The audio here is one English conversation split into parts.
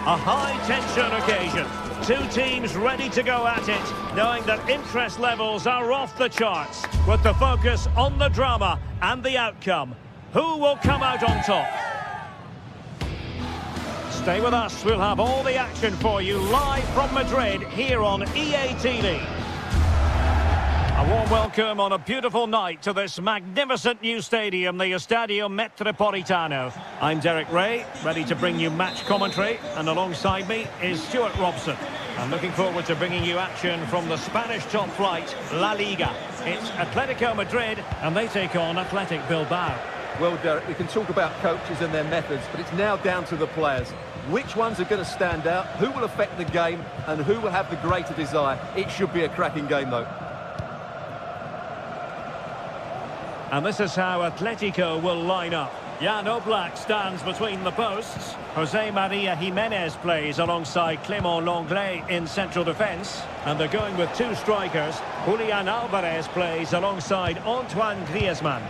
A high-tension occasion. Two teams ready to go at it, knowing that interest levels are off the charts, with the focus on the drama and the outcome. Who will come out on top? Stay with us, we'll have all the action for you live from Madrid here on EA TV. A warm welcome on a beautiful night to this magnificent new stadium, the Estadio Metropolitano. I'm Derek Ray, ready to bring you match commentary, and alongside me is Stuart Robson. I'm looking forward to bringing you action from the Spanish top flight, La Liga. It's Atletico Madrid, and they take on Athletic Bilbao. Well, Derek, we can talk about coaches and their methods, but it's now down to the players. Which ones are going to stand out, who will affect the game, and who will have the greater desire? It should be a cracking game, though. And this is how Atletico will line up. Jan Oblak stands between the posts. Jose Maria Jimenez plays alongside Clément Lenglet in central defence. And they're going with two strikers. Julian Alvarez plays alongside Antoine Griezmann.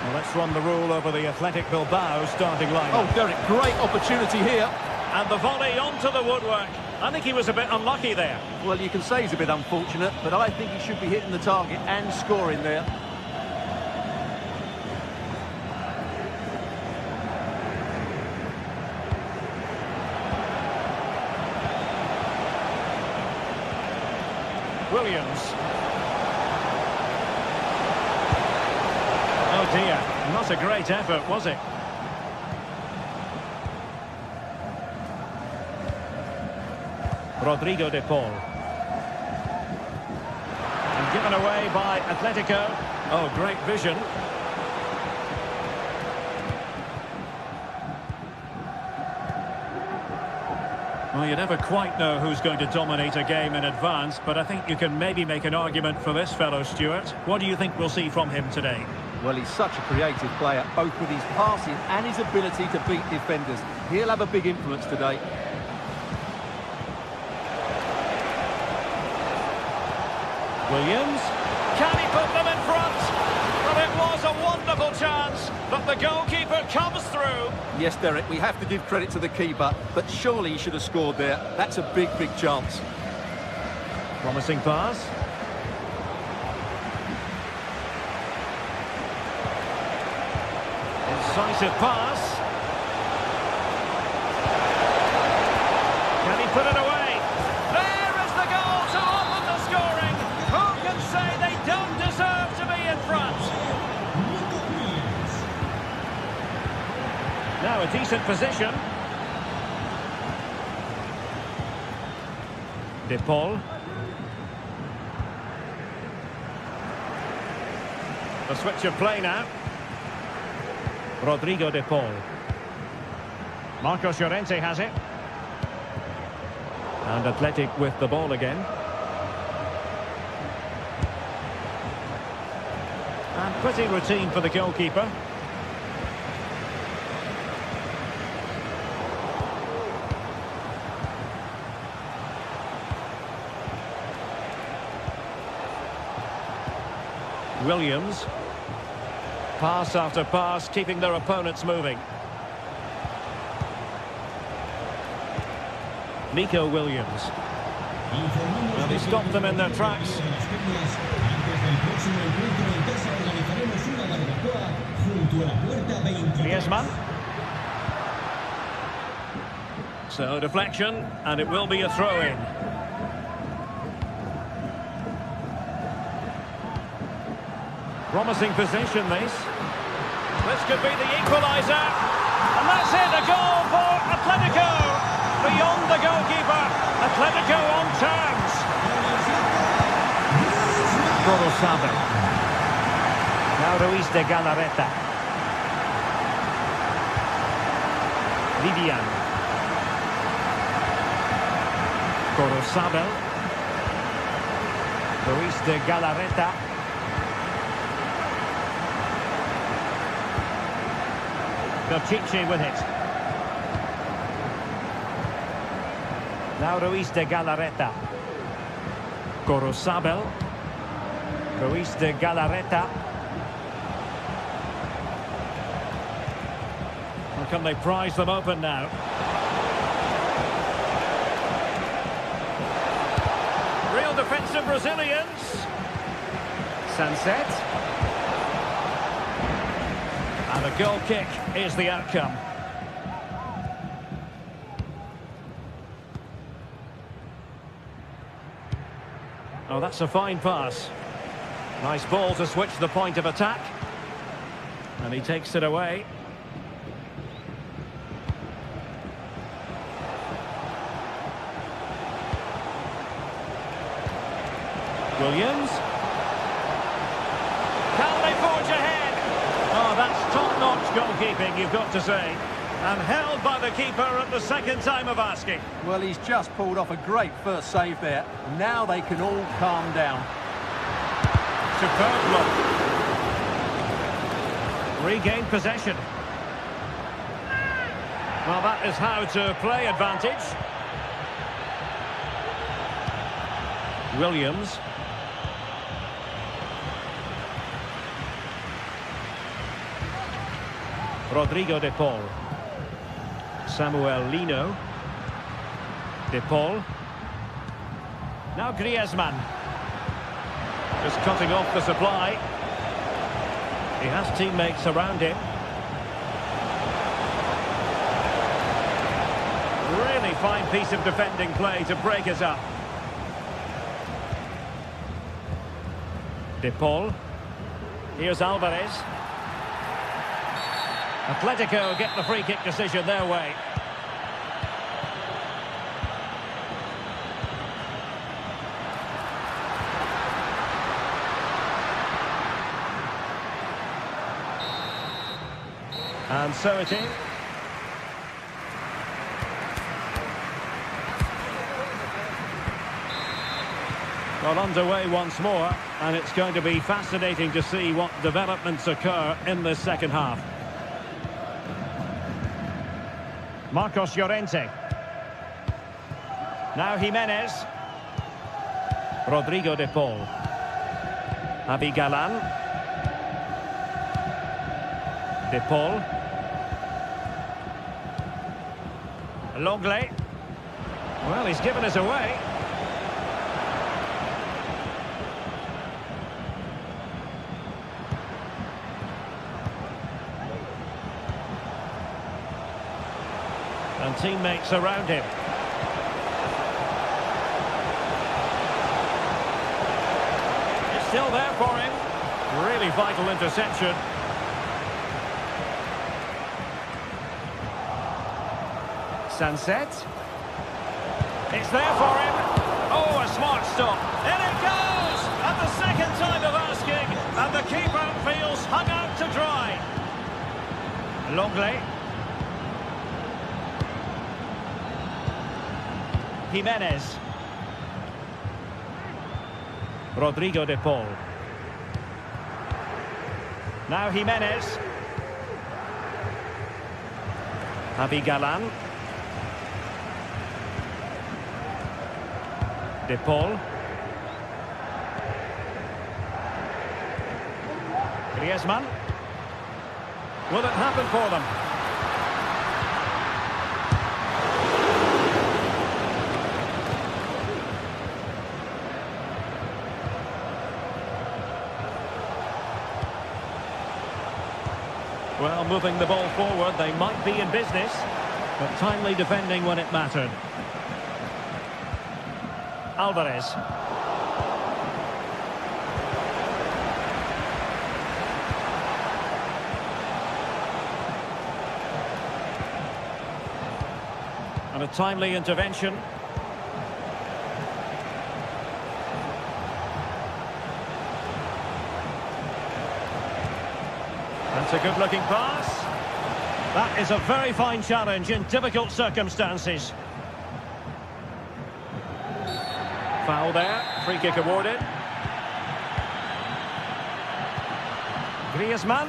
Well, let's run the rule over the Athletic Bilbao starting lineup. Oh, Derek, great opportunity here. And the volley onto the woodwork. I think he was a bit unlucky there. Well, you can say he's a bit unfortunate, but I think he should be hitting the target and scoring there. Williams. Oh dear, not a great effort, was it? Rodrigo de Paul. And given away by Atletico. Oh, great vision. Well, you never quite know who's going to dominate a game in advance, but I think you can maybe make an argument for this fellow, Stuart. What do you think we'll see from him today? Well, he's such a creative player, both with his passing and his ability to beat defenders. He'll have a big influence today. Williams, can he put them in front? Well, it was a wonderful chance, but the goalkeeper comes through. Yes, Derek, we have to give credit to the keeper, but surely he should have scored there. That's a big, big chance. Promising pass. Incisive pass. Can he put it away? There is the goal to open the scoring. Who can say they don't deserve to be in front? Now a decent position. De Paul. A switch of play now. Rodrigo de Paul. Marcos Llorente has it. And Athletic with the ball again. And pretty routine for the goalkeeper. Williams. Pass after pass, keeping their opponents moving. Nico Williams. Well, he stopped them in their tracks. Griezmann. So deflection, and it will be a throw-in. Promising position, this. This could be the equaliser. And that's it, a goal for Atletico. Beyond the goalkeeper. Atletico on terms. Corozabel. Now Ruiz de Galarreta. Vivian. Corozabel. Ruiz de Galarreta. Chichi with it. Now Ruiz de Galarreta. Corozabel. Ruiz de Galarreta. Well, Can they prize them open now? Real defensive Brazilians. Sunset. And a goal kick is the outcome. Oh, that's a fine pass. Nice ball to switch the point of attack. And he takes it away. Williams. Can they forge ahead? Oh, that's top-notch goalkeeping, you've got to say. And held by the keeper at the second time of asking. Well, he's just pulled off a great first save there. Now they can all calm down. Superb block. Regained possession. Well, that is how to play advantage. Williams. Rodrigo de Paul. Samuel Lino. De Paul. Now Griezmann. Just cutting off the supply. He has teammates around him. Really fine piece of defending play to break us up. De Paul. Here's Alvarez. Atletico get the free kick decision their way. And so it is. Well, underway once more, and it's going to be fascinating to see what developments occur in the second half. Marcos Llorente. Now Jimenez. Rodrigo de Paul. Abigalan. De Paul. Longley. Well, he's given us away. And teammates around him. It's still there for him. Really vital interception. Sunset. It's there for him. Oh, a smart stop. In it goes! At the second time of asking. And the keeper feels hung out to dry. Longley. Jimenez. Rodrigo de Paul. Now Jimenez. Abigalan. De Paul. Griezmann. Will it happen for them? Well, moving the ball forward, they might be in business, but timely defending when it mattered. Alvarez. And a timely intervention. That's a good-looking pass. That is a very fine challenge in difficult circumstances. Foul there. Free kick awarded. Griezmann.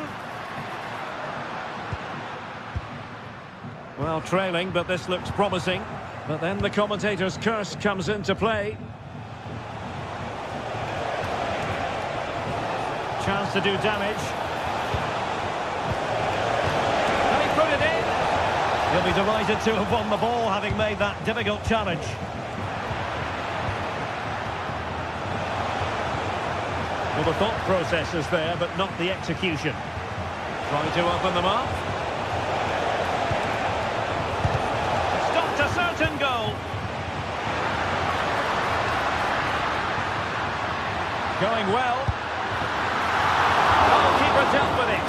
Well, trailing, but this looks promising. But then the commentator's curse comes into play. Chance to do damage. Can he put it in? He'll be delighted to have won the ball, having made that difficult challenge. Well, the thought process is there, but not the execution. Trying to open them up. Stopped a certain goal. Going well. Goalkeeper dealt with it.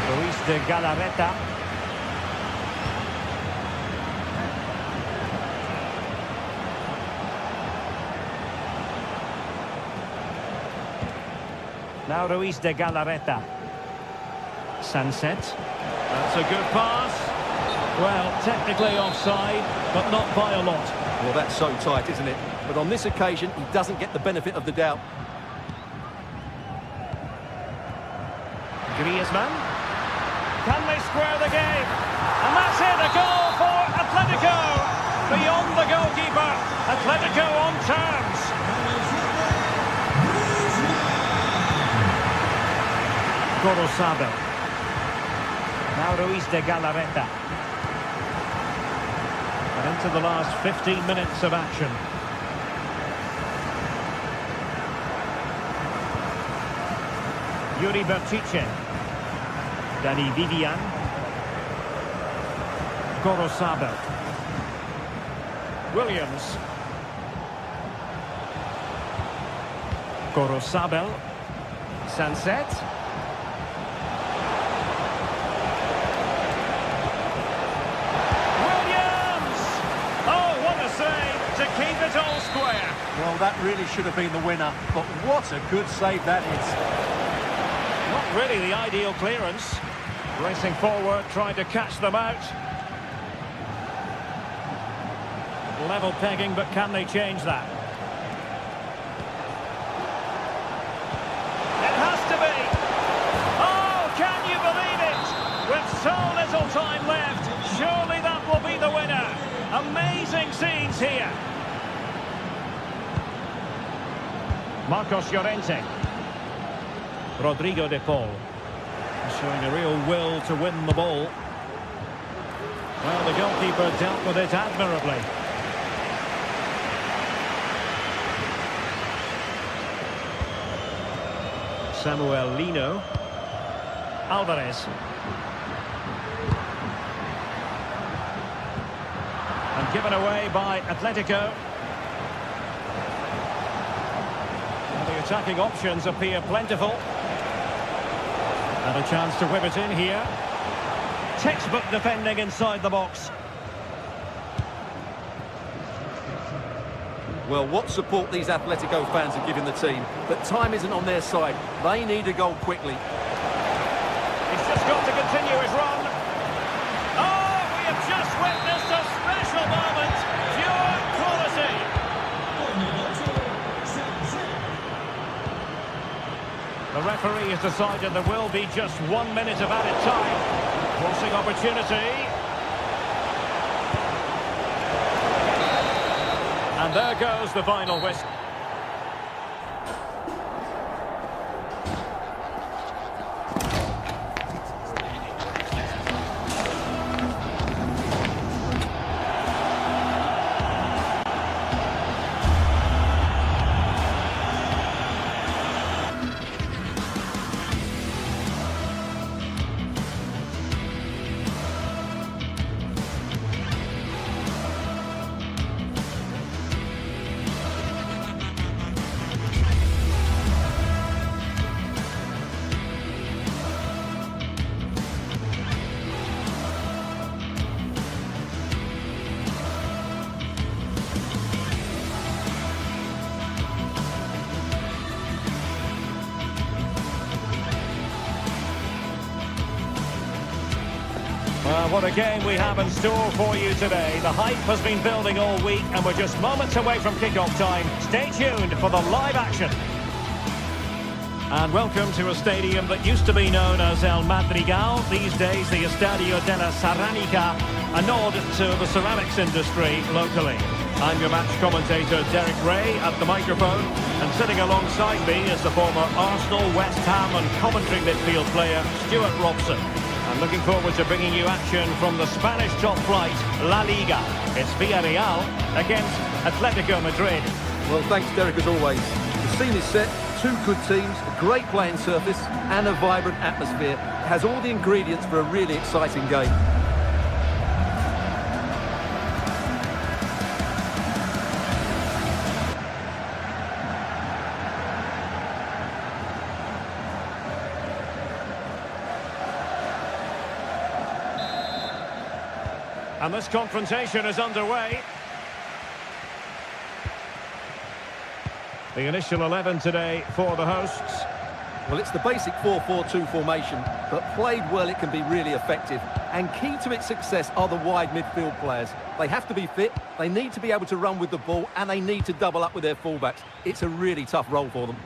Luis de Galarreta. Now Luis de Galarreta. Sunset. That's a good pass. Well, technically offside, but not by a lot. Well, that's so tight, isn't it? But on this occasion, he doesn't get the benefit of the doubt. Griezmann. Can they square the game? And that's it, a goal for Atletico. Beyond the goalkeeper. Atletico on terms. Gorosabel. Now Luis de Galarreta. And into the last 15 minutes of action. Yuri Berchiche. Danny Vivian. Gorosabel. Williams. Gorosabel. Sunset. Williams! Oh, what a save to keep it all square. Well, that really should have been the winner, but what a good save that is. Not really the ideal clearance. Racing forward, trying to catch them out. Level pegging, but can they change that? It has to be! Oh, can you believe it? With so little time left, surely that will be the winner. Amazing scenes here. Marcos Llorente. Rodrigo de Paul. Showing a real will to win the ball. Well, the goalkeeper dealt with it admirably. Samuel Lino. Alvarez. And given away by Atletico. And the attacking options appear plentiful. And a chance to whip it in here. Textbook defending inside the box. Well, what support these Atletico fans are giving the team. But time isn't on their side. They need a goal quickly. He's just got to continue his run. Oh, we have just witnessed a special moment. Pure quality. The referee has decided there will be just 1 minute of added time. Crossing opportunity. And there goes the final whistle. Well, what a game we have in store for you today. The hype has been building all week and we're just moments away from kick-off time. Stay tuned for the live action. And welcome to a stadium that used to be known as El Madrigal, these days the Estadio de la Sarranica. a nod to the ceramics industry locally. I'm your match commentator Derek Ray at the microphone, and sitting alongside me is the former Arsenal, West Ham and Coventry midfield player Stuart Robson. I'm looking forward to bringing you action from the Spanish top flight, La Liga. It's Villarreal against Atletico Madrid. Well, thanks, Derek, as always. The scene is set, two good teams, a great playing surface and a vibrant atmosphere. It has all the ingredients for a really exciting game. And this confrontation is underway. The initial 11 today for the hosts. Well, it's the basic 4-4-2 formation, but played well it can be really effective. And key to its success are the wide midfield players. They have to be fit, they need to be able to run with the ball, and they need to double up with their fullbacks. It's a really tough role for them.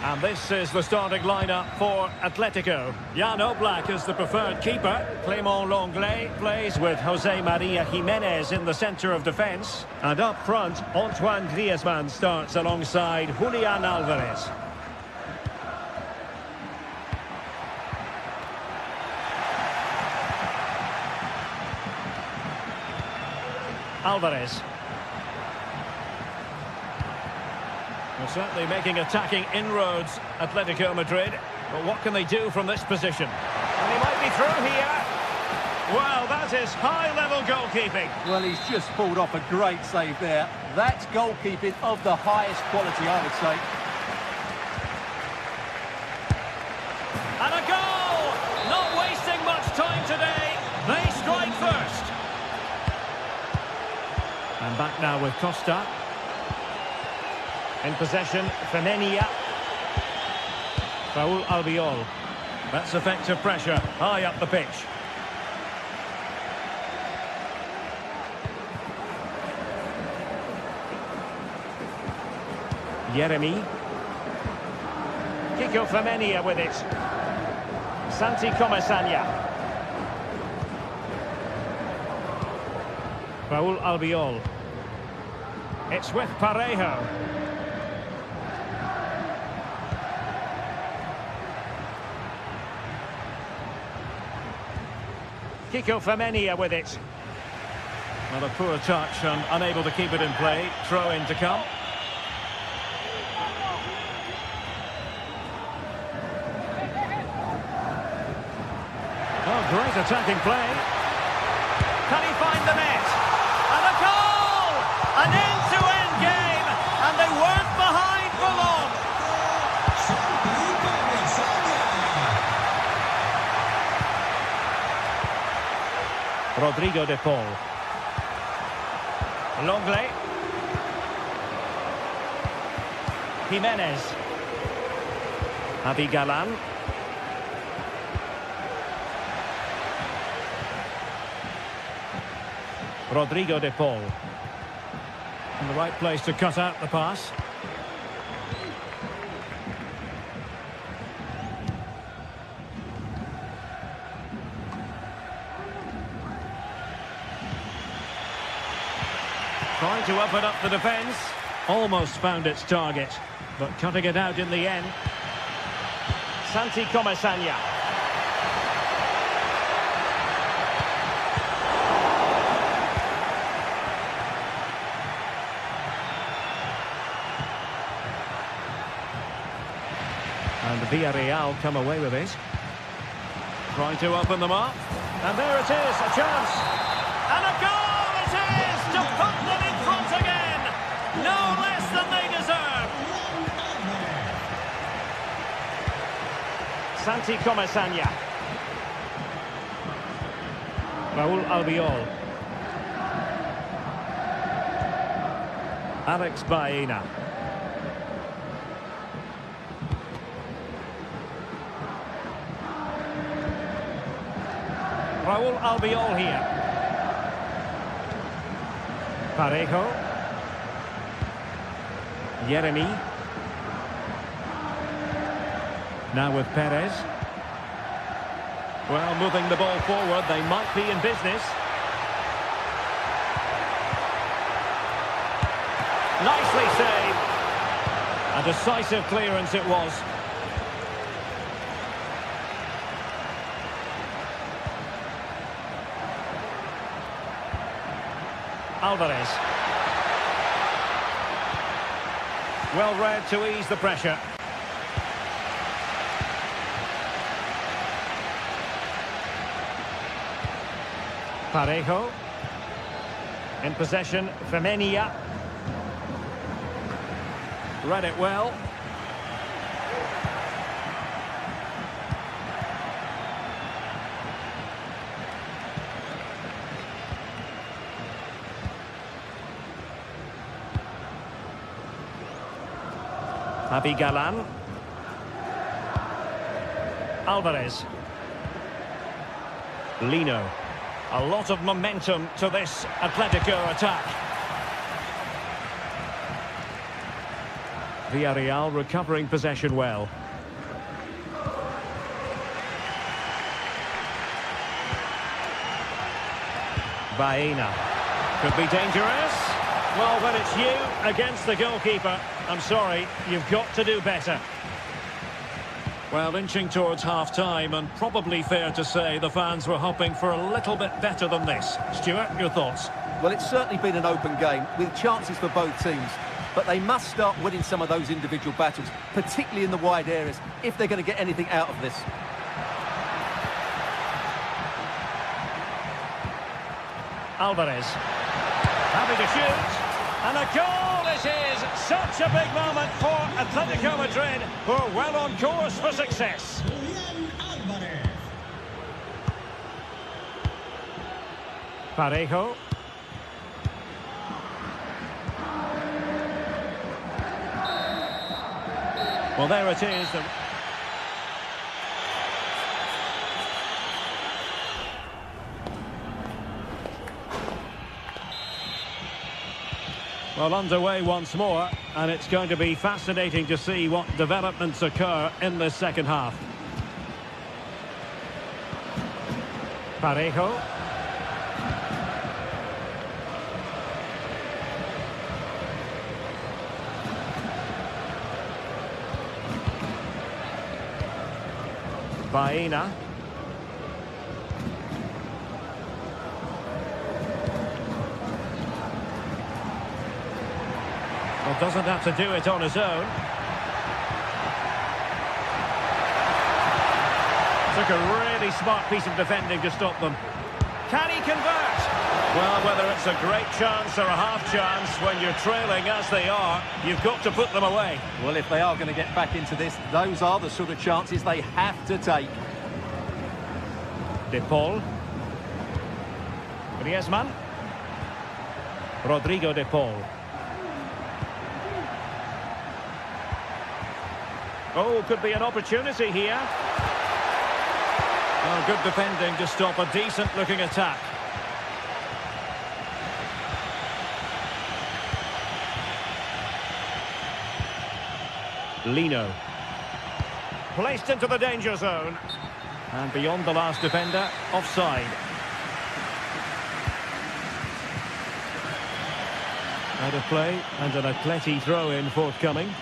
And this is the starting lineup for Atletico. Jan Oblak is the preferred keeper. Clément Lenglet plays with Jose Maria Jimenez in the centre of defence. And up front, Antoine Griezmann starts alongside Julian Alvarez. Alvarez. Well, certainly making attacking inroads, Atletico Madrid. But what can they do from this position? And he might be through here. Well, that is high-level goalkeeping. Well, he's just pulled off a great save there. That's goalkeeping of the highest quality, I would say. And a goal! Not wasting much time today. They strike first. And back now with Costa. In possession, Femenia. Raúl Albiol. That's effective pressure, high up the pitch. Yeremy. Kiko Femenia with it. Santi Comesaña. Raúl Albiol. It's with Parejo. Kiko Femenia with it. Well, a poor touch and unable to keep it in play. Throw in to come. Oh, great attacking play. Can he find the net? And a goal! An end-to-end game, and they weren't behind for long. Rodrigo de Paul. Lenglet. Jimenez. Abigalan. Rodrigo de Paul. In the right place to cut out the pass. Trying to open up the defence. Almost found its target, but cutting it out in the end. Santi Comesaña. And Villarreal come away with it. Trying to open them up. And there it is, a chance. And a goal! To put them in front again, no less than they deserve. Santi Comesaña. Raúl Albiol. Alex Baena. Raúl Albiol here. Parejo. Yeremy. Now with Perez. Well, moving the ball forward, they might be in business. Nicely saved. A decisive clearance it was. Alvarez. Well read to ease the pressure. Parejo. In possession, Femenia. Read it well. Javi Galan. Alvarez. Lino. A lot of momentum to this Atletico attack. Villarreal recovering possession well. Baena. Could be dangerous. Well, when it's you against the goalkeeper, I'm sorry, you've got to do better. Well, inching towards half-time, and probably fair to say the fans were hoping for a little bit better than this. Stuart, your thoughts? Well, it's certainly been an open game, with chances for both teams. But they must start winning some of those individual battles, particularly in the wide areas, if they're going to get anything out of this. Alvarez. Happy to shoot. And a goal it is! Such a big moment for Atletico Madrid, who are well on course for success. Parejo. Well, there it is. Well, underway once more, and it's going to be fascinating to see what developments occur in the second half. Parejo. Baena. Well, doesn't have to do it on his own. Took a really smart piece of defending to stop them. Can he convert? Well, whether it's a great chance or a half chance, when you're trailing as they are, you've got to put them away. Well, if they are going to get back into this, those are the sort of chances they have to take. De Paul. Griezmann. Rodrigo De Paul. Oh, could be an opportunity here. Oh, good defending to stop a decent-looking attack. Lino. Placed into the danger zone. And beyond the last defender, offside. Out of play, and an Atleti throw-in forthcoming.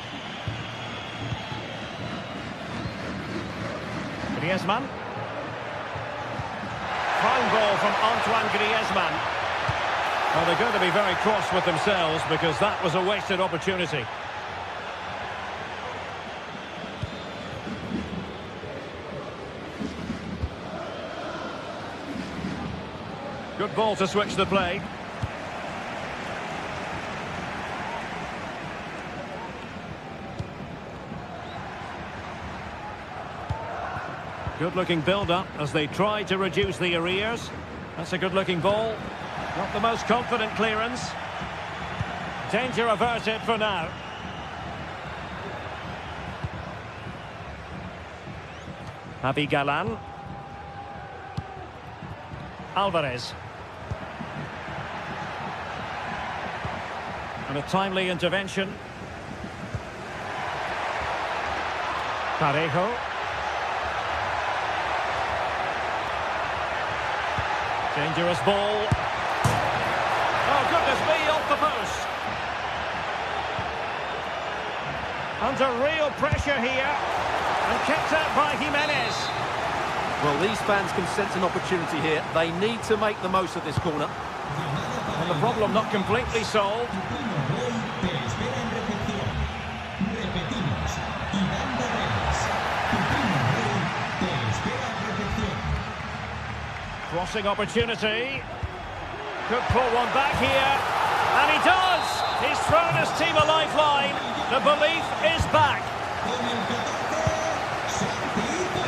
Griezmann. Fine ball from Antoine Griezmann. Well, they're going to be very cross with themselves because that was a wasted opportunity. Good ball to switch the play. Good-looking build-up as they try to reduce the arrears. That's a good-looking ball. Not the most confident clearance. Danger averted for now. Javi Galan. Alvarez. And a timely intervention. Parejo. Dangerous ball. Oh, goodness me, off the post. Under real pressure here. And kept out by Jimenez. Well, these fans can sense an opportunity here. They need to make the most of this corner. And the problem not completely solved. Crossing opportunity. Could pull one back here. And he does! He's thrown his team a lifeline. The belief is back.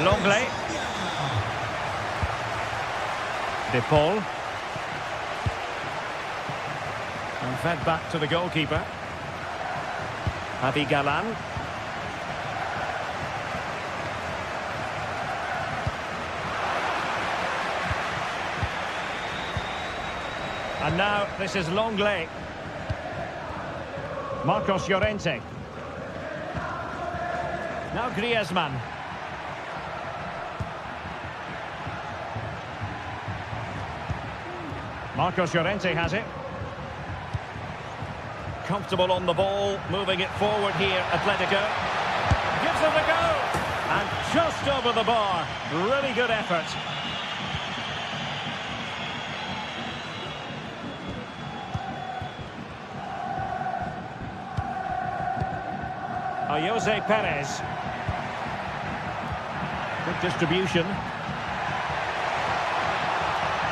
Longley. De Paul. And fed back to the goalkeeper. Javi Galan. And now this is Longley. Marcos Llorente. Now Griezmann. Marcos Llorente has it. Comfortable on the ball, moving it forward here, Atletico. Gives it a go. And just over the bar. Really good effort. Jose Perez. Good distribution.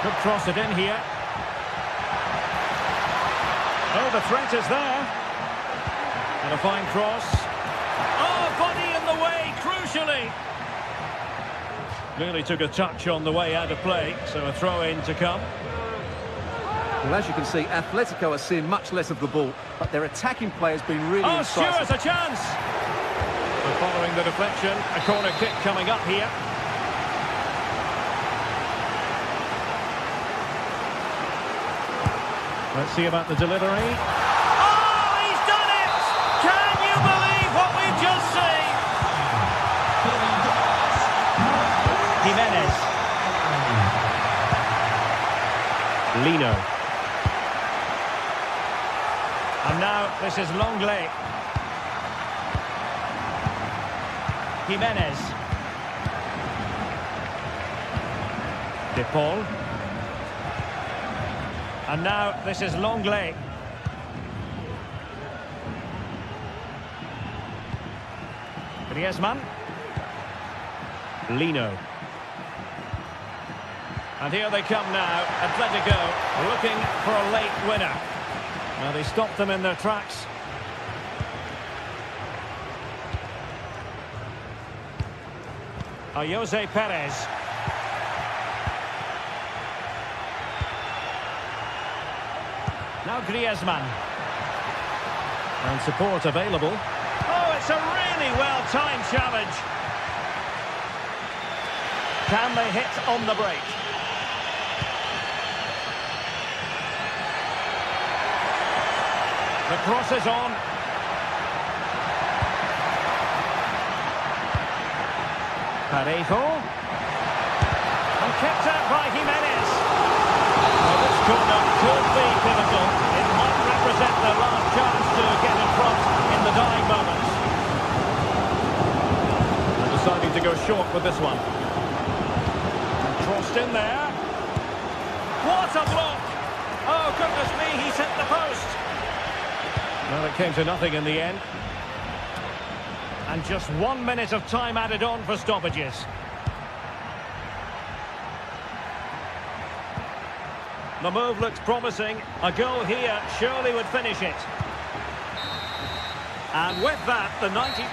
Could cross it in here. Oh, the threat is there. And a fine cross. Oh, body in the way, crucially. Nearly took a touch on the way out of play, so a throw-in to come. Well, as you can see, Atletico are seeing much less of the ball, but their attacking play has been really incisive. Stewart's a chance! So following the deflection, a corner kick coming up here. Let's see about the delivery. Oh, he's done it! Can you believe what we've just seen? Jimenez. Lino. And now this is Longley. Jimenez. De Paul. And now this is Longley. Griezmann. Lino. And here they come now, Atletico looking for a late winner. Now they stopped them in their tracks. Jose Perez. Now Griezmann. And support available. Oh, it's a really well-timed challenge. Can they hit on the break? The cross is on. Parejo. And kept out by Jimenez. Well, this corner could be pivotal. It might represent their last chance to get in front in the dying moments. And deciding to go short with this one. And crossed in there. What a block! Oh, goodness me, he's hit the post. Well, it came to nothing in the end. And just 1 minute of time added on for stoppages. The move looks promising. A goal here surely would finish it. And with that, the 90...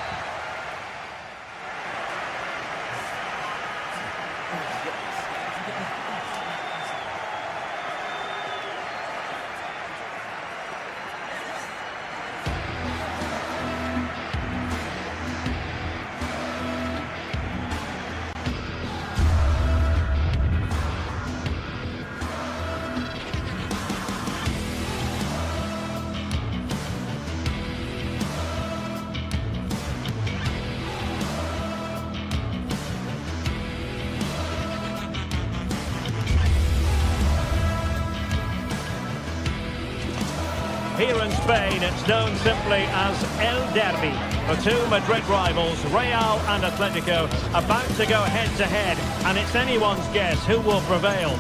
Here in Spain, it's known simply as El Derby. The two Madrid rivals, Real and Atletico, about to go head-to-head, and it's anyone's guess who will prevail.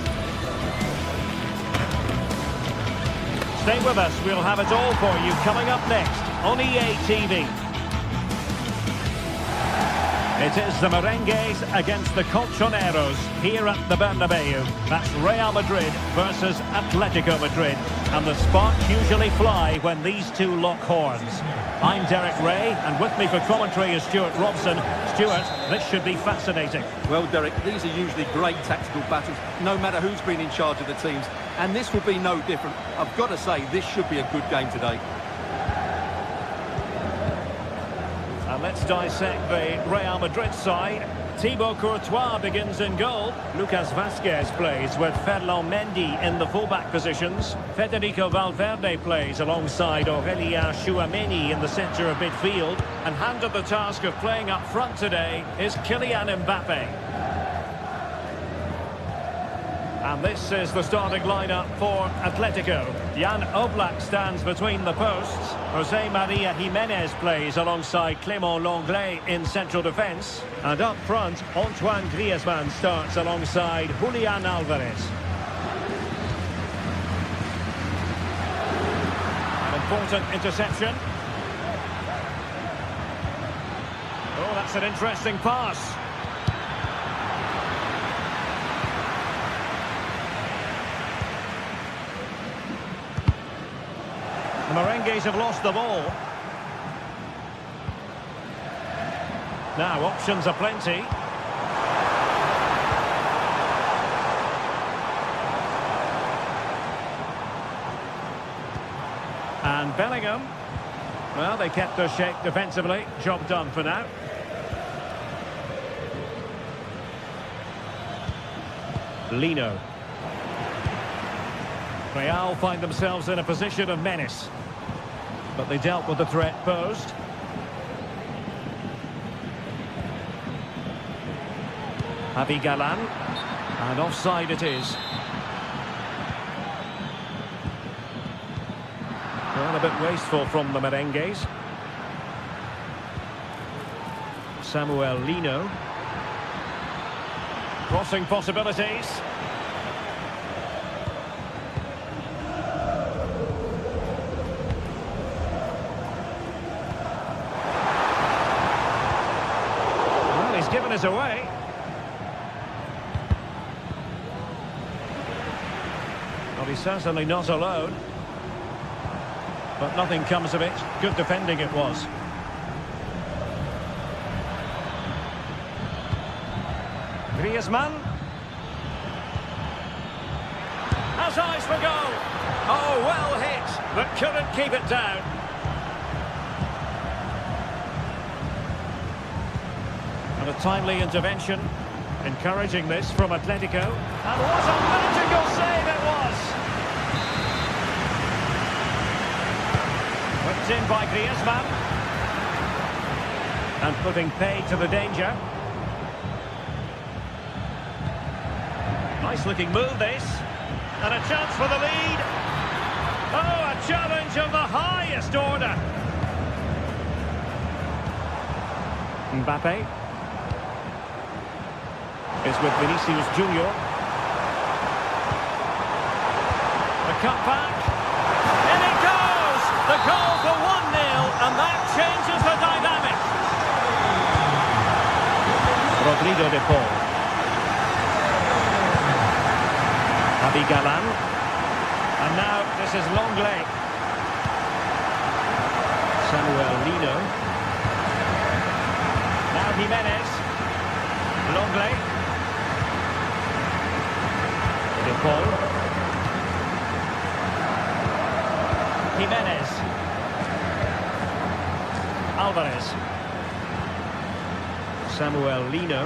Stay with us, we'll have it all for you coming up next on EA TV. It is the Merengues against the Colchoneros here at the Bernabeu. That's Real Madrid versus Atletico Madrid. And the sparks usually fly when these two lock horns. I'm Derek Ray, and with me for commentary is Stuart Robson. Stuart, this should be fascinating. Well, Derek, these are usually great tactical battles, no matter who's been in charge of the teams. And this will be no different. I've got to say, this should be a good game today. And let's dissect the Real Madrid side. Thibaut Courtois begins in goal. Lucas Vazquez plays with Ferland Mendy in the fullback positions. Federico Valverde plays alongside Aurélien Tchouameni in the centre of midfield. And handed the task of playing up front today is Kylian Mbappe. And this is the starting lineup for Atletico. Jan Oblak stands between the posts. Jose Maria Jimenez plays alongside Clément Lenglet in central defence. And up front, Antoine Griezmann starts alongside Julian Alvarez. An important interception. Oh, that's an interesting pass. The Merengues have lost the ball. Now, options are plenty. And Bellingham. Well, they kept their shape defensively. Job done for now. Lino. Real find themselves in a position of menace. But they dealt with the threat posed. Javi Galan. And offside it is. Well, a bit wasteful from the Merengues. Samuel Lino. Crossing possibilities. Given us away. Well, he's certainly not alone. But nothing comes of it. Good defending it was. Griezmann. Has eyes for goal. Oh, well hit, but couldn't keep it down. And a timely intervention, encouraging this from Atletico. And what a magical save it was! Whipped in by Griezmann. And putting paid to the danger. Nice looking move this. And a chance for the lead. Oh, a challenge of the highest order. Mbappe is with Vinicius Junior. The cutback. In it goes! The goal for 1-0, and that changes the dynamic. Rodrigo de Paul. Javi Galan. And now this is Lenglet. Samuel Lino. Now Jimenez. Lenglet. De Paul. Jimenez. Alvarez. Samuel Lino.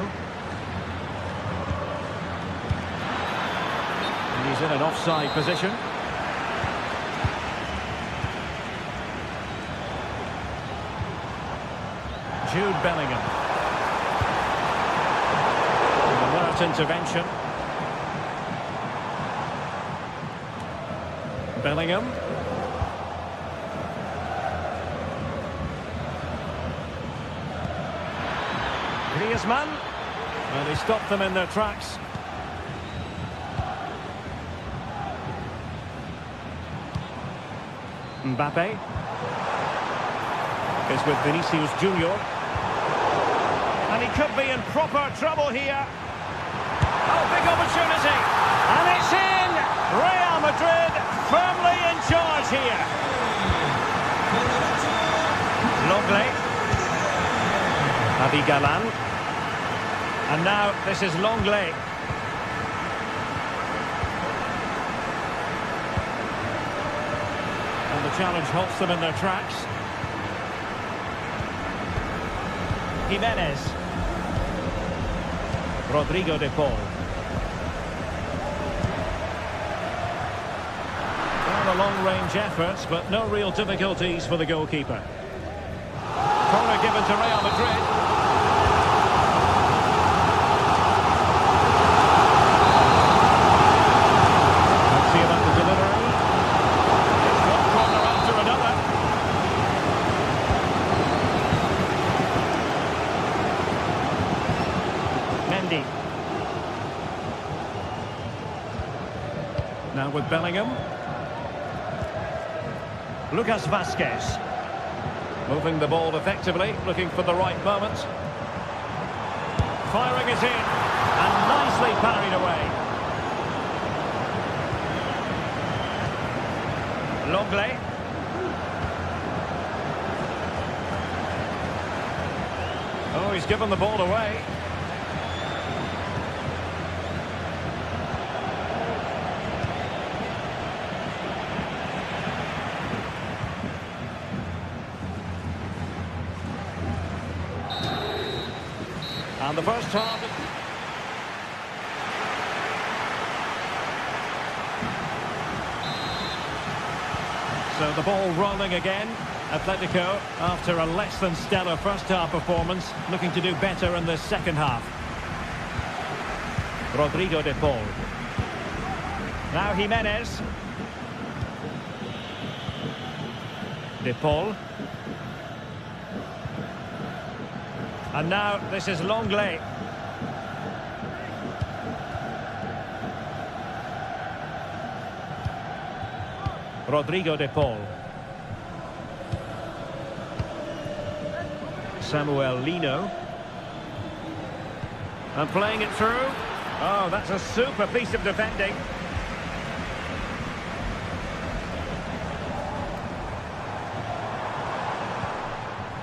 And he's in an offside position. Jude Bellingham. An alert intervention. Bellingham. Griezmann. And he stopped them in their tracks. Mbappe is with Vinicius Junior. And he could be in proper trouble here. Oh, big opportunity. And it's in! Real Madrid firmly in charge here. Longley. Avi Galan. And now this is Longley. And the challenge halts them in their tracks. Jimenez. Rodrigo de Paul. Well, a long-range efforts, but no real difficulties for the goalkeeper. Corner given to Real Madrid. Let's see about the delivery. It's one corner after another. Mendy. Now with Bellingham. Lucas Vazquez. Moving the ball effectively, looking for the right moment. Firing it in, and nicely parried away. Longley. Oh, he's given the ball away. And the first target. So the ball rolling again. Atletico, after a less than stellar first half performance, looking to do better in the second half. Rodrigo de Paul. Now Jimenez. De Paul. And now this is Longley. Rodrigo de Paul. Samuel Lino. And playing it through. Oh, that's a super piece of defending.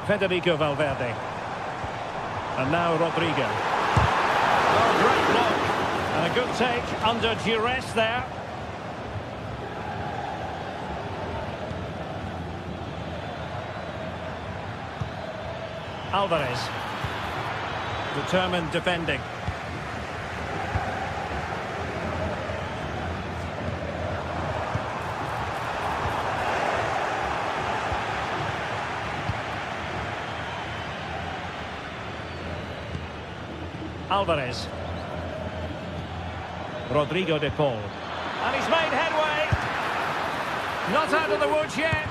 Federico Valverde. And now Rodrigo. Oh, great block. And a good take under duress there. Alvarez. Determined defending. Alvarez. Rodrigo de Paul. And he's made headway. Not out of the woods yet.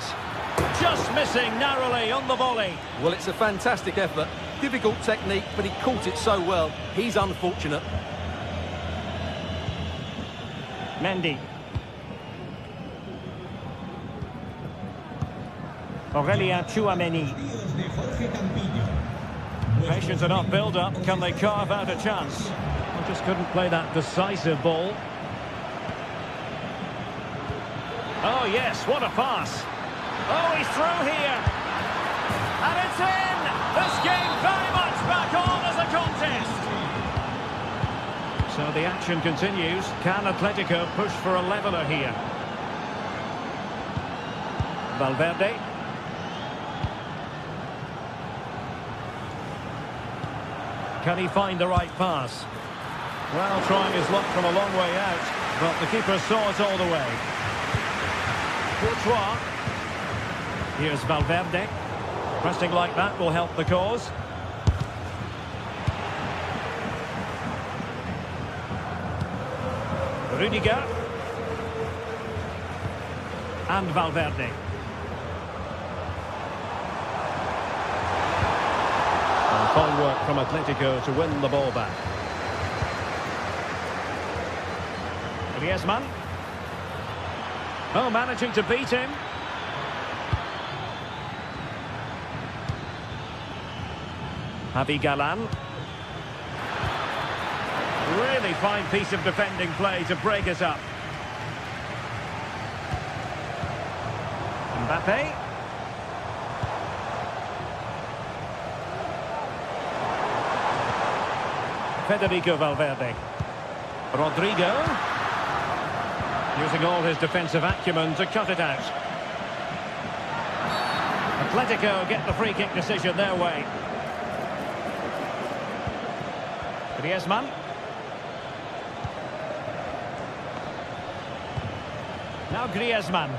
Just missing narrowly on the volley. Well, it's a fantastic effort. Difficult technique, but he caught it so well. He's unfortunate. Mendy. Aurelien Tchouameni. Patience enough build-up. Can they carve out a chance? They just couldn't play that decisive ball. Oh, yes, what a pass. Oh, he's through here. And it's in! This game very much back on as a contest. So the action continues. Can Atletico push for a leveller here? Valverde. Can he find the right pass? Well, trying his luck from a long way out, but the keeper saw it all the way. Courtois. Here's Valverde. Pressing like that will help the cause. Rudiger. And Valverde. Fine work from Atletico to win the ball back. Griezmann. Oh, managing to beat him. Javi Galán. Really fine piece of defending play to break us up. Mbappe. Federico Valverde. Rodrigo. Using all his defensive acumen to cut it out. Atletico get the free kick decision their way. Griezmann. Now Griezmann.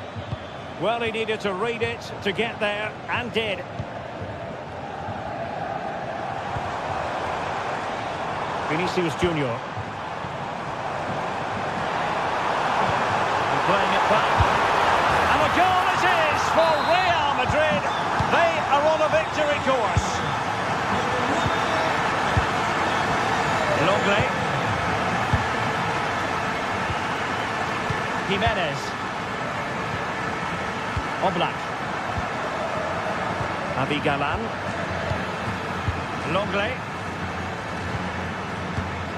Well, he needed to read it to get there, and did. Vinicius Junior. Playing it back. And a goal it is for Real Madrid. They are on a victory course. Longley. Jimenez. Oblak. Javi Galán. Longley.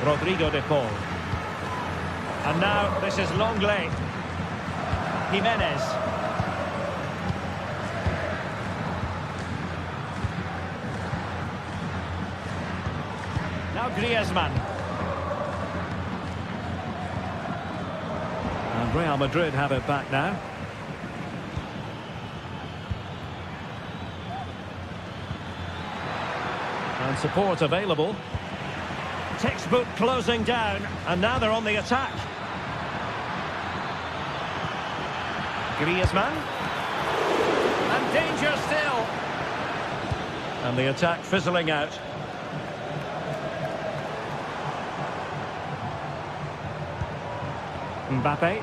Rodrigo de Paul. And now this is Longley. Jimenez. Now Griezmann. And Real Madrid have it back now. And support available. Textbook closing down, and now they're on the attack. Griezmann. And danger still. And the attack fizzling out. Mbappe.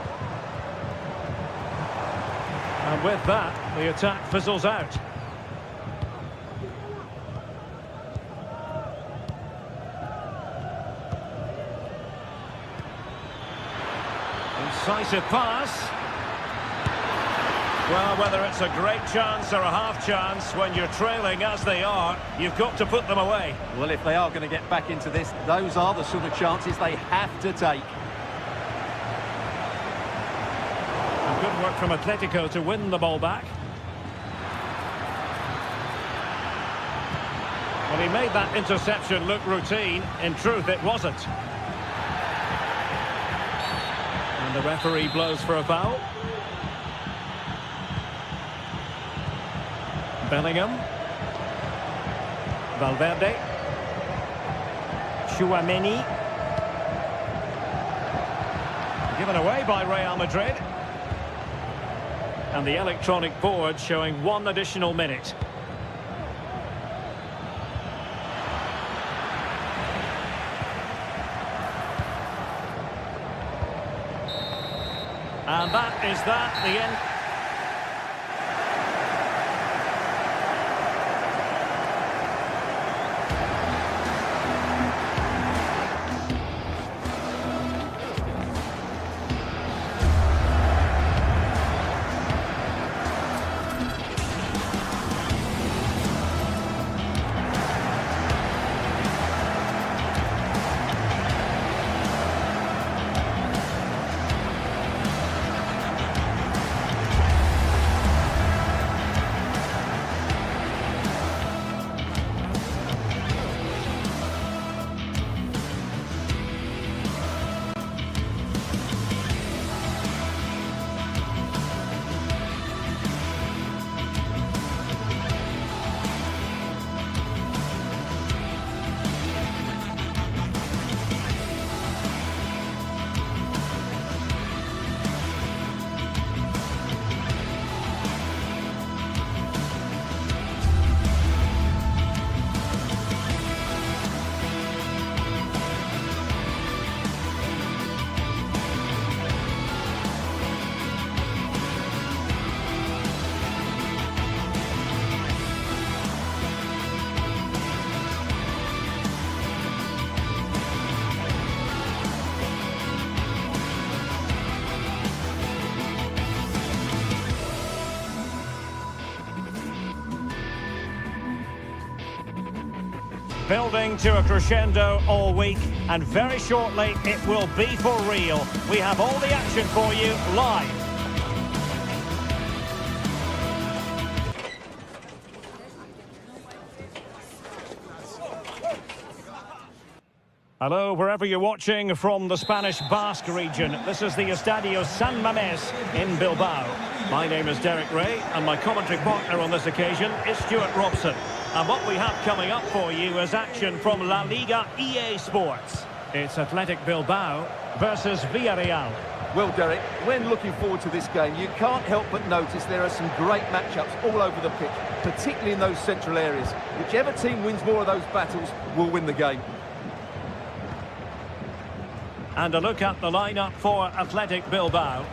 And with that, the attack fizzles out. Incisive pass. Well, whether it's a great chance or a half chance, when you're trailing as they are, you've got to put them away. Well, if they are going to get back into this, those are the sort of chances they have to take. And good work from Atletico to win the ball back. Well, he made that interception look routine. In truth, it wasn't. And the referee blows for a foul. Bellingham. Valverde. Tchouaméni. Given away by Real Madrid. And the electronic board showing 1 additional minute. And that is that, the end. building to a crescendo all week, and very shortly it will be for real. We have all the action for you live. Hello, wherever you're watching from the Spanish Basque region. This is the Estadio San Mamés in Bilbao. My name is Derek Ray, and my commentary partner on this occasion is Stuart Robson. And what we have coming up for you is action from La Liga EA Sports. It's Athletic Bilbao versus Villarreal. Well, Derek, when looking forward to this game, you can't help but notice there are some great matchups all over the pitch, particularly in those central areas. Whichever team wins more of those battles will win the game. And a look at the lineup for Athletic Bilbao.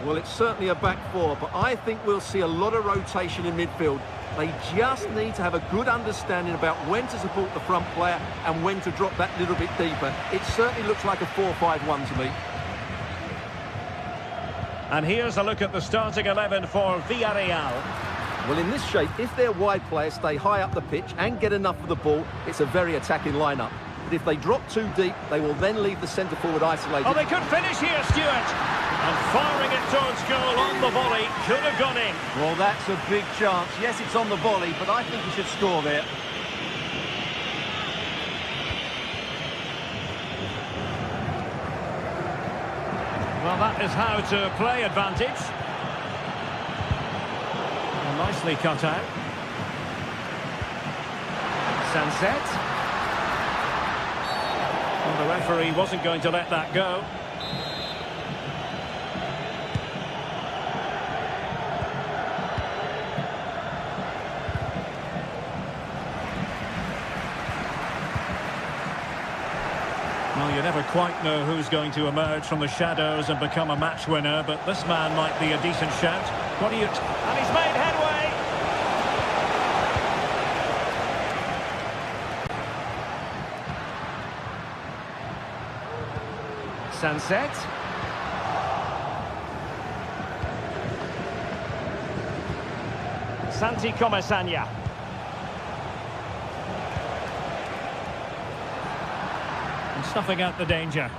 Well, it's certainly a back four, but I think we'll see a lot of rotation in midfield. They just need to have a good understanding about when to support the front player and when to drop that little bit deeper. It certainly looks like a 4-5-1 to me. And here's a look at the starting 11 for Villarreal. Well, in this shape, if their wide players stay high up the pitch and get enough of the ball, it's a very attacking lineup. But if they drop too deep, they will then leave the centre-forward isolated. Oh, they could finish here, Stuart. And firing it towards goal on the volley. Could have gone in. Well, that's a big chance. Yes, it's on the volley, but I think he should score there. Well, that is how to play advantage. Well, nicely cut out. Sunset. Well, the referee wasn't going to let that go. Well, you never quite know who's going to emerge from the shadows and become a match winner, but this man might be a decent shout. What do you... And he's made headway! Sunset. Santi Comesaña. And snuffing out the danger.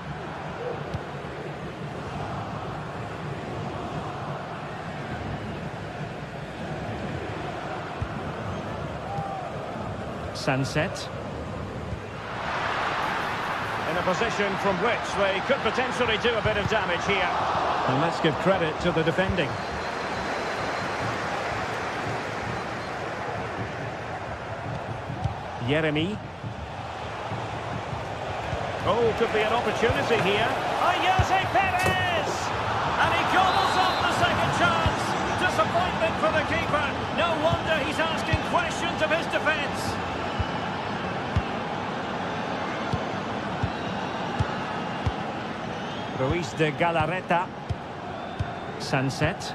Sunset. In a position from which they could potentially do a bit of damage here. And let's give credit to the defending. Jeremy. Oh, could be an opportunity here. Ayase Perez! And he gobbles up the second chance. Disappointment for the keeper. No wonder he's asking questions of his defence. Ruiz de Galarreta. Sunset.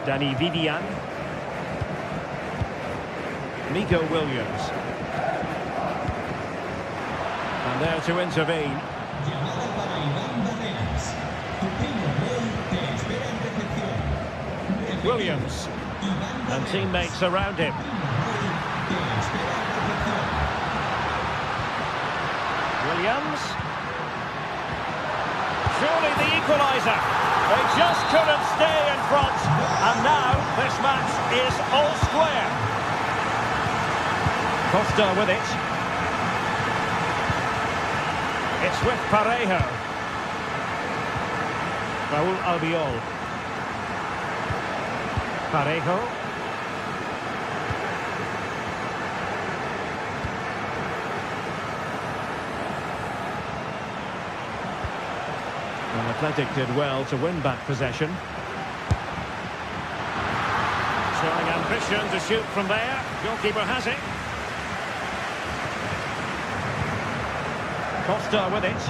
Danny Vivian. Nico Williams. And there to intervene. Williams. And teammates around him. Williams. Surely the equaliser. They just couldn't stay in front. And now this match is all square. Costa with it. It's with Parejo. Raúl Albiol. Parejo. And Athletic did well to win back possession. Showing ambition to shoot from there. Goalkeeper has it. Costa with it.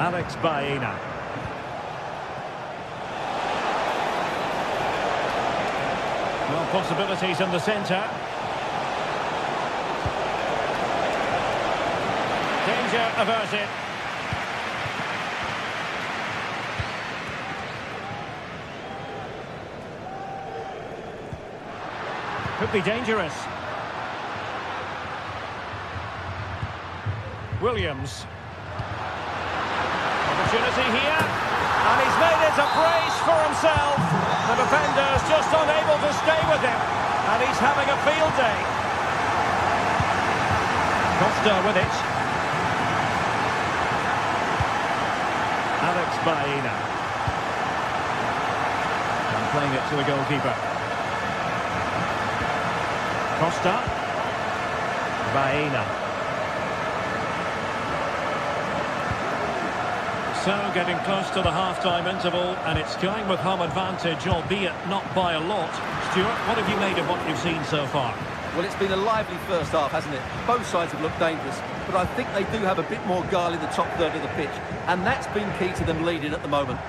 Alex Baena. Well, possibilities in the centre. Danger averted. Could be dangerous. Williams. Opportunity here. And he's made it a brace for himself. The defender's just unable to stay with him. And he's having a field day. Costa with it. Alex Baena. And playing it to the goalkeeper. Costa. Baena. So getting close to the half-time interval, and it's going with home advantage, albeit not by a lot. Stuart, what have you made of what you've seen so far? Well, it's been a lively first half, hasn't it? Both sides have looked dangerous, but I think they do have a bit more guile in the top third of the pitch, and that's been key to them leading at the moment.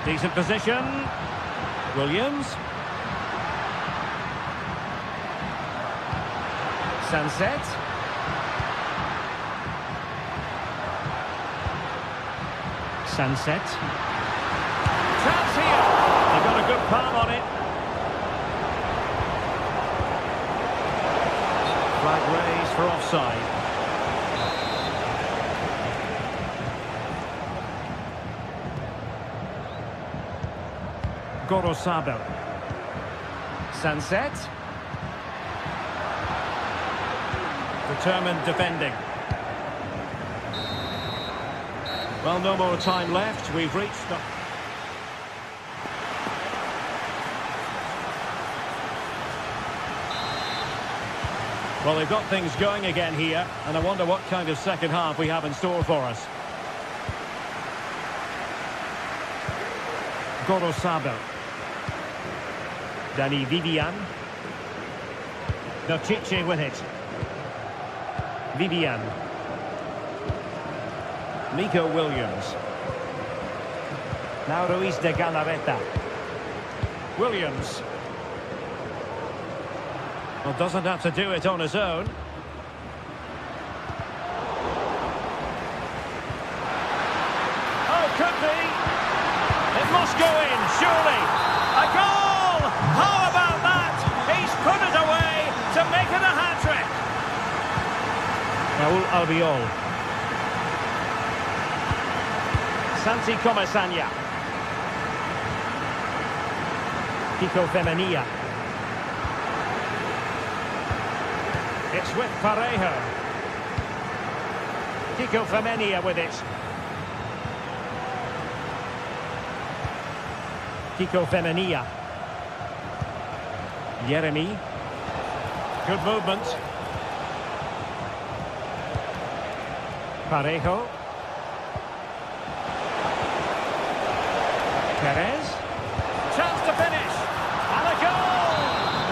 Decent position. Williams. Sunset. Sunset. Chance here. They got a good palm on it. Flag raised for offside. Gorosabel. Sunset. Determined defending. Well, no more time left. We've reached the... Well, they've got things going again here, and I wonder what kind of second half we have in store for us. Gorosabel. Dani Vivian. Berchiche with it. Vivian. Nico Williams. Now Ruiz de Galarreta. Williams. Well, doesn't have to do it on his own. Oh, could be. It must go in, surely. A goal! How about that? He's put it away to make it a hat-trick. Raúl Albiol. Santi Comesaña. Kiko Femenia. It's with Parejo. Kiko Femenia with it. Kiko Femenia. Jeremy. Good movement. Parejo. Perez. Chance to finish. And a goal!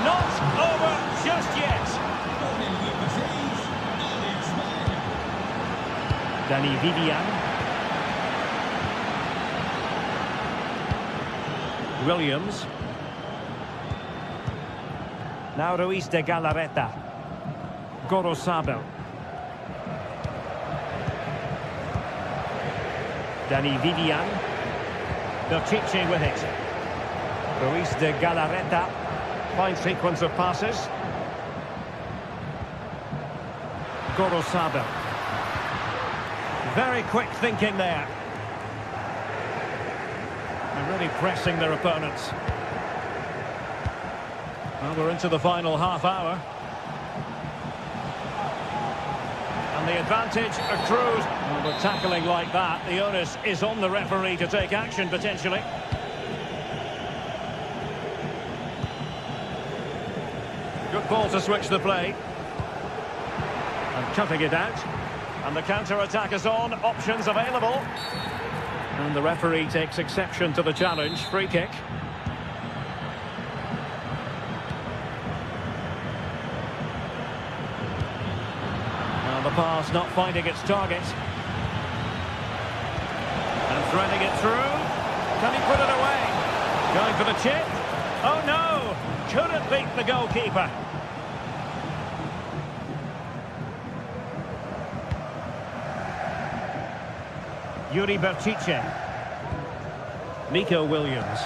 Not over just yet. Dani Vivian. Williams. Now Ruiz de Galarreta. Gorosabel. Dani Vivian. Berchiche with it. Ruiz de Galarreta. Fine sequence of passes. Gorosabel. Very quick thinking there. And really pressing their opponents. Well, we're into the final half hour. And the advantage accrues. Well, with tackling like that, the onus is on the referee to take action, potentially. Good ball to switch the play. And cutting it out. And the counter-attack is on. Options available. And the referee takes exception to the challenge. Free kick. The pass not finding its target. And threading it through. Can he put it away? Going for the chip. Oh no! Couldn't beat the goalkeeper. Yuri Berchiche. Nico Williams.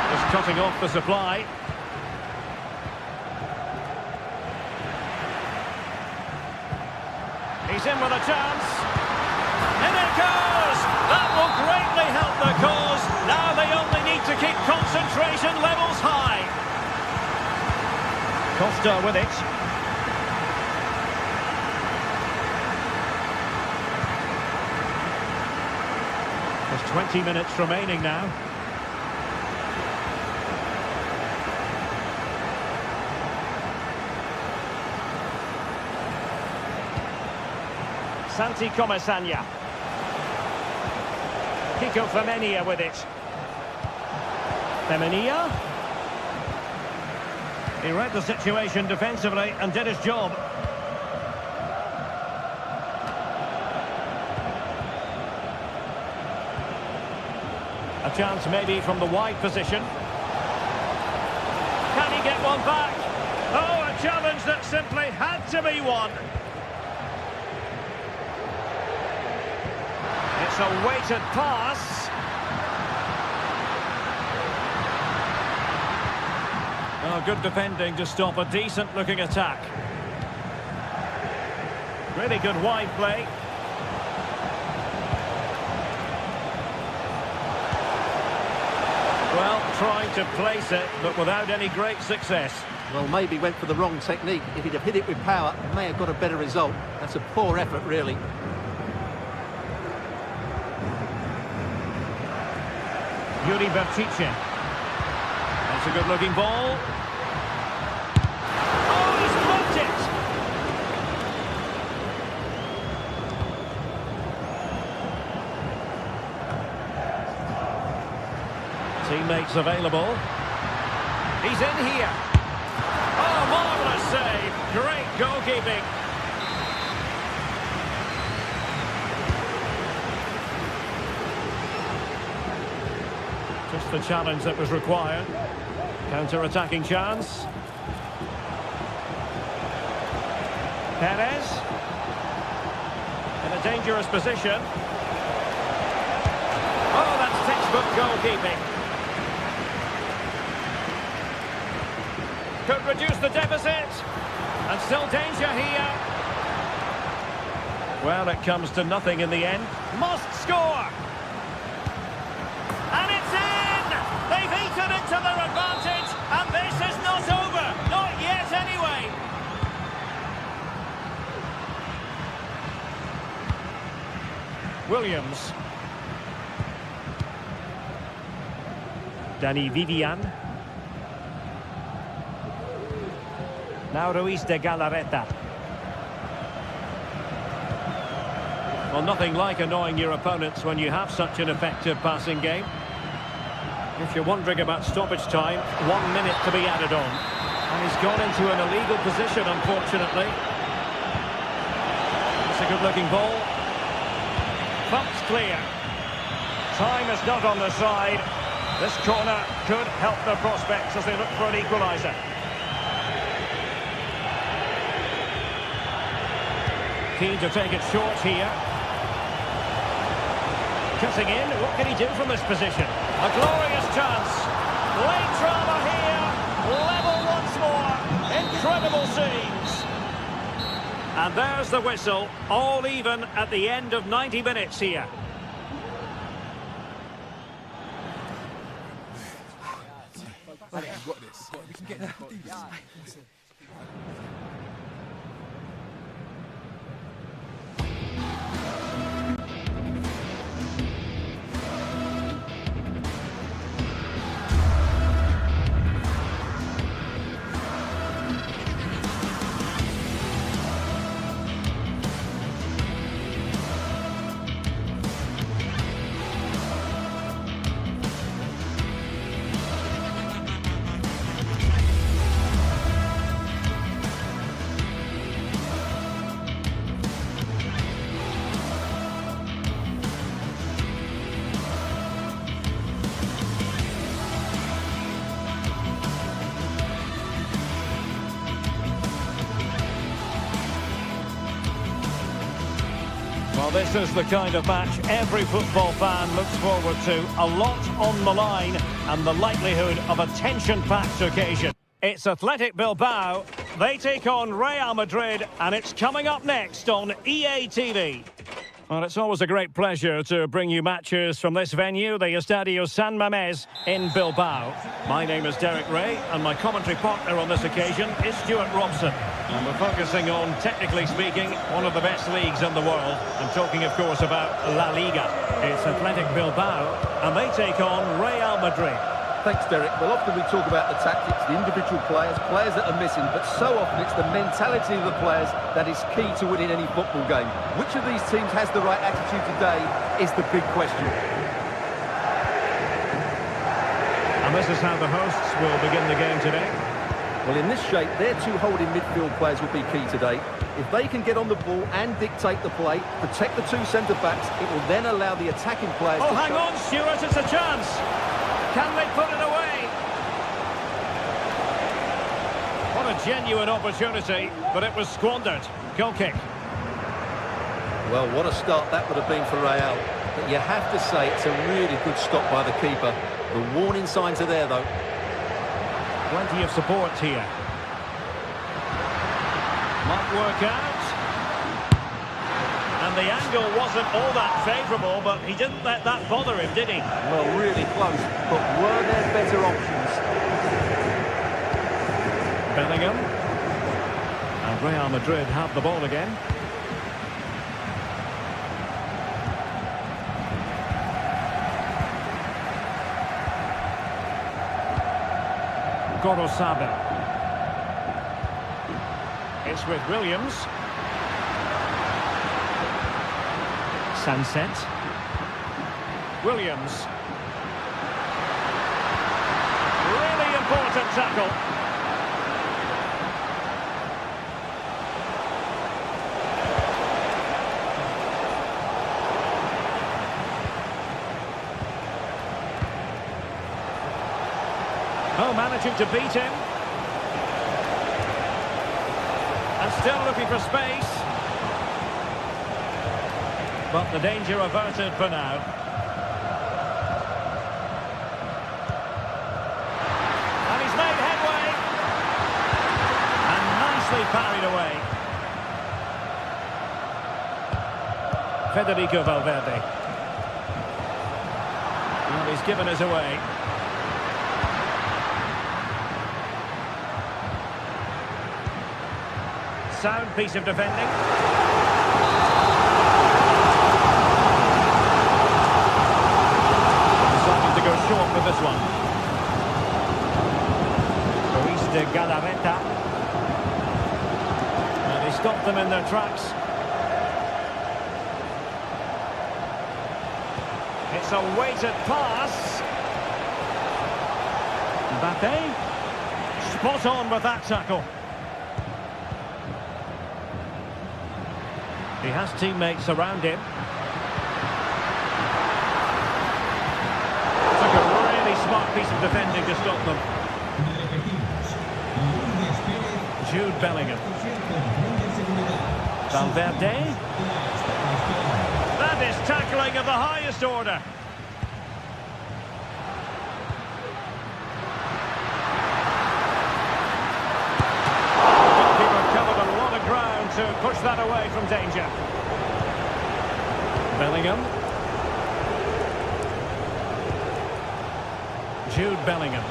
Just cutting off the supply. He's in with a chance. In it goes! That will greatly help the cause. Now they only need to keep concentration levels high. Costa with it. There's 20 minutes remaining now. Santi Comasagna. Kiko Femenia with it. Femenia. He read the situation defensively and did his job. A chance maybe from the wide position. Can he get one back? Oh, a challenge that simply had to be won. It's a weighted pass. Oh, good defending to stop a decent-looking attack. Really good wide play. Well, trying to place it, but without any great success. Well, maybe went for the wrong technique. If he'd have hit it with power, may have got a better result. That's a poor effort, really. Yuri Bertice. That's a good-looking ball. Oh, he's blocked it! Teammates available. He's in here. Oh, marvellous save. Great goalkeeping. Just the challenge that was required. Counter-attacking chance. Perez. In a dangerous position. Oh, that's textbook goalkeeping. Could reduce the deficit. And still danger here. Well, it comes to nothing in the end. Must score. And it's in! They've eaten into their advantage, and this is not over. Not yet, anyway. Williams. Danny Vivian. Now Ruiz de Galarreta. Well, nothing like annoying your opponents when you have such an effective passing game. If you're wondering about stoppage time, 1 minute to be added on. And he's gone into an illegal position, unfortunately. It's a good-looking ball. Bumps clear. Time is not on the side. This corner could help the prospects as they look for an equaliser. Keen to take it short here. Cutting in, what can he do from this position? A glorious chance. Late drama here. Level once more. Incredible scenes. And there's the whistle. All even at the end of 90 minutes here. Alex, you've got this. We can get that. Well, this is the kind of match every football fan looks forward to. A lot on the line and the likelihood of a tension-packed occasion. It's Athletic Bilbao. They take on Real Madrid, and it's coming up next on EA TV. Well, it's always a great pleasure to bring you matches from this venue, the Estadio San Mamés in Bilbao. My name is Derek Ray, and my commentary partner on this occasion is Stuart Robson. And we're focusing on, technically speaking, one of the best leagues in the world. I'm talking, of course, about La Liga. It's Athletic Bilbao, and they take on Real Madrid. Thanks, Derek. Well, often we talk about the tactics, the individual players that are missing, but so often it's the mentality of the players that is key to winning any football game. Which of these teams has the right attitude today is the big question. And this is how the hosts will begin the game today. Well, in this shape, their two holding midfield players will be key today. If they can get on the ball and dictate the play, protect the two centre-backs, it will then allow the attacking players to... Oh, hang on, Stuart, it's a chance! Can they put it away? What a genuine opportunity, but it was squandered. Goal kick. Well, what a start that would have been for Real. But you have to say it's a really good stop by the keeper. The warning signs are there, though. Plenty of support here. Might work out. And the angle wasn't all that favourable, but he didn't let that bother him, did he? Well, really close, but were there better options? Bellingham. And Real Madrid have the ball again. Gorosabel. It's with Williams. Sunset. Williams. Really important tackle. Oh, managing to beat him. And still looking for space. But the danger averted for now. And he's made headway. And nicely parried away. Federico Valverde. Well, he's given us away. Sound piece of defending. Go short with this one. Luis de Galarreta. And he stopped them in their tracks. It's a weighted pass. Mbappe. Spot on with that tackle. He has teammates around him. Smart piece of defending to stop them. Jude Bellingham. Valverde. That is tackling of the highest order. The goalkeeper covered a lot of ground to push that away from danger. Bellingham. Jude Bellingham.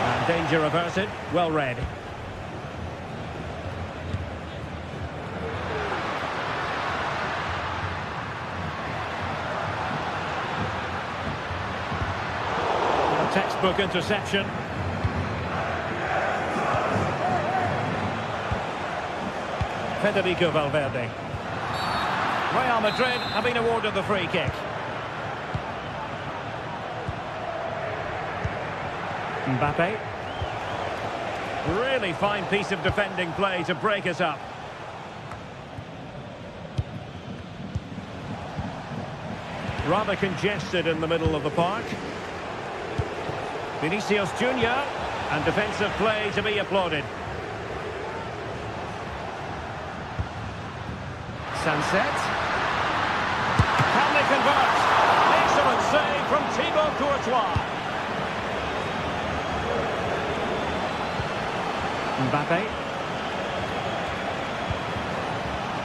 And danger averted. Well read. A textbook interception. Federico Valverde. Real Madrid have been awarded the free kick. Mbappe. Really fine piece of defending play to break us up. Rather congested in the middle of the park. Vinicius Junior, and defensive play to be applauded. Sunset. Can they convert? Excellent save from Thibaut Courtois. Mbappe.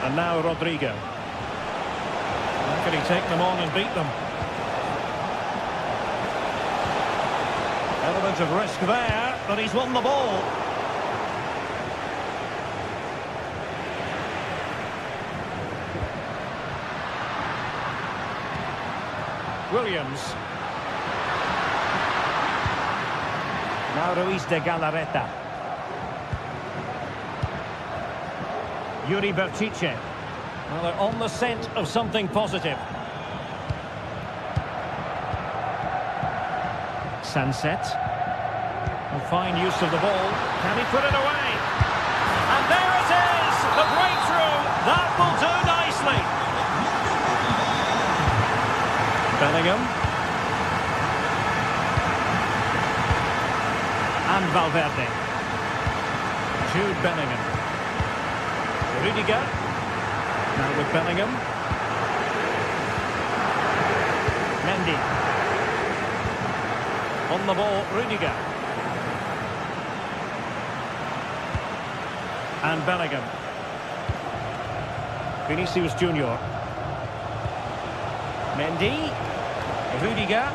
And now Rodrigo. How can he take them on and beat them? Element of risk there, but he's won the ball. Williams. Now Ruiz de Galarreta. Yuri Berchiche. Well, they're on the scent of something positive. Sunset. A fine use of the ball. Can he put it away? And there it is! The breakthrough! That will do nicely. Bellingham. And Valverde. Jude Bellingham. Rudiger. Now with Bellingham. Mendy. On the ball, Rudiger. And Bellingham. Vinicius Junior. Mendy. Rudiger.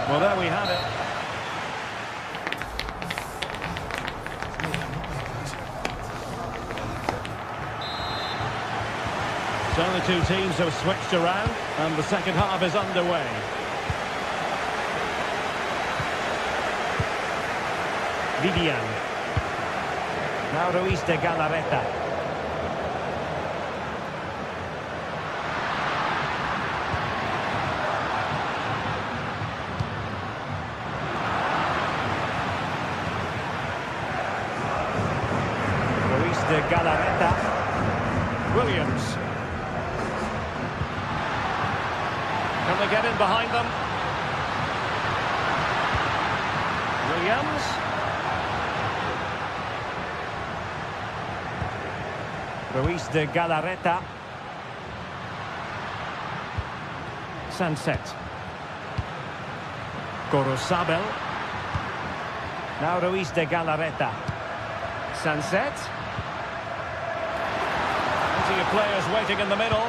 Well, there we have it. So the two teams have switched around and the second half is underway. Vivian. Now Ruiz de Galarreta. Ruiz de Galarreta. Williams. Can they get in behind them? Williams. Ruiz de Galarreta. Sunset. Gorosabel. Now Ruiz de Galarreta. Sunset. Plenty of players waiting in the middle.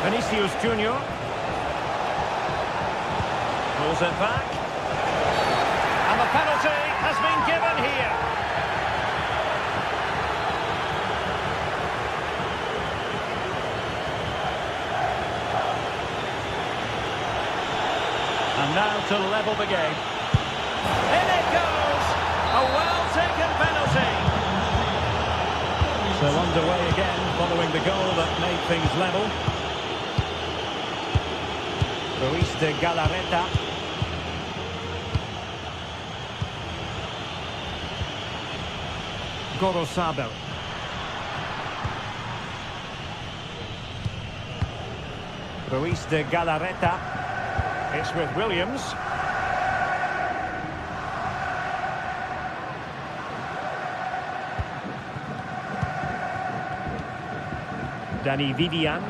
Vinicius Junior. Pulls it back. And the penalty has been given here. And now to level the game. In it goes! A well-taken penalty. So underway again following the goal that made things level. Ruiz de Galarreta. Gorosabel. Ruiz de Galarreta. It's with Williams. Danny Vivian.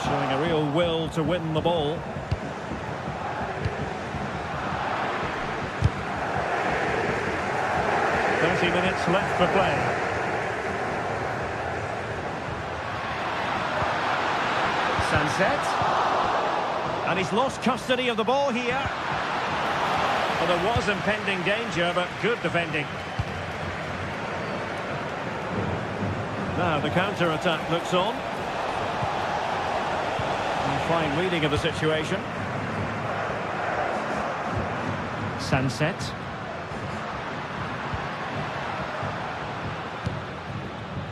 Showing a real will to win the ball. Minutes left for play. Sunset. And he's lost custody of the ball here. Well, there was impending danger, but good defending. Now the counter-attack looks on. And fine reading of the situation. Sunset.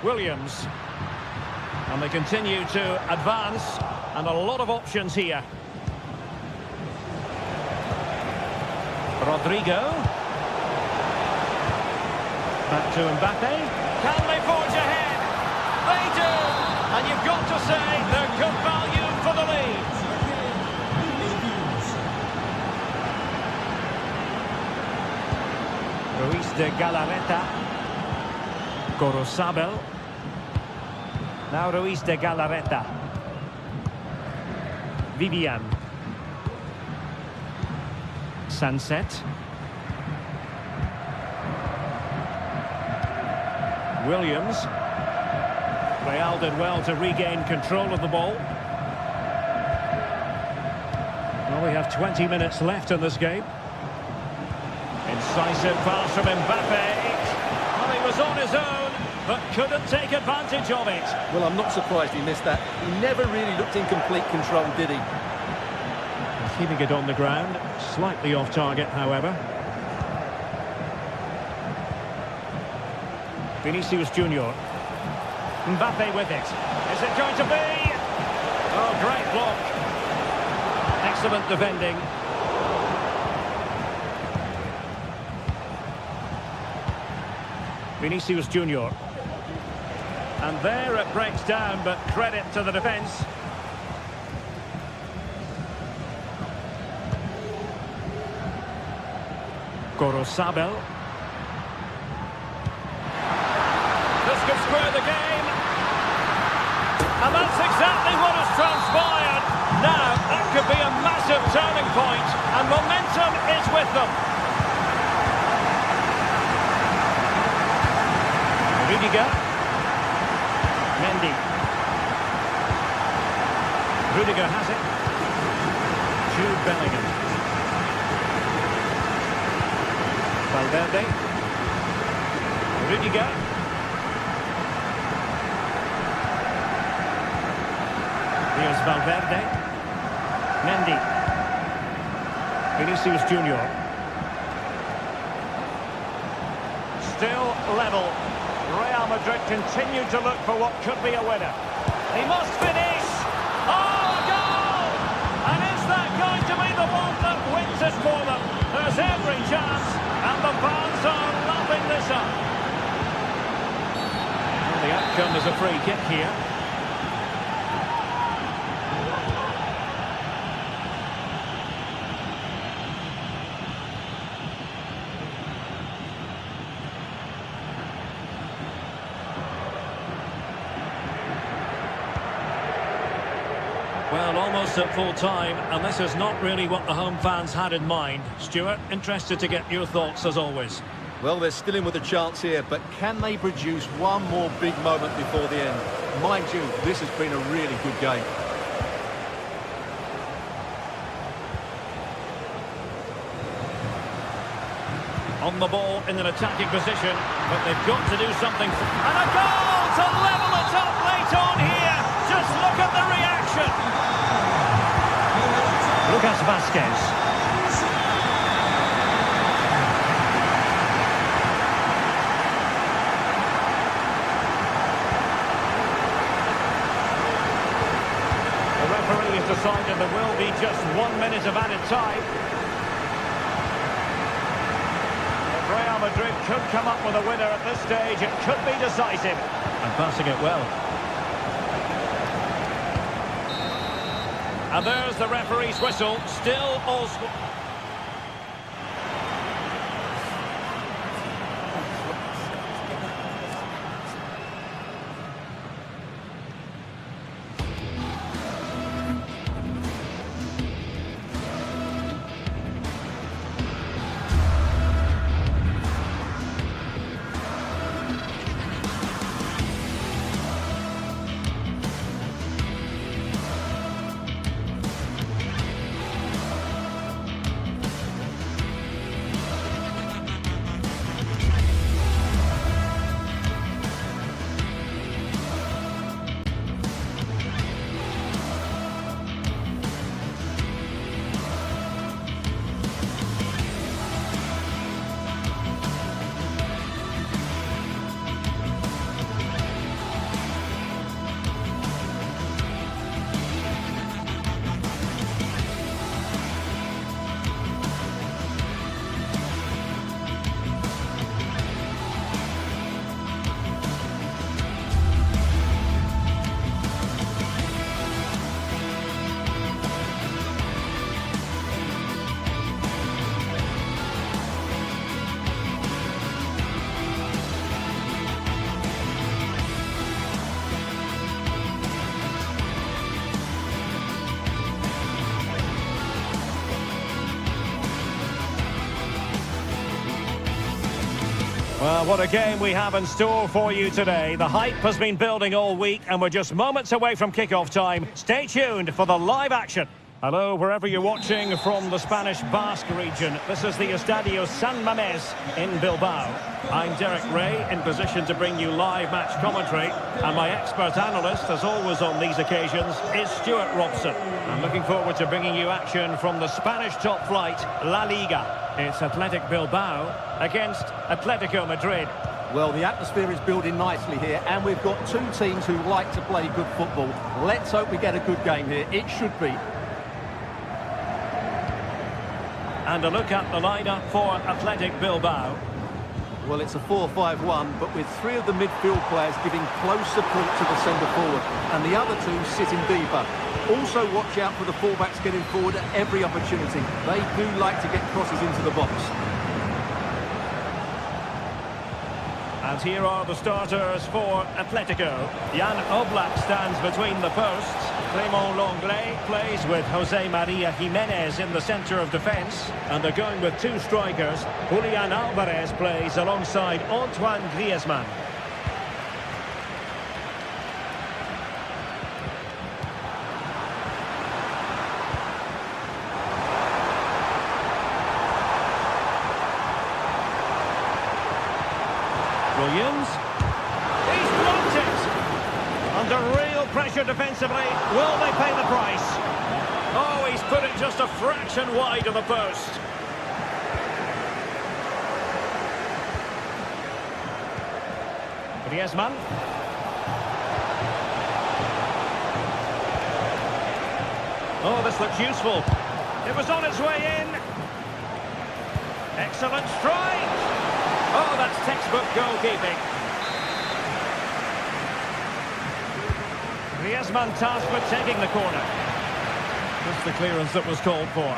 Williams. And they continue to advance, and a lot of options here. Rodrigo. Back to Mbappe. Can they forge ahead? They do! And you've got to say they're good value for the lead. Ruiz de Galarreta. Gorosabel. Now Ruiz de Galarreta. Vivian. Sunset. Williams. Real did well to regain control of the ball. Well, we have 20 minutes left in this game. Incisive pass from Mbappe. Well, he was on his own, but couldn't take advantage of it. Well, I'm not surprised he missed that. He never really looked in complete control, did he? Keeping it on the ground, slightly off target, however. Vinicius Junior. Mbappe with it. Is it going to be? Oh, great block. Excellent defending. Vinicius Junior. And there it breaks down, but credit to the defence. Gorosabel. This could square the game. And that's exactly what has transpired. Now, that could be a massive turning point, and momentum is with them. Rudiger. Mendy. Rudiger has it. Jude Bellingham. Valverde. Rudiger. Here's Valverde. Mendy. Vinicius Junior. Still level. Real Madrid continue to look for what could be a winner. He must finish. Oh, a goal! And is that going to be the one that wins it for them? There's every chance, and the fans are lapping this up. Well, the outcome is a free kick here. Well, almost at full time, and this is not really what the home fans had in mind. Stuart, interested to get your thoughts as always. Well, they're still in with a chance here, but can they produce one more big moment before the end? Mind you, this has been a really good game. On the ball in an attacking position, but they've got to do something. And a goal to level it up late on here. Just look at the reaction. Lucas Vazquez. The referee has decided there will be just 1 minute of added time. Real Madrid could come up with a winner at this stage. It could be decisive. And passing it well. And there's the referee's whistle. Still all... Well, what a game we have in store for you today. The hype has been building all week and we're just moments away from kickoff time. Stay tuned for the live action. Hello, wherever you're watching from the Spanish Basque region. This is the Estadio San Mamés in Bilbao. I'm Derek Ray, in position to bring you live match commentary. And my expert analyst, as always on these occasions, is Stuart Robson. I'm looking forward to bringing you action from the Spanish top flight, La Liga. It's Athletic Bilbao against Atletico Madrid. Well, the atmosphere is building nicely here, and we've got two teams who like to play good football. Let's hope we get a good game here. It should be. And a look at the lineup for Athletic Bilbao. Well, it's a 4-5-1, but with three of the midfield players giving close support to the centre-forward, and the other two sitting deeper. Also, watch out for the fullbacks getting forward at every opportunity. They do like to get crosses into the box. And here are the starters for Atletico. Jan Oblak stands between the posts. Clément Lenglet plays with Jose Maria Jimenez in the centre of defence. And they're going with two strikers. Julian Alvarez plays alongside Antoine Griezmann. Williams. He's blocked it. Under real pressure defensively. Will they pay the price? Oh, he's put it just a fraction wide of the post. Griezmann. Oh, this looks useful. It was on its way in. Excellent strike. Oh, that's textbook goalkeeping. Griezmann tasked with taking the corner. That's the clearance that was called for.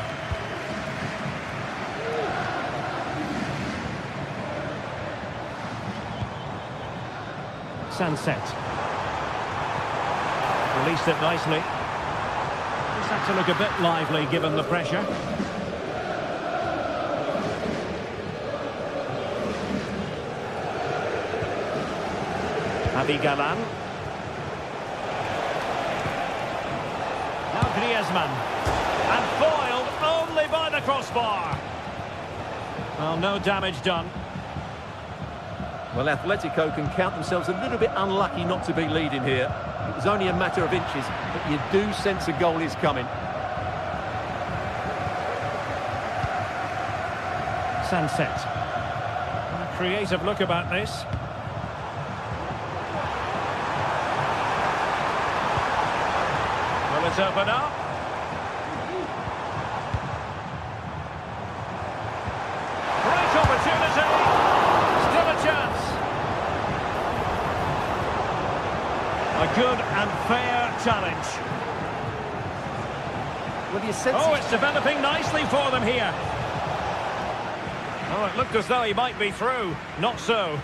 Sunset. Released it nicely. Just had to look a bit lively given the pressure. Javi Galán. Now Griezmann. And foiled only by the crossbar. Well, no damage done. Well, Atletico can count themselves a little bit unlucky not to be leading here. It was only a matter of inches, but you do sense a goal is coming. Sunset. A creative look about this. Will it open up? Great opportunity. Still a chance. A good and fair challenge. Well, you sense it's developing nicely for them here. Oh, it looked as though he might be through. Not so.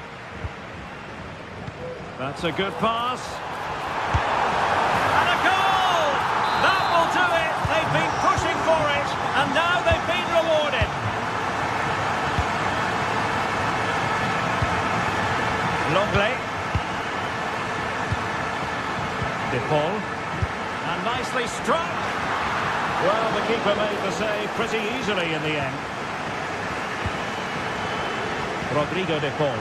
That's a good pass. And a goal! That will do it. They've been pushing for it, and now they've been rewarded. Lenglet. De Paul. And nicely struck. Well, the keeper made the save pretty easily in the end. Rodrigo De Paul.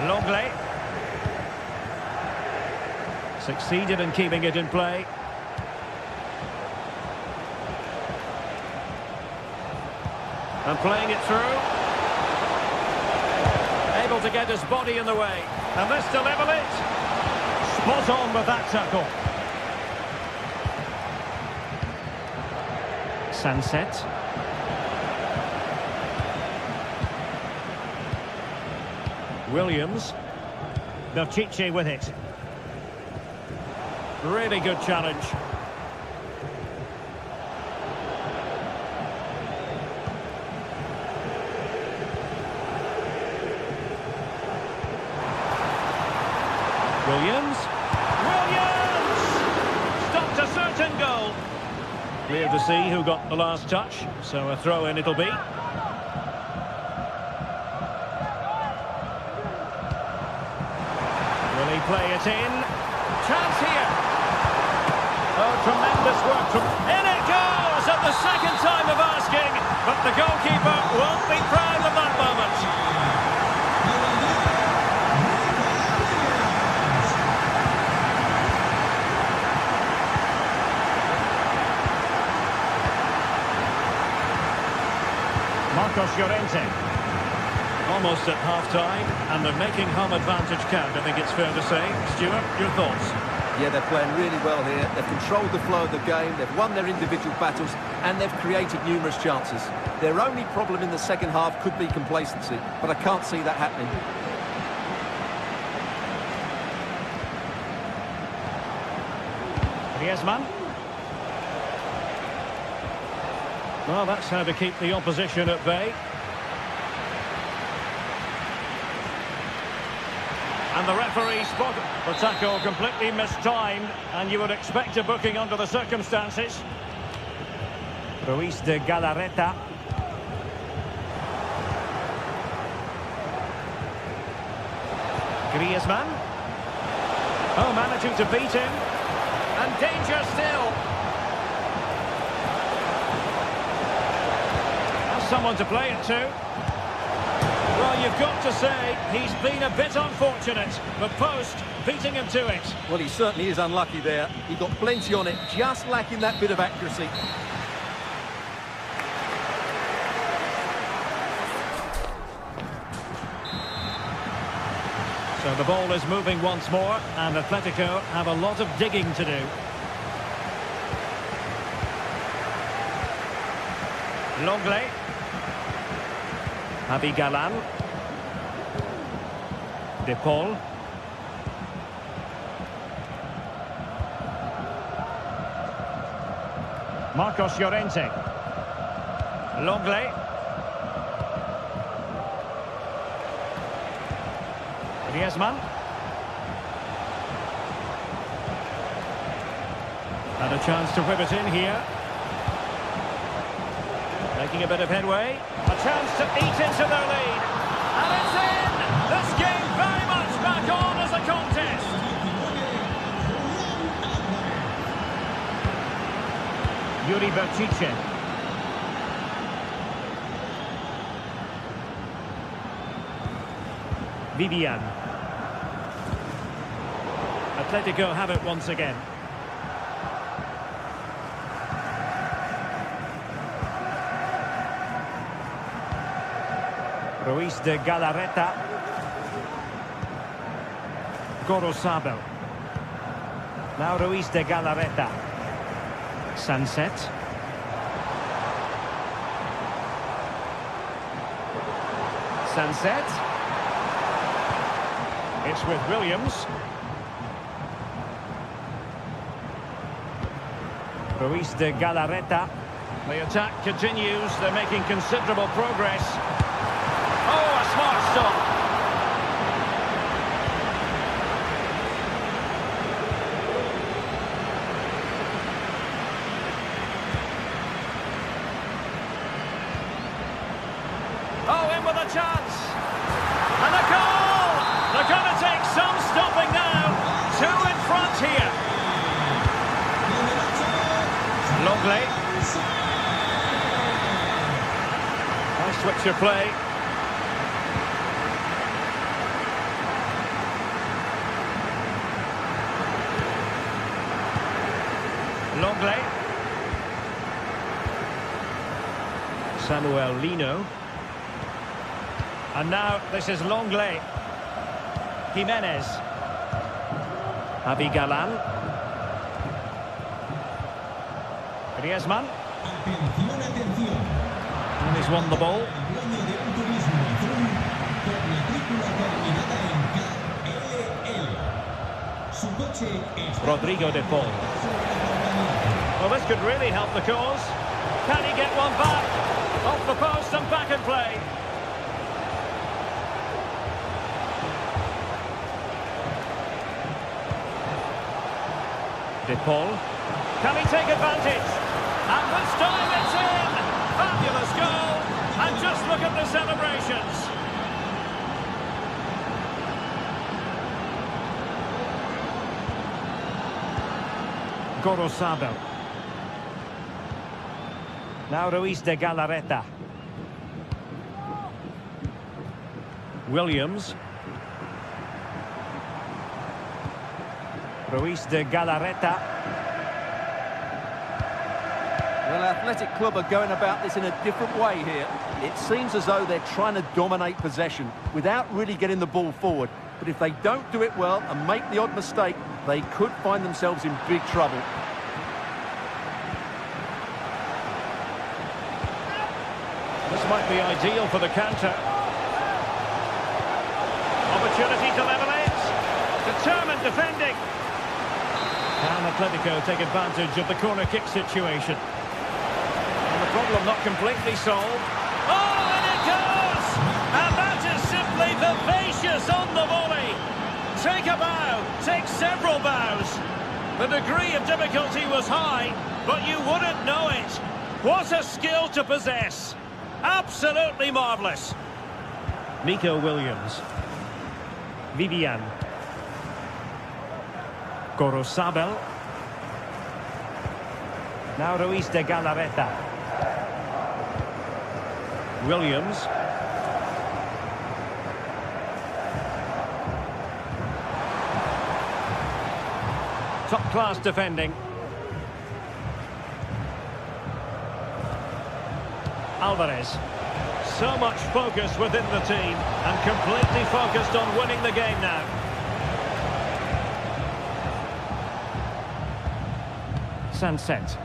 Lenglet. Succeeded in keeping it in play. And playing it through. Able to get his body in the way. And this to level it. Spot on with that tackle. Sunset. Williams. Belchiche with it. Really good challenge. Williams. Stopped a certain goal. Cleared the see who got the last touch, so a throw-in it'll be. Will he play it in? Chance here! Oh, tremendous work from... In it goes at the second time of asking, but the goalkeeper won't be proud of that moment. Marcos Llorente. Almost at half-time, and they're making home advantage count, I think it's fair to say. Stuart, your thoughts? Yeah, they're playing really well here. They've controlled the flow of the game, they've won their individual battles, and they've created numerous chances. Their only problem in the second half could be complacency, but I can't see that happening. Griezmann. Well, that's how to keep the opposition at bay. And the referee spotted the tackle completely mistimed, and you would expect a booking under the circumstances. Ruiz de Galarreta. Griezmann. Oh, managing to beat him. And danger still. Has someone to play it to. Well, you've got to say, he's been a bit unfortunate. The post beating him to it. Well, he certainly is unlucky there. He got plenty on it, just lacking that bit of accuracy. So the ball is moving once more, and Atletico have a lot of digging to do. Longley. Javi Galán. De Paul. Marcos Llorente. Longley. Griezmann. And a chance to whip it in here. Making a bit of headway. A chance to eat into their lead. And it's in! This game very much back on as a contest. Yuri Berchiche. Vivian. Atletico have it once again. Ruiz de Galarreta. Gorosabel. Now Ruiz de Galarreta. Sunset. Sunset. It's with Williams. Ruiz de Galarreta. The attack continues. They're making considerable progress. Oh, a smart stop. Oh, in with a chance. And a goal! They're going to take some stopping now. Two in front here. Longley. Nice switch of play. Longley. Samuel Lino. And now this is Longley. Jimenez. Javi Galán. Griezmann. And he's won the ball. Rodrigo de Paul. Well, this could really help the cause. Can he get one back? Off the post and back in play. De Paul. Can he take advantage? And this time it's in! Fabulous goal! And just look at the celebrations! Gorosabel. Now Ruiz de Galarreta. Williams. Ruiz de Galarreta. Well, Athletic Club are going about this in a different way here. It seems as though they're trying to dominate possession without really getting the ball forward. But if they don't do it well and make the odd mistake, they could find themselves in big trouble. This might be ideal for the counter. Opportunity to level it. Determined defending. Can Atletico take advantage of the corner kick situation? And the problem not completely solved. Oh, and it goes! And that is simply vivacious on the volley. Take a bow, take several bows. The degree of difficulty was high, but you wouldn't know it. What a skill to possess. Absolutely marvellous. Nico Williams. Vivian. Gorosabel. Now Ruiz de Galarreta. Williams. Top-class defending. Alvarez. So much focus within the team and completely focused on winning the game now. Sunset.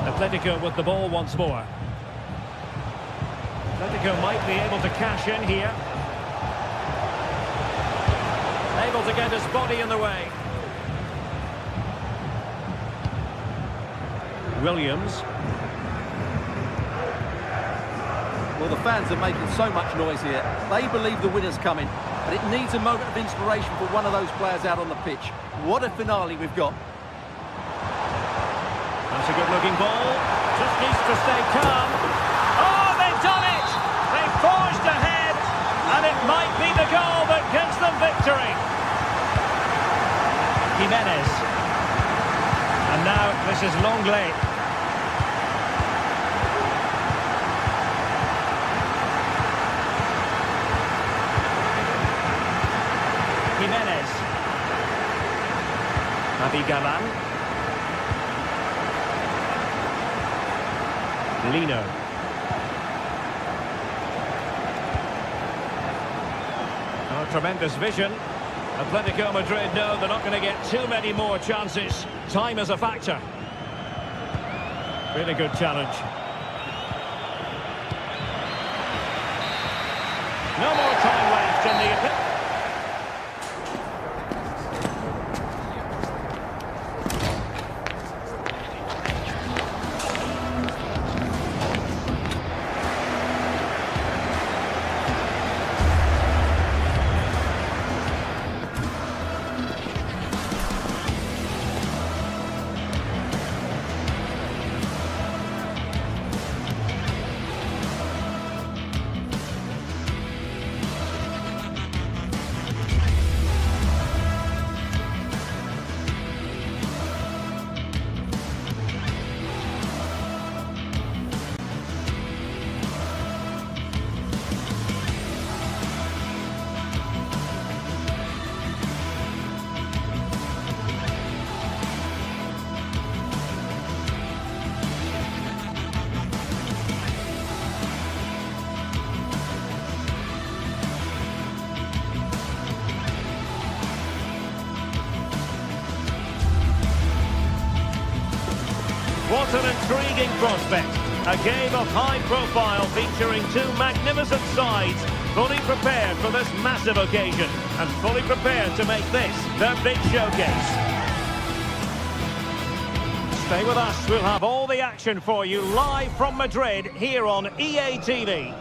Atletico with the ball once more. Atletico might be able to cash in here. Able to get his body in the way. Williams. Well, the fans are making so much noise here. They believe the winner's coming, but it needs a moment of inspiration for one of those players out on the pitch. What a finale we've got. That's a good-looking ball. Just needs to stay calm. Oh, they've done it! They've forged ahead, and it might be the goal that gives them victory. Jimenez. And now this is Longley. Jimenez. Navigalan. Lino. Oh, tremendous vision. Atletico Madrid know they're not going to get too many more chances. Time is a factor. Really good challenge. No more time left in the... What an intriguing prospect. A game of high profile featuring two magnificent sides, fully prepared for this massive occasion and fully prepared to make this their big showcase. Stay with us, we'll have all the action for you live from Madrid here on EA TV.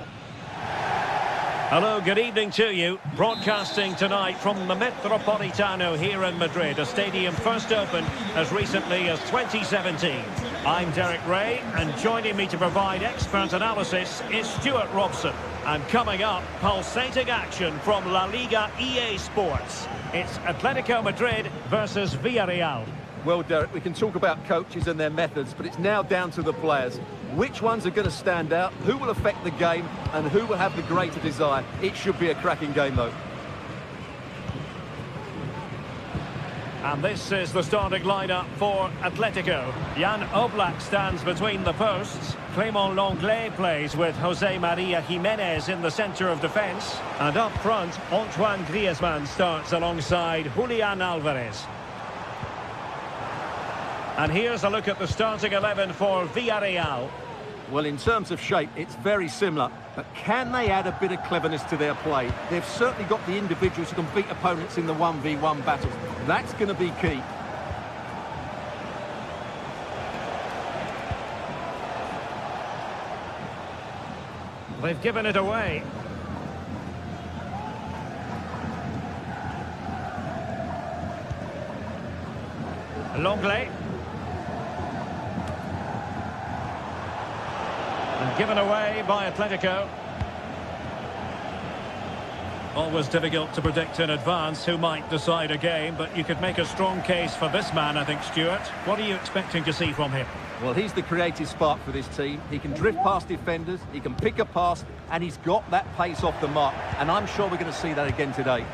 Hello, good evening to you. Broadcasting tonight from the Metropolitano here in Madrid, a stadium first opened as recently as 2017. I'm Derek Ray, and joining me to provide expert analysis is Stuart Robson. And coming up, pulsating action from La Liga EA Sports. It's Atletico Madrid versus Villarreal. Well, Derek, we can talk about coaches and their methods, but it's now down to the players. Which ones are going to stand out, who will affect the game, and who will have the greater desire? It should be a cracking game, though. And this is the starting lineup for Atletico. Jan Oblak stands between the posts. Clément Lenglet plays with Jose Maria Jimenez in the centre of defence. And up front, Antoine Griezmann starts alongside Julian Alvarez. And here's a look at the starting 11 for Villarreal. Well, in terms of shape, it's very similar. But can they add a bit of cleverness to their play? They've certainly got the individuals who can beat opponents in the 1v1 battles. That's going to be key. They've given it away. Lenglet. And given away by Atletico. Always difficult to predict in advance who might decide a game, but you could make a strong case for this man, I think, Stuart. What are you expecting to see from him? Well, he's the creative spark for this team. He can drift past defenders, he can pick a pass, and he's got that pace off the mark. And I'm sure we're going to see that again today.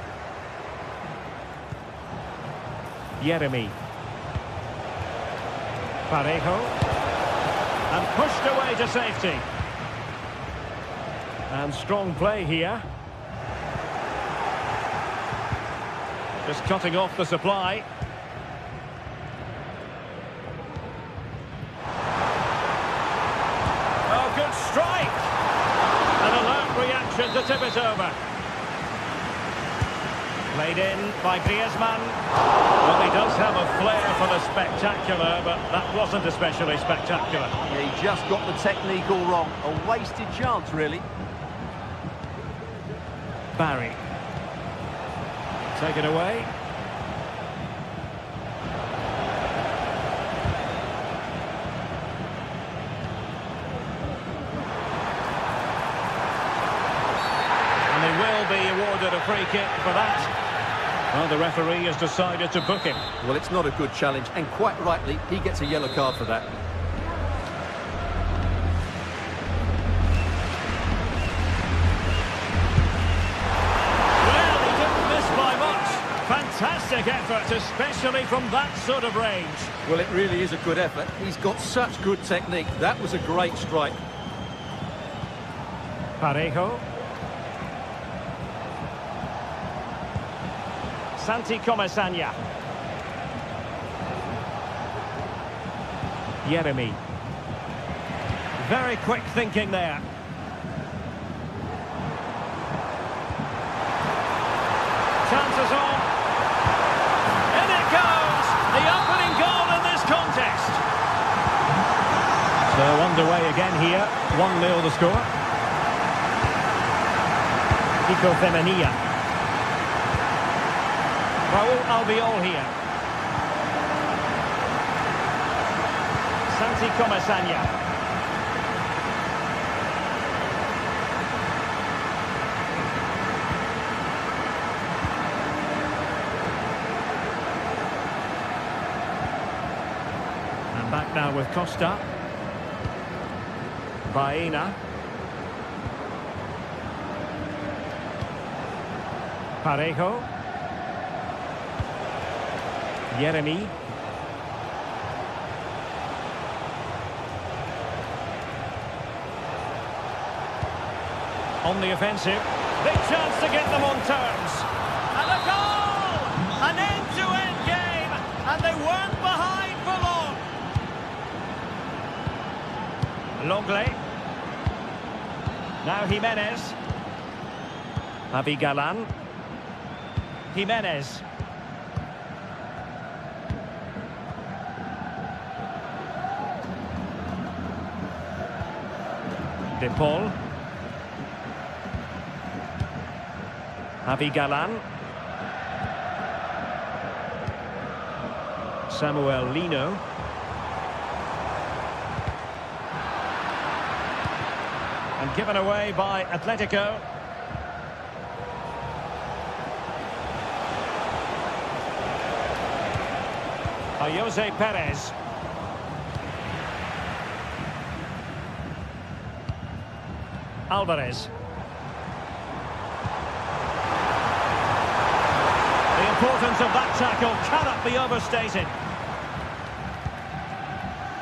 Yeremy. Parejo. And pushed away to safety. And strong play here. Just cutting off the supply. Oh, good strike! An alert reaction to tip it over. Played in by Griezmann. Well, he does have a flair for the spectacular, but that wasn't especially spectacular. Yeah, he just got the technique all wrong. A wasted chance, really. Barry. Taken away. And he will be awarded a free kick for that. Well, the referee has decided to book him. Well, it's not a good challenge, and quite rightly, he gets a yellow card for that. Fantastic effort, especially from that sort of range. Well, it really is a good effort. He's got such good technique. That was a great strike. Parejo. Santi Comesaña. Yeremy. Very quick thinking there. Chances on. In it goes! The opening goal in this contest. So underway again here. 1-0 the score. Kiko Femenia. Raúl Albiol here. Santi Comesaña. Back now with Costa. Baena. Parejo. Yeremy. On the offensive. Big chance to get them on terms. And a goal! An end-to-end game. And they weren't behind for long. Lenglet. Now Jimenez. Galan. Jimenez. De Paul. Galan. Samuel Lino. And given away by Atletico. Jose Perez. Alvarez. The importance of that tackle cannot be overstated.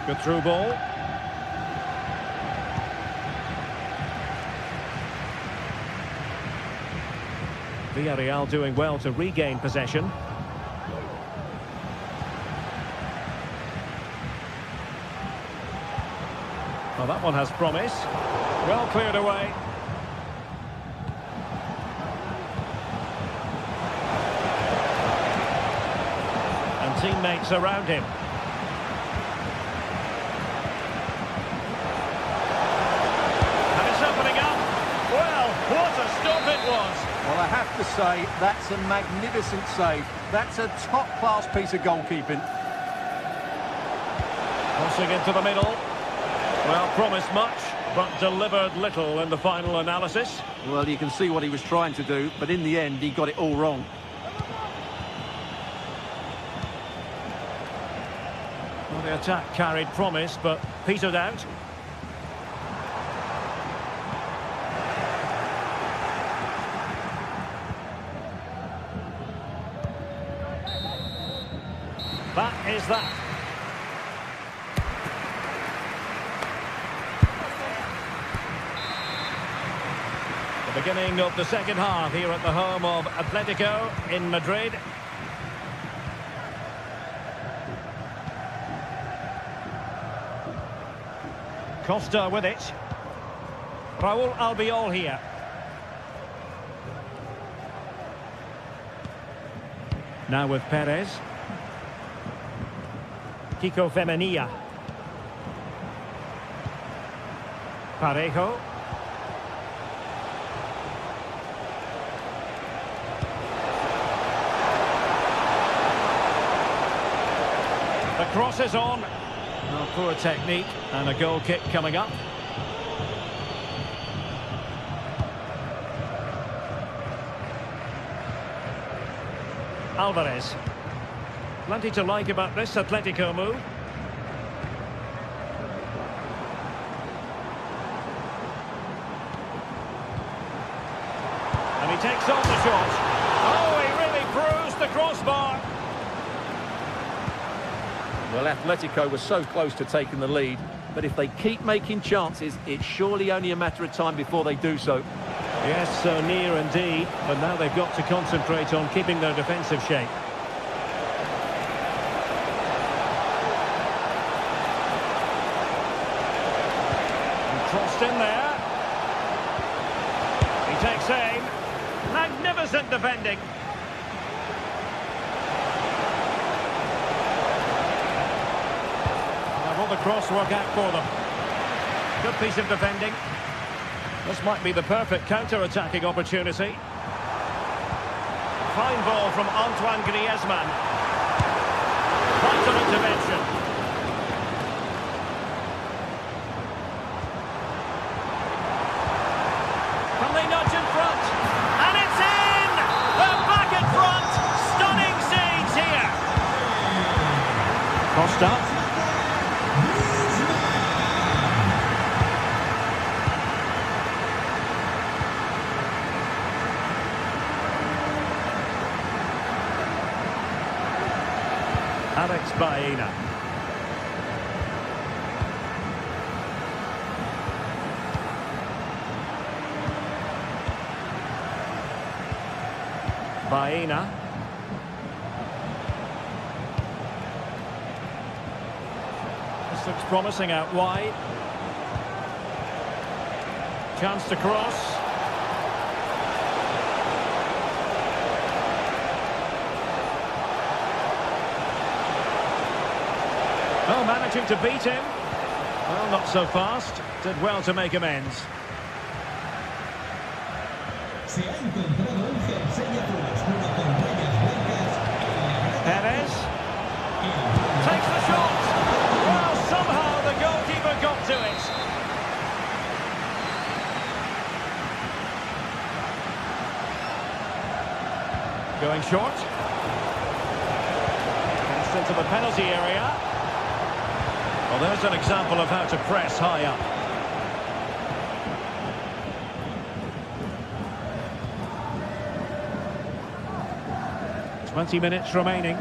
Good through ball. Villarreal doing well to regain possession. Well, that one has promise. Well cleared away. And teammates around him. And it's opening up. Well, what a stop it was. Well, I have to say, that's a magnificent save. That's a top-class piece of goalkeeping. Crossing into the middle. Well, promised much, but delivered little in the final analysis. Well, you can see what he was trying to do, but in the end, he got it all wrong. Well, the attack carried promise, but petered out. That is that. The beginning of the second half here at the home of Atletico in Madrid. Costa with it. Raúl Albiol here. Now with Perez. Kiko Femenia. Parejo. The cross is on. Oh, poor technique, and a goal kick coming up. Alvarez. Plenty to like about this Atletico move. And he takes on the shot. Oh, he really bruised the crossbar. Well, Atletico was so close to taking the lead, but if they keep making chances, it's surely only a matter of time before they do so. Yes, so near indeed, but now they've got to concentrate on keeping their defensive shape. And crossed in there. He takes aim. Magnificent defending. Will the cross work out for them? Good piece of defending. This might be the perfect counter-attacking opportunity. Fine ball from Antoine Griezmann. Vital intervention. Can they nudge in front? And it's in! They're back in front! Stunning scenes here! Costa. Alex Baena. Baena. This looks promising out wide. Chance to cross. Oh, managing to beat him. Well, not so fast. Did well to make amends. Perez. Takes the shot. Well, somehow the goalkeeper got to it. Going short. Gets into the penalty area. Well, there's an example of how to press high up. 20 minutes remaining.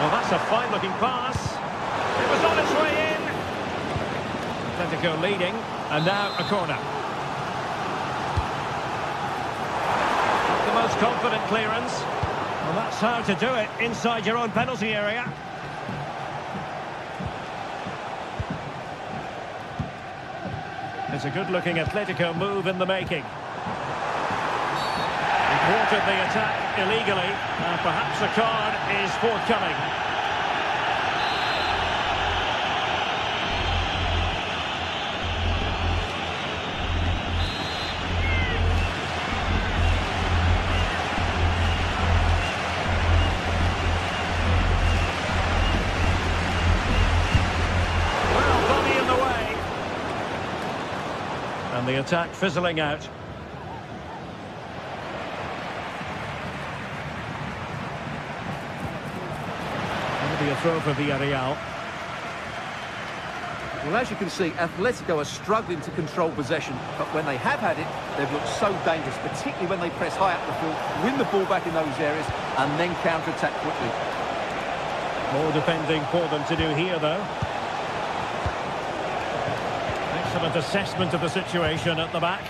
Well, that's a fine-looking pass. It was on its way in. Atletico leading, and now a corner. The most confident clearance. Well, that's how to do it inside your own penalty area. It's a good-looking Atletico move in the making. Thwarted the attack illegally, and perhaps a card is forthcoming. Well, body in the way. And the attack fizzling out. A throw for Villarreal. Well, as you can see, Atletico are struggling to control possession, but when they have had it, they've looked so dangerous, particularly when they press high up the field, win the ball back in those areas, and then counter-attack quickly. More defending for them to do here, though. Excellent assessment of the situation at the back.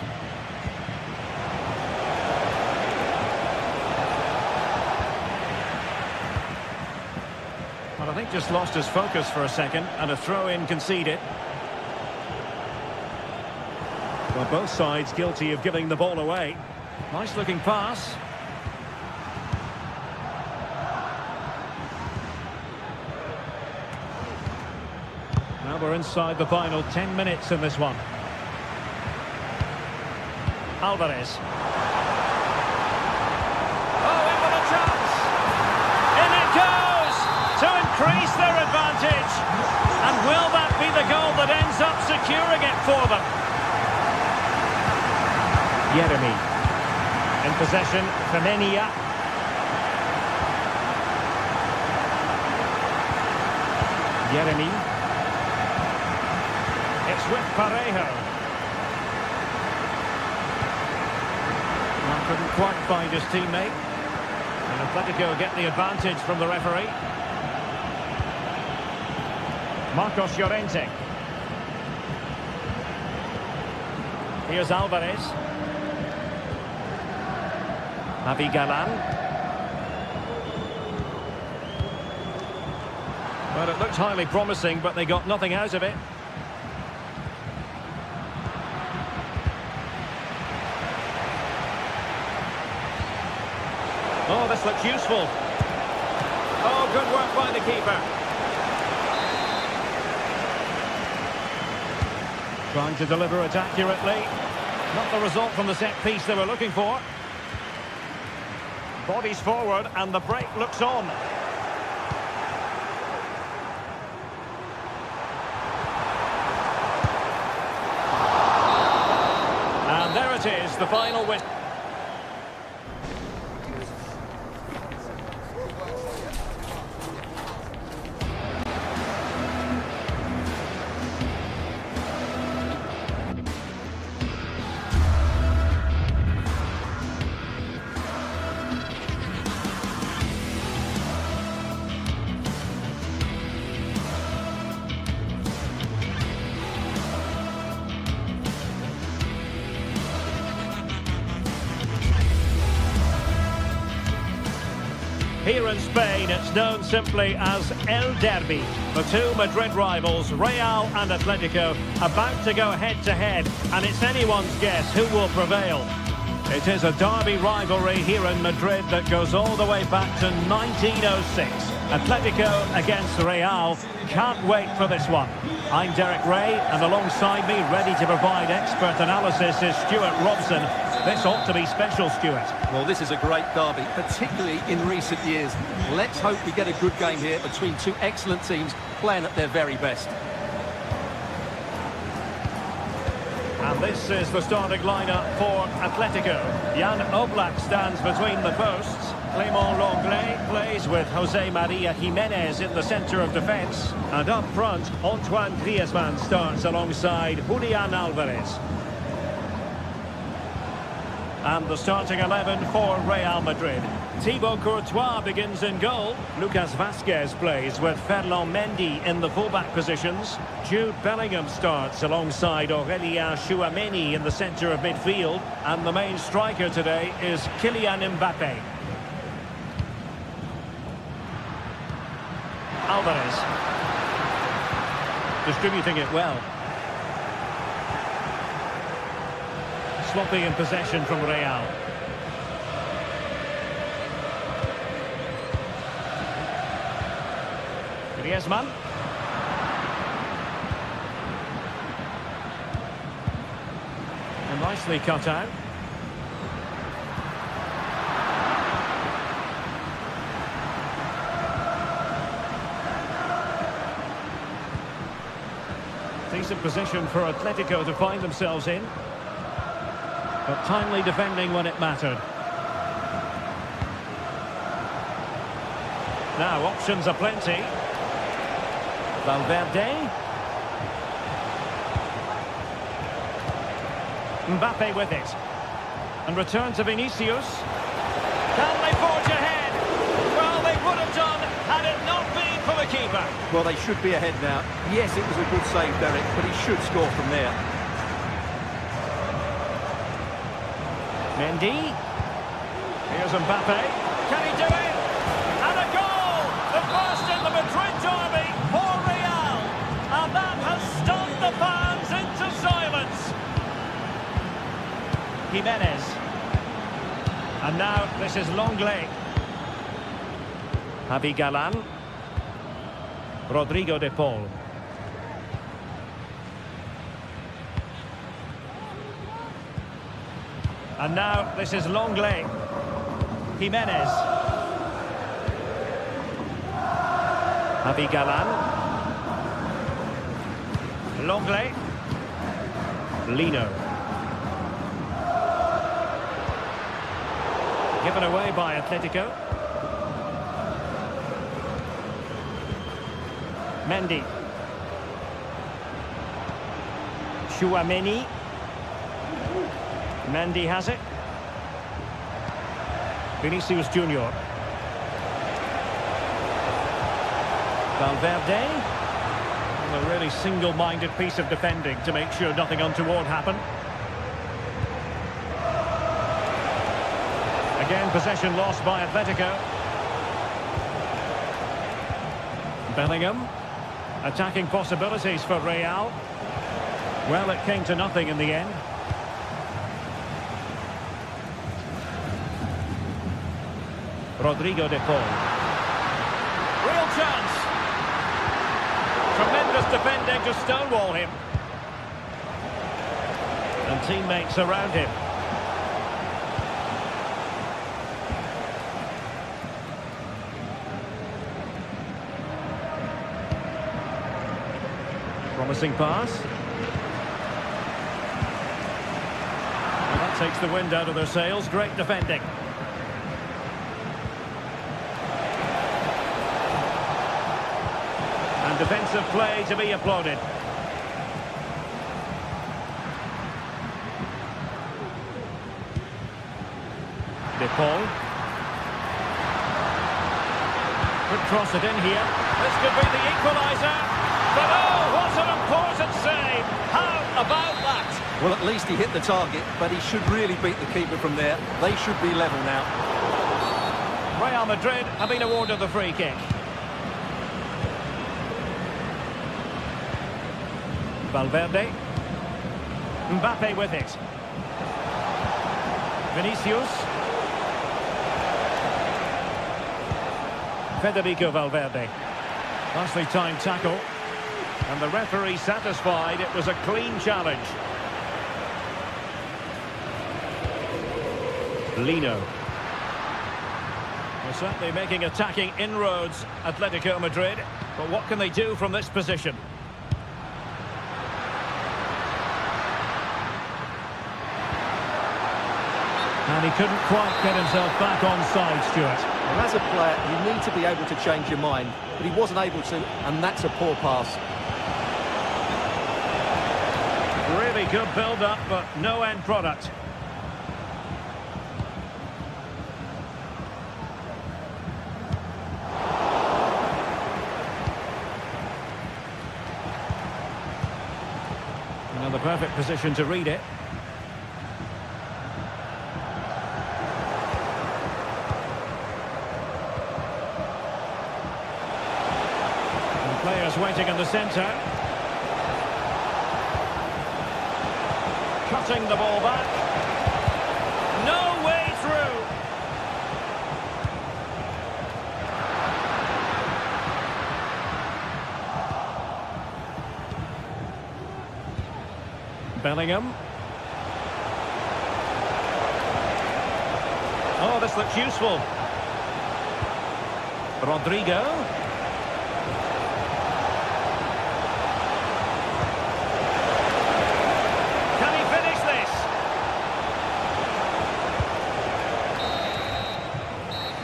Well, I think just lost his focus for a second, and a throw-in conceded. Well, both sides guilty of giving the ball away. Nice-looking pass. Now we're inside the final 10 minutes in this one. Alvarez. To increase their advantage. And will that be the goal that ends up securing it for them? Yeremy. In possession, Femenia. Yeremy. It's with Parejo. Well, couldn't quite find his teammate. And Atletico get the advantage from the referee. Marcos Llorente. Here's Alvarez. Javi Galan. Well, it looked highly promising, but they got nothing out of it. Oh, this looks useful. Oh, good work by the keeper. Trying to deliver it accurately. Not the result from the set piece they were looking for. Bodies forward and the break looks on. And there it is, the final whistle. Here in Spain, it's known simply as El Derby. The two Madrid rivals, Real and Atletico, about to go head-to-head, and it's anyone's guess who will prevail. It is a derby rivalry here in Madrid that goes all the way back to 1906. Atletico against Real. Can't wait for this one. I'm Derek Ray, and alongside me, ready to provide expert analysis, is Stuart Robson. This ought to be special, Stuart. Well, this is a great derby, particularly in recent years. Let's hope we get a good game here between two excellent teams playing at their very best. And this is the starting lineup for Atletico. Jan Oblak stands between the posts. Clément Lenglet plays with Jose Maria Jimenez in the centre of defence. And up front, Antoine Griezmann starts alongside Julian Alvarez. And the starting 11 for Real Madrid. Thibaut Courtois begins in goal. Lucas Vazquez plays with Ferland Mendy in the fullback positions. Jude Bellingham starts alongside Aurélien Tchouaméni in the centre of midfield. And the main striker today is Kylian Mbappé. Alvarez. Distributing it well. Sloppy in possession from Real. Griezmann. And nicely cut out. Decent position for Atletico to find themselves in. But timely defending when it mattered. Now options are plenty. Valverde. Mbappe with it. And return to Vinicius. Can they forge ahead? Well, they would have done had it not been for the keeper. Well, they should be ahead now. Yes, it was a good save, Derek, but he should score from there. Mendy. Here's Mbappe. Can he do it? And a goal! The first in the Madrid derby for Real. And that has stunned the fans into silence. Jimenez. And now this is Lenglet. Javi Galán. Rodrigo de Paul. And now this is Lenglet. Jimenez. Javi Galán. Lenglet. Lino. Given away by Atletico. Mendy. Tchouaméni. Mendy has it. Vinicius Junior. Valverde. A really single-minded piece of defending to make sure nothing untoward happened. Again, possession lost by Atletico. Bellingham. Attacking possibilities for Real. Well, it came to nothing in the end. Rodrigo de Paul. Real chance. Tremendous defending to stonewall him. And teammates around him. Promising pass. Well, that takes the wind out of their sails. Great defending. And defensive play to be applauded. De Paul. Could cross it in here. This could be the equaliser. But oh, what an important save! How about that? Well, at least he hit the target, but he should really beat the keeper from there. They should be level now. Real Madrid have been awarded the free kick. Valverde. Mbappe with it. Vinicius. Federico Valverde. Nicely timed tackle. And the referee satisfied it was a clean challenge. Lino. Well, certainly making attacking inroads, Atletico Madrid. But what can they do from this position? And he couldn't quite get himself back on side, Stuart. And as a player, you need to be able to change your mind, but he wasn't able to, and that's a poor pass. Really good build-up, but no end product. Now the perfect position to read it. And players waiting in the centre. Cutting the ball back. No way through. Bellingham. Oh, this looks useful. Rodrigo. Can he finish this?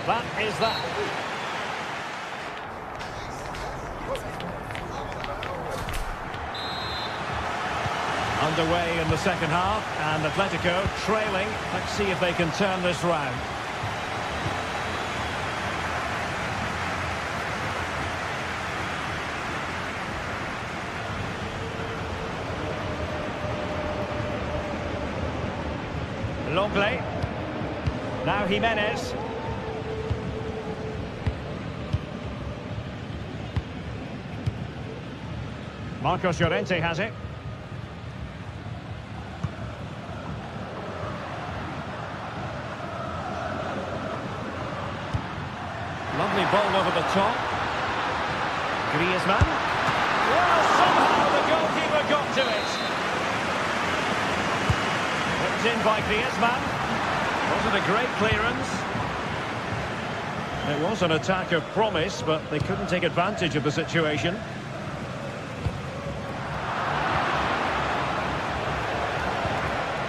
That is that. Underway in the second half, and Atletico trailing. Let's see if they can turn this round. Longley. Now Jimenez. Marcos Llorente has it. Lovely ball over the top. Griezmann. Well, somehow the goalkeeper got to it. Whipped in by Griezmann. Wasn't a great clearance. It was an attack of promise, but they couldn't take advantage of the situation.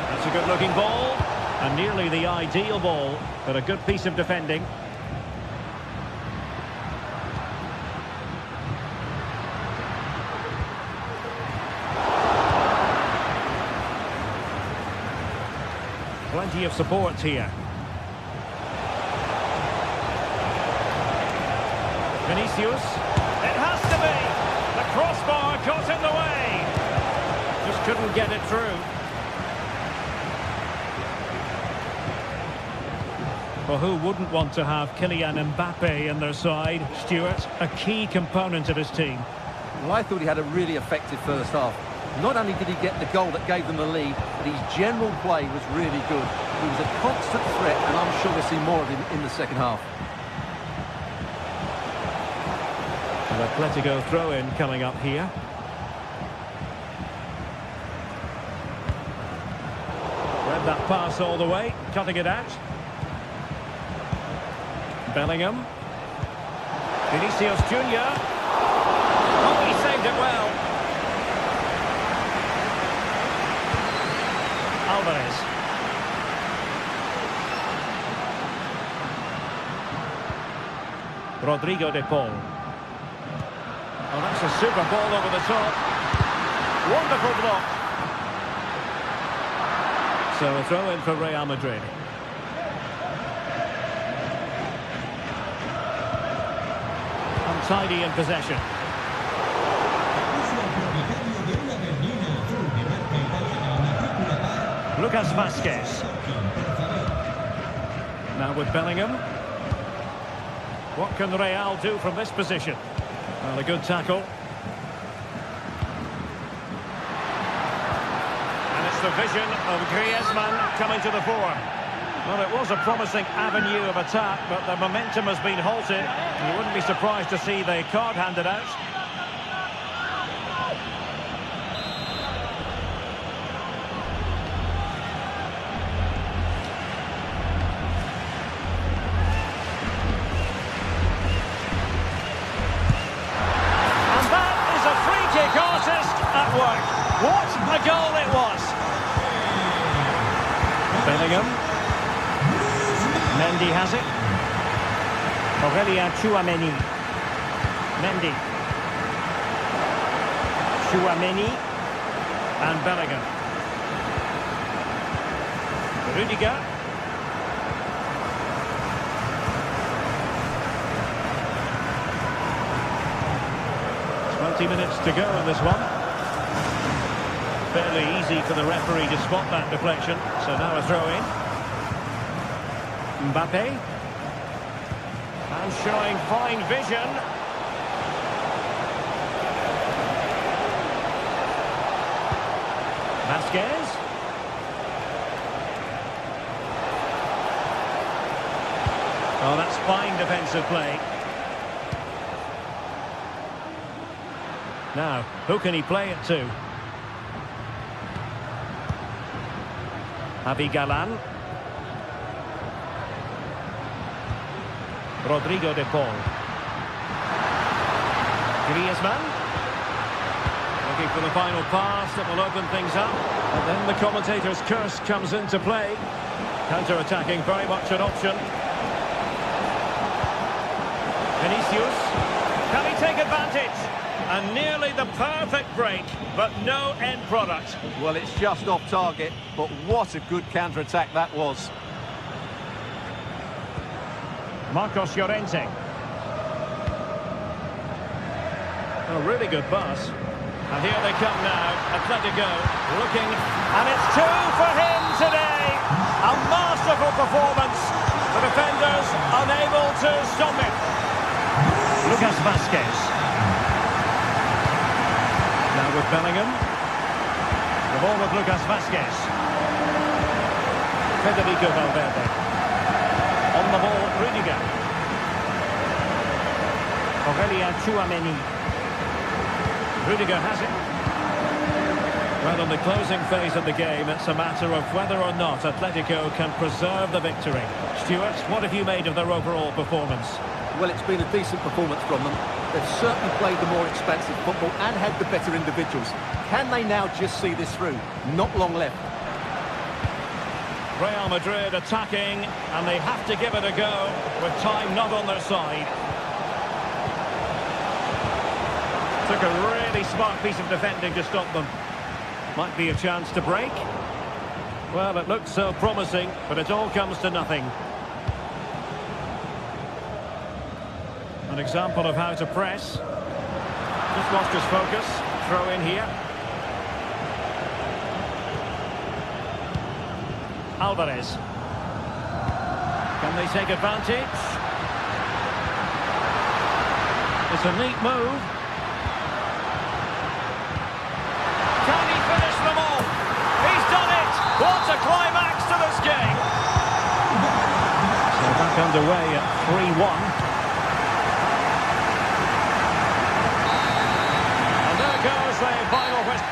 That's a good-looking ball. And nearly the ideal ball, but a good piece of defending. Plenty of support here. Vinicius. It has to be. The crossbar got in the way. Just couldn't get it through. Well, who wouldn't want to have Kylian Mbappe in their side? Stuart, a key component of his team. Well, I thought he had a really effective first half. Not only did he get the goal that gave them the lead, but his general play was really good. He was a constant threat, and I'm sure we'll see more of him in the second half. An Atletico throw-in coming up here. Read that pass all the way, cutting it out. Bellingham. Vinicius Junior. Oh, he saved it well. Alvarez. Rodrigo de Paul. Oh, that's a super ball over the top. Wonderful block. So a throw in for Real Madrid. Untidy in possession. Lucas Vázquez. Now with Bellingham. What can Real do from this position? Well, a good tackle. And it's the vision of Griezmann coming to the fore. Well, it was a promising avenue of attack, but the momentum has been halted. You wouldn't be surprised to see the card handed out. At work. What a goal it was! Bellingham. Mendy has it. Aurelien Tchouameni. Mendy. Tchouameni. And Bellingham. Rudiger. 20 minutes to go in this one. Fairly easy for the referee to spot that deflection. So now a throw-in. Mbappe. And showing fine vision. Vasquez. Oh, that's fine defensive play. Now, who can he play it to? Javi Galan. Rodrigo de Paul. Griezmann. Looking for the final pass that will open things up. And then the commentator's curse comes into play. Counter-attacking, very much an option. Vinicius. Can he take advantage? And nearly the perfect break, but no end product. Well, it's just off target, but what a good counter-attack that was. Marcos Llorente. A really good pass. And here they come now. Atletico looking, and it's two for him today. A masterful performance. The defenders unable to stop it. Lucas Vasquez. Now with Bellingham. The ball with Lucas Vasquez. Federico Valverde. On the ball, Rudiger. Aurelien Tchouameni. Rudiger has it. Well, in the closing phase of the game, it's a matter of whether or not Atletico can preserve the victory. Stuart, what have you made of their overall performance? Well, it's been a decent performance from them. They've certainly played the more expensive football and had the better individuals. Can they now just see this through? Not long left. Real Madrid attacking, and they have to give it a go with time not on their side. Took a really smart piece of defending to stop them. Might be a chance to break. Well, it looks so promising, but it all comes to nothing. An example of how to press. Just lost his focus. Throw in here. Alvarez. Can they take advantage? It's a neat move. Can he finish them all? He's done it! What a climax to this game! So back underway at 3-1. Goes the final whistle.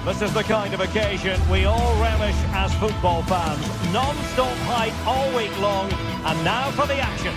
This is the kind of occasion we all relish as football fans. Non-stop hype all week long, and now for the action.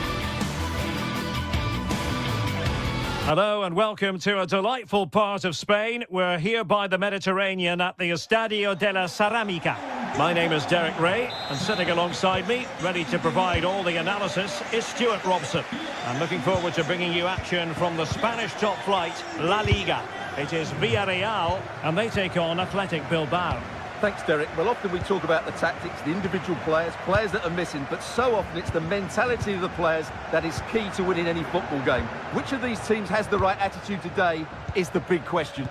Hello and welcome to a delightful part of Spain. We're here by the Mediterranean at the Estadio de la Ceramica. My name is Derek Ray, and sitting alongside me, ready to provide all the analysis, is Stuart Robson. I'm looking forward to bringing you action from the Spanish top flight, La Liga. It is Villarreal, and they take on Athletic Bilbao. Thanks, Derek. Well, often we talk about the tactics, the individual players, players that are missing, but so often it's the mentality of the players that is key to winning any football game. Which of these teams has the right attitude today is the big question.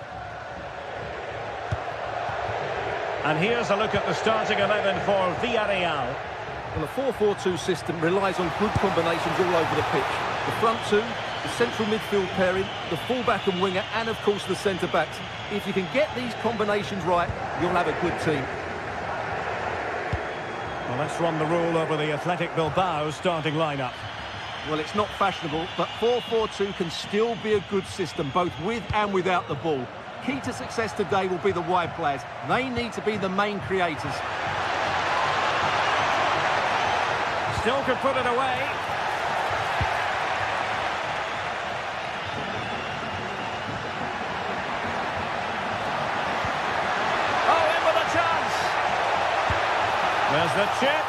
And here's a look at the starting 11 for Villarreal. Well, the 4-4-2 system relies on good combinations all over the pitch. The front two, the central midfield pairing, the fullback and winger, and of course the centre-backs. If you can get these combinations right, you'll have a good team. Well, let's run the rule over the Athletic Bilbao starting lineup. Well, it's not fashionable, but 4-4-2 can still be a good system, both with and without the ball. Key to success today will be the wide players. They need to be the main creators. Still could put it away. There's the chip.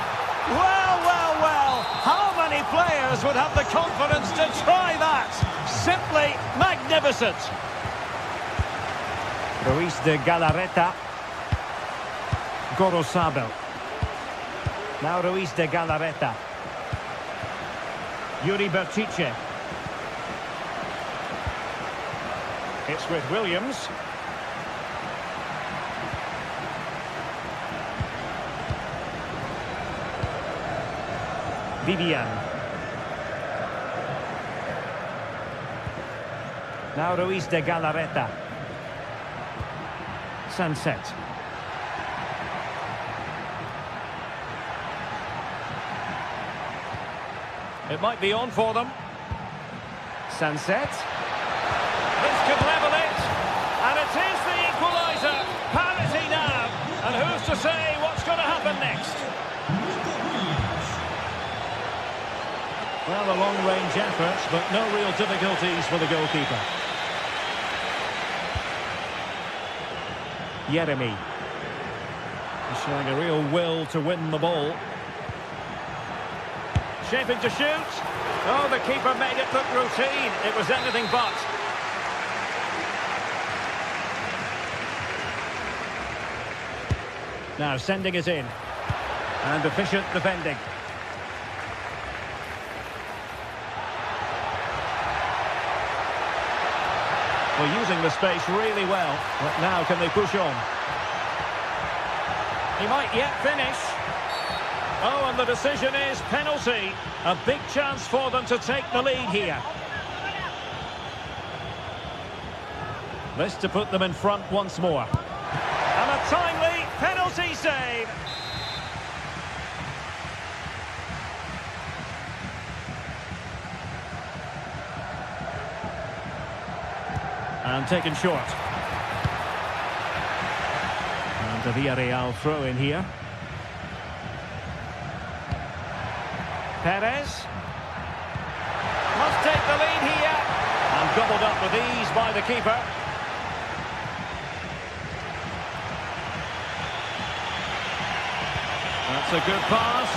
Well, well, well. How many players would have the confidence to try that? Simply magnificent. Ruiz de Galarreta. Gorosabel. Now Ruiz de Galarreta. Yuri Bertice. It's with Williams. Vivian. Now Ruiz de Galarreta. Sunset. It might be on for them. Sunset. This could level it. And it is the equaliser. Parity now. And who's to say what's going to happen next? Well, a long-range effort, but no real difficulties for the goalkeeper. Jeremy. He's showing a real will to win the ball. Shaping to shoot. Oh, the keeper made it look routine. It was anything but. Now sending it in. And efficient defending. Well, using the space really well, but now can they push on? He might yet finish. Oh, and the decision is penalty. A big chance for them to take the lead here. This to put them in front once more. And a timely penalty save. And taken short. And the Villarreal throw in here. Perez. Must take the lead here. And gobbled up with ease by the keeper. That's a good pass.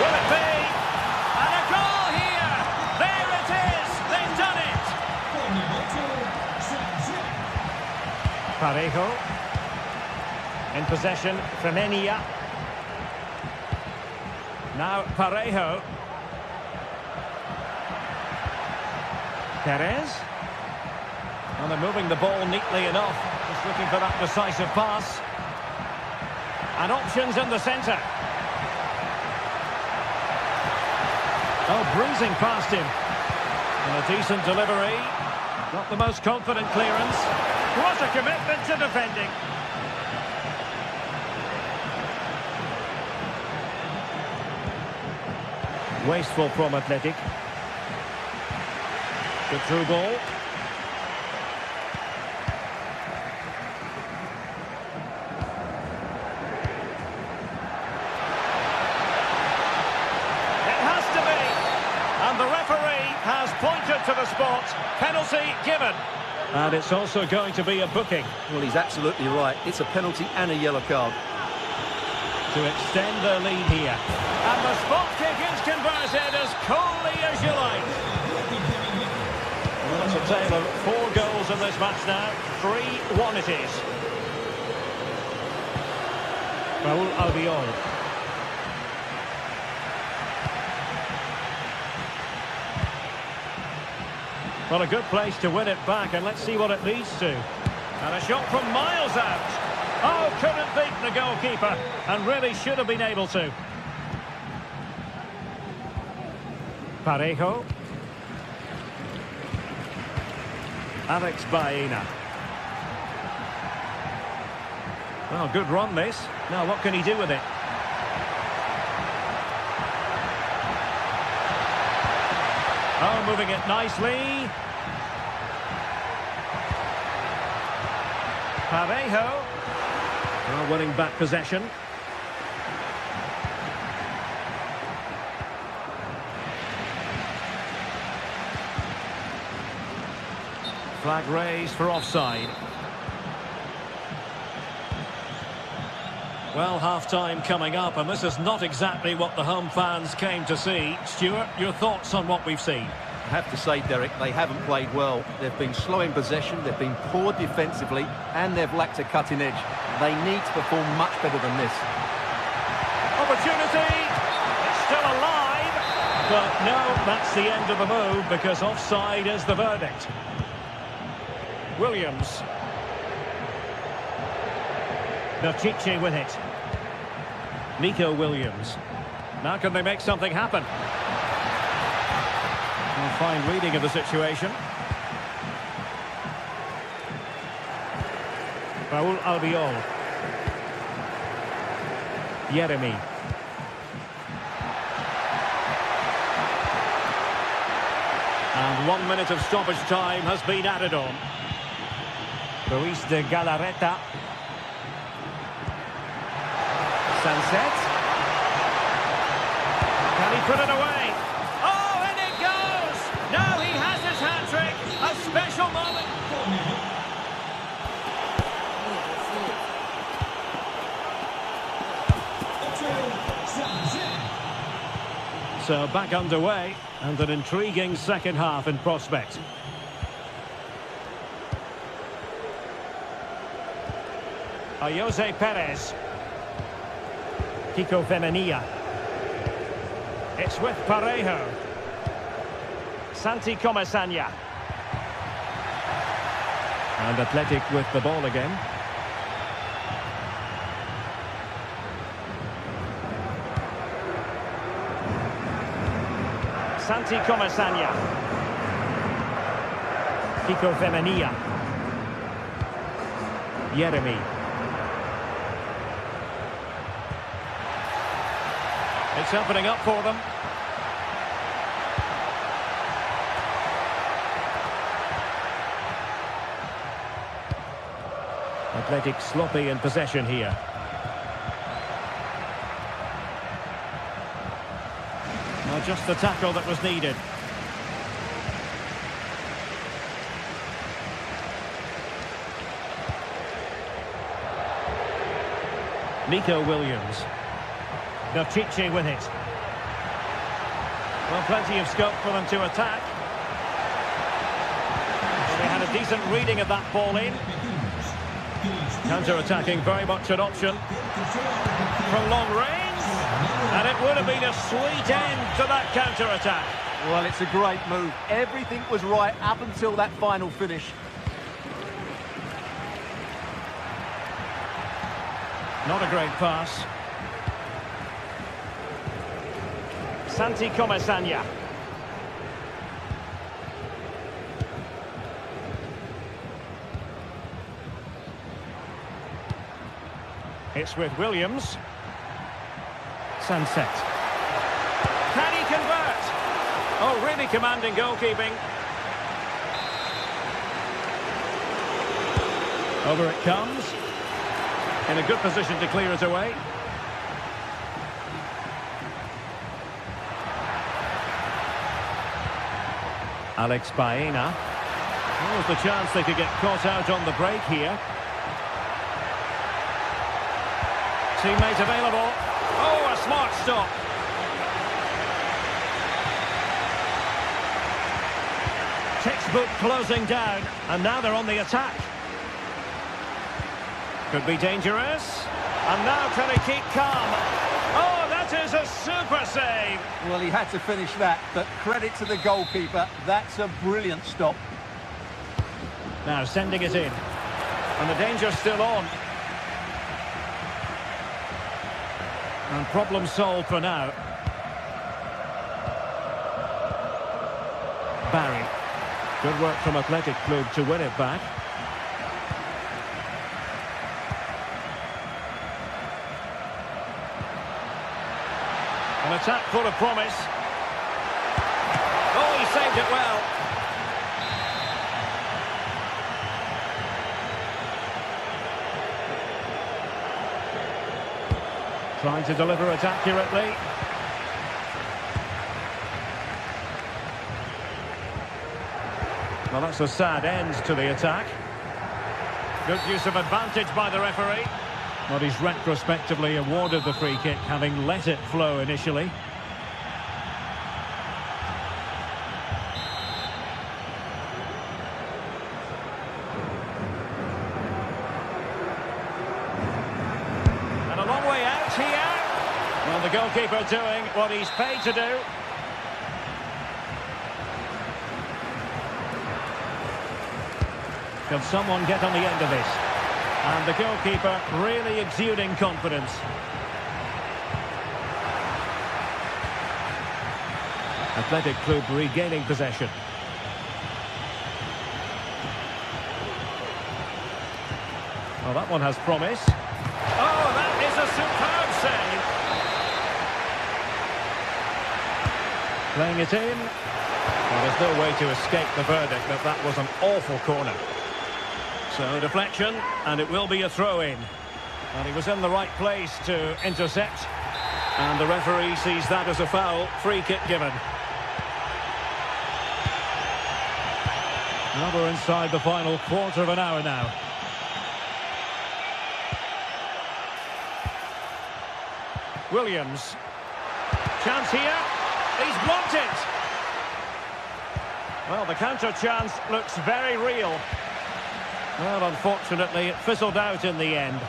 Will it be? And a goal here. There it is. They've done it. Parejo. In possession, Femenia. Now Parejo. Perez. And they're moving the ball neatly enough. Just looking for that decisive pass. And options in the centre. Oh, breezing past him. And a decent delivery. Not the most confident clearance. What a commitment to defending. Wasteful from Athletic. Good through ball. It has to be. And the referee has pointed to the spot. Penalty given. And it's also going to be a booking. Well, he's absolutely right. It's a penalty and a yellow card. To extend their lead here. And the spot kick is converted as coolly as you like. Well, it's a tale of 4 goals in this match now. 3-1 it is. Raul Albiol. Well, a good place to win it back, and let's see what it leads to. And a shot from miles out. Oh, couldn't beat the goalkeeper, and really should have been able to. Parejo. Alex Baena. Well, good run this. Now, what can he do with it? Oh, moving it nicely. Parejo. Well, winning back possession. Flag raised for offside. Well, half-time coming up, and this is not exactly what the home fans came to see. Stuart, your thoughts on what we've seen? I have to say, Derek, they haven't played well. They've been slow in possession, they've been poor defensively, and they've lacked a cutting edge. They need to perform much better than this. Opportunity! It's still alive! But no, that's the end of the move, because offside is the verdict. Williams. Chichi with it. Nico Williams. Now can they make something happen? Well, fine reading of the situation. Raul Albiol. Yeremy. And 1 minute of stoppage time has been added on. Luis de Galarreta. Sunset. Can he put it away? Oh, and it goes! Now he has his hat-trick. A special moment. So back underway, and an intriguing second half in prospect. Jose Perez. Kiko Femenia. It's with Parejo. Santi Comesaña. And Athletic with the ball again. Santi Comesaña. Kiko Femenia. Yeremy. It's opening up for them. Athletic sloppy in possession here. Well, just the tackle that was needed. Nico Williams. Chichi with it. Well, plenty of scope for them to attack. Well, they had a decent reading of that ball in. Counter-attacking, very much an option. From long range. And it would have been a sweet end to that counter-attack. Well, it's a great move. Everything was right up until that final finish. Not a great pass. Santi Comesaña. It's with Williams. Sunset. Can he convert? Oh, really commanding goalkeeping. Over it comes. In a good position to clear it away. Alex Baena. What was the chance they could get caught out on the break here? Teammate available. Oh, a smart stop. Textbook closing down, and now they're on the attack. Could be dangerous. And now can he keep calm? Oh, that is a super save. Well, he had to finish that, but credit to the goalkeeper. That's a brilliant stop. Now sending it in. And the danger's still on. And problem solved for now. Barry. Good work from Athletic Club to win it back. An attack full of promise. Oh, he saved it well. Trying to deliver it accurately. Well, that's a sad end to the attack. Good use of advantage by the referee. But he's retrospectively awarded the free kick, having let it flow initially. And a long way out here. Well, the goalkeeper doing what he's paid to do. Can someone get on the end of this? And the goalkeeper really exuding confidence. Athletic Club regaining possession. Well, that one has promise. Oh, that is a superb save. Playing it in. Well, there's no way to escape the verdict that that was an awful corner. So deflection, and it will be a throw-in. And he was in the right place to intercept. And the referee sees that as a foul. Free kick given. Now we're inside the final quarter of an hour now. Williams. Chance here. He's blocked it. Well, the counter chance looks very real. Well, unfortunately, it fizzled out in the end.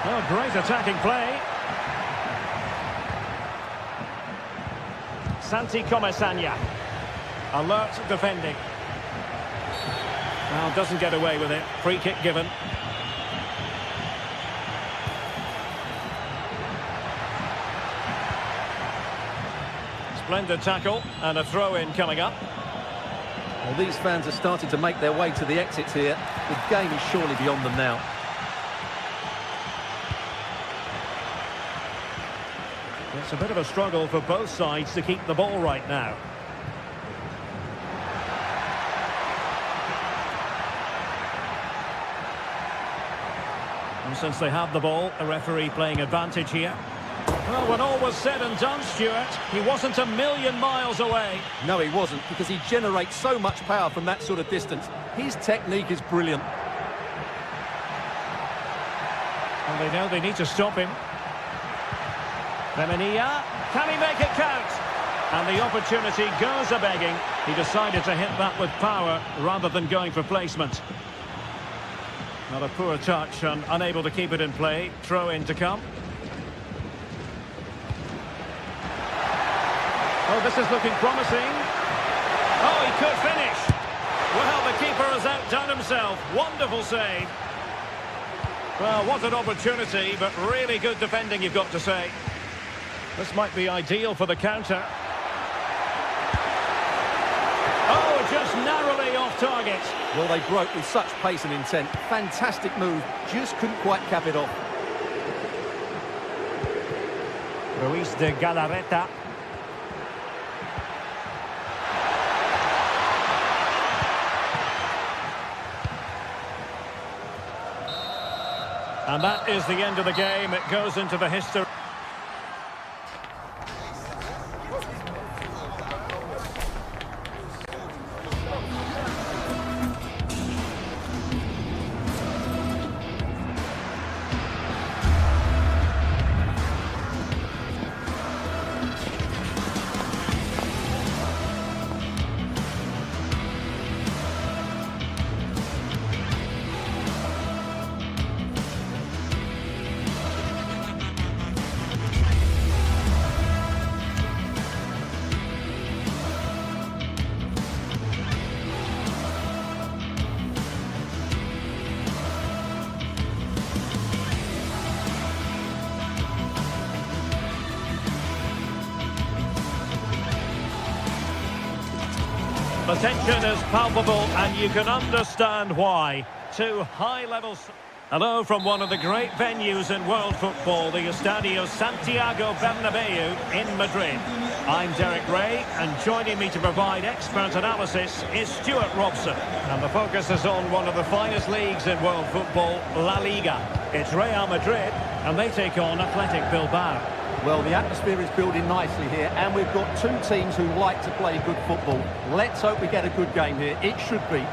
Oh, great attacking play. Santi Comesaña. Alert defending. Well, doesn't get away with it. Free kick given. Splendid tackle and a throw-in coming up. Well, these fans are starting to make their way to the exits here. The game is surely beyond them now. It's a bit of a struggle for both sides to keep the ball right now. And since they have the ball, a referee playing advantage here. Well, when all was said and done, Stuart, he wasn't a million miles away. No, he wasn't, because he generates so much power from that sort of distance. His technique is brilliant. And they know they need to stop him. Femenia, can he make it count? And the opportunity goes a-begging. He decided to hit that with power rather than going for placement. Not a poor touch and unable to keep it in play. Throw in to come. Oh, this is looking promising. Oh, he could finish. Well, the keeper has outdone himself. Wonderful save. Well, what an opportunity, but really good defending, you've got to say. This might be ideal for the counter. Oh, just narrowly off target. Well, they broke with such pace and intent. Fantastic move. Just couldn't quite cap it off. Ruiz de Galarreta. And that is the end of the game. It goes into the history. The tension is palpable and you can understand why. Two high levels. Hello from one of the great venues in world football, the Estadio Santiago Bernabeu in Madrid. I'm Derek Ray, and joining me to provide expert analysis is Stuart Robson. And the focus is on one of the finest leagues in world football, La Liga. It's Real Madrid, and they take on Athletic Bilbao. Well, the atmosphere is building nicely here, and we've got two teams who like to play good football. Let's hope we get a good game here. It should be.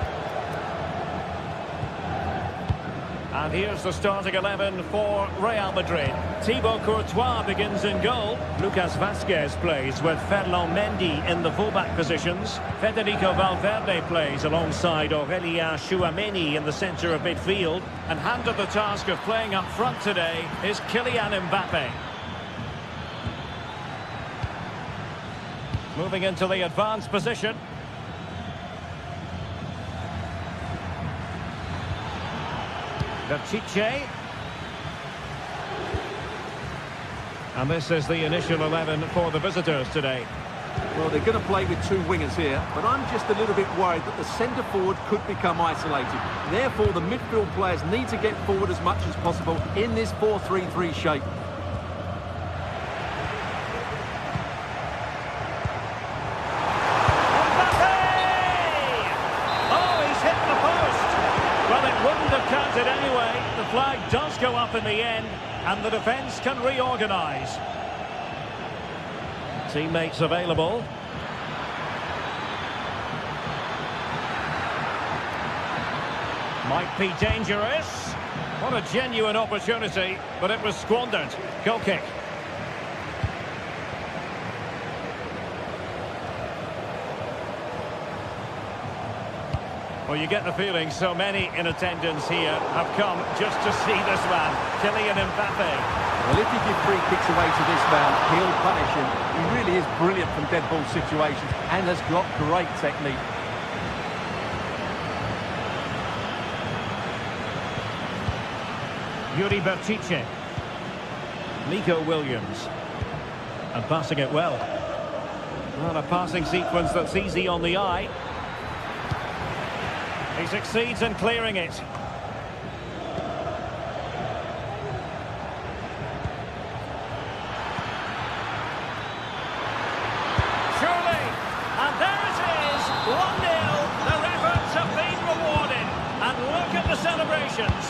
And here's the starting 11 for Real Madrid. Thibaut Courtois begins in goal. Lucas Vazquez plays with Ferland Mendy in the fullback positions. Federico Valverde plays alongside Aurélien Tchouameni in the centre of midfield. And handed the task of playing up front today is Kylian Mbappe. Moving into the advanced position. Berchiche. And this is the initial 11 for the visitors today. Well, they're going to play with two wingers here, but I'm just a little bit worried that the centre forward could become isolated. Therefore, the midfield players need to get forward as much as possible in this 4-3-3 shape. Counted anyway. The flag does go up in the end, and the defence can reorganise. Teammates available. Might be dangerous. What a genuine opportunity, but it was squandered. Goal kick. Well, you get the feeling so many in attendance here have come just to see this man, Kylian Mbappe. Well, if you give free kicks away to this man, he'll punish him. He really is brilliant from dead ball situations and has got great technique. Yuri Berchiche. Nico Williams. And passing it well. Well, a passing sequence that's easy on the eye. He succeeds in clearing it. Surely, and there it is, 1-0. Their efforts have been rewarded. And look at the celebrations.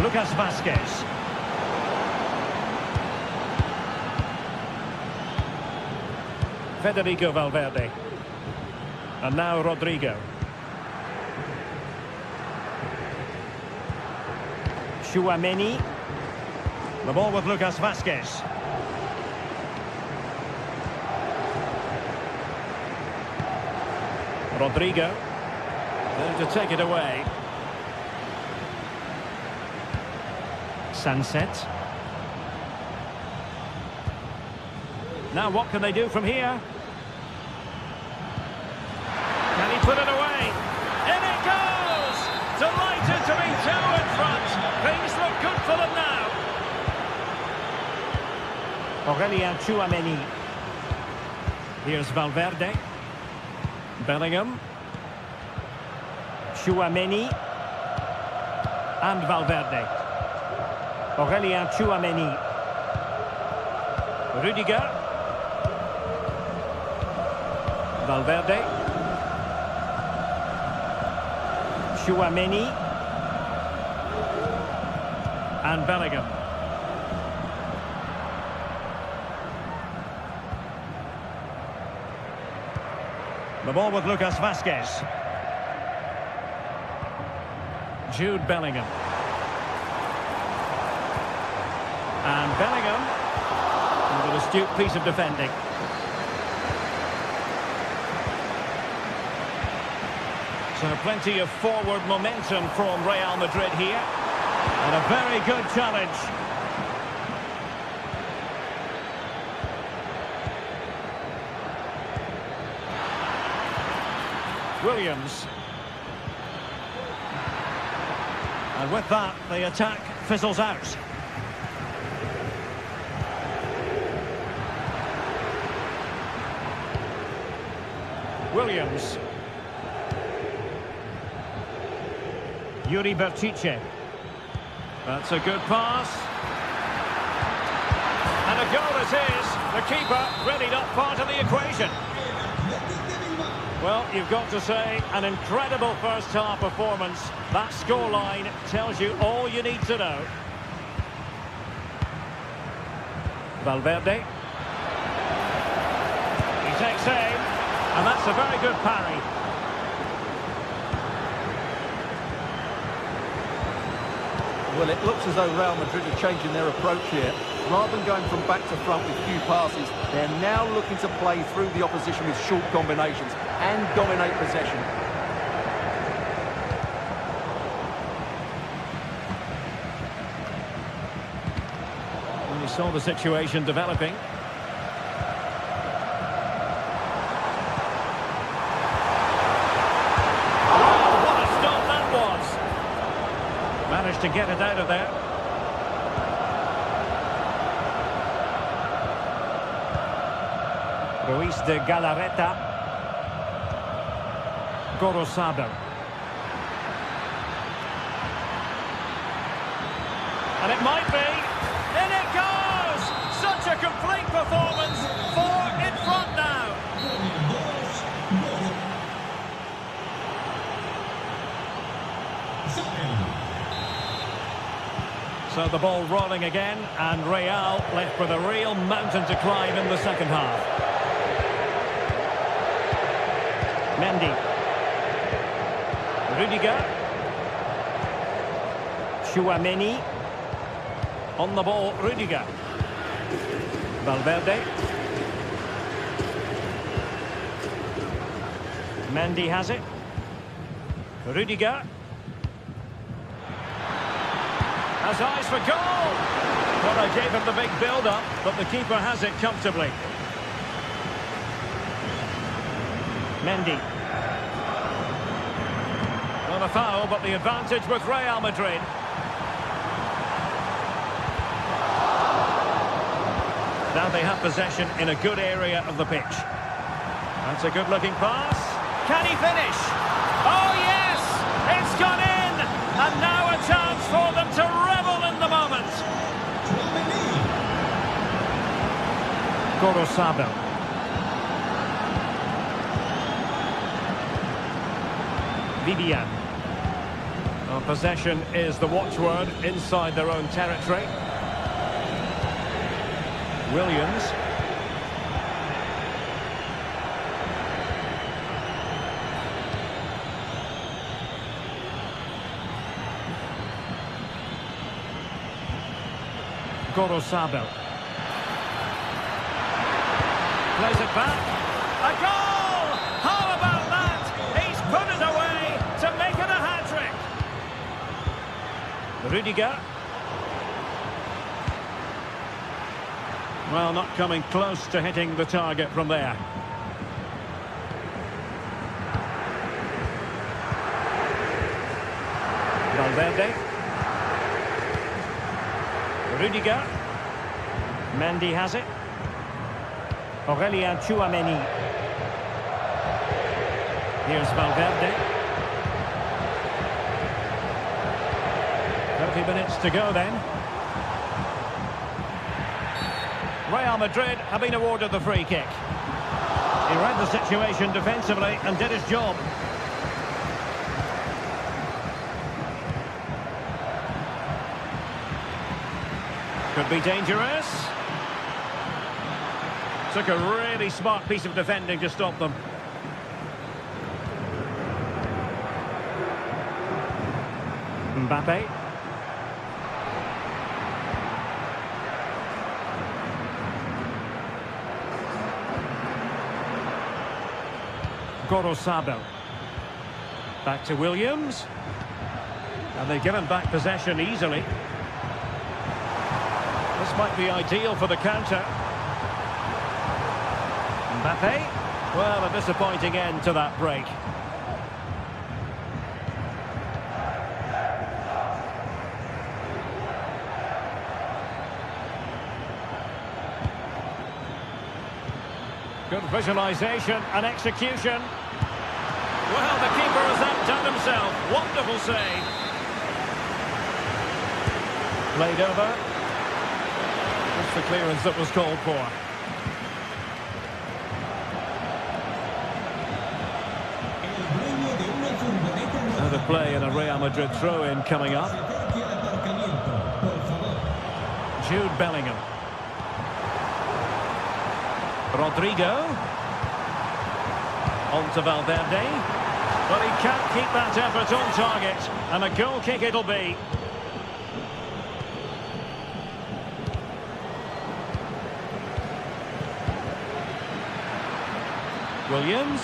Lucas Vazquez. Federico Valverde. And now Rodrigo. Tchouameni. The ball with Lucas Vazquez. Rodrigo. There to take it away. Sunset. Now what can they do from here? Can he put it away? In it goes! Delighted to be two in front. Things look good for them now. Aurélien Tchouameni. Here's Valverde. Bellingham. Tchouameni. And Valverde. Aurélien Tchouameni. Rudiger. Valverde. Tchouameni. And Bellingham. The ball with Lucas Vazquez. Jude Bellingham. And Bellingham. With an astute piece of defending. So plenty of forward momentum from Real Madrid here. And a very good challenge. Williams. And with that, the attack fizzles out. Williams. Yuri Berchiche. That's a good pass. And a goal it is. The keeper really not part of the equation. Well, you've got to say, an incredible first-half performance. That scoreline tells you all you need to know. Valverde. He takes aim, and that's a very good parry. Well, it looks as though Real Madrid are changing their approach here. Rather than going from back to front with few passes, they're now looking to play through the opposition with short combinations and dominate possession. When you saw the situation developing. Oh, what a stop that was! Managed to get it out of there. Ruiz de Galarreta. Gorosabel. And it might be. In it goes! Such a complete performance. 4 in front now. So the ball rolling again, and Real left with a real mountain to climb in the second half. Mendy. Rudiger. Tchouaméni. On the ball, Rudiger. Valverde. Mendy has it. Rudiger. Has eyes for goal. Well, they gave him the big build-up, but the keeper has it comfortably. Mendy. Not a foul, but the advantage with Real Madrid. Now they have possession in a good area of the pitch. That's a good-looking pass. Can he finish? Oh, yes! It's gone in! And now a chance for them to revel in the moment. Gorosabel. Vivian. Well, possession is the watchword inside their own territory. Williams. Gorosabel. Plays it back. A goal! How about that? He's put it away to make it a hat-trick. Rudiger. Well, not coming close to hitting the target from there. Valverde. Rudiger. Mendy has it. Aurélien Tchouaméni. Here's Valverde. 30 minutes to go then. Real Madrid have been awarded the free kick. He read the situation defensively and did his job. Could be dangerous. Took a really smart piece of defending to stop them. Mbappe. Gorosabel. Back to Williams. And they've given back possession easily. This might be ideal for the counter. Mbappe. Well, a disappointing end to that break. Good visualisation and execution. Well, the keeper has outdone himself. Wonderful save. Played over. That's the clearance that was called for. Another play and a Real Madrid throw-in coming up. Jude Bellingham. Rodrigo. On to Valverde. But he can't keep that effort on target. And a goal kick it'll be. Williams.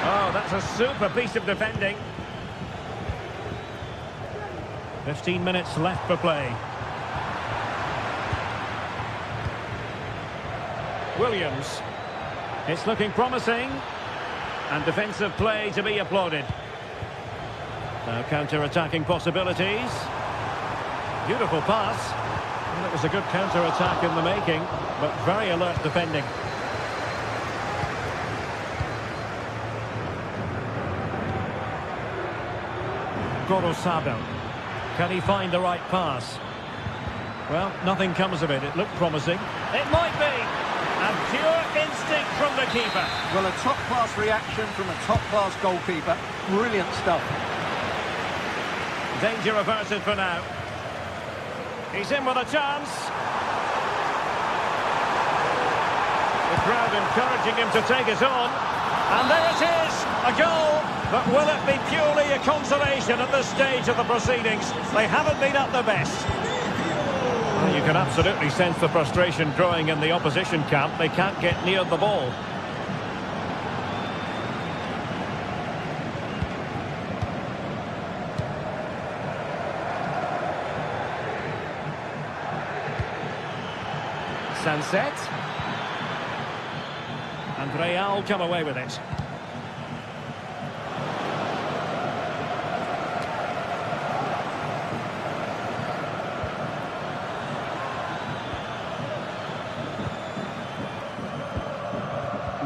Oh, that's a super piece of defending. 15 minutes left for play. Williams. It's looking promising. And defensive play to be applauded. Now counter-attacking possibilities. Beautiful pass. Well, it was a good counter-attack in the making, but very alert defending. Gorosabel. Can he find the right pass? Well, nothing comes of it. It looked promising. It might be. And pure instinct from the keeper. Well, a top-class reaction from a top-class goalkeeper. Brilliant stuff. Danger averted for now. He's in with a chance. The crowd encouraging him to take it on. And there it is, a goal. But will it be purely a consolation at this stage of the proceedings? They haven't been at their best. Well, you can absolutely sense the frustration growing in the opposition camp. They can't get near the ball. Sunset. And Real come away with it.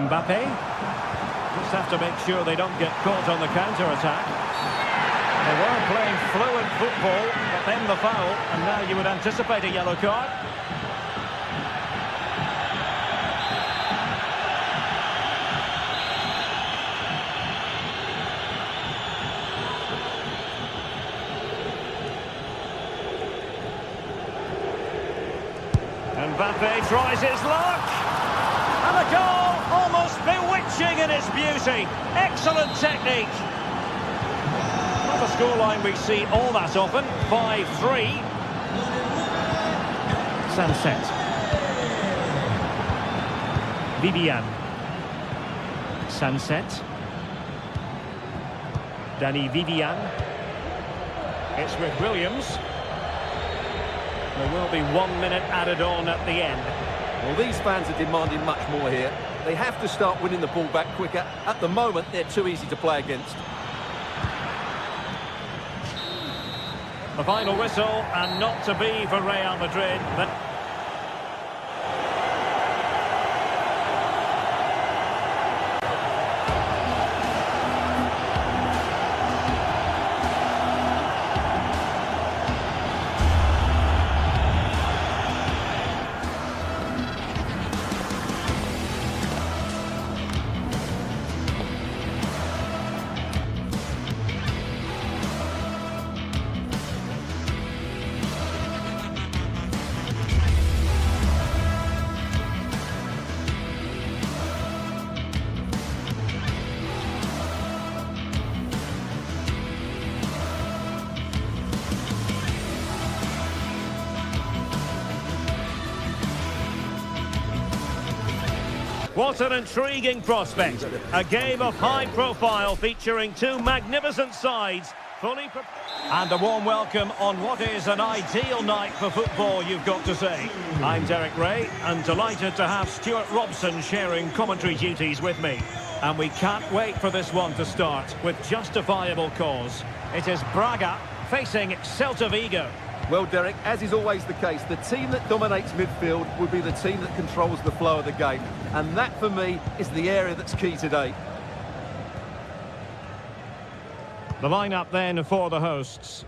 Mbappe. Just have to make sure they don't get caught on the counter-attack. They were playing fluid football, but then the foul, and now you would anticipate a yellow card. Mbappe tries his luck. And a goal, almost bewitching in its beauty. Excellent technique. Not a scoreline we see all that often. 5-3. Sunset. Vivian. Sunset. Danny Vivian. It's with Williams. There will be 1 minute added on at the end. Well, these fans are demanding much more here. They have to start winning the ball back quicker. At the moment, they're too easy to play against. The final whistle, and not to be for Real Madrid, but... What an intriguing prospect. A game of high profile featuring two magnificent sides. And a warm welcome on what is an ideal night for football, you've got to say. I'm Derek Ray, and delighted to have Stuart Robson sharing commentary duties with me. And we can't wait for this one to start with justifiable cause. It is Braga facing Celta Vigo. Well, Derek, as is always the case, the team that dominates midfield will be the team that controls the flow of the game. And that, for me, is the area that's key today. The lineup then for the hosts.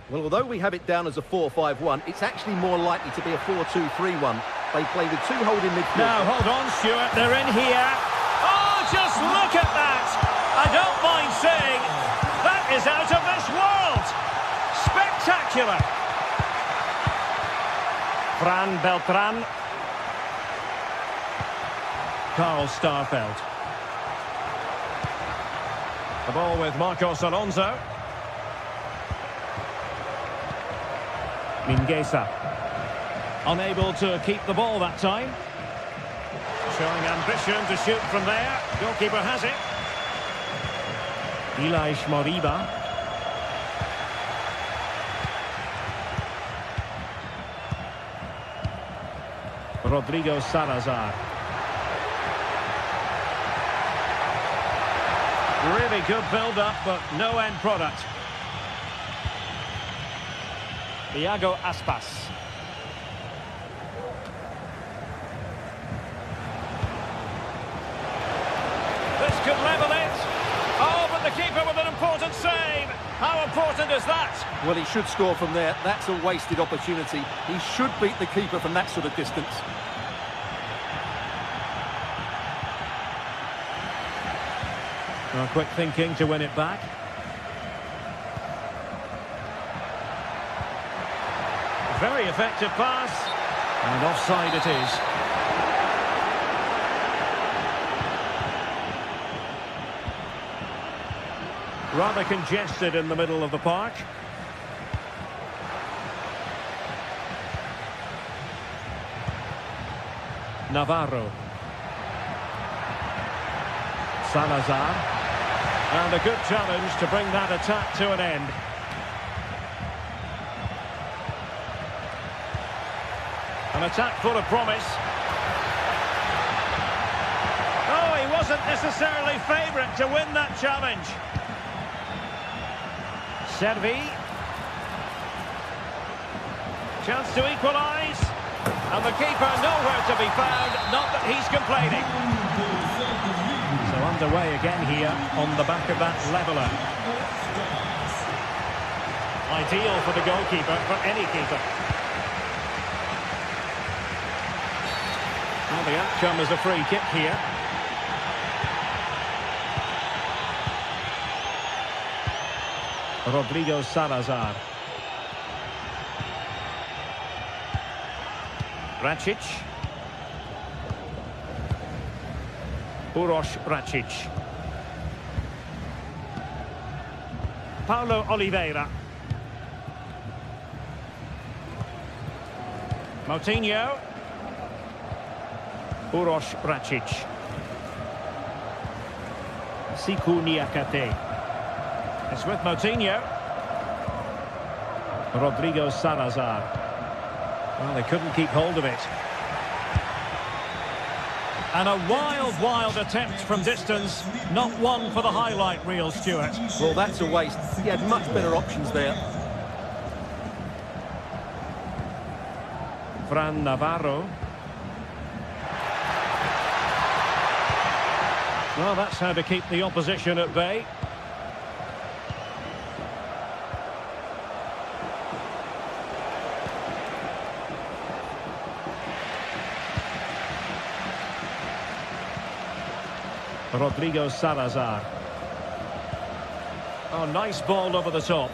Well, although we have it down as a 4-5-1, it's actually more likely to be a 4-2-3-1. They play with two holding midfield. Now, hold on, Stuart. They're in here. Oh, just look at that! I don't mind saying, that is out of this world! Spectacular! Fran Beltran. Carl Starfelt. The ball with Marcos Alonso. Mingueza. Unable to keep the ball that time. Showing ambition to shoot from there. Goalkeeper has it. Ilaix Moriba. Rodrigo Salazar. Really good build-up, but no end product. Iago Aspas. This could level it. Oh, but the keeper with an important save. How important is that? Well, he should score from there. That's a wasted opportunity. He should beat the keeper from that sort of distance. Well, quick thinking to win it back. Very effective pass. And offside it is. Rather congested in the middle of the park. Navarro. Salazar. And a good challenge to bring that attack to an end. An attack full of promise. Oh, he wasn't necessarily favourite to win that challenge. Servi. Chance to equalise. And the keeper nowhere to be found. Not that he's complaining. So underway again here on the back of that leveller. Ideal for the goalkeeper, for any keeper. Well, the outcome is a free kick here. Rodrigo Salazar. Racic. Uroš Racic. Paulo Oliveira. Moutinho. Uroš Racic. Siku Niakate. It's with Moutinho. Rodrigo Salazar. Well, they couldn't keep hold of it. And a wild attempt from distance. Not one for the highlight reel, Stuart. Well, that's a waste. He had much better options there. Fran Navarro. Well, that's how to keep the opposition at bay. Rodrigo Salazar. Oh, nice ball over the top.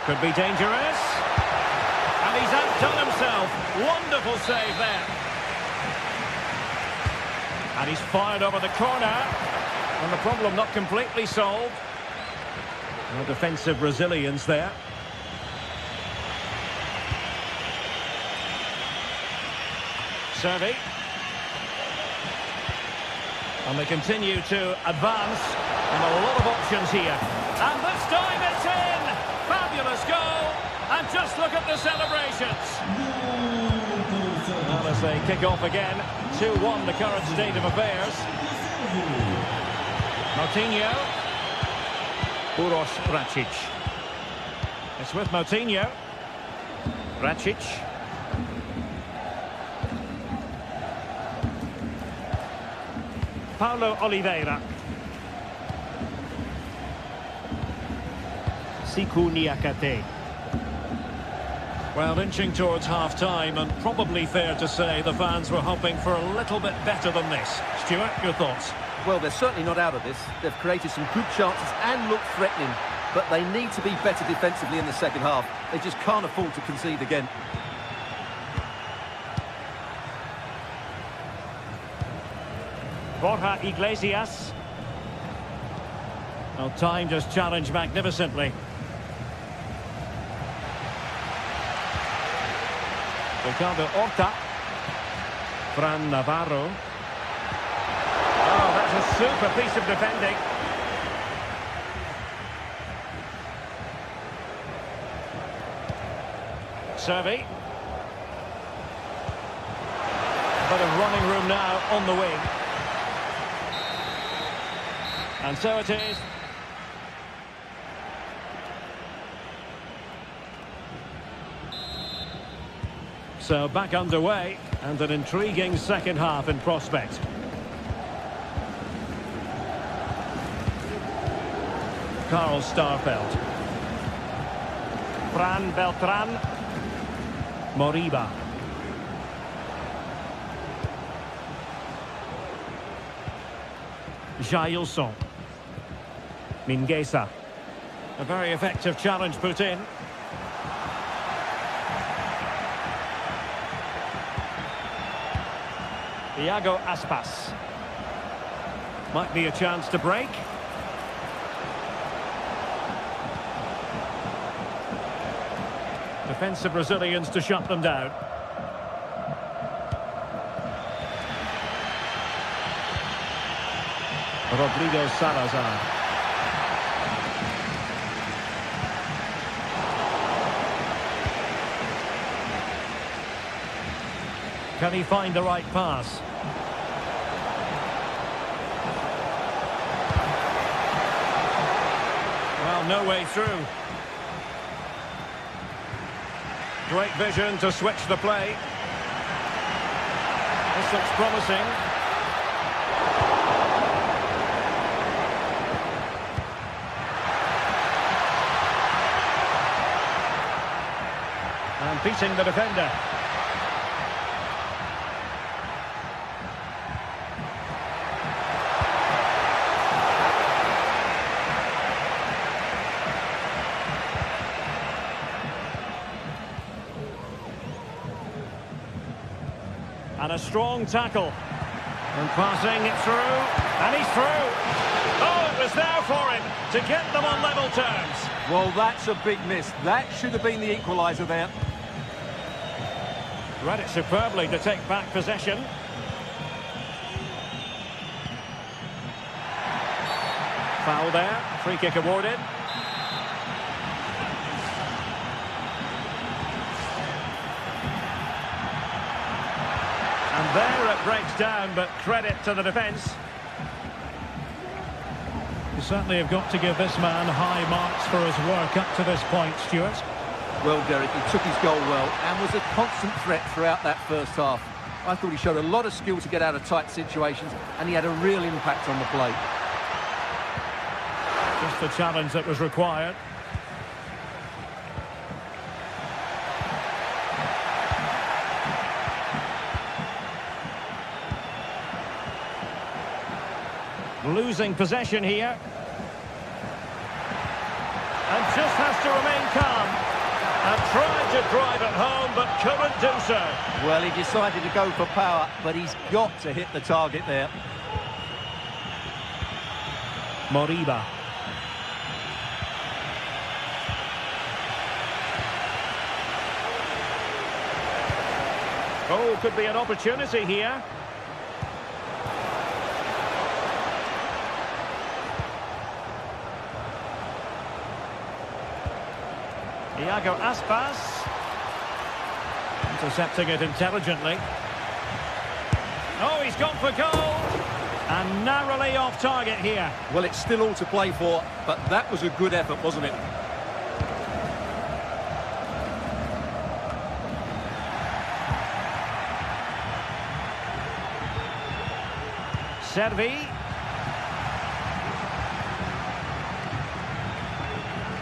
Could be dangerous. And he's outdone himself. Wonderful save there. And he's fired over the corner. And the problem not completely solved. No defensive resilience there. Servi. And they continue to advance. And a lot of options here. And this time it's in! Fabulous goal! And just look at the celebrations. Well, as they kick off again, 2-1 the current state of affairs. Moutinho. Uroš Racic. It's with Moutinho. Racic. Paulo Oliveira. Siku Niakate. Well, inching towards half-time, and probably fair to say the fans were hoping for a little bit better than this. Stuart, your thoughts? Well, they're certainly not out of this. They've created some good chances and looked threatening, but they need to be better defensively in the second half. They just can't afford to concede again. Borja Iglesias. Well, timed his challenge magnificently. Ricardo Horta. Fran Navarro. Oh, that's a super piece of defending. Servi. A bit of running room now on the wing. And so it is. So back underway, and an intriguing second half in prospect. Carl Starfelt. Fran Beltran. Moriba. Jailson. Mingueza. A very effective challenge put in. Iago Aspas. Might be a chance to break. Defensive Brazilians to shut them down. Rodrigo Salazar. Can he find the right pass? Well, no way through. Great vision to switch the play. This looks promising. And beating the defender. And a strong tackle. And passing it through. And he's through. Oh, it was there for him to get them on level terms. Well, that's a big miss. That should have been the equaliser there. Read it superbly to take back possession. Foul there. Free kick awarded. And there it breaks down, but credit to the defence. You certainly have got to give this man high marks for his work up to this point, Stuart. Well, Derek, he took his goal well and was a constant threat throughout that first half. I thought he showed a lot of skill to get out of tight situations, and he had a real impact on the play. Just the challenge that was required. Losing possession here. And just has to remain calm. And tried to drive it home, but couldn't do so. Well, he decided to go for power, but he's got to hit the target there. Moriba. Oh, could be an opportunity here. Iago Aspas. Intercepting it intelligently. Oh, he's gone for goal. And narrowly off target here. Well, it's still all to play for, but that was a good effort, wasn't it? Servi.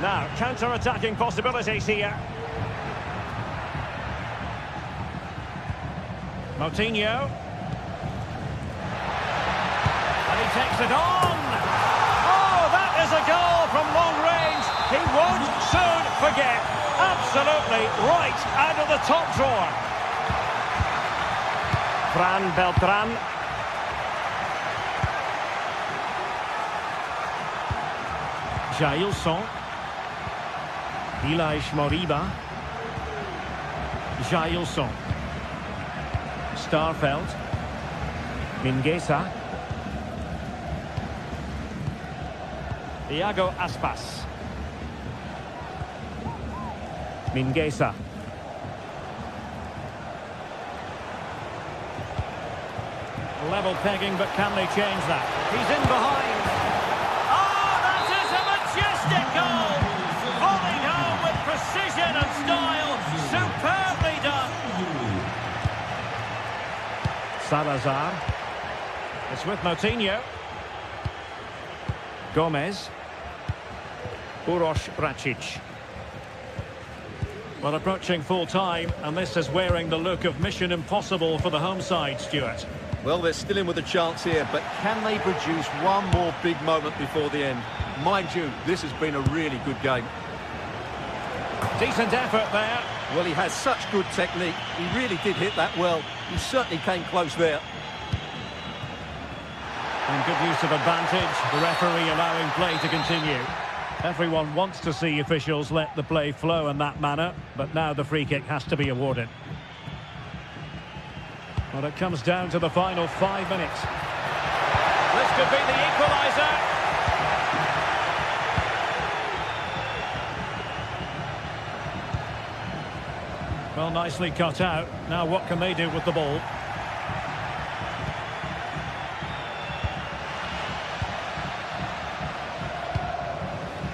Now, counter-attacking possibilities here. Moutinho. And he takes it on. Oh, that is a goal from long range. He won't soon forget. Absolutely right out of the top drawer. Fran Beltran. Jailson. Ilaj Moriba. Jailson. Starfelt. Mingueza. Iago Aspas. Mingueza. Level pegging, but can they change that? He's in behind. Oh, that is a majestic goal! Volleyed home with precision and style. Superbly done. Salazar. It's with Moutinho. Gomez. Uroš Račić. Well, approaching full time, and this is wearing the look of mission impossible for the home side, Stuart. Well, they're still in with a chance here, but can they produce one more big moment before the end? Mind you, this has been a really good game. Decent effort there. Well, he has such good technique. He really did hit that well. He certainly came close there. And good use of advantage. The referee allowing play to continue. Everyone wants to see officials let the play flow in that manner, but now the free kick has to be awarded. Well, it comes down to the final 5 minutes. This could be the equaliser. Well, nicely cut out. Now what can they do with the ball?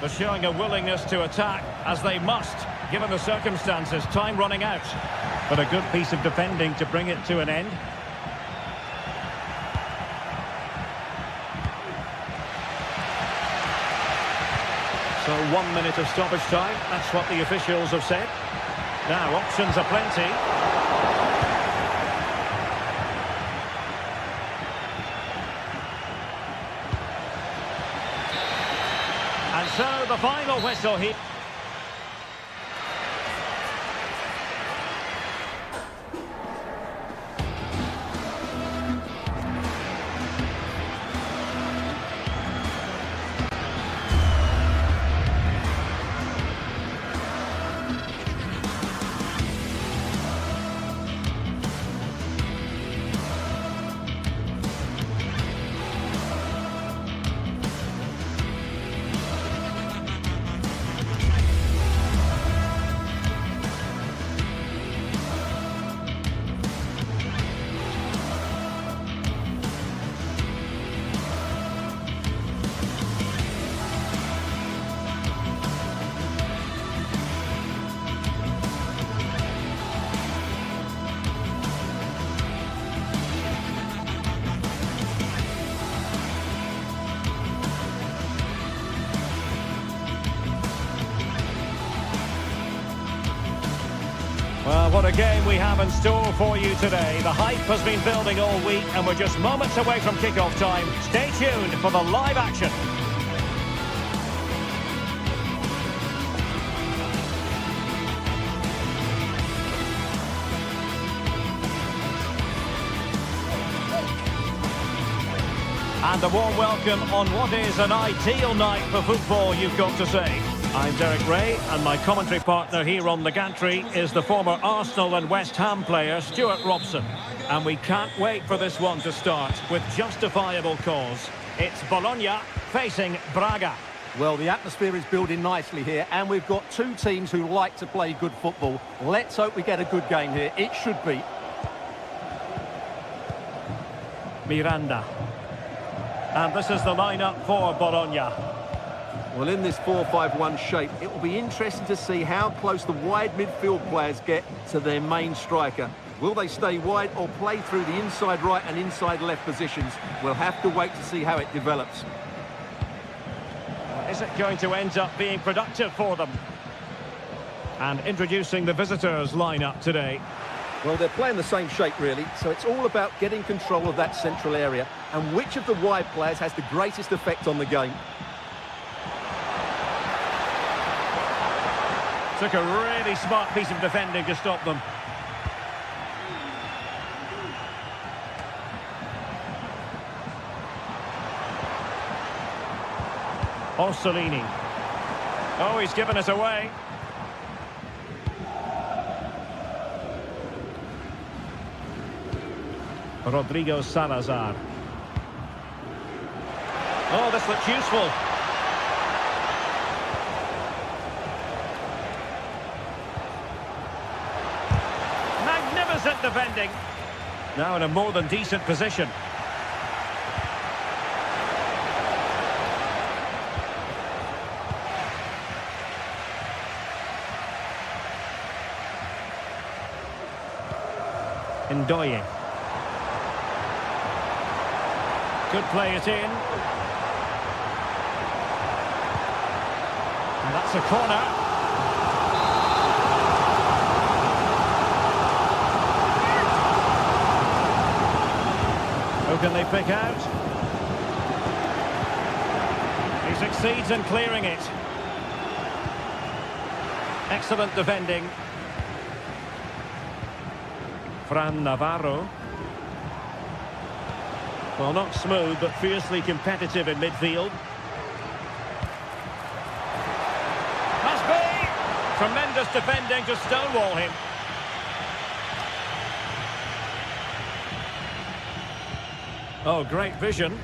They're showing a willingness to attack, as they must, given the circumstances. Time running out. But a good piece of defending to bring it to an end. So 1 minute of stoppage time. That's what the officials have said. Now, options are plenty. And so the final whistle here. Well, what a game we have in store for you today. The hype has been building all week, and we're just moments away from kick-off time. Stay tuned for the live action. And a warm welcome on what is an ideal night for football, you've got to say. I'm Derek Ray, and my commentary partner here on the gantry is the former Arsenal and West Ham player, Stuart Robson. And we can't wait for this one to start with justifiable cause. It's Bologna facing Braga. Well, the atmosphere is building nicely here, and we've got two teams who like to play good football. Let's hope we get a good game here. It should be. Miranda. And this is the lineup for Bologna. Well, in this 4-5-1 shape, it will be interesting to see how close the wide midfield players get to their main striker. Will they stay wide or play through the inside right and inside left positions? We'll have to wait to see how it develops. Is it going to end up being productive for them? And introducing the visitors lineup today. Well, they're playing the same shape, really, so it's all about getting control of that central area and which of the wide players has the greatest effect on the game. Took a really smart piece of defending to stop them. Orsolini. Oh, he's given it away. Rodrigo Salazar. Oh, this looks useful. Magnificent defending. Now in a more than decent position. Ndoye. Could play it in. And that's a corner. Who can they pick out? He succeeds in clearing it. Excellent defending. Fran Navarro. Well, not smooth, but fiercely competitive in midfield. Must be! Tremendous defending to stonewall him. Oh, great vision.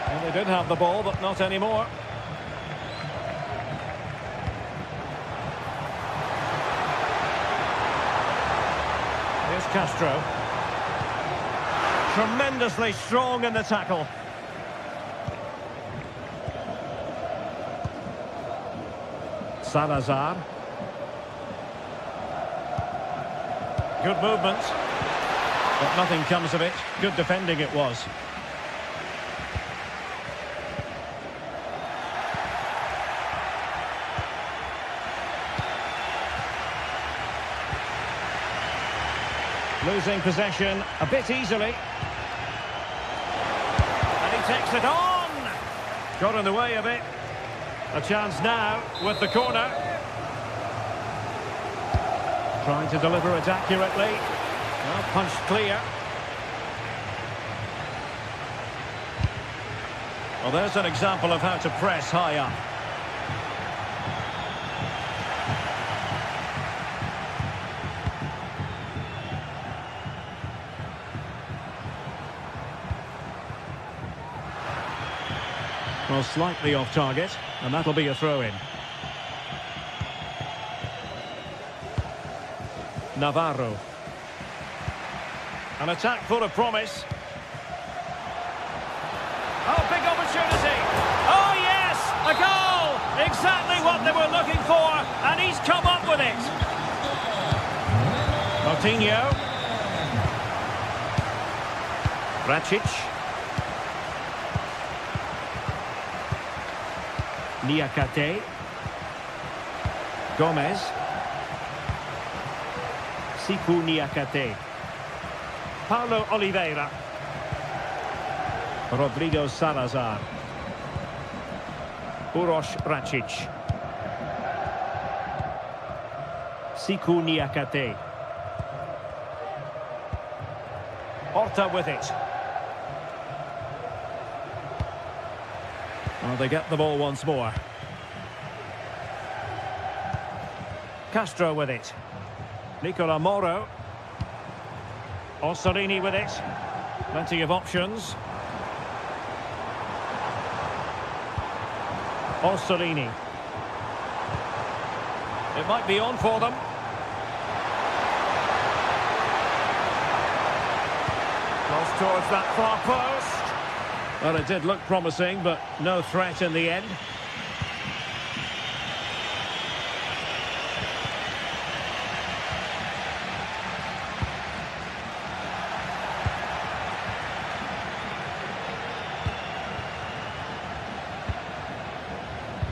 Well, they did have the ball, but not anymore. Here's Castro. Tremendously strong in the tackle. Salazar. Good movement. But nothing comes of it. Good defending it was. Losing possession a bit easily. And he takes it on. Got in the way of it. A chance now with the corner. Trying to deliver it accurately. Well, punched clear. Well, there's an example of how to press high up. Well, slightly off target, and that'll be a throw-in. Navarro. An attack full of promise. Oh, big opportunity. Oh, yes, a goal. Exactly what they were looking for, and he's come up with it. Coutinho. Racic. Niakate. Gomez. Siku Niakate. Paulo Oliveira. Rodrigo Salazar. Uroš Racic. Siku Niakate. Horta with it. Well, they get the ball once more. Castro with it. Nicola Moro. Orsolini with it. Plenty of options. Orsolini. It might be on for them. Cross towards that far post. Well, it did look promising, but no threat in the end.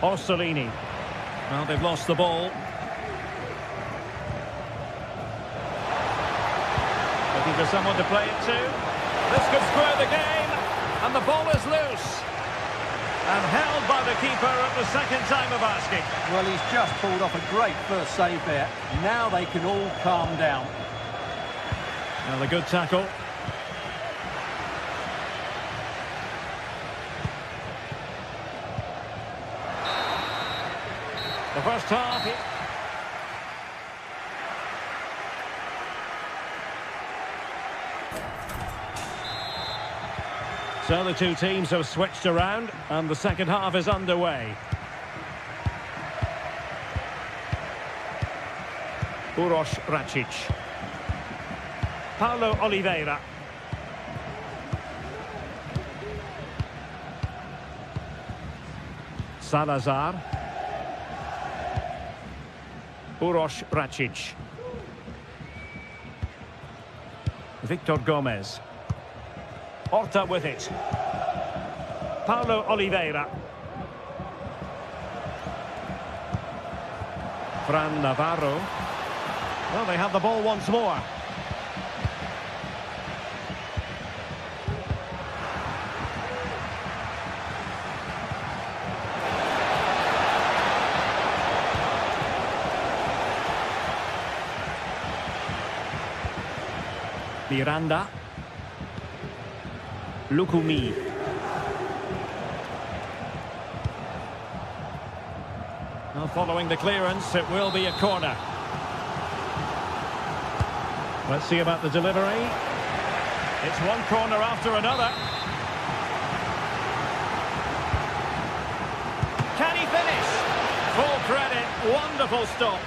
Orsolini. Well, they've lost the ball. Looking for someone to play it to. This could square the game. And the ball is loose. And held by the keeper at the second time of asking. Well, he's just pulled off a great first save there. Now they can all calm down. Well, a good tackle. The first half. So the two teams have switched around and the second half is underway. Uroš Račić. Paulo Oliveira. Salazar. Uroš Račić. Victor Gomez. Horta with it. Paulo Oliveira. Fran Navarro. Well, they have the ball once more. Miranda. Lukumi. Well, following the clearance, it will be a corner. Let's see about the delivery. It's one corner after another. Can he finish? Full credit. Wonderful stop.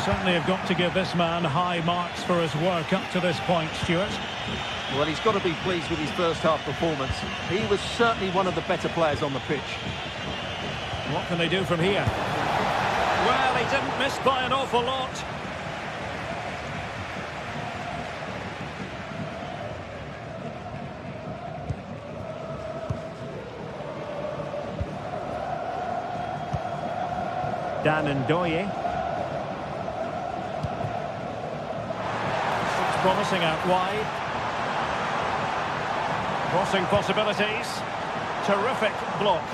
Certainly have got to give this man high marks for his work up to this point, Stuart. Well, he's got to be pleased with his first half performance. He was certainly one of the better players on the pitch. What can they do from here? Well, he didn't miss by an awful lot. Dan Ndoye. Promising out wide. Crossing possibilities. Terrific block.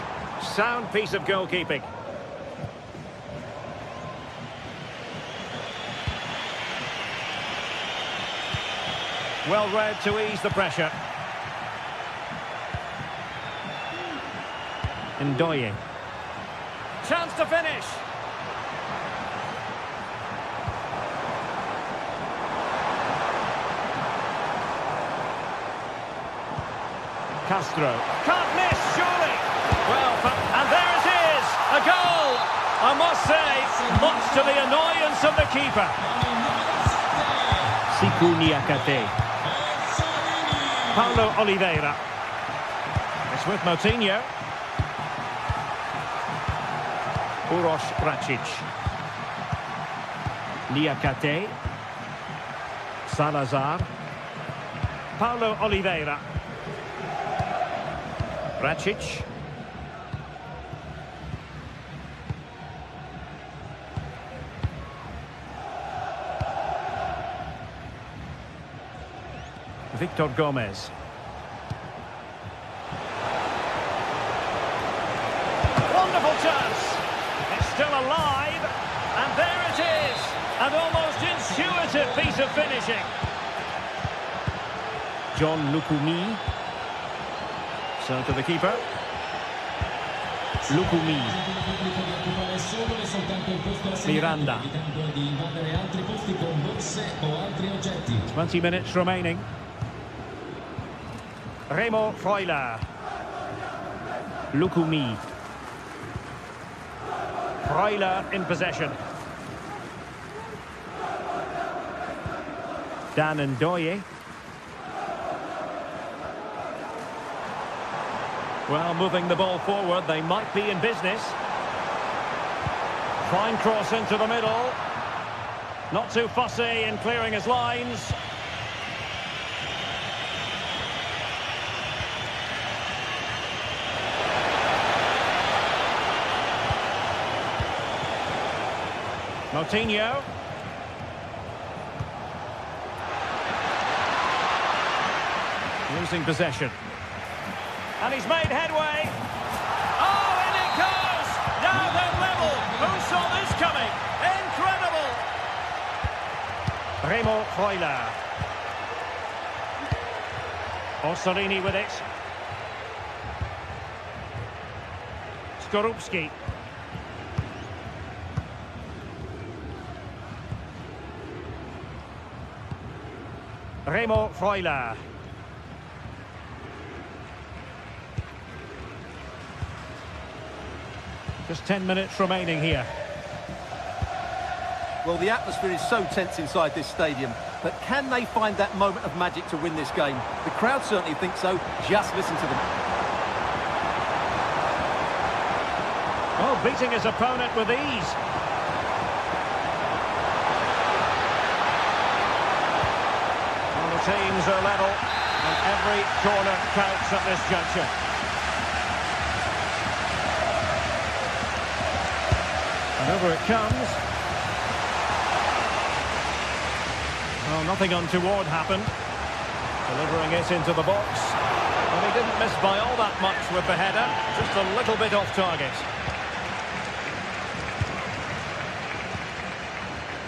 Sound piece of goalkeeping. Well read to ease the pressure. Ndoye. Chance to finish. Castro. Can't miss, surely. Well, and there it is. A goal. I must say, much to the annoyance of the keeper. Siku Niakate. Paulo Oliveira. It's with Moutinho. Uroš Račić. Niakate. Salazar. Paulo Oliveira. Račić. Victor Gomez. Wonderful chance. It's still alive. And there it is. An almost intuitive piece of finishing. John Lukumi. So to the keeper. Lukumi. Miranda. 20 minutes remaining. Remo Freuler. Lukumi. Freuler in possession. Dan Ndoye. Well, moving the ball forward, they might be in business. Fine cross into the middle. Not too fussy in clearing his lines. Moutinho. Losing possession. And he's made headway. Oh, in it goes! Now they're level. Who saw this coming? Incredible! Remo Freuler. Ossorini with it. Skorupski. Remo Freuler. Just 10 minutes remaining here. Well, the atmosphere is so tense inside this stadium, but can they find that moment of magic to win this game? The crowd certainly think so. Just listen to them. Oh, beating his opponent with ease. Well, the teams are level, and every corner counts at this juncture. And over it comes. Well, nothing untoward happened. Delivering it into the box. Well, he didn't miss by all that much with the header. Just a little bit off target.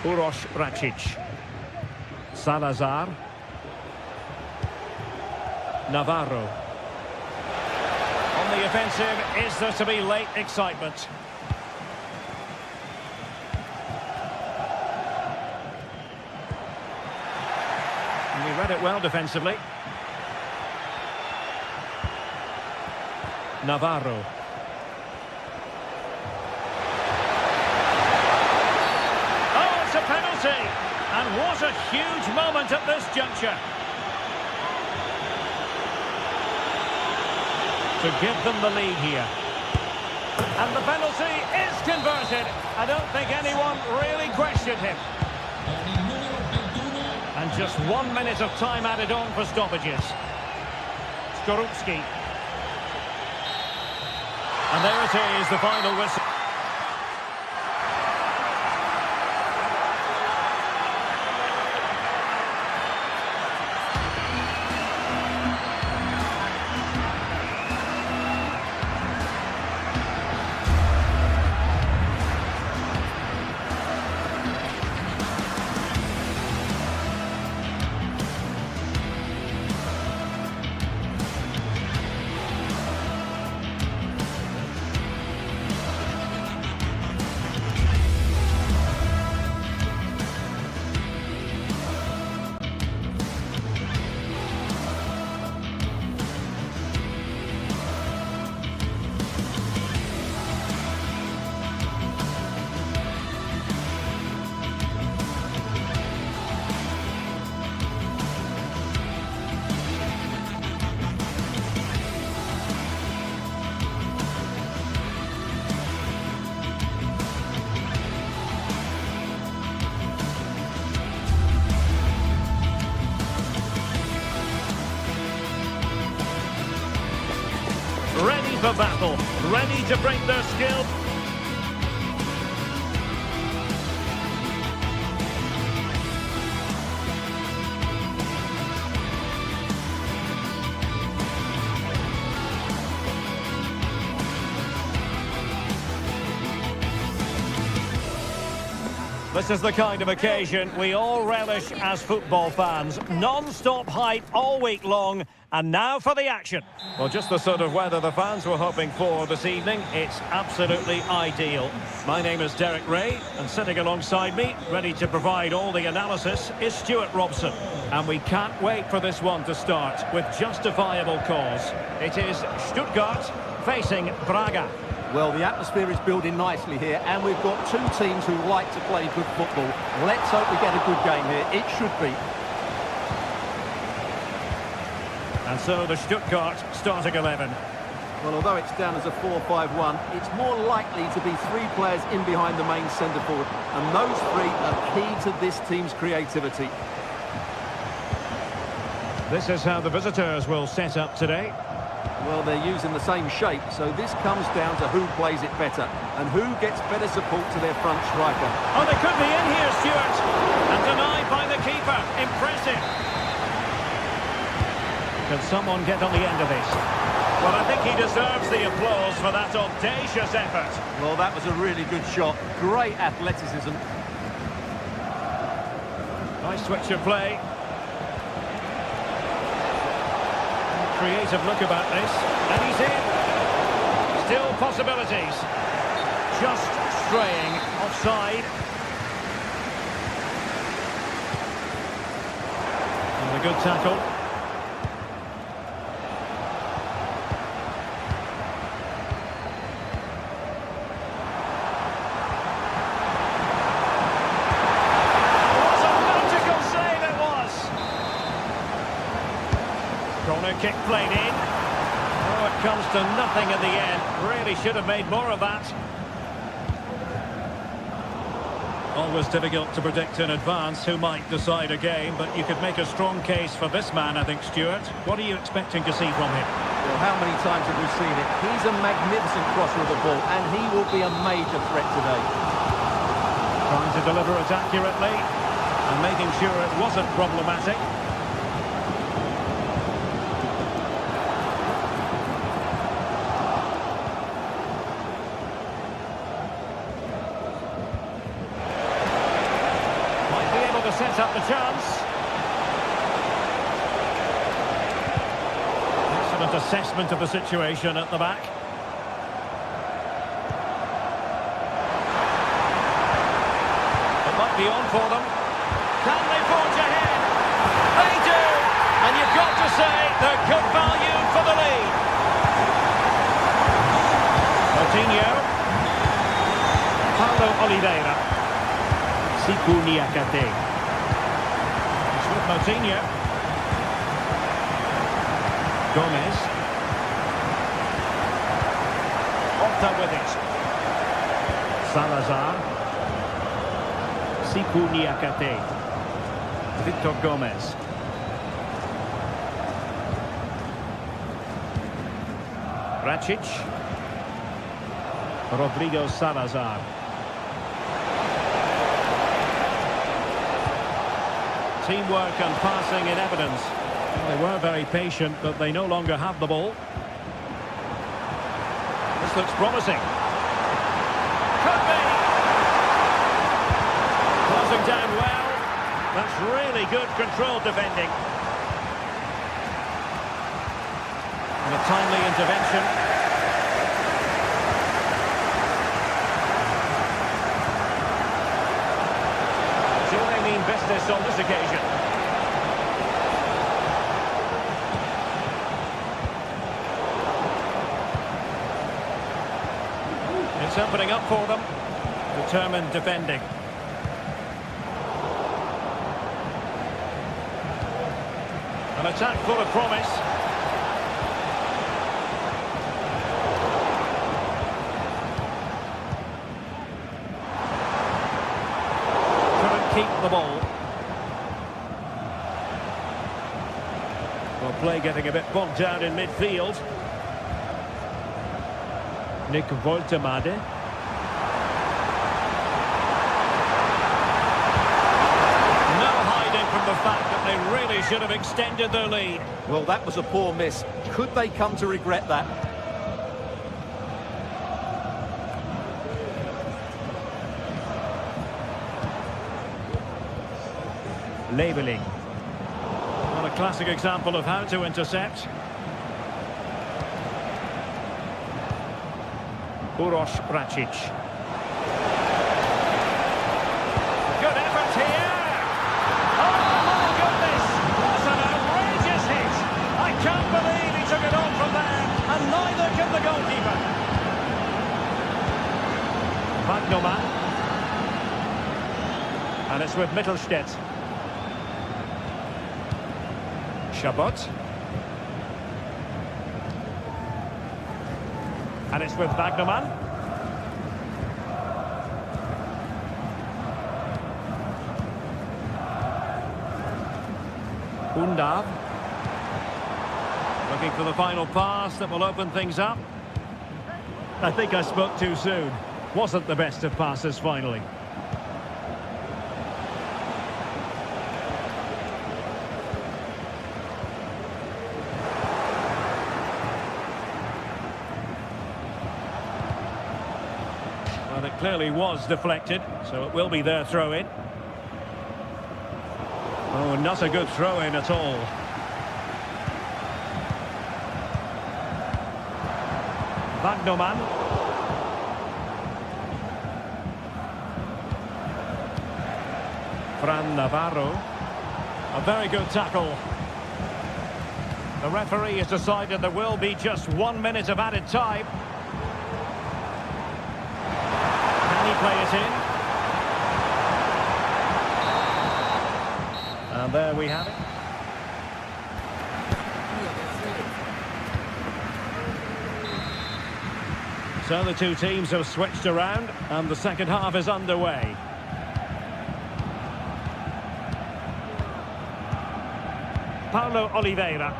Uroš Račić. Salazar. Navarro. On the offensive, is there to be late excitement? He read it well defensively. Navarro. Oh, it's a penalty! And what a huge moment at this juncture. To give them the lead here. And the penalty is converted. I don't think anyone really questioned him. And just 1 minute of time added on for stoppages. Skorupski. And there it is, the final whistle. Ready for battle, ready to bring their skill. This is the kind of occasion we all relish as football fans. Non-stop hype all week long, and now for the action. Well, just the sort of weather the fans were hoping for this evening. It's absolutely ideal. My name is Derek Ray, and sitting alongside me, ready to provide all the analysis, is Stuart Robson. And we can't wait for this one to start with justifiable cause. It is Stuttgart facing Braga. Well, the atmosphere is building nicely here, and we've got two teams who like to play good football. Let's hope we get a good game here. It should be. And so the Stuttgart starting 11. Well, although it's down as a 4-5-1, it's more likely to be three players in behind the main centre forward. And those three are key to this team's creativity. This is how the visitors will set up today. Well, they're using the same shape, so this comes down to who plays it better and who gets better support to their front striker. Oh, they could be in here, Stuart. And denied by the keeper. Impressive. Can someone get on the end of this? Well, I think he deserves the applause for that audacious effort. Well, that was a really good shot. Great athleticism. Nice switch of play. Creative look about this. And he's in. Still possibilities. Just straying offside. And a good tackle. Corner kick played in. Oh, it comes to nothing in the end. Really should have made more of that. Always difficult to predict in advance who might decide a game, but you could make a strong case for this man, I think, Stuart. What are you expecting to see from him? Well, how many times have we seen it? He's a magnificent crosser of the ball, and he will be a major threat today. Trying to deliver it accurately and making sure it wasn't problematic. Set up the chance. Excellent assessment of the situation at the back. It might be on for them. Can they forge ahead? They do! And you've got to say they're good value for the lead. Coutinho. Paulo Oliveira. Siku Niakate. Coutinho. Gomez. Opta with it. Salazar. Siku Niakate. Victor Gomez. Racic. Rodrigo Salazar. Teamwork and passing in evidence. They were very patient, but they no longer have the ball. This looks promising. Could be! Closing down well. That's really good controlled defending. And a timely intervention. Business on this occasion. It's opening up for them. Determined defending. An attack full of promise. Couldn't keep the ball. Well, play getting a bit bogged down in midfield. Nick Woltemade. No hiding from the fact that they really should have extended their lead. Well, that was a poor miss. Could they come to regret that? Labelling. Well, a classic example of how to intercept. Uroš Racic. Good effort here. Oh my goodness! What an outrageous hit! I can't believe he took it on from there, and neither can the goalkeeper. Magnoma. And it's with Mittelstädt. Chabot. And it's with Wagnerman. Undav. Looking for the final pass that will open things up. I think I spoke too soon. Wasn't the best of passes finally. Well, it clearly was deflected, so it will be their throw-in. Oh, not a good throw-in at all. Wagnerman. Fran Navarro. A very good tackle. The referee has decided there will be just 1 minute of added time. Can he play it in? And there we have it. So the two teams have switched around and the second half is underway. Paulo Oliveira.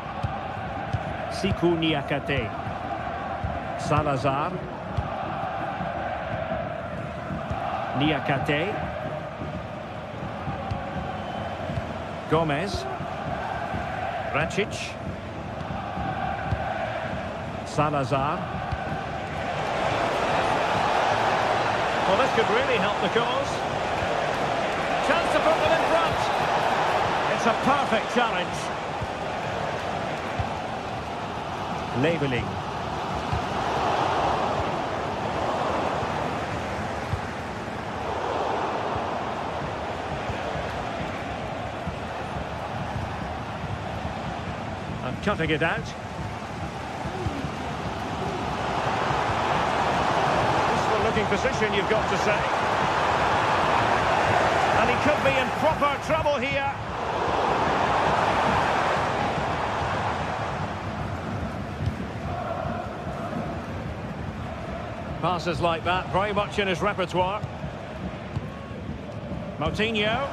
Siku Niakate. Salazar. Niakate. Gomez. Racic. Salazar. Well, this could really help the cause. Chance to put them in front. It's a perfect challenge. Labeling. And cutting it out. Looking position, you've got to say. And he could be in proper trouble here. Passes like that, very much in his repertoire. Moutinho.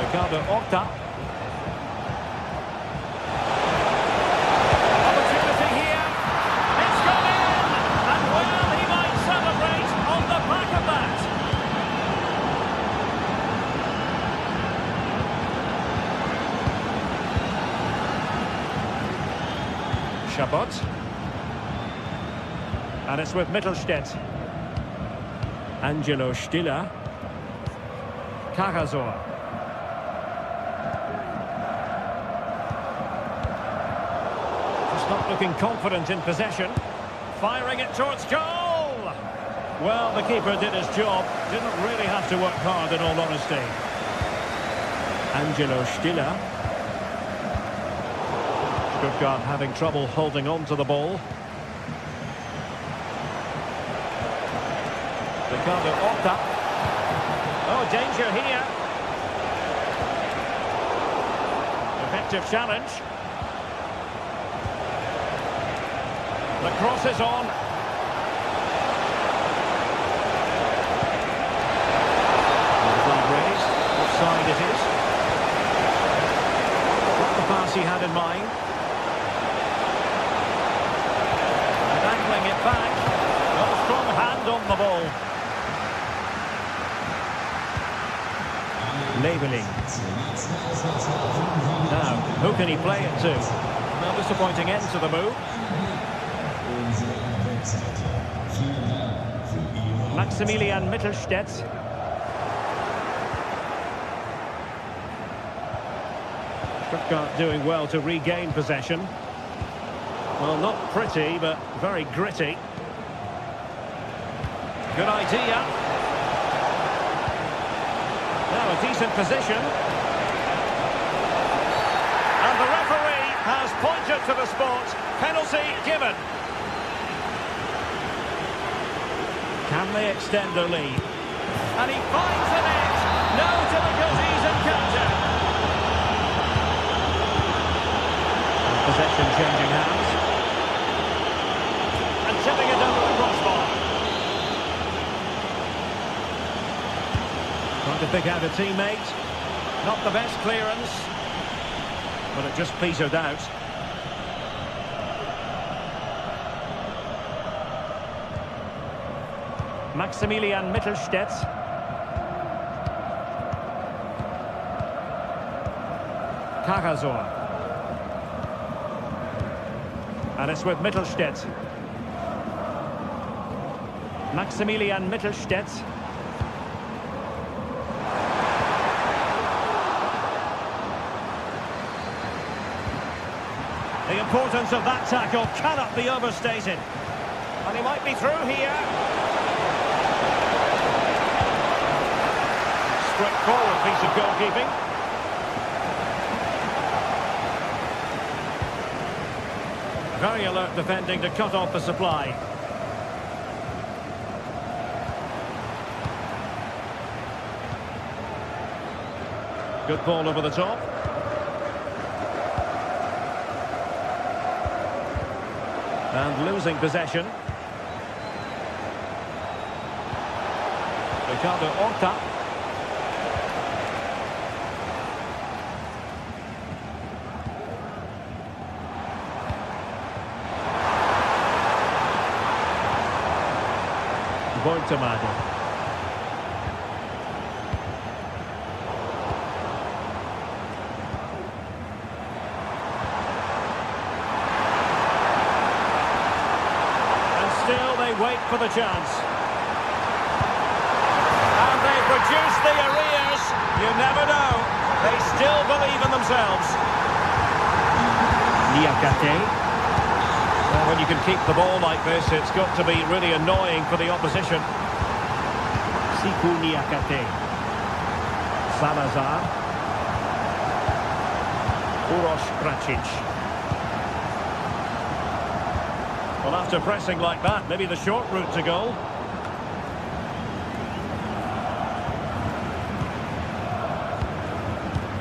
Ricardo Horta. Chabot. And it's with Mittelstädt. Angelo Stiller. Carrazor. Just not looking confident in possession. Firing it towards goal. Well, the keeper did his job. Didn't really have to work hard, in all honesty. Angelo Stiller. Stuttgart having trouble holding on to the ball. Ricardo Horta. Oh, danger here. Effective challenge. The cross is on. The flag raised. Offside it is. What the pass he had in mind. It back. No strong hand on the ball. Labeling. Now, who can he play it to? No disappointing end to the move. Maximilian Mittelstädt. Stuttgart doing well to regain possession. Well, not pretty, but very gritty. Good idea. Now a decent position. And the referee has pointed to the spot. Penalty given. Can they extend their lead? And he finds the net. No difficulties encountered. Possession changing hands. Chipping it over the crossbar. Trying to pick out a teammate. Not the best clearance. But it just petered out. Maximilian Mittelstädt. Karasor. And it's with Mittelstädt. Maximilian Mittelstädt. The importance of that tackle cannot be overstated. And he might be through here. Straightforward piece of goalkeeping. Very alert defending to cut off the supply. Good ball over the top. And losing possession. Ricardo Horta. Boitemade. Still, they wait for the chance. And they produce the arrears. You never know. They still believe in themselves. Niakate. Well, when you can keep the ball like this, it's got to be really annoying for the opposition. Siku Niakate. Salazar. Uroš Kračić. Well, after pressing like that, maybe the short route to goal.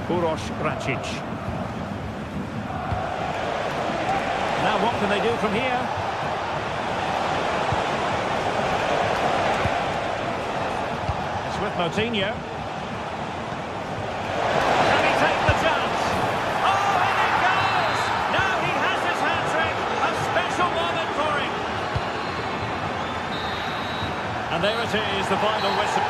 Uroš Kračić. Now what can they do from here? It's with Moutinho. Can he take the chance? Oh, in it goes! Now he has his hat-trick. A special moment for him. And there it is, the final whistle.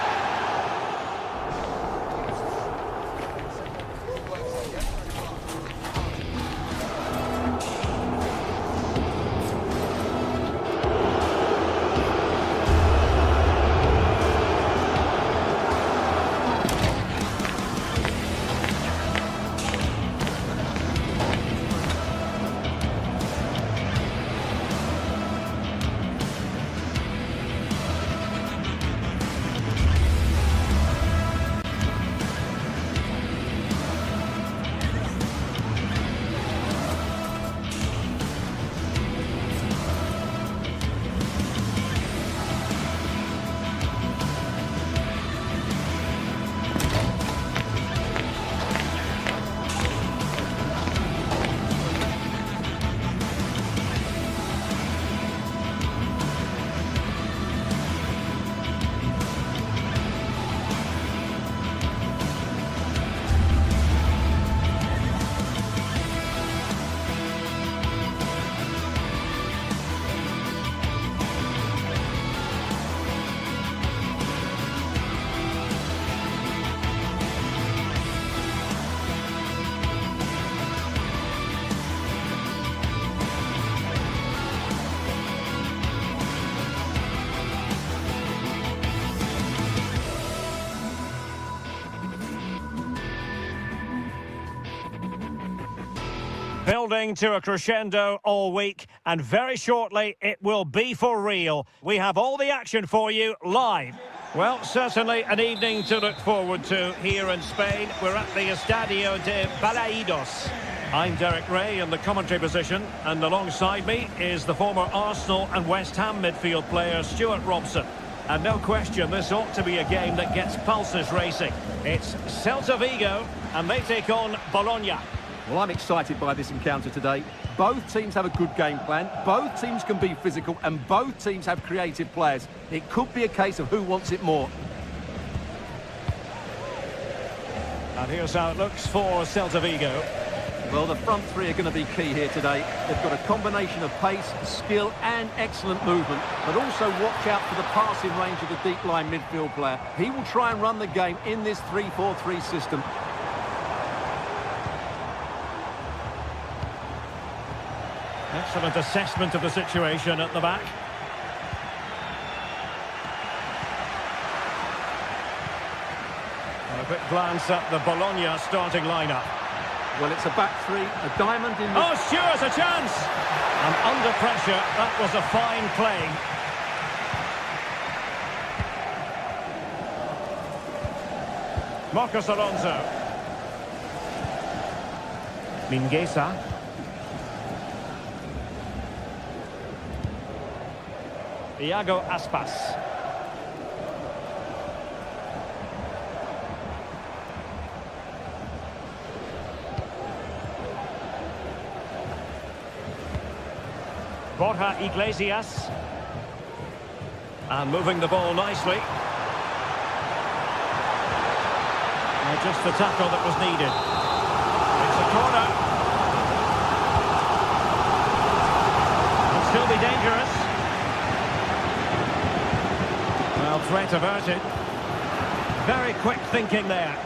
Building to a crescendo all week, and very shortly it will be for real. We have all the action for you live. Well, certainly an evening to look forward to here in Spain. We're at the Estadio de Balaidos. I'm Derek Ray in the commentary position, and alongside me is the former Arsenal and West Ham midfield player Stuart Robson. And no question, this ought to be a game that gets pulses racing. It's Celta Vigo, and they take on Bologna. Well, I'm excited by this encounter today. Both teams have a good game plan, both teams can be physical, and both teams have creative players. It could be a case of who wants it more. And here's how it looks for Celta Vigo. Well, the front three are going to be key here today. They've got a combination of pace, skill and excellent movement, but also watch out for the passing range of the deep line midfield player. He will try and run the game in this 3-4-3 system. Excellent assessment of the situation at the back. And a quick glance at the Bologna starting lineup. Well, it's a back three, a diamond in the... Oh, Stewart's a chance! And under pressure, that was a fine play. Marcos Alonso. Mingueza. Iago Aspas. Borja Iglesias. And moving the ball nicely. Just the tackle that was needed. It's a corner. Could still be dangerous. Well, threat averted. Very quick thinking there.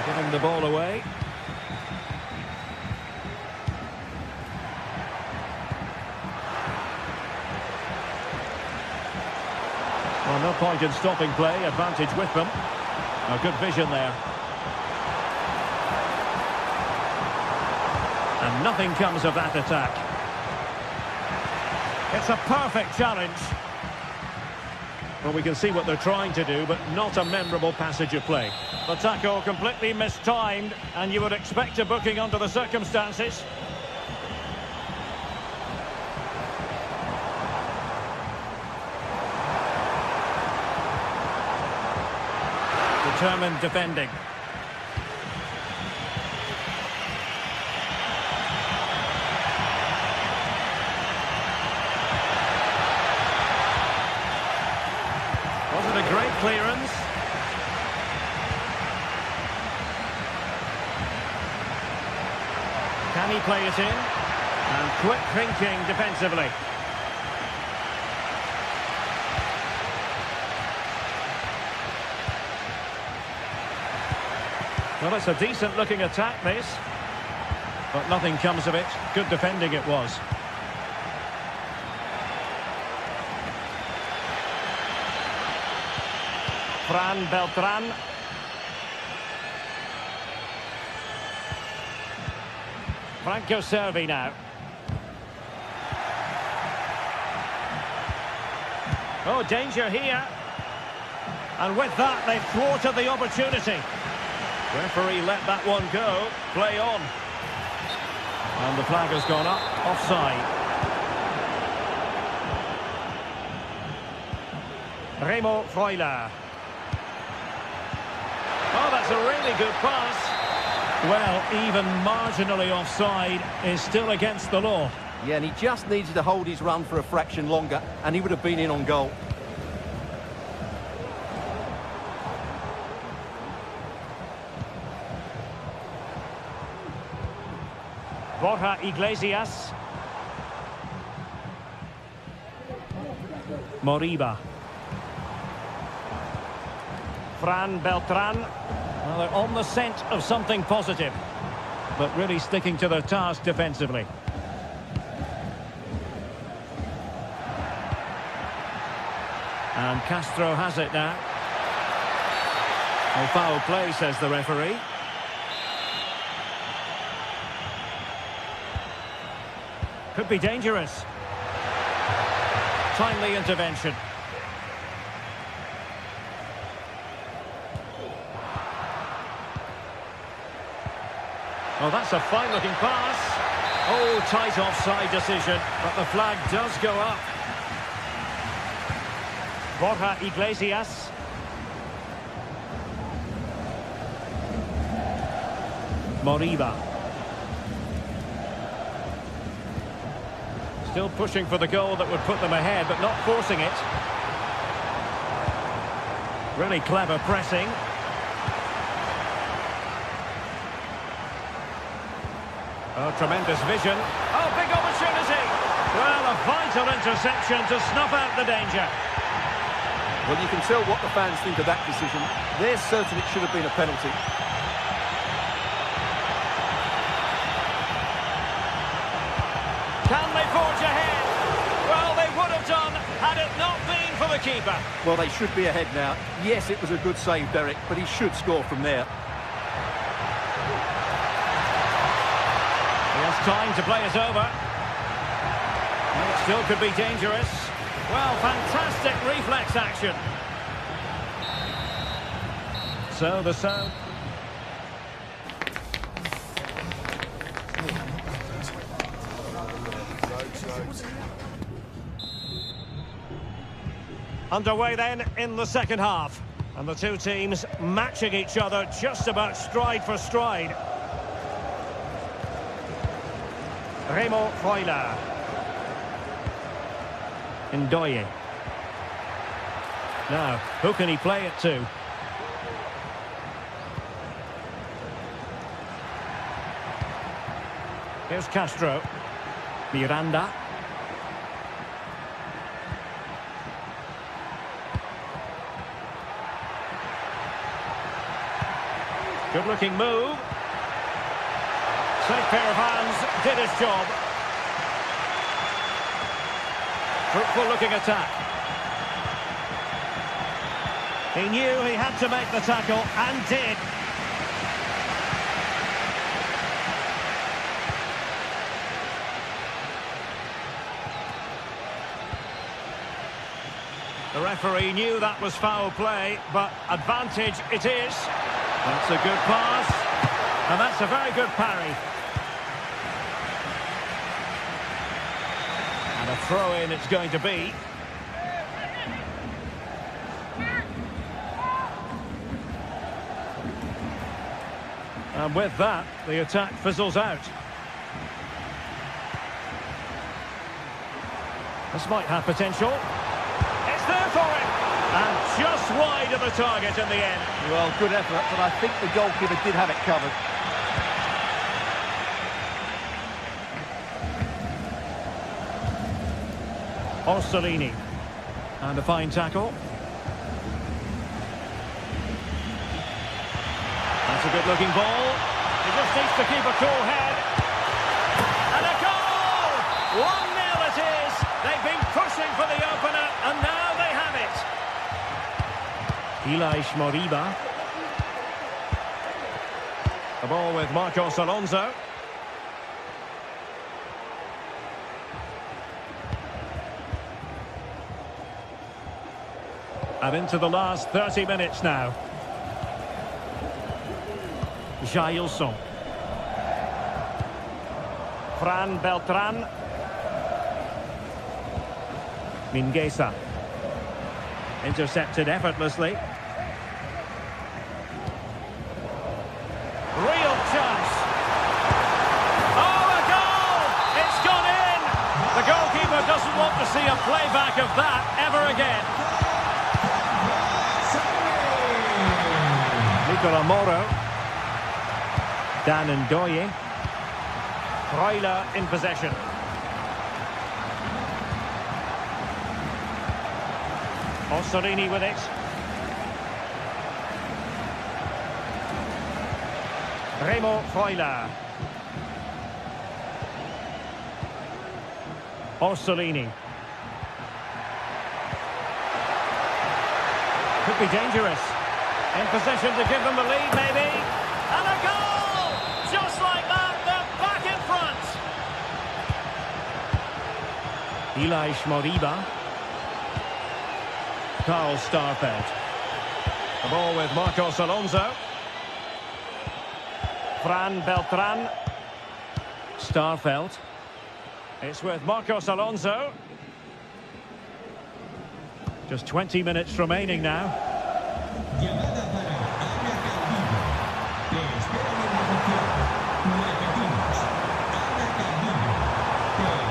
Giving the ball away. Well, no point in stopping play. Advantage with them. A good vision there. And nothing comes of that attack. It's a perfect challenge. Well, we can see what they're trying to do, but not a memorable passage of play. The tackle completely mistimed, and you would expect a booking under the circumstances. Determined defending. Wasn't a great clearance. Can he play it in? And quick thinking defensively. Well, it's a decent looking attack, this. But nothing comes of it. Good defending it was. Fran Beltran. Franco Cervi now. Oh, danger here. And with that, they've thwarted the opportunity. Referee let that one go. Play on. And the flag has gone up. Offside. Remo Freuler. Oh, that's a really good pass. Well, even marginally offside is still against the law. Yeah, and he just needed to hold his run for a fraction longer, and he would have been in on goal. Borja Iglesias. Moriba. Fran Beltran. Well, they're on the scent of something positive, but really sticking to their task defensively. And Castro has it now. Oh, foul play, says the referee. Could be dangerous. Timely intervention. Oh, that's a fine-looking pass. Oh, tight offside decision, but the flag does go up. Borja Iglesias. Moriba. Still pushing for the goal that would put them ahead, but not forcing it. Really clever pressing. Oh, tremendous vision. Oh, big opportunity. Well, a vital interception to snuff out the danger. Well, you can tell what the fans think of that decision. They're certain it should have been a penalty. Can they forge ahead? Well, they would have done had it not been for the keeper. Well, they should be ahead now. Yes, it was a good save, Derek, but he should score from there. He has time to play it over. It still could be dangerous. Well, fantastic reflex action. So the sound. Underway then in the second half. And the two teams matching each other just about stride for stride. Remo Freuler. Ndoye. Now, who can he play it to? Here's Castro. Miranda. Good-looking move. Safe pair of hands, did his job. Fruitful-looking attack. He knew he had to make the tackle, and did. The referee knew that was foul play, but advantage it is. That's a good pass, and that's a very good parry. And a throw-in it's going to be. And with that, the attack fizzles out. This might have potential. It's there for him! And just wide of the target in the end. Well, good effort, but I think the goalkeeper did have it covered. Orsolini. And a fine tackle. That's a good-looking ball. He just needs to keep a cool head. And a goal! 1-0 it is. They've been pushing for the opener, and now they have it. Ilaix Moriba. The ball with Marcos Alonso. And into the last 30 minutes now. Jailson. Fran Beltran. Mingueza. Intercepted effortlessly. Real chance. Oh, a goal! It's gone in! The goalkeeper doesn't want to see a playback of that ever again. Nicola Moro. Dan Ndoye. Freuler in possession. Orsolini with it. Remo Freuler. Orsolini. Could be dangerous. In position to give them the lead, maybe. And a goal! Just like that, they're back in front. Ilaix Moriba. Carl Starfelt. The ball with Marcos Alonso. Fran Beltran. Starfelt. It's with Marcos Alonso. Just 20 minutes remaining now.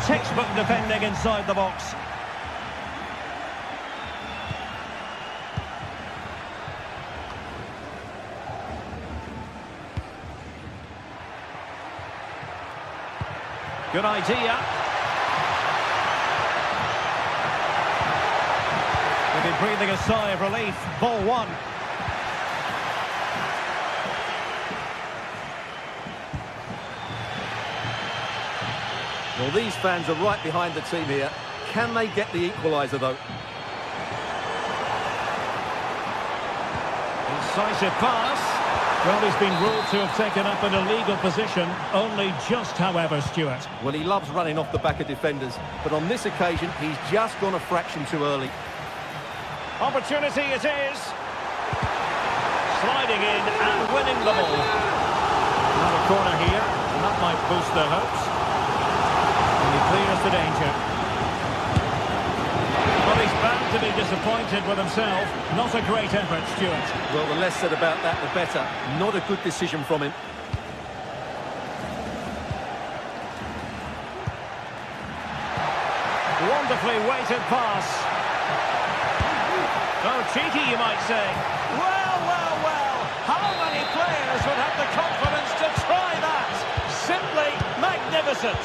Textbook defending inside the box. Good idea. They've been breathing a sigh of relief. Ball one. Well, these fans are right behind the team here. Can they get the equaliser, though? Incisive pass. Well, he's been ruled to have taken up an illegal position. Only just, however, Stuart. Well, he loves running off the back of defenders, but on this occasion, he's just gone a fraction too early. Opportunity it is. Sliding in and winning the ball. Another corner here, and that might boost their hopes. And he clears the danger. Well, he's bound to be disappointed with himself. Not a great effort, Stuart. Well, the less said about that, the better. Not a good decision from him. Wonderfully weighted pass. Oh, cheeky, you might say. Well, well, well. How many players would have the confidence to try that? Simply magnificent.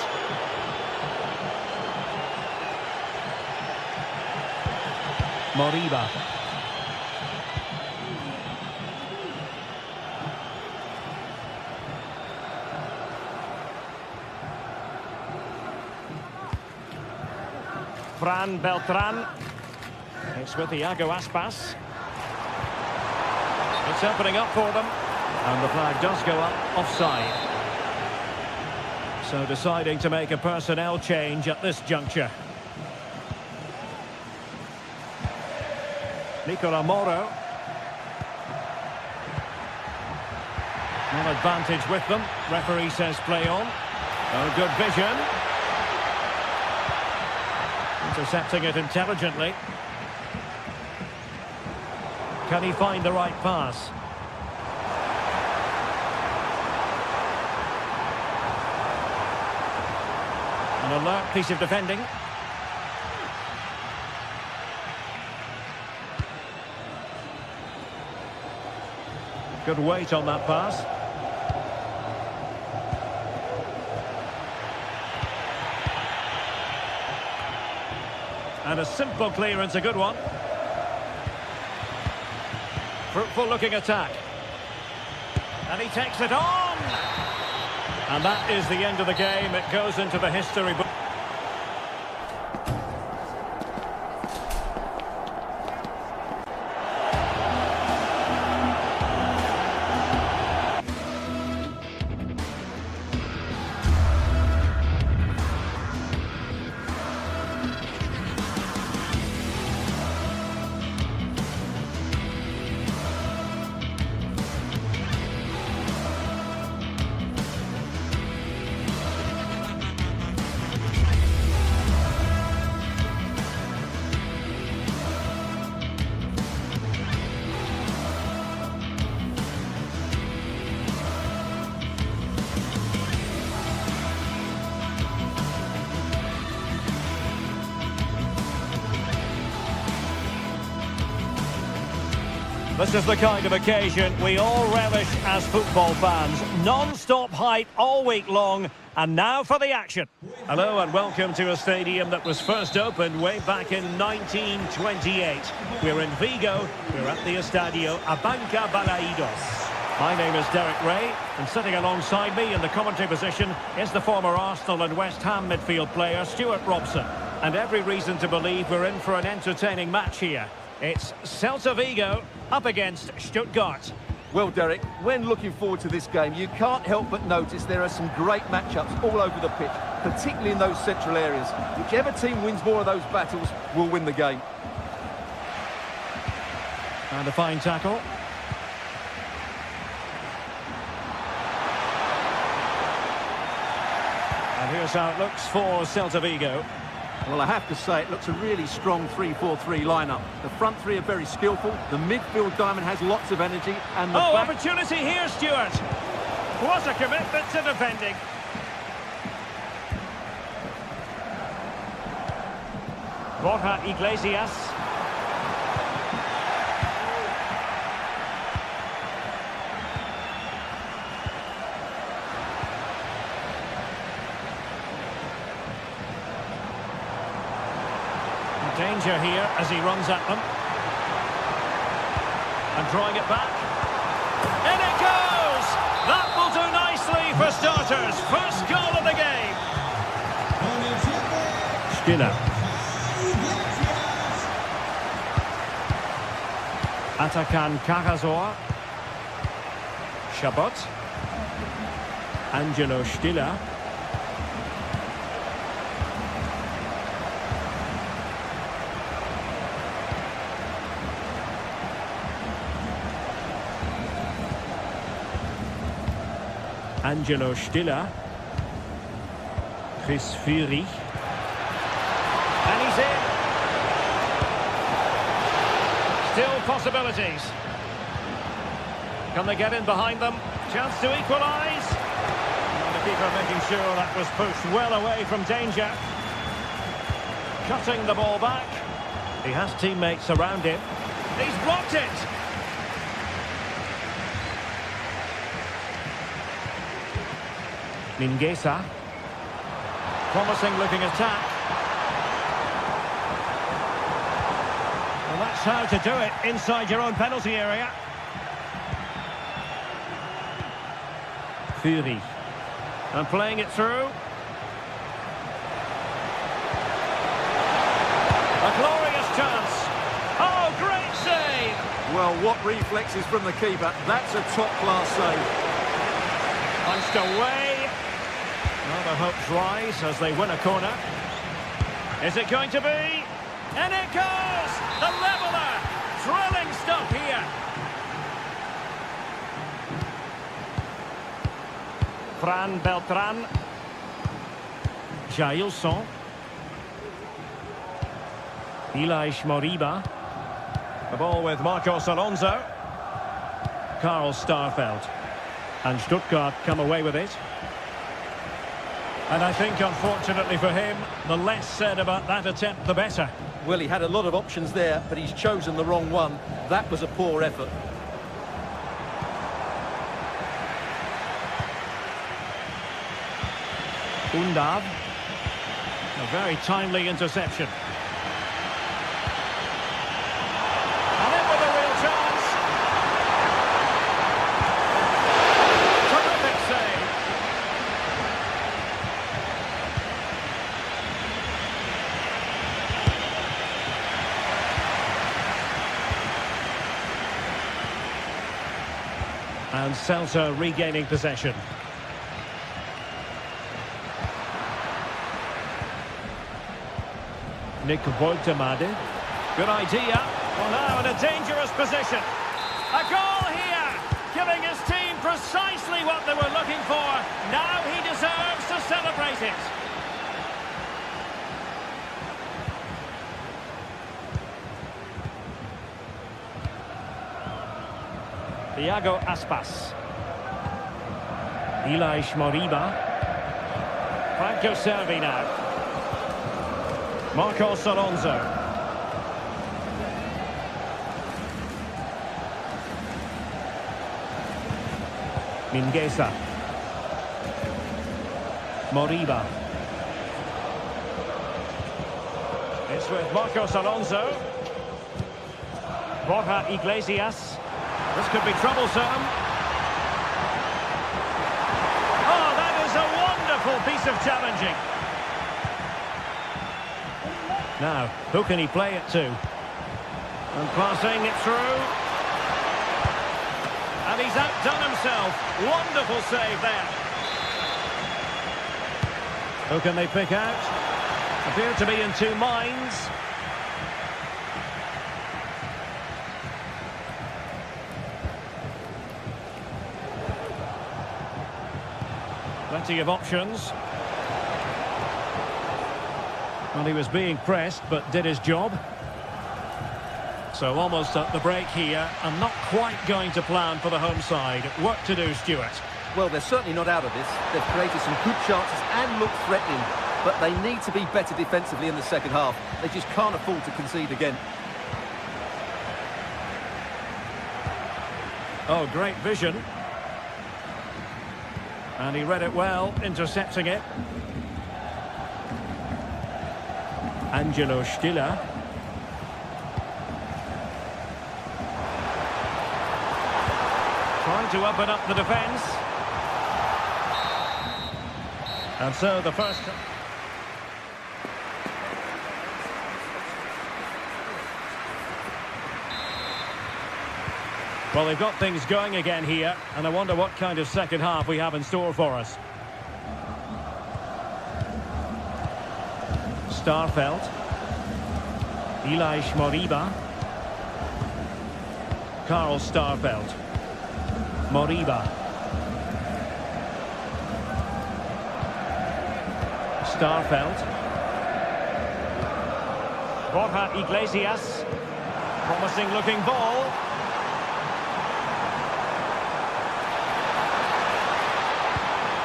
Moriba. Fran Beltran. It's with Iago Aspas. It's opening up for them. And the flag does go up offside. So deciding to make a personnel change at this juncture. Nicola Moro. One advantage with them. Referee says play on. Oh, good vision. Intercepting it intelligently. Can he find the right pass? An alert piece of defending. Good weight on that pass. And a simple clearance, a good one. Fruitful looking attack. And he takes it on! And that is the end of the game. It goes into the history book. This is the kind of occasion we all relish as football fans. Non-stop hype all week long. And now for the action. Hello and welcome to a stadium that was first opened way back in 1928. We're in Vigo. We're at the Estadio Abanca Balaidos. My name is Derek Ray, and sitting alongside me in the commentary position is the former Arsenal and West Ham midfield player Stuart Robson. And every reason to believe we're in for an entertaining match here. It's Celta Vigo up against Stuttgart. Well, Derek, when looking forward to this game, you can't help but notice there are some great matchups all over the pitch, particularly in those central areas. Whichever team wins more of those battles will win the game. And a fine tackle. And here's how it looks for Celta Vigo. Well, I have to say, it looks a really strong 3-4-3 lineup. The front three are very skillful, the midfield diamond has lots of energy, and the back... opportunity here, Stuart. What a commitment to defending. Borja Iglesias. Danger here as he runs at them. And drawing it back. In it goes! That will do nicely for starters. First goal of the game. Stiller. Atakan Karazor. Chabot. Angelo Stiller. Angelo Stiller. Chris Fury. And he's in. Still possibilities. Can they get in behind them? Chance to equalise. And the keeper making sure that was pushed well away from danger. Cutting the ball back. He has teammates around him. He's blocked it. Mingueza. Promising looking attack. Well, that's how to do it inside your own penalty area. Fury. And playing it through. A glorious chance. Oh, great save! Well, what reflexes from the keeper. That's a top-class save. Punched away. Well, their hopes rise as they win a corner. Is it going to be? And it goes! The leveller! Thrilling stuff here. Fran Beltran. Jailson. Elias Moriba. The ball with Marcos Alonso. Karl Starfelt. And Stuttgart come away with it. And I think, unfortunately for him, the less said about that attempt, the better. Well, he had a lot of options there, but he's chosen the wrong one. That was a poor effort. Undav. A very timely interception. And in with a real chance. Terrific save. And Celta regaining possession. Nick Woltemade. Good idea. Well, now in a dangerous position. A goal here, giving his team precisely what they were looking for. Now he deserves to celebrate it. Thiago Aspas. Elias Moriba. Franco Servi now. Marcos Alonso. Mingueza. Moriba. It's with Marcos Alonso. Borja Iglesias. This could be troublesome. Oh, that is a wonderful piece of challenging. Now, who can he play it to? And passing it through. And he's outdone himself. Wonderful save there. Who can they pick out? Appear to be in two minds. Plenty of options. Well, he was being pressed, but did his job. So almost at the break here, and not quite going to plan for the home side. Work to do, Stuart. Well, they're certainly not out of this. They've created some good chances and look threatening, but they need to be better defensively in the second half. They just can't afford to concede again. Oh, great vision. And he read it well, intercepting it. Angelo Stiller. Trying to open up the defence. And so the first... Well, they've got things going again here, and I wonder what kind of second half we have in store for us. Starfelt. Elias Moriba. Karl Starfelt. Moriba. Starfelt. Borja Iglesias. Promising looking ball.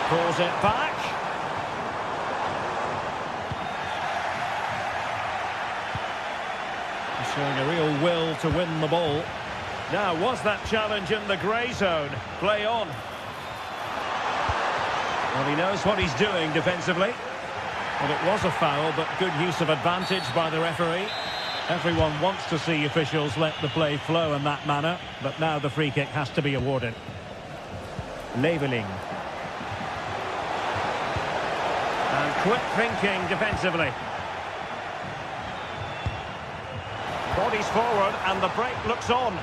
Pulls it back. He's showing a real will to win the ball. Now, was that challenge in the grey zone? Play on. Well, he knows what he's doing defensively. Well, it was a foul, but good use of advantage by the referee. Everyone wants to see officials let the play flow in that manner, but now the free kick has to be awarded. Leveling. And quick thinking defensively. Bodies forward and the break looks on.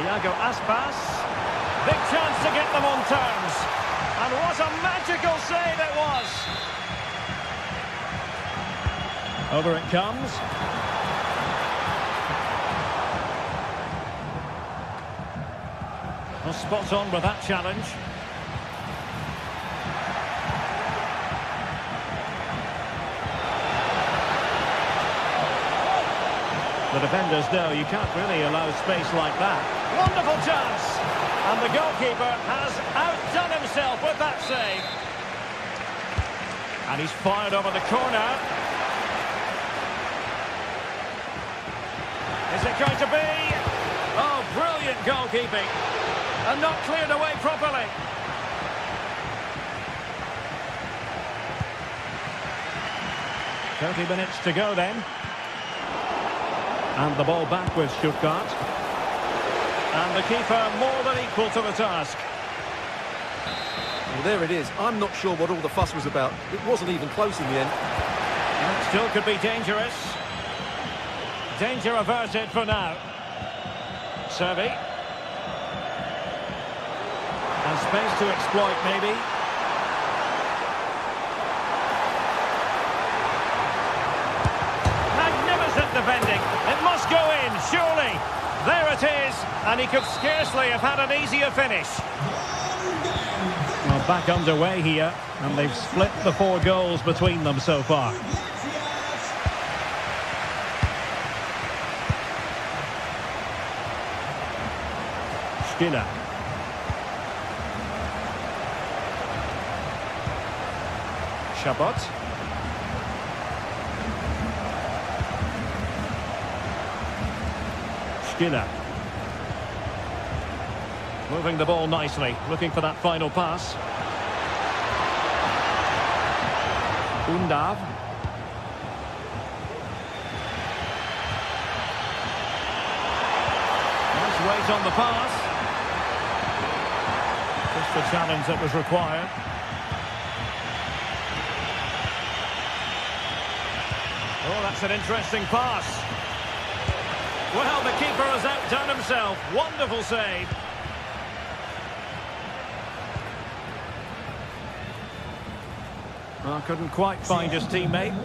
Iago Aspas. Big chance to get them on terms. And what a magical save it was. Over it comes. Well, spot on with that challenge. The defenders know you can't really allow space like that. Wonderful chance! And the goalkeeper has outdone himself with that save. And he's fired over the corner. Is it going to be? Oh, brilliant goalkeeping. And not cleared away properly. "30 minutes to go then. And the ball back with Stuttgart. And the keeper more than equal to the task. Well, there it is. I'm not sure what all the fuss was about. It wasn't even close in the end. And it still could be dangerous. Danger averted for now. Servi. And space to exploit, maybe. Magnificent defending. It must go in, surely. There it is, and he could scarcely have had an easier finish. Well, back underway here, and they've split the 4 goals between them so far. Stiller. Chabot. Stiller. Moving the ball nicely, looking for that final pass. Undav. Nice weight on the pass. Just the challenge that was required. Oh, that's an interesting pass. Well, the keeper has outdone himself. Wonderful save. Well, couldn't quite find his teammate. Can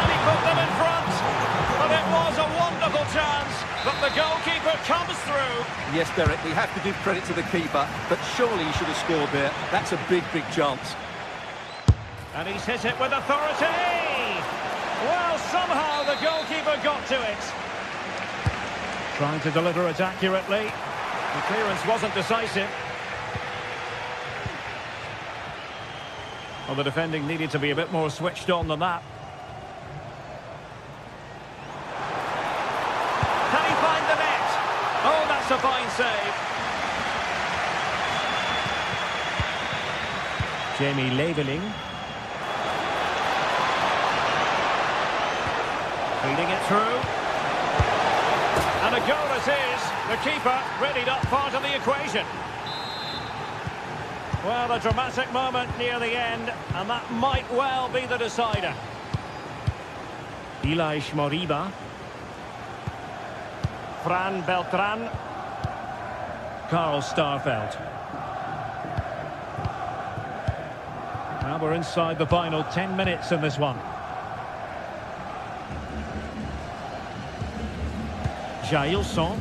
he put them in front? But it was a wonderful chance. But the goalkeeper comes through. Yes, Derek, we have to give credit to the keeper, but surely he should have scored there. That's a big, big chance. And he's hit it with authority. Well, somehow the goalkeeper got to it. Trying to deliver it accurately. The clearance wasn't decisive. Well, the defending needed to be a bit more switched on than that. Can he find the net? Oh, that's a fine save. Jamie Leveling. Feeding it through. And a goal it is. The keeper readied up part of the equation. Well, a dramatic moment near the end, and that might well be the decider. Ilaix Moriba. Fran Beltran. Carl Starfelt. Now we're inside the final 10 minutes in this one. Jailson.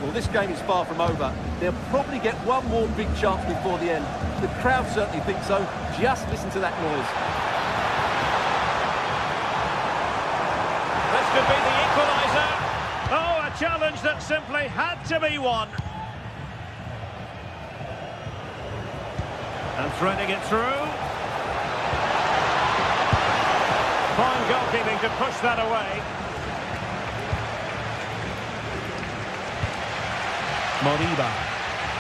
Well, this game is far from over. They'll probably get one more big chance before the end. The crowd certainly think so. Just listen to that noise. This could be the equaliser. Oh, a challenge that simply had to be won. And threading it through. Fine goalkeeping to push that away. Moriba.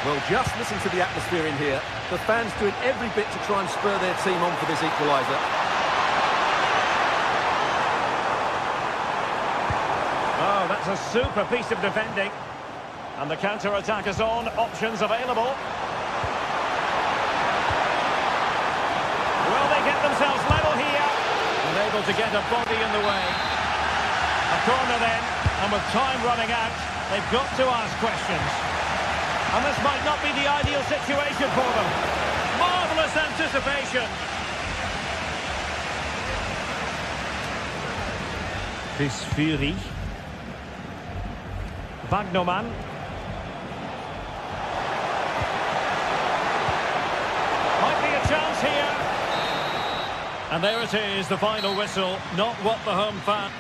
Well, just listen to the atmosphere in here. The fans doing every bit to try and spur their team on for this equaliser. Oh, that's a super piece of defending. And the counter-attack is on. Options available. Will they get themselves level here? And able to get a body in the way. A corner then. And with time running out, they've got to ask questions. And this might not be the ideal situation for them. Marvellous anticipation. This Fury. Wagnerman. Might be a chance here. And there it is, the final whistle. Not what the home fan...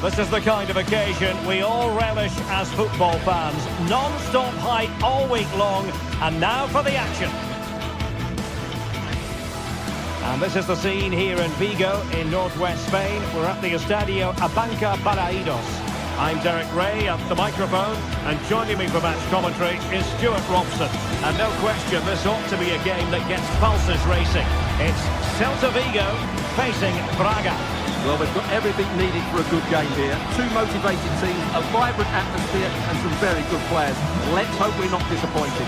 This is the kind of occasion we all relish as football fans. Non-stop hype all week long, and now for the action. And this is the scene here in Vigo, in northwest Spain. We're at the Estadio Abanca Balaidos. I'm Derek Ray at the microphone, and joining me for match commentary is Stuart Robson. And no question, this ought to be a game that gets pulses racing. It's Celta Vigo facing Braga. Well, they've got everything needed for a good game here. Two motivated teams, a vibrant atmosphere and some very good players. Let's hope we're not disappointed.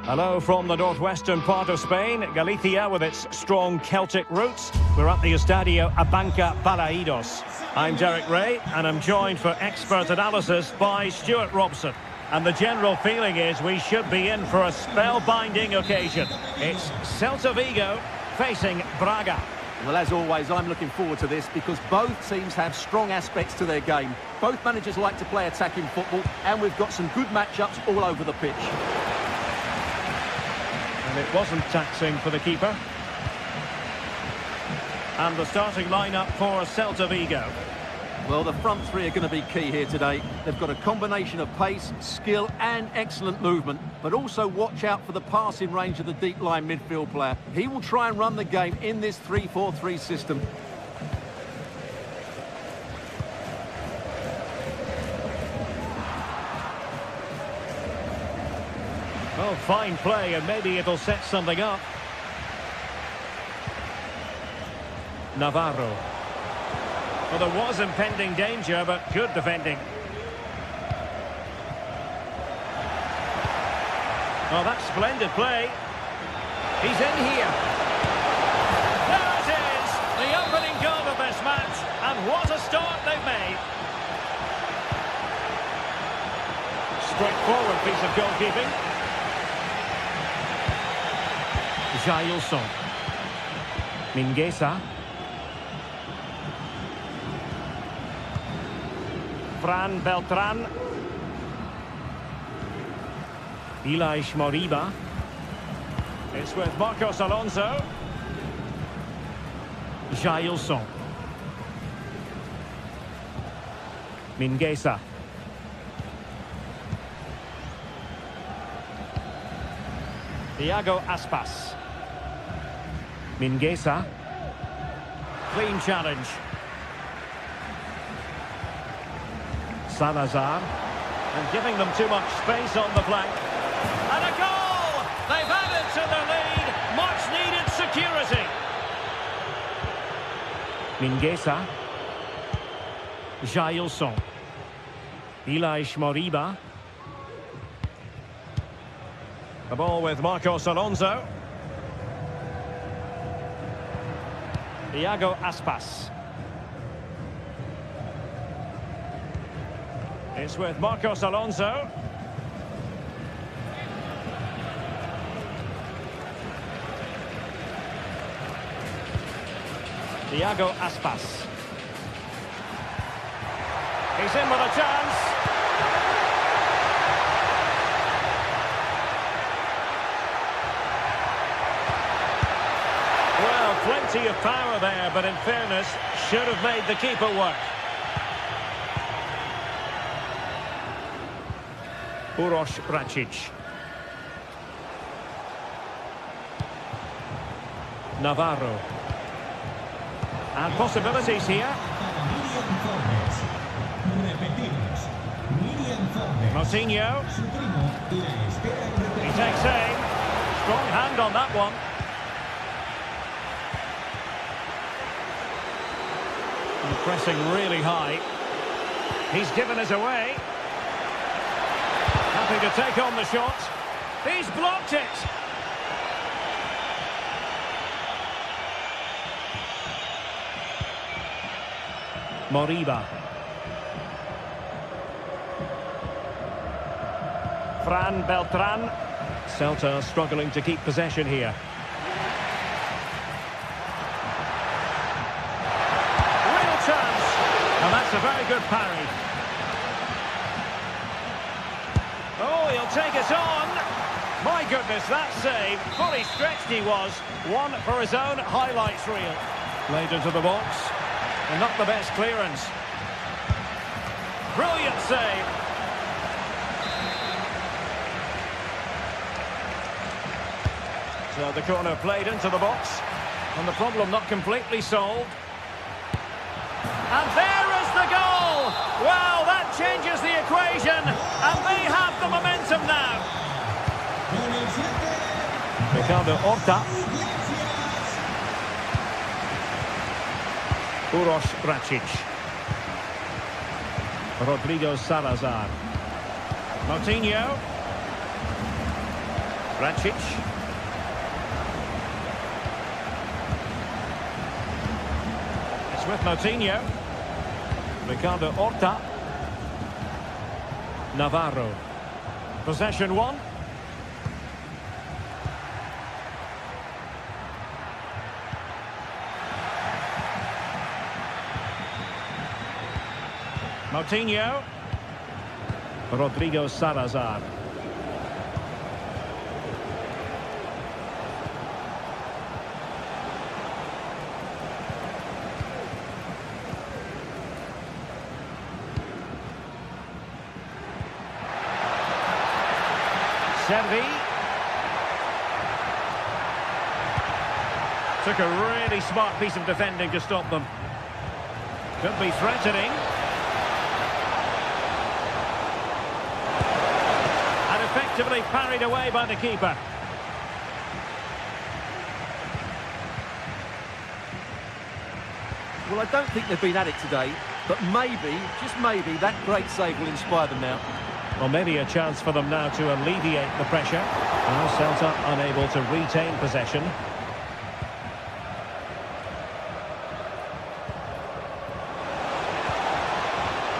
Hello from the northwestern part of Spain, Galicia with its strong Celtic roots. We're at the Estadio Abanca Balaidos. I'm Derek Ray, and I'm joined for expert analysis by Stuart Robson. And the general feeling is we should be in for a spellbinding occasion. It's Celta Vigo facing Braga. Well, as always, I'm looking forward to this because both teams have strong aspects to their game. Both managers like to play attacking football, and we've got some good matchups all over the pitch. And it wasn't taxing for the keeper. And the starting lineup for Celta Vigo. Well, the front three are going to be key here today. They've got a combination of pace, skill and excellent movement. But also watch out for the passing range of the deep line midfield player. He will try and run the game in this 3-4-3 system. Oh, fine play, and maybe it'll set something up. Navarro. Well, there was impending danger, but good defending. Oh, that's splendid play. He's in here. There it is! The opening goal of this match, and what a start they've made. Straightforward piece of goalkeeping. Jailson. Mingueza. Fran Beltran. Elias Moriba. It's with Marcos Alonso. Jailson. Mingueza. Iago Aspas. Mingueza. Clean challenge. Salazar. And giving them too much space on the flank. And a goal! They've added to the lead. Much needed security. Mingueza. Jailson. Elias Moriba. The ball with Marcos Alonso. Iago Aspas. It's with Marcos Alonso. Iago Aspas. He's in with a chance. Plenty of power there, but in fairness, should have made the keeper work. Uroš Račić. Navarro. And possibilities here. Moutinho. He takes aim. Strong hand on that one. And pressing really high. He's given us away. Happy to take on the shot. He's blocked it. Moriba. Fran Beltran. Celta struggling to keep possession here. Real chance. And that's a very good parry. Oh, he'll take it on. My goodness, that save. Fully stretched he was. One for his own highlights reel. Played into the box. And not the best clearance. Brilliant save. So the corner played into the box. And the problem not completely solved. And there is the goal! Well, that changes the equation. And they have the momentum now. Ricardo Horta. Uroš Račić. Rodrigo Salazar. Moutinho. Račić. It's with Moutinho. Ricardo Horta. Navarro. Possession one. Moutinho. Rodrigo Salazar. Servi. Took a really smart piece of defending to stop them. Could be threatening. And effectively parried away by the keeper. Well, I don't think they've been at it today, but maybe, just maybe, that great save will inspire them now. Well, maybe a chance for them now to alleviate the pressure. Now Celta unable to retain possession.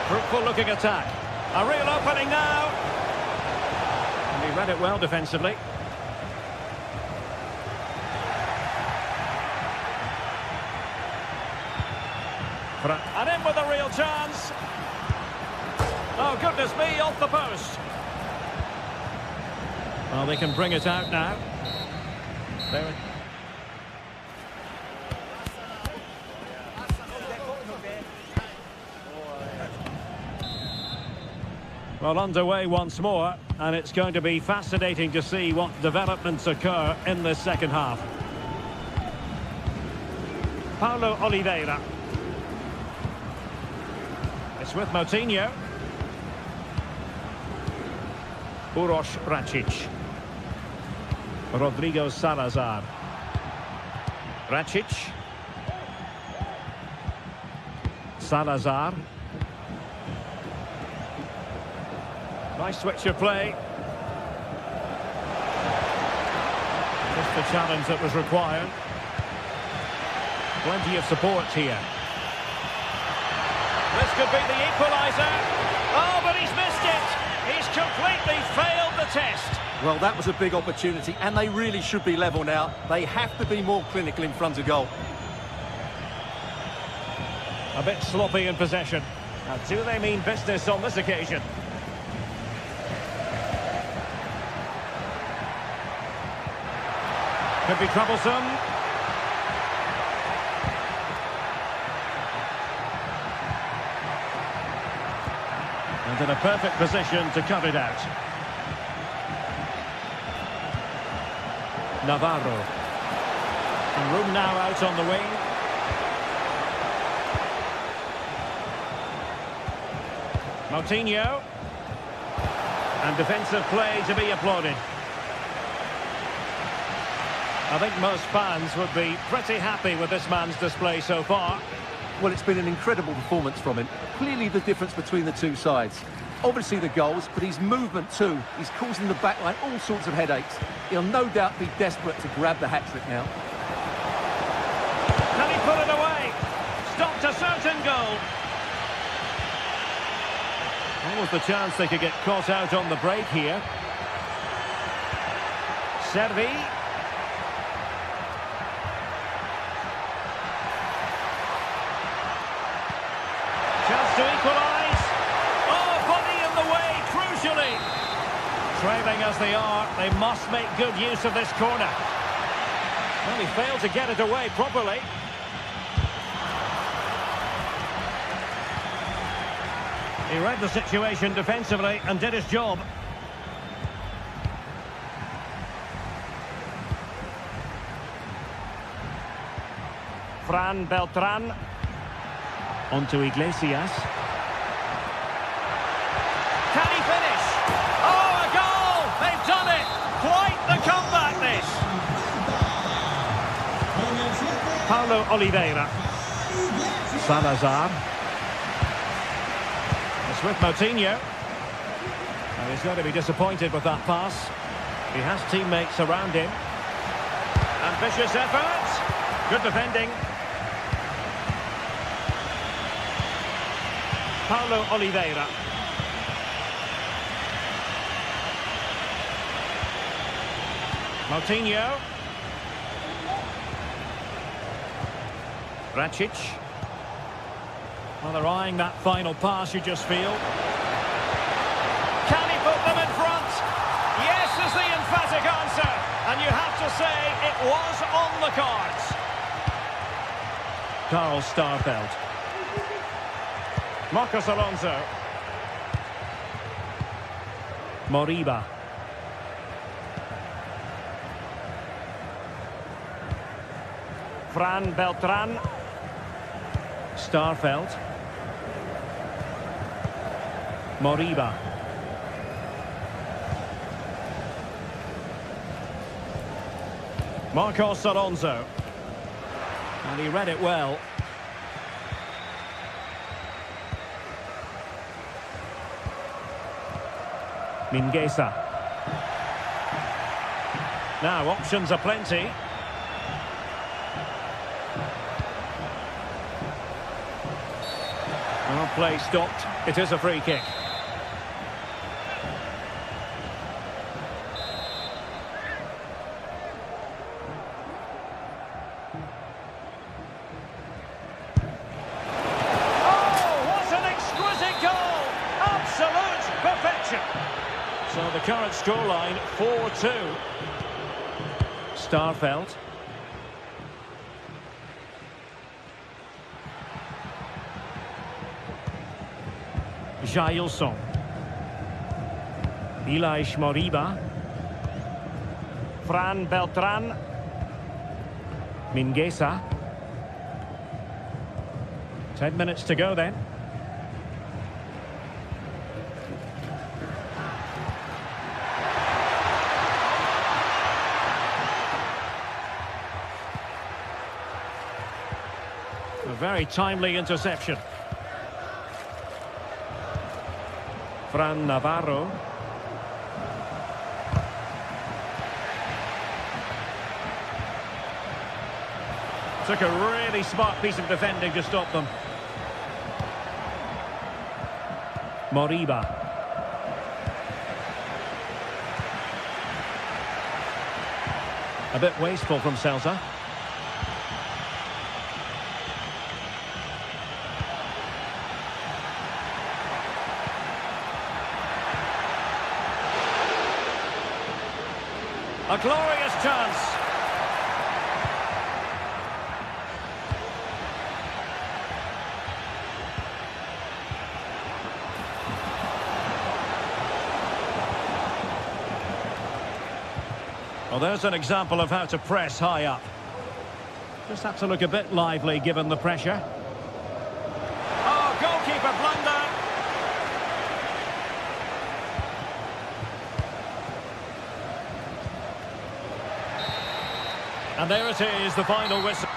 Fruitful looking attack. A real opening now. And he read it well defensively. And in with a real chance. Oh, goodness me, off the post. Well, they can bring it out now. There. Well, underway once more, and it's going to be fascinating to see what developments occur in this second half. Paulo Oliveira. It's with Moutinho. Uroš Račić. Rodrigo Salazar. Račić. Salazar. Nice switch of play. Just the challenge that was required. Plenty of support here. This could be the equaliser. Oh, but he's missed it. He's completely failed the test. Well, that was a big opportunity, and they really should be level now. They have to be more clinical in front of goal. A bit sloppy in possession. Now, do they mean business on this occasion? Could be troublesome. And in a perfect position to cut it out. Navarro. And room now out on the wing. Moutinho. And defensive play to be applauded. I think most fans would be pretty happy with this man's display so far. Well, it's been an incredible performance from him. Clearly the difference between the two sides. Obviously the goals, but his movement too. He's causing the backline all sorts of headaches. He'll no doubt be desperate to grab the hat-trick now. Can he put it away? Stopped a certain goal. What was the chance they could get caught out on the break here? Servi. Chance to equalise. Oh, body in the way, crucially. Trailing as they are, they must make good use of this corner. Well, he failed to get it away properly. He read the situation defensively and did his job. Fran Beltran. On to Iglesias. Can he finish? Oh, a goal! They've done it! Quite the comeback, this! Paulo Oliveira. Salazar. It's with Moutinho. And he's going to be disappointed with that pass. He has teammates around him. Ambitious effort. Good defending. Paulo Oliveira. Moutinho. Racic. Well, they're eyeing that final pass, you just feel. Can he put them in front? Yes is the emphatic answer. And you have to say it was on the cards. Carl Starfelt. Marcos Alonso. Moriba. Fran Beltran. Starfelt. Moriba. Marcos Alonso. And he read it well. Mingueza. Now, options are plenty. Well, play stopped. It is a free kick. Oh, what an exquisite goal! Absolute perfection. So the current scoreline, 4-2. Starfelt. Jailson. Ilaix Moriba. Fran Beltran. Mingueza. 10 minutes to go then. A very timely interception. Fran Navarro. Took a really smart piece of defending to stop them. Moriba. A bit wasteful from Celta. A glorious chance. Well, there's an example of how to press high up. Just had to look a bit lively given the pressure. Oh, goalkeeper blunder. And there it is, the final whistle.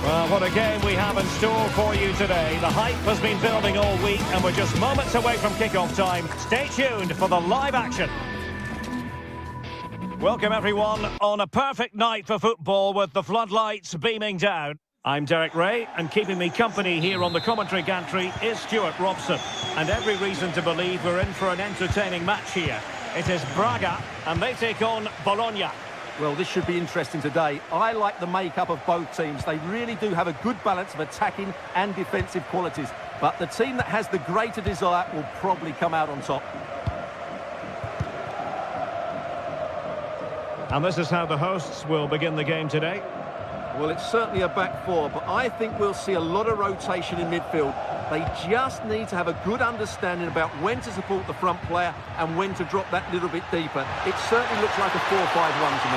Well, what a game we have in store for you today. The hype has been building all week and we're just moments away from kickoff time. Stay tuned for the live action. Welcome everyone on a perfect night for football with the floodlights beaming down. I'm Derek Ray, and keeping me company here on the commentary gantry is Stuart Robson. And every reason to believe we're in for an entertaining match here. It is Braga, and they take on Bologna. Well, this should be interesting today. I like the makeup of both teams. They really do have a good balance of attacking and defensive qualities. But the team that has the greater desire will probably come out on top. And this is how the hosts will begin the game today. Well, it's certainly a back four, but I think we'll see a lot of rotation in midfield. They just need to have a good understanding about when to support the front player and when to drop that little bit deeper. It certainly looks like a 4-5-1 to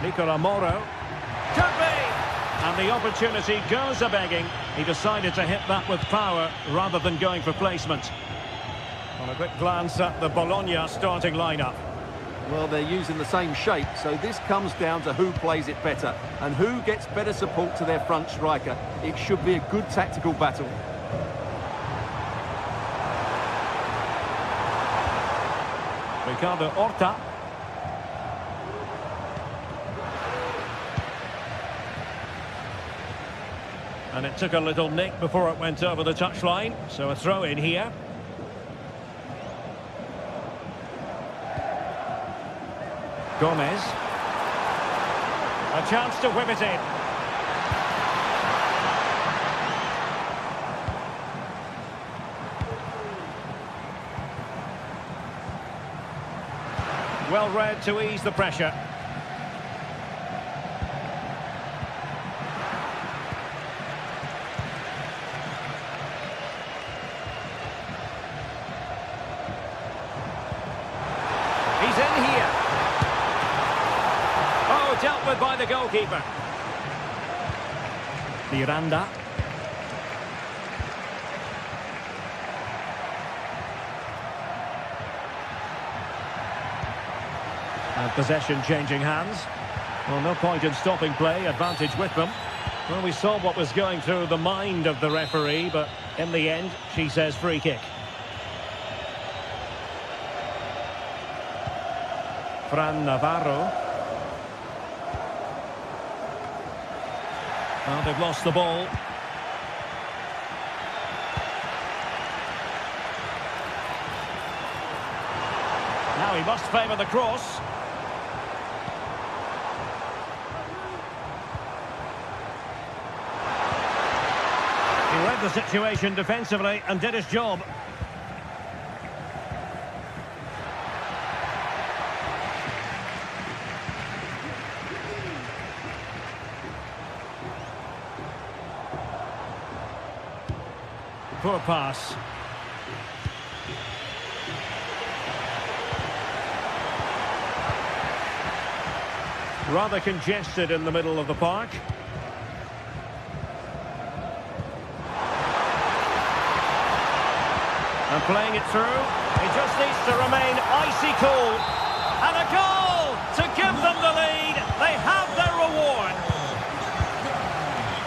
me. Nicola Moro. Could be! And the opportunity goes a-begging. He decided to hit that with power rather than going for placement. On a quick glance at the Bologna starting lineup. Well, they're using the same shape, so this comes down to who plays it better and who gets better support to their front striker. It should be a good tactical battle. Ricardo Horta. And it took a little nick before it went over the touchline, so a throw in here. Gomez. A chance to whip it in. Well read to ease the pressure. He's in here. Dealt with by the goalkeeper. Miranda. And possession changing hands. Well, no point in stopping play, advantage with them. Well, we saw what was going through the mind of the referee, but in the end, she says free kick. Fran Navarro. Well, they've lost the ball. Now he must favour the cross. He read the situation defensively and did his job. Poor pass. Rather congested in the middle of the park. And playing it through. He just needs to remain icy cool. And a goal to give them the lead. They have their reward.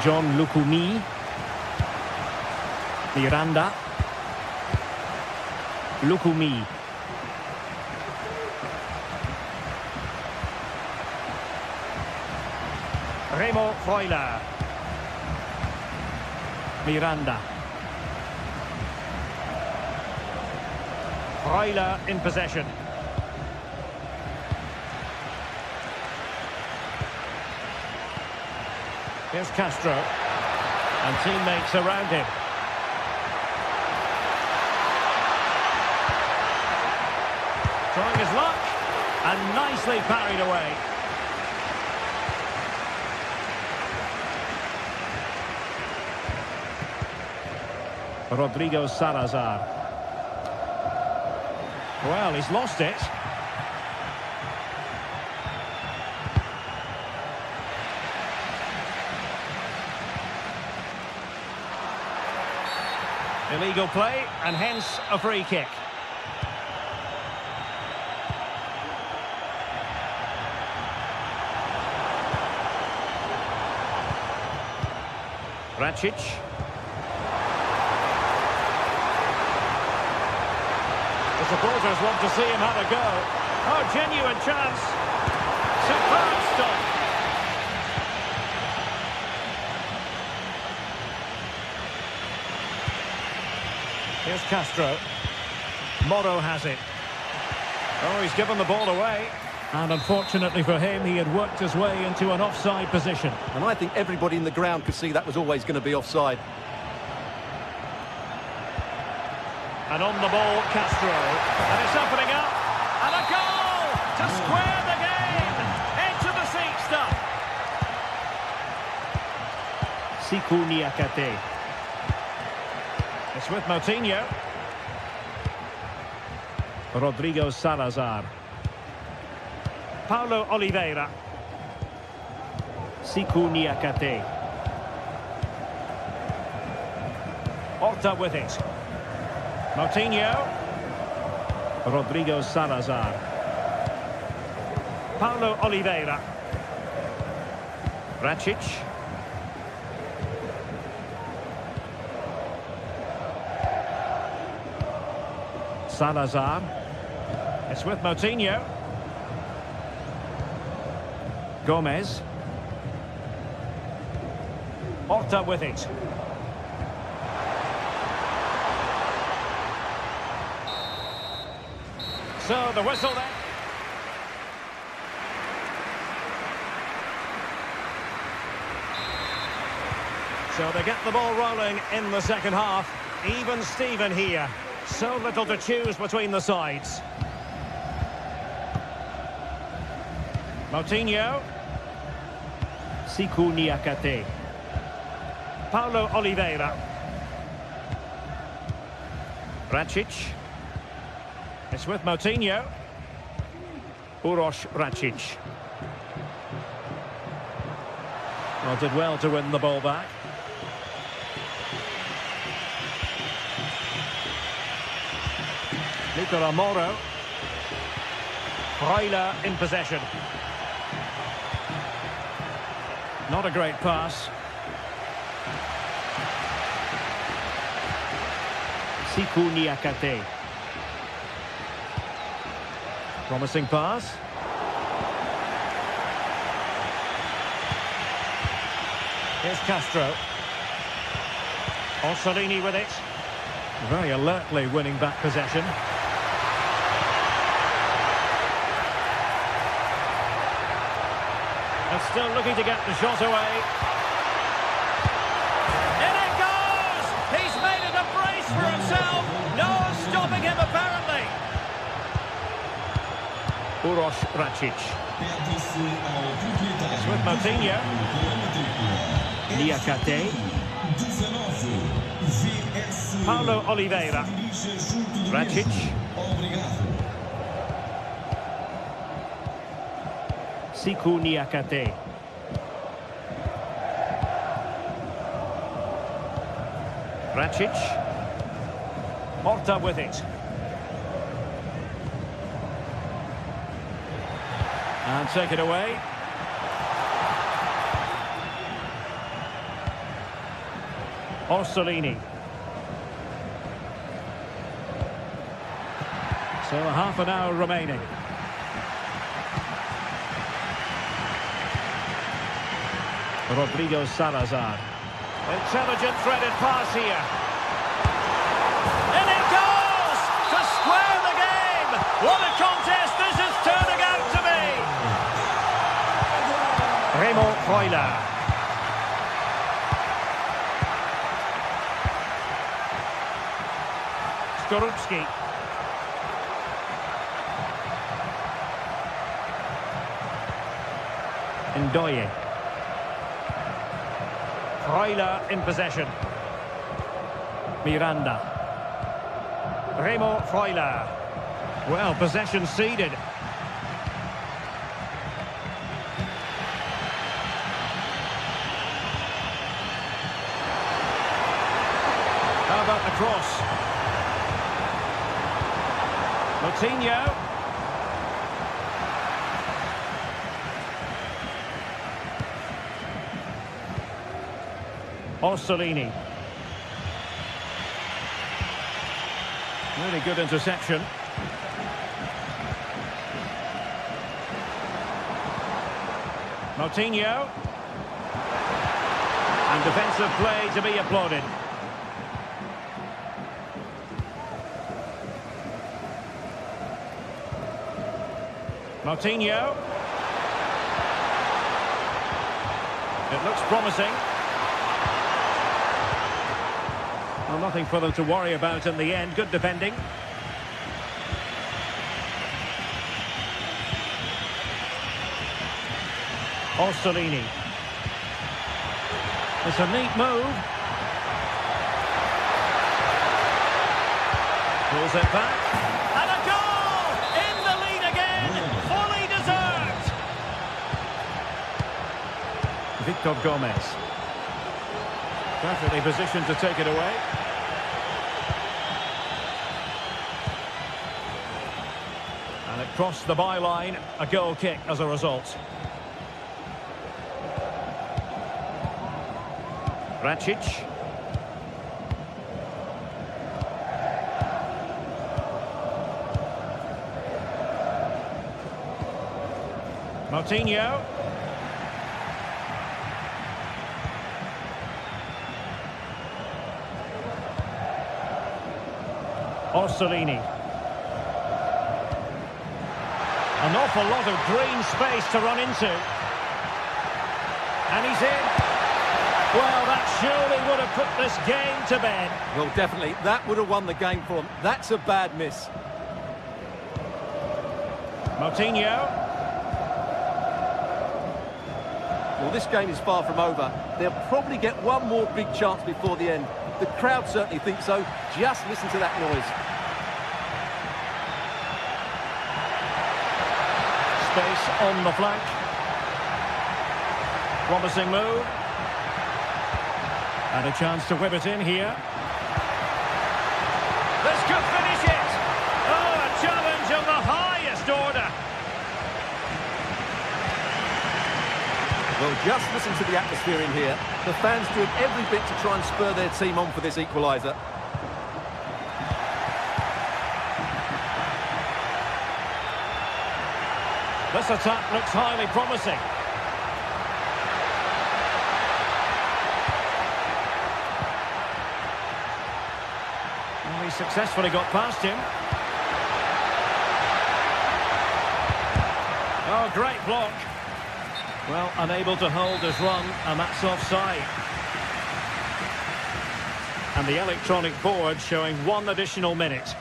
John Lukumi. Miranda. Lukumi. Remo Freuler. Miranda. Freuler in possession. Here's Castro. And teammates around him. Trying his luck, and nicely parried away. Rodrigo Salazar. Well, he's lost it. Illegal play, and hence a free kick. Racic. The supporters want to see him have a go. Oh, genuine chance. Superb stop. Here's Castro. Moro has it. Oh, he's given the ball away. And unfortunately for him, he had worked his way into an offside position. And I think everybody in the ground could see that was always going to be offside. And on the ball, Castro. And it's opening up. And a goal to square the game. Into the seat stuff. Siku Niakate. It's with Moutinho. Rodrigo Salazar. Paulo Oliveira. Siku Niakate. Horta with it. Moutinho. Rodrigo Salazar. Paulo Oliveira. Racic. Salazar. It's with Moutinho. Gomez. Horta with it. So the whistle then. So they get the ball rolling in the second half. Even Steven here. So little to choose between the sides. Moutinho. Siku Niakate. Paulo Oliveira. Racic. It's with Moutinho. Uroš Racic. Well, did well to win the ball back. Nicola Moro. Freuler in possession. Not a great pass. Siku Niakate. Promising pass. Here's Castro. Orsolini with it. Very alertly winning back possession. And still looking to get the shot away. In it goes! He's made it a brace for himself. No stopping him apparently. Uroš Racic. It's with Moutinho. Niakate. Paulo Oliveira. Racic. Siku Niakate. Racic. Horta with it. And take it away. Orsolini. So half an hour remaining. Rodrigo Salazar. Intelligent threaded pass here. And it goes! To square the game! What a contest this is turning out to be! Remo Freuler. Skorupski. Ndoye. Freuler in possession. Miranda. Remo Freuler. Well, possession ceded. How about the cross? Moutinho. Orsolini. Really good interception. Moutinho. And defensive play to be applauded. Moutinho. It looks promising. Well, nothing for them to worry about in the end. Good defending. Orsolini. It's a neat move. Pulls it back. And a goal! In the lead again! Fully deserved! Victor Gomez. Perfectly positioned to take it away. And it crossed the byline. A goal kick as a result. Racic. Moutinho. Orsolini. An awful lot of green space to run into. And he's in. Well, that surely would have put this game to bed. Well, definitely. That would have won the game for them. That's a bad miss. Moutinho. Well, this game is far from over. They'll probably get one more big chance before the end. The crowd certainly think so. Just listen to that noise. Space on the flank. Promising move. And a chance to whip it in here. This could finish it! Oh, a challenge of the highest order! Well, just listen to the atmosphere in here. The fans doing every bit to try and spur their team on for this equaliser. This attack looks highly promising. Well, he successfully got past him. Oh, great block. Well, unable to hold his run, and that's offside. And the electronic board showing 1 additional minute.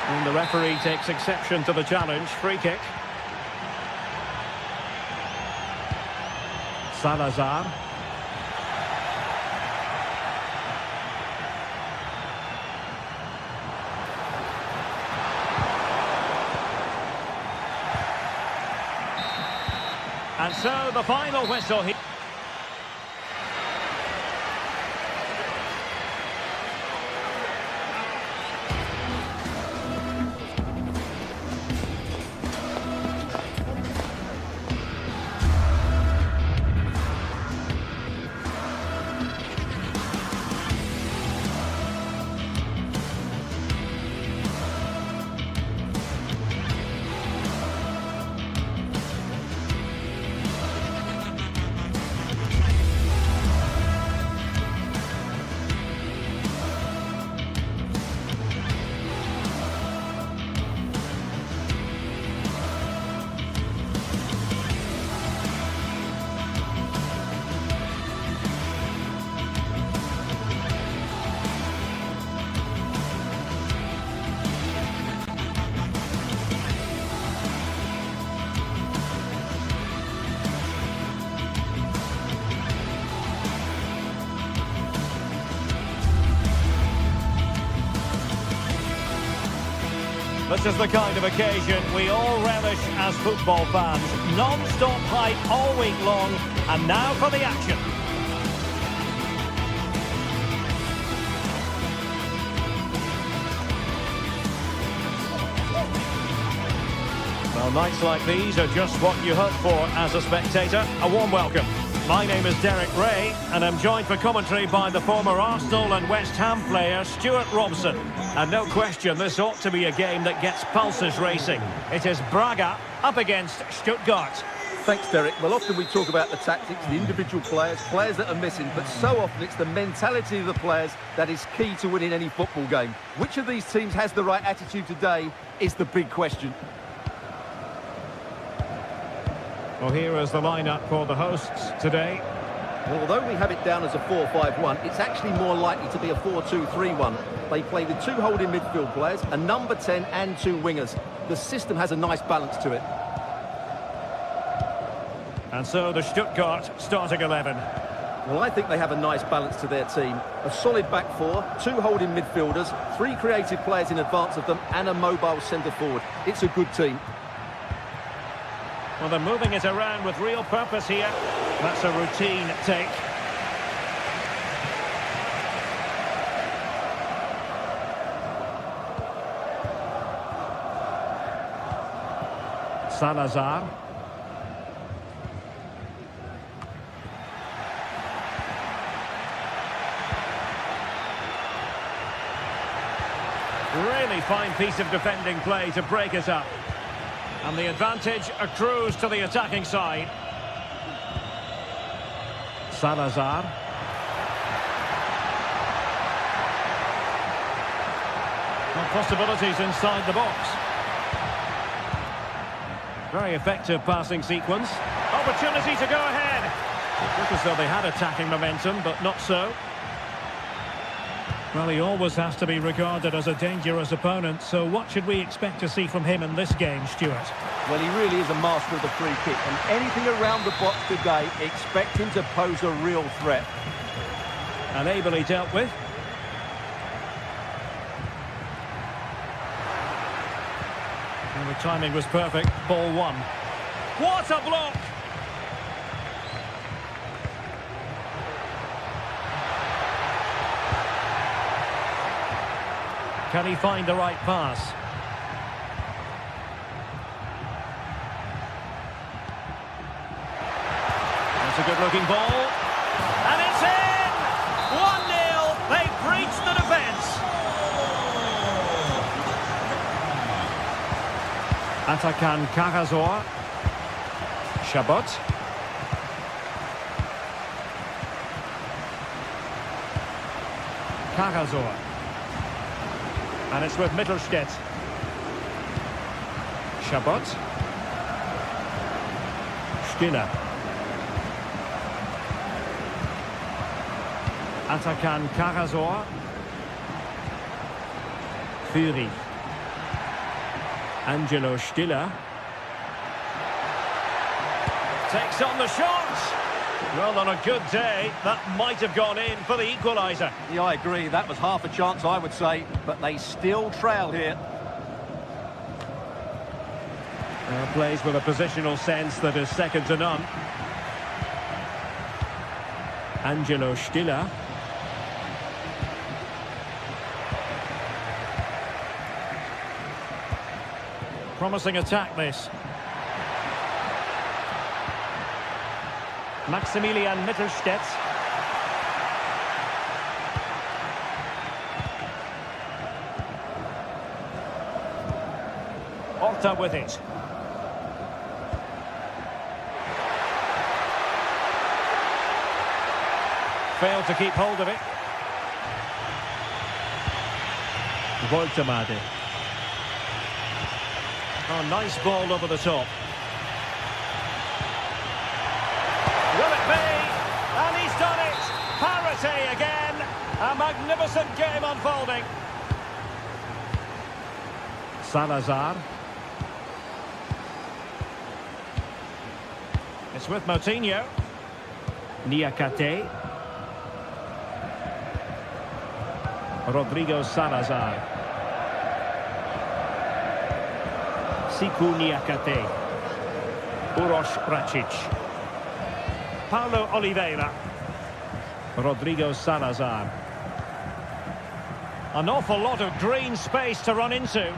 And the referee takes exception to the challenge. Free kick. Salazar. And so the final whistle here. This is the kind of occasion we all relish as football fans. Non-stop hype all week long, and now for the action. Well, nights like these are just what you hope for as a spectator. A warm welcome. My name is Derek Ray, and I'm joined for commentary by the former Arsenal and West Ham player Stuart Robson. And no question, this ought to be a game that gets pulses racing. It is Braga up against Stuttgart. Thanks, Derek. Well, often we talk about the tactics, the individual players that are missing, but so often it's the mentality of the players that is key to winning any football game. Which of these teams has the right attitude today is the big question. Well, here is the lineup for the hosts today. Well, although we have it down as a 4-5-1, it's actually more likely to be a 4-2-3-1. They play with two holding midfield players, a number 10 and two wingers. The system has a nice balance to it. And so the Stuttgart starting 11. Well, I think they have a nice balance to their team. A solid back four, two holding midfielders, three creative players in advance of them, and a mobile centre forward. It's a good team. Well, they're moving it around with real purpose here. That's a routine take. Salazar. Really fine piece of defending play to break it up. And the advantage accrues to the attacking side. Salazar. Well, possibilities inside the box. Very effective passing sequence. Opportunity to go ahead. It looked as though they had attacking momentum, but not so. Well, he always has to be regarded as a dangerous opponent, so what should we expect to see from him in this game, Stuart? Well, he really is a master of the free kick, and anything around the box today, expect him to pose a real threat. And ably dealt with. And the timing was perfect. Ball one. What a block! Can he find the right pass? That's a good-looking ball. And it's in! 1-0. They've breached the defence. Atakan Karazor. Chabot. Karazor. And it's with Mittelstädt. Chabot. Stiller. Atakan Karazor. Fury. Angelo Stiller. Takes on the shot. Well, on a good day, that might have gone in for the equaliser. Yeah, I agree. That was half a chance, I would say, but they still trail here. Plays with a positional sense that is second to none. Angelo Stiller. Promising attack, this. Maximilian Mittelstädt. Orta with it. Failed to keep hold of it. Woltemade. Oh, nice ball over the top. Will it be? And he's done it! Parity again! A magnificent game unfolding. Salazar. It's with Moutinho. Niakate. Rodrigo Salazar. Siku Niakate. Uroš Račić. Paulo Oliveira. Rodrigo Salazar. An awful lot of green space to run into.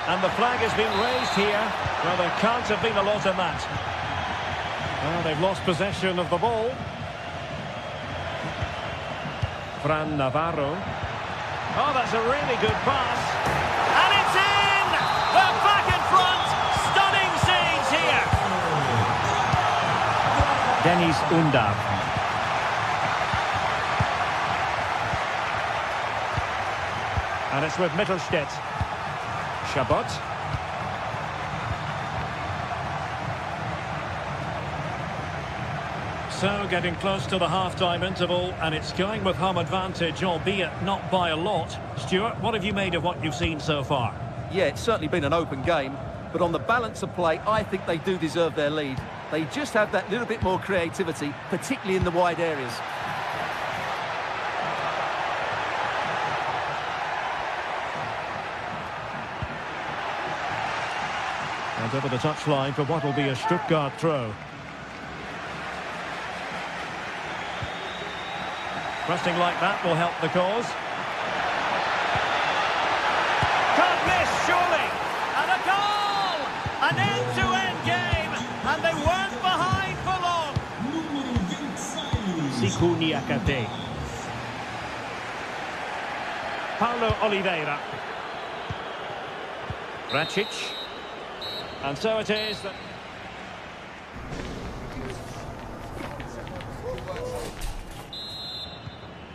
And the flag has been raised here. Well, there can't have been a lot in that. Well, they've lost possession of the ball. Fran Navarro. Oh, that's a really good pass. And it's in! They're back in front! Stunning scenes here! Deniz Undav. And it's with Mittelstädt. Chabot. So, getting close to the half-time interval, and it's going with home advantage, albeit not by a lot. Stuart, what have you made of what you've seen so far? Yeah, it's certainly been an open game, but on the balance of play, I think they do deserve their lead. They just have that little bit more creativity, particularly in the wide areas. And over the touchline for what will be a Stuttgart throw. Pressing like that will help the cause. Can't miss, surely! And a goal! An end-to-end game! And they weren't behind for long! Siku Niakate. Paulo Oliveira. Racic. And so it is that...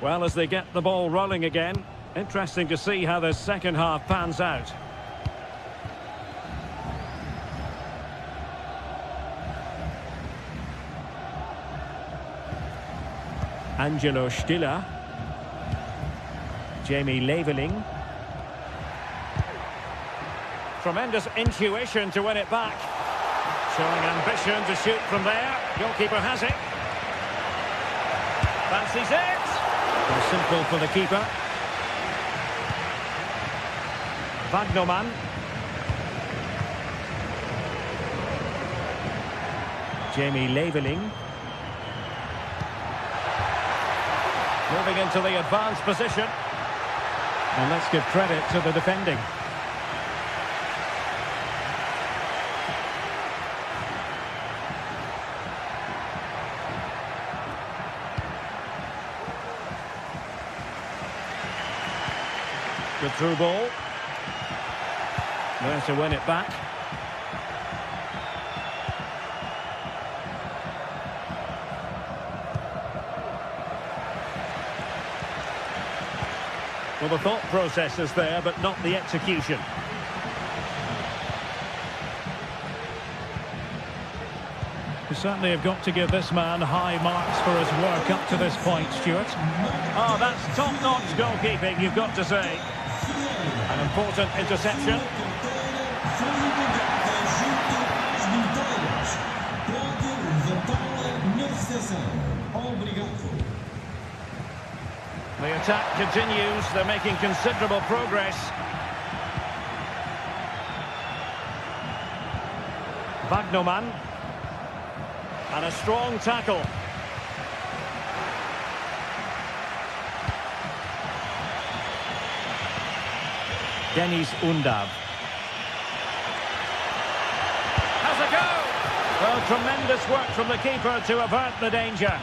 Well, as they get the ball rolling again, interesting to see how the second half pans out. Angelo Stiller. Jamie Leveling. Tremendous intuition to win it back. Showing ambition to shoot from there. Goalkeeper has it. Fancies it. Simple for the keeper. Wagnerman. Jamie Leveling. Moving into the advanced position. And let's give credit to the defending. Good through ball. There to win it back. Well, the thought process is there, but not the execution. You certainly have got to give this man high marks for his work up to this point, Stuart. Oh, that's top-notch goalkeeping, you've got to say. An important interception. The attack continues. They're making considerable progress. Wagnerman. And a strong tackle. Deniz Undav. Has a go! Well, tremendous work from the keeper to avert the danger.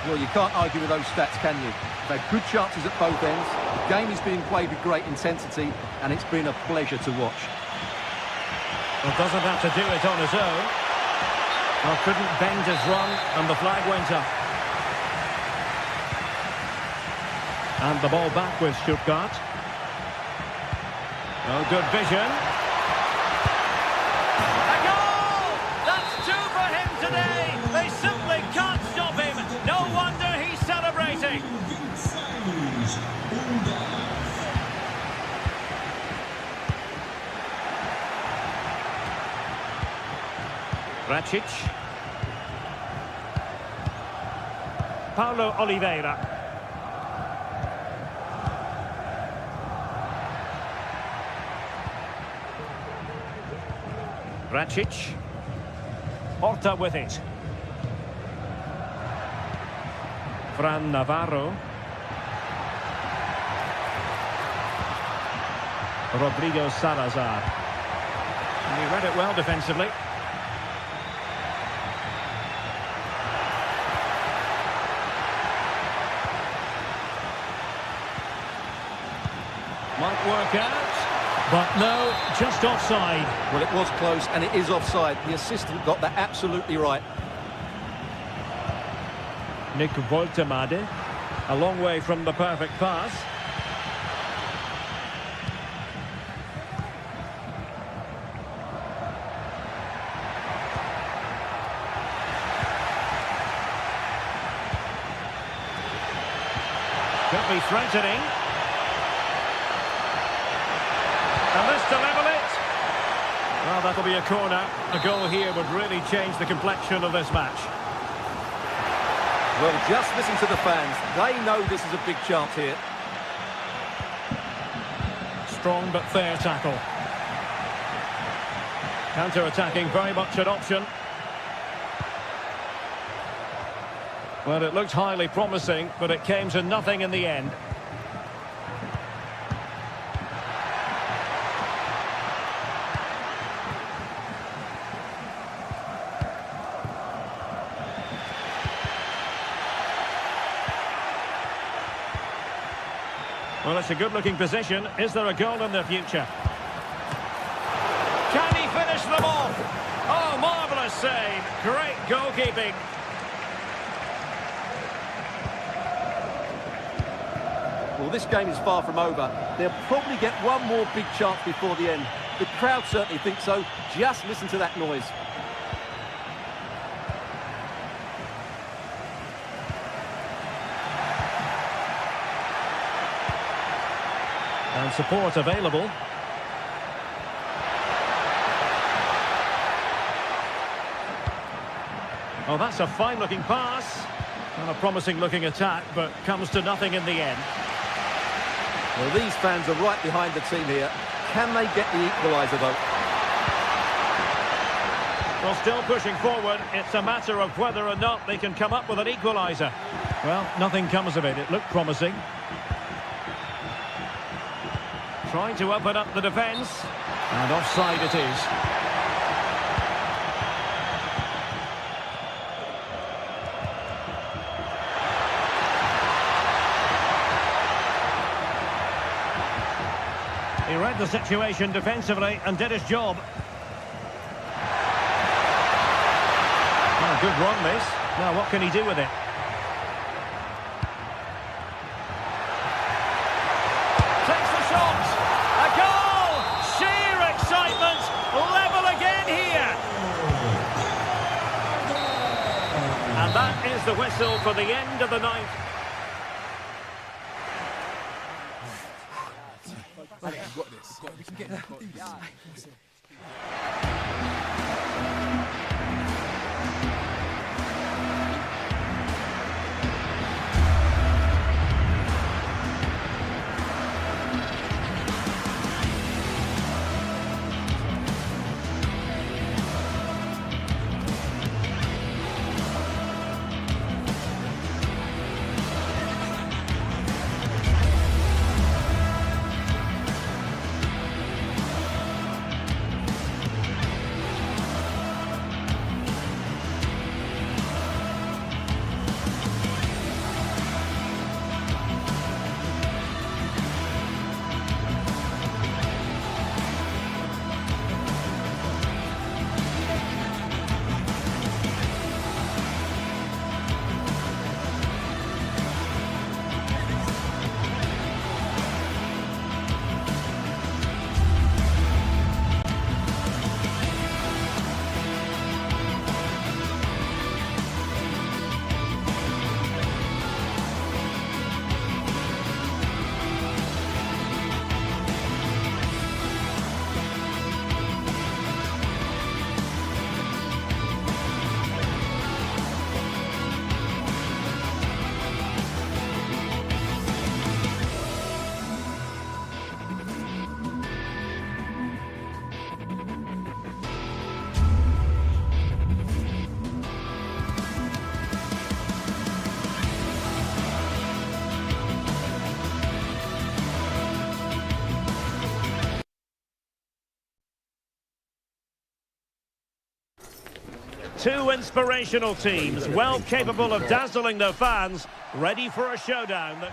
Well, you can't argue with those stats, can you? They've had good chances at both ends. The game is being played with great intensity, and it's been a pleasure to watch. Well, doesn't have to do it on his own. Well, couldn't bend his run, and the flag went up. And the ball back with Stuttgart. Oh, good vision. A goal! That's two for him today. They simply can't stop him. No wonder he's celebrating. Racic. Paulo Oliveira. Racic. Horta with it. Fran Navarro. Rodrigo Salazar. And he read it well defensively. Might work out, but no, just offside. Well, it was close, and it is offside. The assistant got that absolutely right. Nick Woltemade, a long way from the perfect pass. Could be threatening. And this to level it. Well, that'll be a corner. A goal here would really change the complexion of this match. Well, just listen to the fans. They know this is a big chance here. Strong but fair tackle. Counter-attacking, very much an option. Well, it looked highly promising, but it came to nothing in the end. Well, it's a good-looking position. Is there a goal in the future? Can he finish them off? Oh, marvellous save. Great goalkeeping. Well, this game is far from over. They'll probably get one more big chance before the end. The crowd certainly think so. Just listen to that noise. And support available. Oh, that's a fine-looking pass. And a promising-looking attack, but comes to nothing in the end. Well, these fans are right behind the team here. Can they get the equaliser, though? Well, still pushing forward. It's a matter of whether or not they can come up with an equaliser. Well, nothing comes of it. It looked promising. Trying to open up the defence. And offside it is. He read the situation defensively and did his job. Oh, good run, this. Now, what can he do with it? Takes the shot. A goal! Sheer excitement. Level again here. And that is the whistle for the end of the ninth. You've got this. We can get this. Two inspirational teams, well capable of dazzling their fans, ready for a showdown.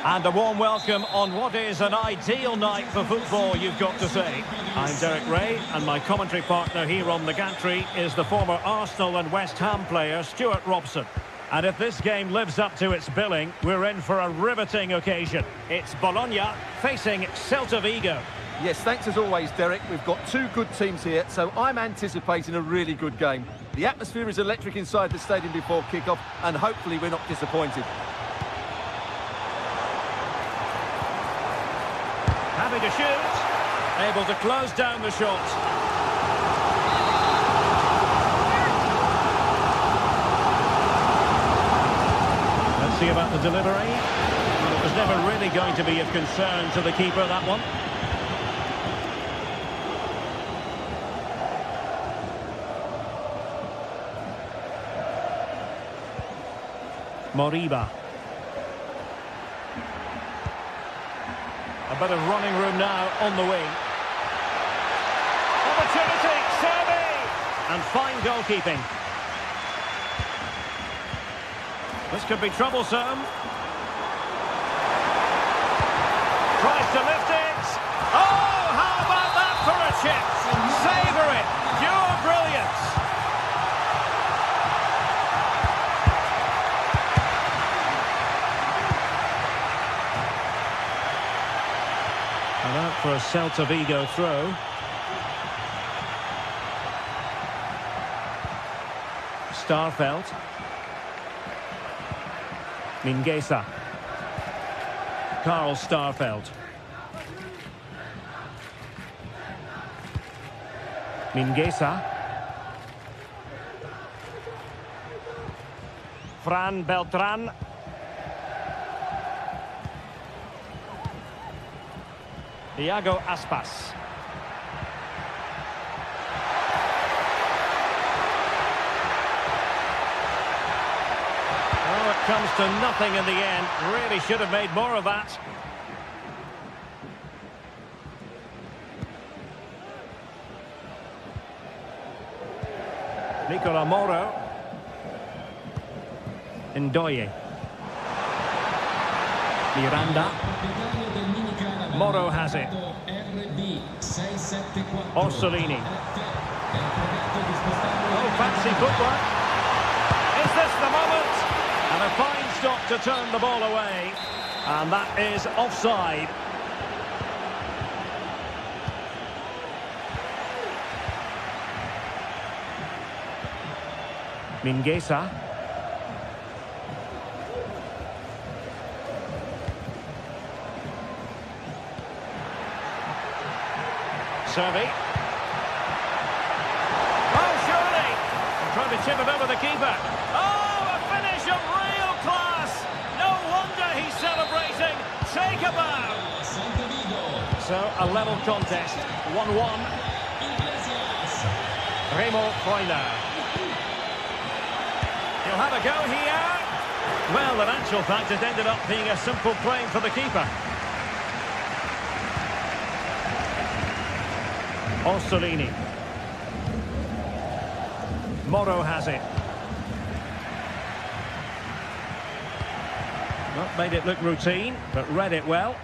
And a warm welcome on what is an ideal night for football, you've got to say. I'm Derek Ray, and my commentary partner here on the gantry is the former Arsenal and West Ham player, Stuart Robson. And if this game lives up to its billing, we're in for a riveting occasion. It's Bologna facing Celta Vigo. Yes, thanks as always, Derek. We've got two good teams here, so I'm anticipating a really good game. The atmosphere is electric inside the stadium before kick-off, and hopefully we're not disappointed. Having to shoot, able to close down the shot. See about the delivery. Well, it was never really going to be of concern to the keeper, that one. Moriba. A bit of running room now on the wing. Opportunity, Servi! And fine goalkeeping. This could be troublesome. Tries to lift it. Oh, how about that for a chip? Savour it. Pure brilliance. And out for a Celta Vigo throw. Starfelt. Mingueza. Karl Starfelt. Mingueza. Fran Beltran. Iago Aspas. Comes to nothing in the end. Really should have made more of that. Nicola Moro. Ndoye. Miranda. Moro has it. Orsolini. Oh, fancy footwork. Is this the moment? And a fine stop to turn the ball away. And that is offside. Mingueza. Servi. Oh, surely! Trying to chip it over the keeper. Oh, a finish of real class! No wonder he's celebrating. Take a bow. So, a level contest. 1-1. Remo Freuler. He'll have a go here. Well, in actual fact, it ended up being a simple claim for the keeper. Orsolini. Moro has it. Not made it look routine, but read it well.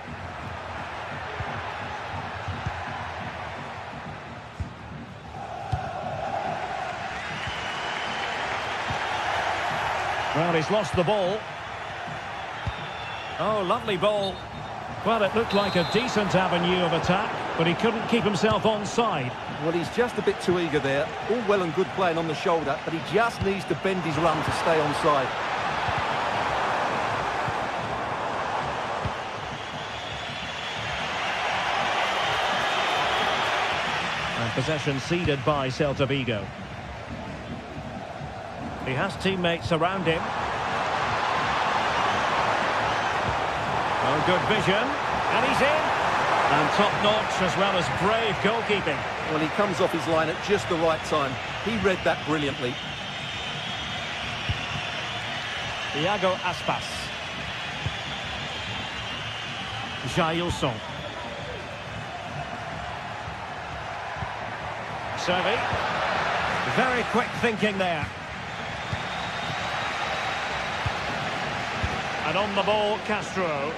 Well, he's lost the ball. Oh, lovely ball. Well, it looked like a decent avenue of attack, but he couldn't keep himself onside. Well, he's just a bit too eager there. All well and good playing on the shoulder, but he just needs to bend his run to stay onside. And possession ceded by Celta Vigo. He has teammates around him. Oh, good vision. And he's in. And top-notch as well as brave goalkeeping. Well, he comes off his line at just the right time. He read that brilliantly. Iago Aspas. Jailson. Servi. Very quick thinking there. And on the ball, Castro.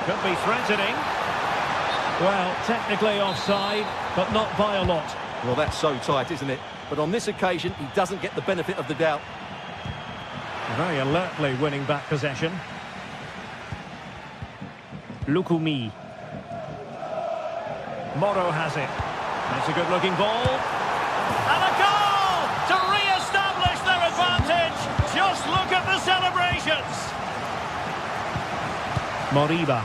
Could be threatening. Well, technically offside, but not by a lot. Well, that's so tight, isn't it? But on this occasion, he doesn't get the benefit of the doubt. Very alertly winning back possession. Lukumi. Moro has it. That's a good-looking ball. And a goal to re-establish their advantage. Just look at the celebrations. Moriba.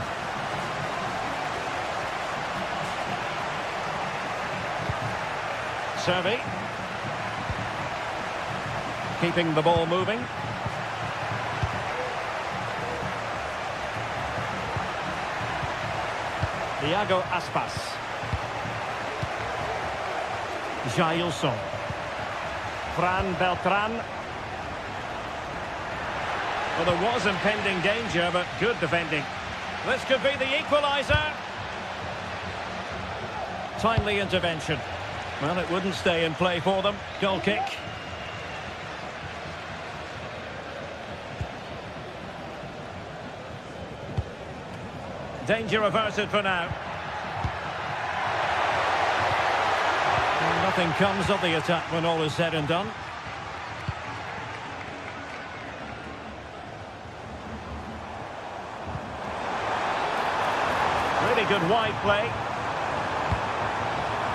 Servi. Keeping the ball moving. Iago Aspas. Jailson. Fran Beltran. Well, there was impending danger, but good defending. This could be the equaliser. Timely intervention. Well, it wouldn't stay in play for them. Goal kick. Danger averted for now. And nothing comes of the attack when all is said and done. Really good wide play.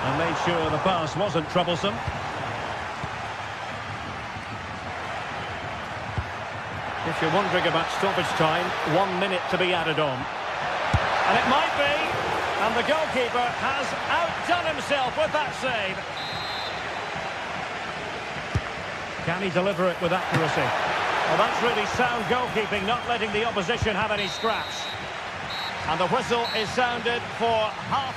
And made sure the pass wasn't troublesome. If you're wondering about stoppage time, 1 minute to be added on. And it might be. And the goalkeeper has outdone himself with that save. Can he deliver it with accuracy? Well, that's really sound goalkeeping, not letting the opposition have any scraps. And the whistle is sounded for half.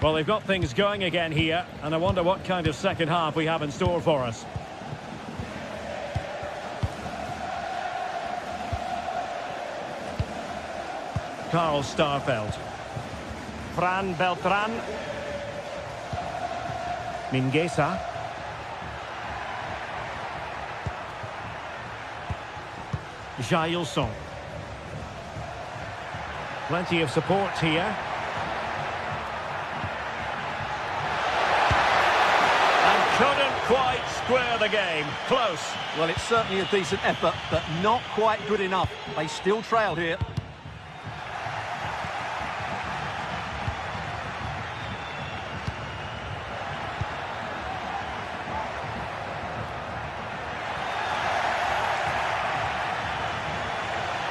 Well, they've got things going again here, and I wonder what kind of second half we have in store for us. Carl Starfelt. Fran Beltran. Mingueza. Jailson. Plenty of support here. Couldn't quite square the game. Close. Well, it's certainly a decent effort, but not quite good enough. They still trail here.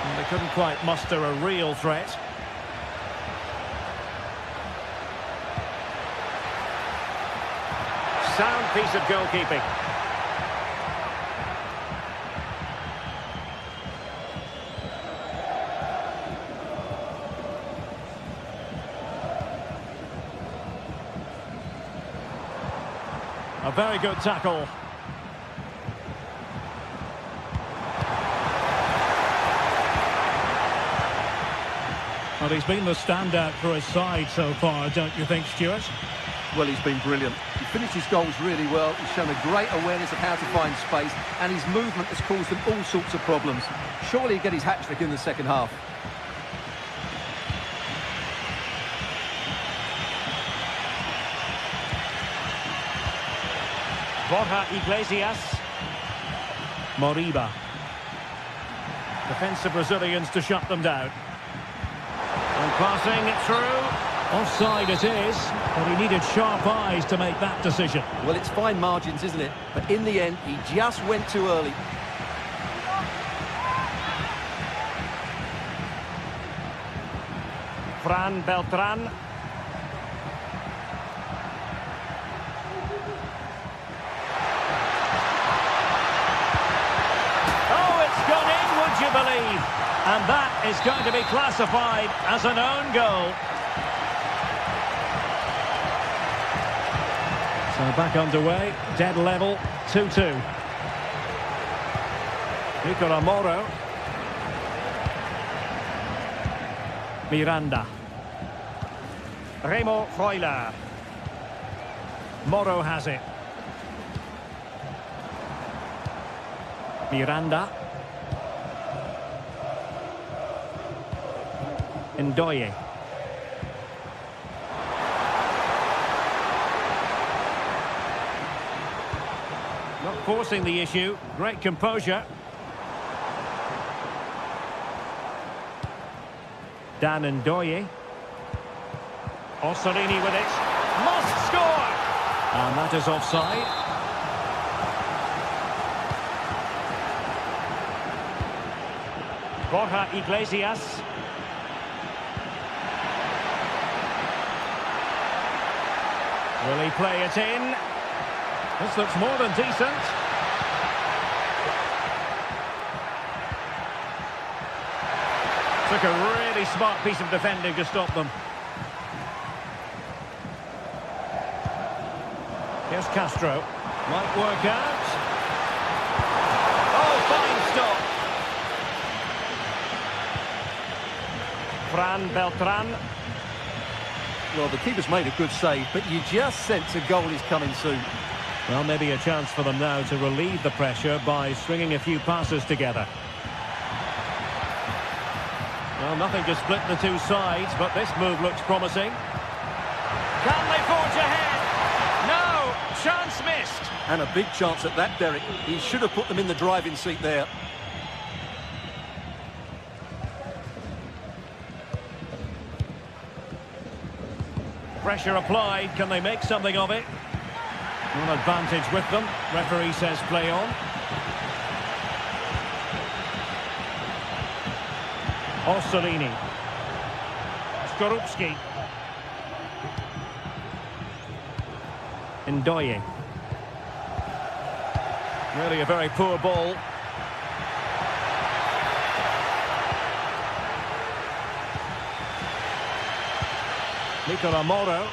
And they couldn't quite muster a real threat. Sound piece of goalkeeping. A very good tackle. Well, he's been the standout for his side so far, don't you think, Stuart? Well, he's been brilliant. He finished his goals really well. He's shown a great awareness of how to find space, and his movement has caused them all sorts of problems. Surely he'll get his hat-trick in the second half. Borja Iglesias. Moriba. Defensive Brazilians to shut them down. And passing it through. Offside it is, but he needed sharp eyes to make that decision. Well, it's fine margins, isn't it? But in the end, he just went too early. Fran Beltran. Oh, it's gone in, would you believe? And that is going to be classified as an own goal. So back underway, dead level, 2-2. Nicola Moro. Miranda. Remo Freuler. Moro has it. Miranda. Ndoye. Not forcing the issue. Great composure. Dan Ndoye. Orsolini with it. Must score! And that is offside. Borja Iglesias. Will he play it in? This looks more than decent. Took a really smart piece of defending to stop them. Here's Castro. Might work out. Oh, fine stop. Fran Beltran. Well, the keeper's made a good save, but you just sense a goal is coming soon. Well, maybe a chance for them now to relieve the pressure by stringing a few passes together. Well, nothing to split the two sides, but this move looks promising. Can they forge ahead? No! Chance missed! And a big chance at that, Derek. He should have put them in the driving seat there. Pressure applied. Can they make something of it? One advantage with them. Referee says play on. Orsolini. Skorupski. Ndoye. Really a very poor ball. Nicola Moro.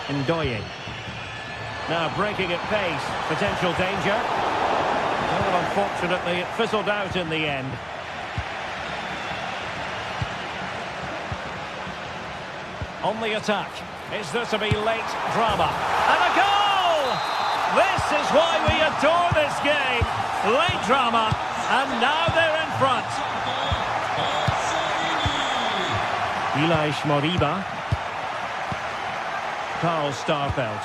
Ndoye. Now breaking at pace. Potential danger. Well, unfortunately, it fizzled out in the end. On the attack. Is there to be late drama? And a goal! This is why we adore this game. Late drama. And now they're in front. Ilaix Moriba. Carl Starfelt.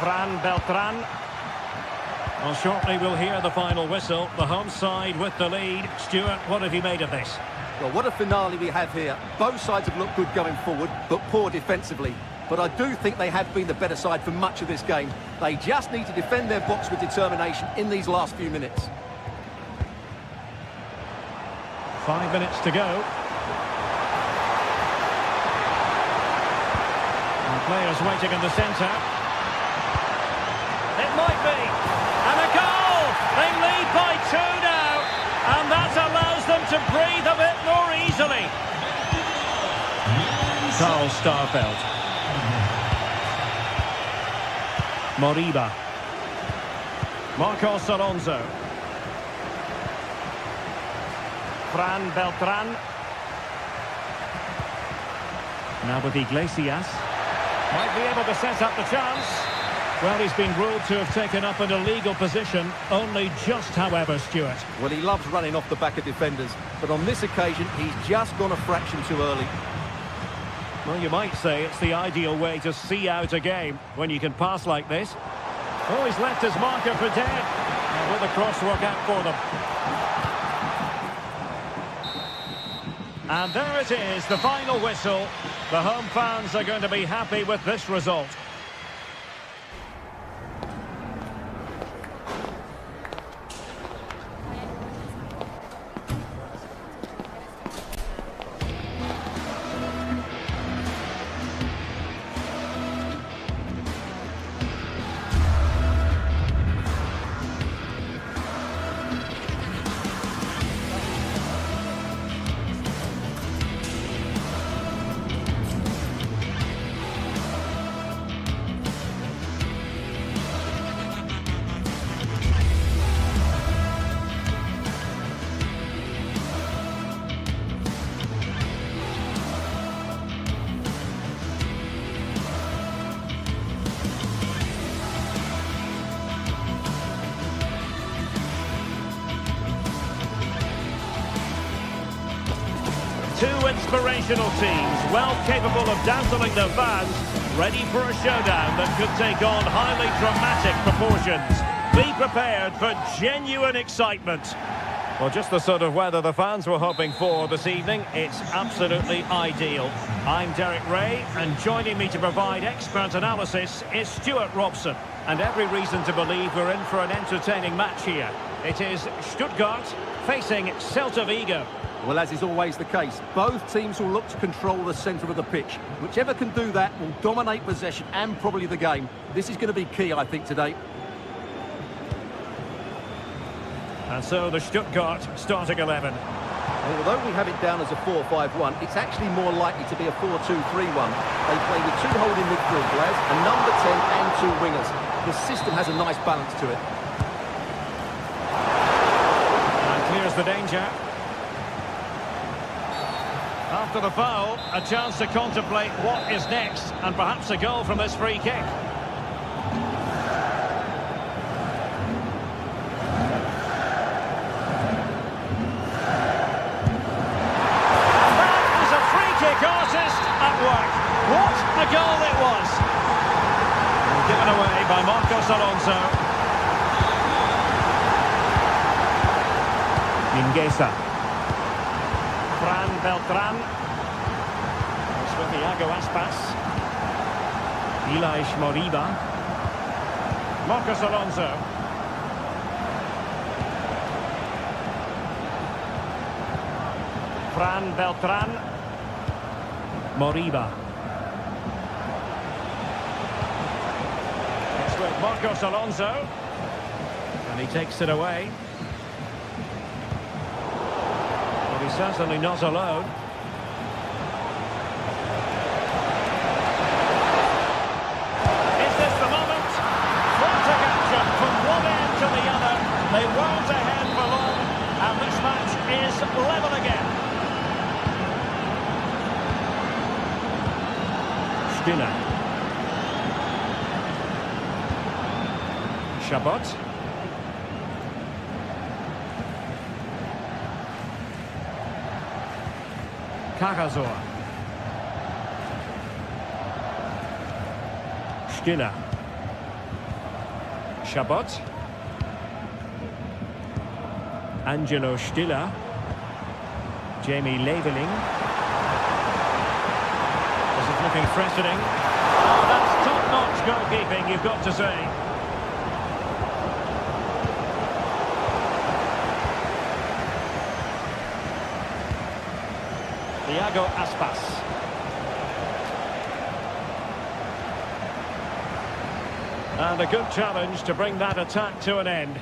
Fran Beltran. Well, shortly we'll hear the final whistle. The home side with the lead. Stuart, what have you made of this? Well, what a finale we have here. Both sides have looked good going forward, but poor defensively. But I do think they have been the better side for much of this game. They just need to defend their box with determination in these last few minutes. 5 minutes to go. And players waiting in the centre. It might be. And a goal! They lead by 2 now. And that allows them to breathe a bit more easily. Carl Starfelt. Moriba. Marcos Alonso. Fran Beltran. Now with Iglesias. Might be able to set up the chance. Well, he's been ruled to have taken up an illegal position. Only just, however, Stuart. Well, he loves running off the back of defenders. But on this occasion, he's just gone a fraction too early. Well, you might say it's the ideal way to see out a game when you can pass like this. Oh, he's left his marker for dead. Will the cross work out for them? And there it is, the final whistle. The home fans are going to be happy with this result. Two inspirational teams, well capable of dazzling their fans, ready for a showdown that could take on highly dramatic proportions. Be prepared for genuine excitement. Well, just the sort of weather the fans were hoping for this evening. It's absolutely ideal. I'm Derek Ray, and joining me to provide expert analysis is Stuart Robson. And every reason to believe we're in for an entertaining match here. It is Stuttgart facing Celta Vigo. Well, as is always the case, both teams will look to control the centre of the pitch. Whichever can do that will dominate possession and probably the game. This is going to be key, I think, today. And so the Stuttgart starting 11. Well, although we have it down as a 4-5-1, it's actually more likely to be a 4-2-3-1. They play with two holding midfield players, a number 10 and two wingers. The system has a nice balance to it. And clears the danger. After the foul, a chance to contemplate what is next, and perhaps a goal from this free kick. Artist at work. What a goal it was! Given away by Marcos Alonso. Mingueza. Fran Beltran. It's with Iago Aspas. Ilaix Moriba. Marcos Alonso. Fran Beltran. Moriba. It's with Marcos Alonso. And he takes it away. But he's certainly not alone. Is this the moment? Frantic action from one end to the other. They weren't ahead for long. And this match is level again. Stiller. Chabot. Carrazor. Stiller. Chabot. Angelo Stiller. Jamie Leveling. Looking threatening. Oh, that's top-notch goalkeeping, you've got to say. Iago Aspas. And a good challenge to bring that attack to an end.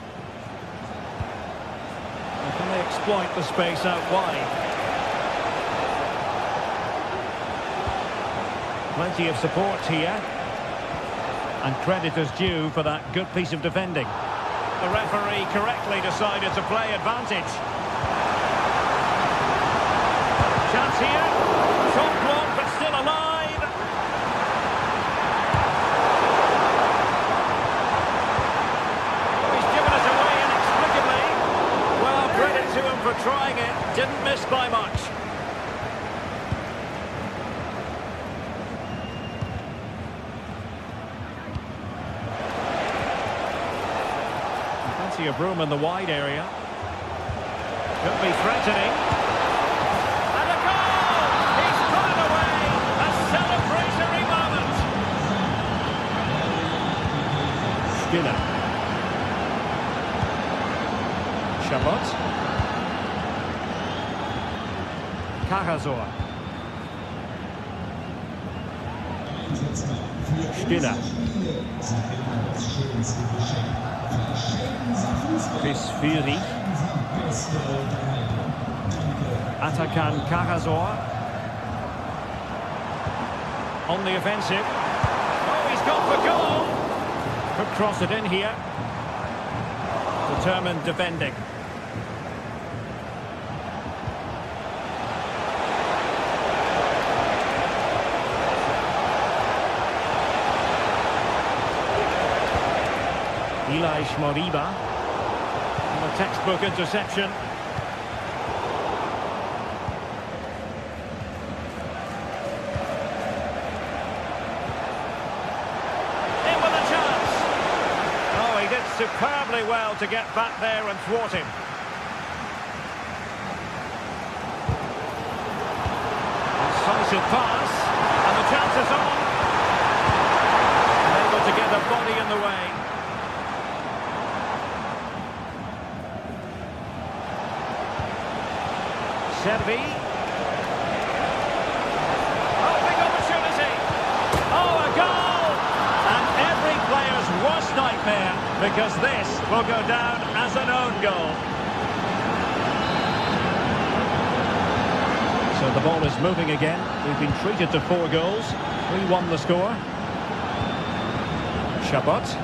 And can they exploit the space out wide? Plenty of support here. And credit is due for that good piece of defending. The referee correctly decided to play advantage. Chance here. Shot blocked but still alive. He's given us away inexplicably. Well, credit to him for trying it. Didn't miss by much. Of room in the wide area. Could be threatening. And a goal! He's put it away! A celebratory moment! Stiller. Chabot. Carrazor. Stiller. Chris Fury. Atakan Carrazor. On the offensive. Oh, he's gone for goal. Could cross it in here. Determined defending. Ilaix Moriba. And a textbook interception. superbly well to get back there and thwart him. Incisive pass, and the chance is on. Able to get a body in the way. Servi. Oh, big opportunity. Oh, a goal! And every player's worst nightmare, because this will go down as an own goal. So the ball is moving again. We've been treated to 4 goals. 3-1 the score. Chabot.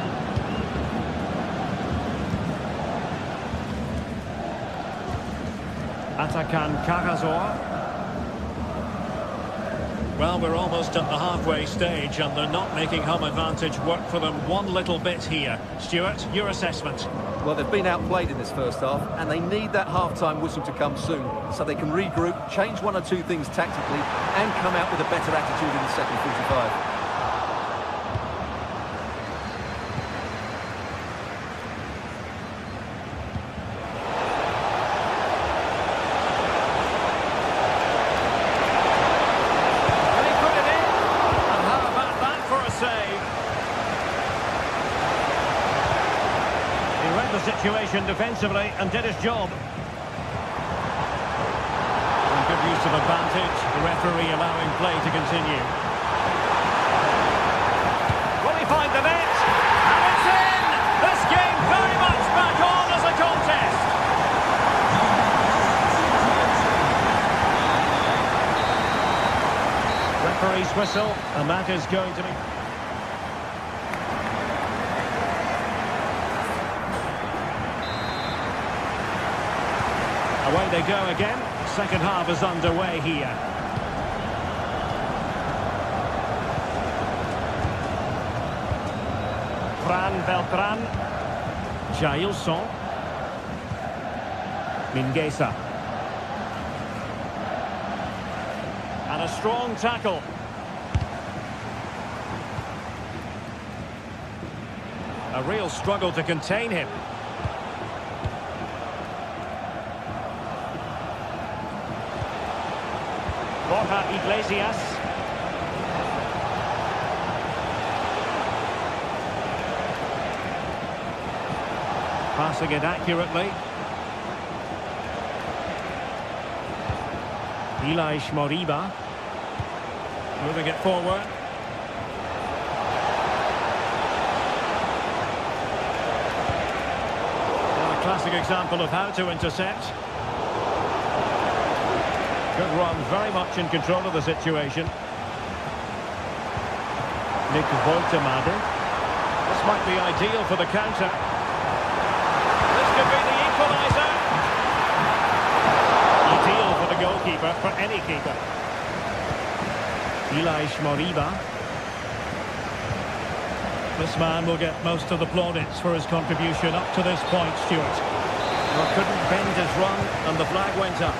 Atakan Karazor. Well, we're almost at the halfway stage and they're not making home advantage work for them one little bit here. Stuart, your assessment? Well, they've been outplayed in this first half and they need that half-time whistle to come soon so they can regroup, change 1 or 2 things tactically and come out with a better attitude in the second 45. Situation defensively and did his job. And good use of advantage, the referee allowing play to continue. Will he find the net? And it's in! This game very much back on as a contest. Referee's whistle, and that is going to be... Away they go again. Second half is underway here. Fran Beltran. Jailson. Mingueza. And a strong tackle. A real struggle to contain him. Borja Iglesias. Passing it accurately. Elias Moriba. Moving it forward. And a classic example of how to intercept. Good run, very much in control of the situation. Nick Woltemade. This might be ideal for the counter. This could be the equaliser. Ideal for the goalkeeper, for any keeper. Elias Moriba. This man will get most of the plaudits for his contribution up to this point, Stuart. Well, couldn't bend his run and the flag went up.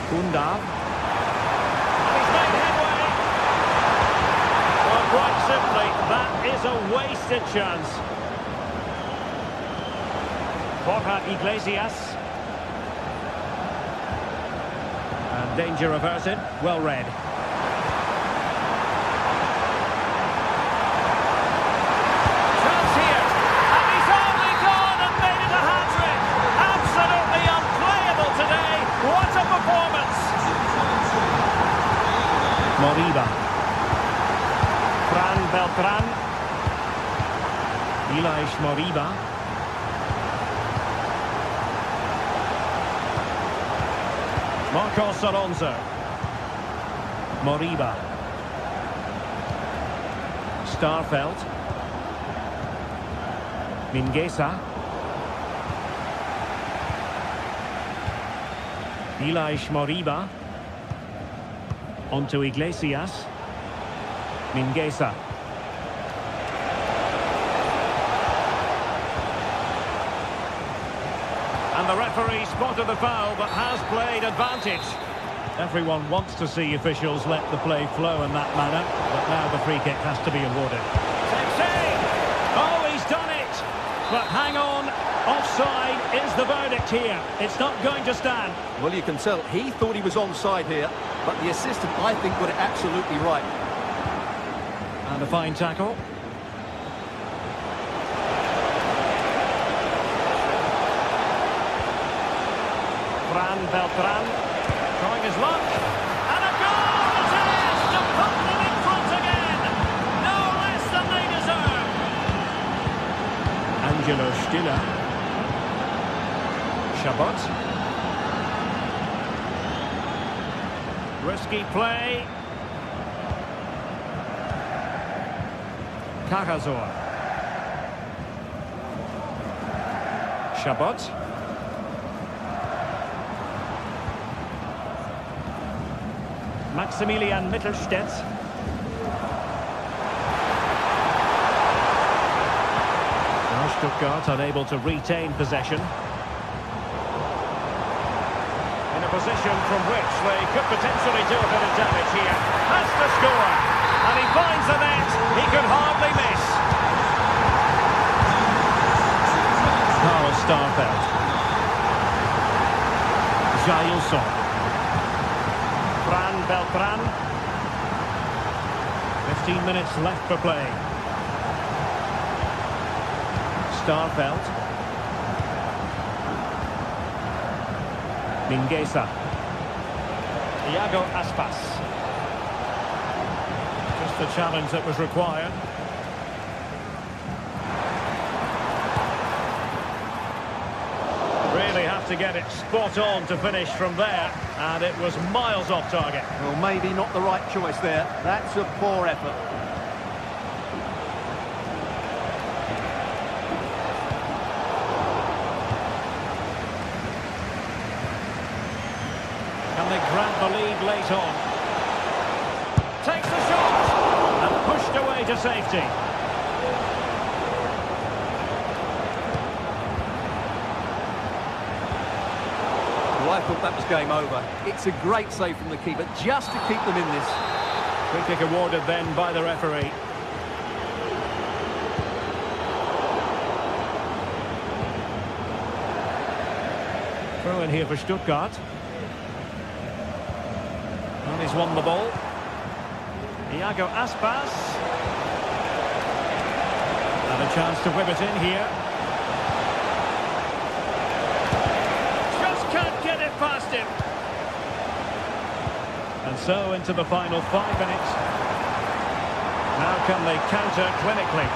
Undav. And he's made headway. Well, quite simply, that is a wasted chance. Borja Iglesias. And danger averted. Well read. Chance here. And he's only gone and made it a hat-trick. Absolutely unplayable today. What a performance! Moriba. Fran Beltran. Elias Moriba. Marcos Alonso. Moriba. Starfelt. Mingueza. Elias Moriba. Onto Iglesias. Mingueza. And the referee spotted the foul but has played advantage. Everyone wants to see officials let the play flow in that manner, but now the free kick has to be awarded. Take save! Oh, But hang on, offside is the verdict here. It's not going to stand. Well, you can tell he thought he was onside here, but the assistant, I think, got it absolutely right. And a fine tackle. Fran Beltran trying his luck. And a goal it is to put them in front again. No less than they deserve. Angelo Stiller. Chabot. Risky play. Cajazor. Chabot. Maximilian Mittelstädt. Now Stuttgart unable to retain possession. In a position from which they could potentially do a bit of damage here. Has to score. And he finds the net. He could hardly miss. Carl Starfelt. Jailson. Fran Beltran. 15 minutes left for play. Starfelt. Mingueza. Iago Aspas. Just the challenge that was required. Really have to get it spot on to finish from there, and it was miles off target. Well, maybe not the right choice there. That's a poor effort. Can they grab the lead late on? Takes the shot and pushed away to safety. Well, I thought that was game over. It's a great save from the keeper just to keep them in this. Free kick awarded then by the referee. Throw in here for Stuttgart. And he's won the ball. Iago Aspas. And a chance to whip it in here. Just can't get it past him. And so into the final 5 minutes. Now can they counter clinically?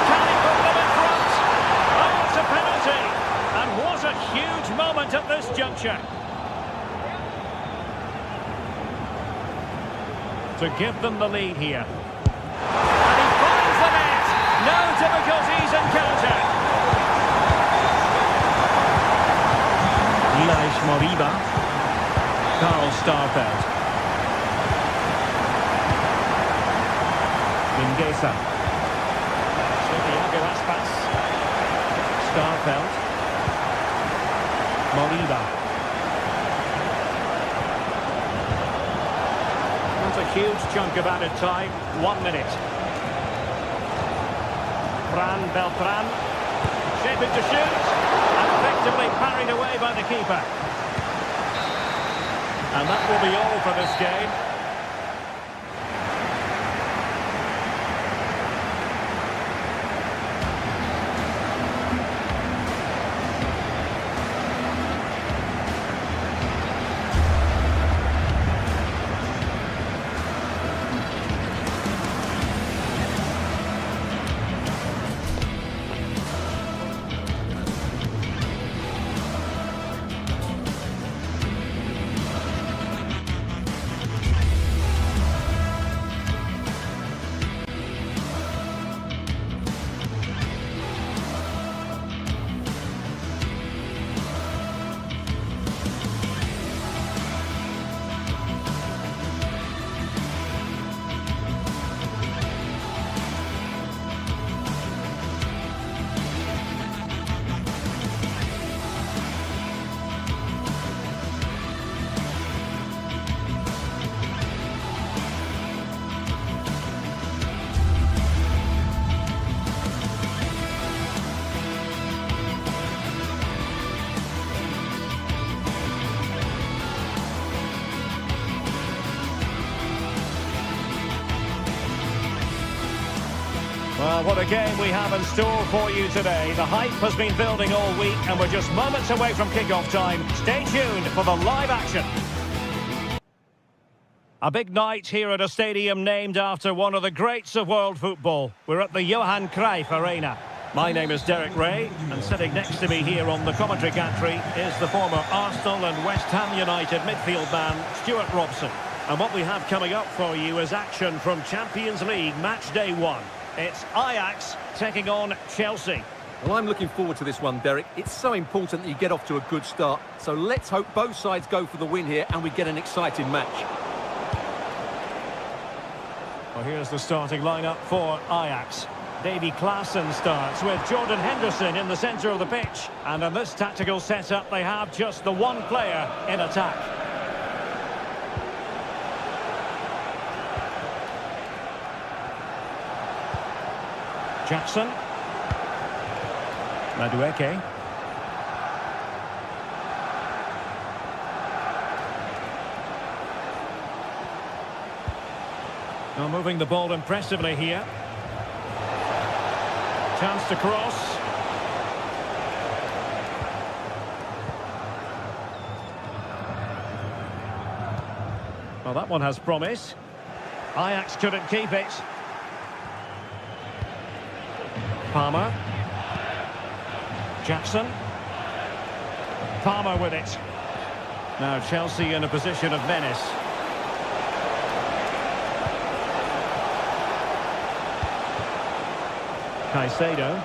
Can he put them in front? Oh, it's a penalty. And what a huge moment at this juncture. To give them the lead here. And he finds the net. No difficulties encountered. Elias Moriba. Carl Starfelt. Mingueza. Iago Aspas. Starfelt. Moriba. A huge chunk of added time, 1 minute. Fran Beltran, shaping to shoot, and effectively parried away by the keeper. And that will be all for this game. Well, what a game we have in store for you today. The hype has been building all week and we're just moments away from kick-off time. Stay tuned for the live action. A big night here at a stadium named after one of the greats of world football. We're at the Johan Cruyff Arena. My name is Derek Ray, and sitting next to me here on the commentary gantry is the former Arsenal and West Ham United midfield man, Stuart Robson. And what we have coming up for you is action from Champions League match day 1. It's Ajax taking on Chelsea. Well, I'm looking forward to this one, Derek. It's so important that you get off to a good start. So let's hope both sides go for the win here and we get an exciting match. Well, here's the starting lineup for Ajax. Davy Klaassen starts with Jordan Henderson in the centre of the pitch. And in this tactical setup, they have just the one player in attack. Jackson. Madueke. Now moving the ball impressively here. Chance to cross. Well, that one has promise. Ajax couldn't keep it. Palmer. Jackson. Palmer with it. Now Chelsea in a position of menace. Caicedo.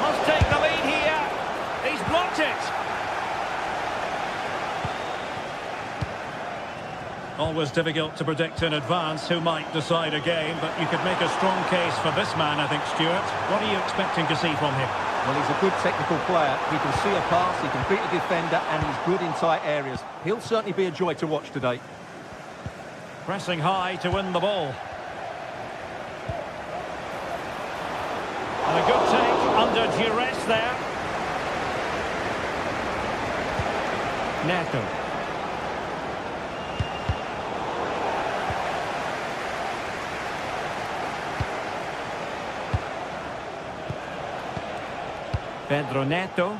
Must take the lead here. He's blocked it. Always difficult to predict in advance who might decide a game, but you could make a strong case for this man, I think, Stuart. What are you expecting to see from him? Well, he's a good technical player. He can see a pass, he can beat a defender, and he's good in tight areas. He'll certainly be a joy to watch today. Pressing high to win the ball. And a good take under duress there. Neto. Pedro Neto.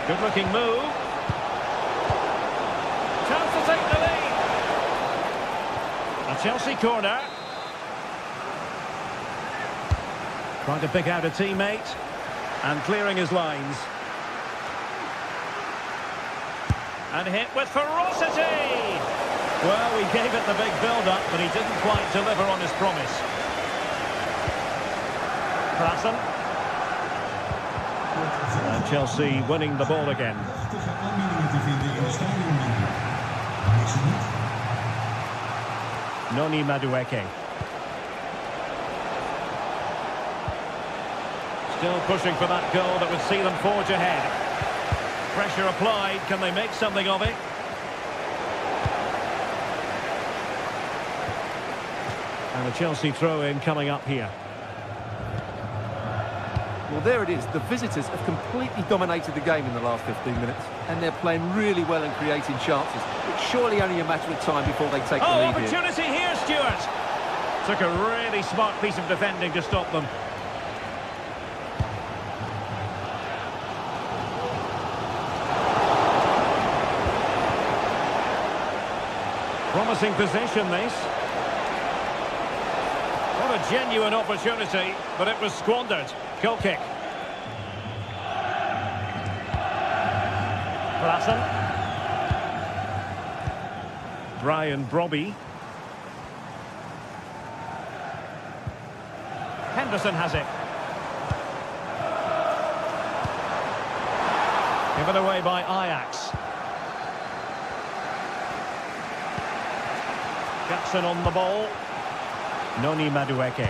Good looking move. Chance to take the lead. A Chelsea corner. Trying to pick out a teammate. And clearing his lines. And hit with ferocity. Well, we gave it the big build-up, but he didn't quite deliver on his promise. Klaassen. And Chelsea winning the ball again. Noni Madueke. Still pushing for that goal that would see them forge ahead. Pressure applied. Can they make something of it? And a Chelsea throw-in coming up here. Well, there it is. The visitors have completely dominated the game in the last 15 minutes. And they're playing really well and creating chances. It's surely only a matter of time before they take the lead here. Opportunity here, Stuart. Took a really smart piece of defending to stop them. Promising possession, this. What a genuine opportunity, but it was squandered. Goal kick. Klaassen. Brian Brobby. Henderson has it. Given away by Ajax. Jackson on the ball. Noni Madueke.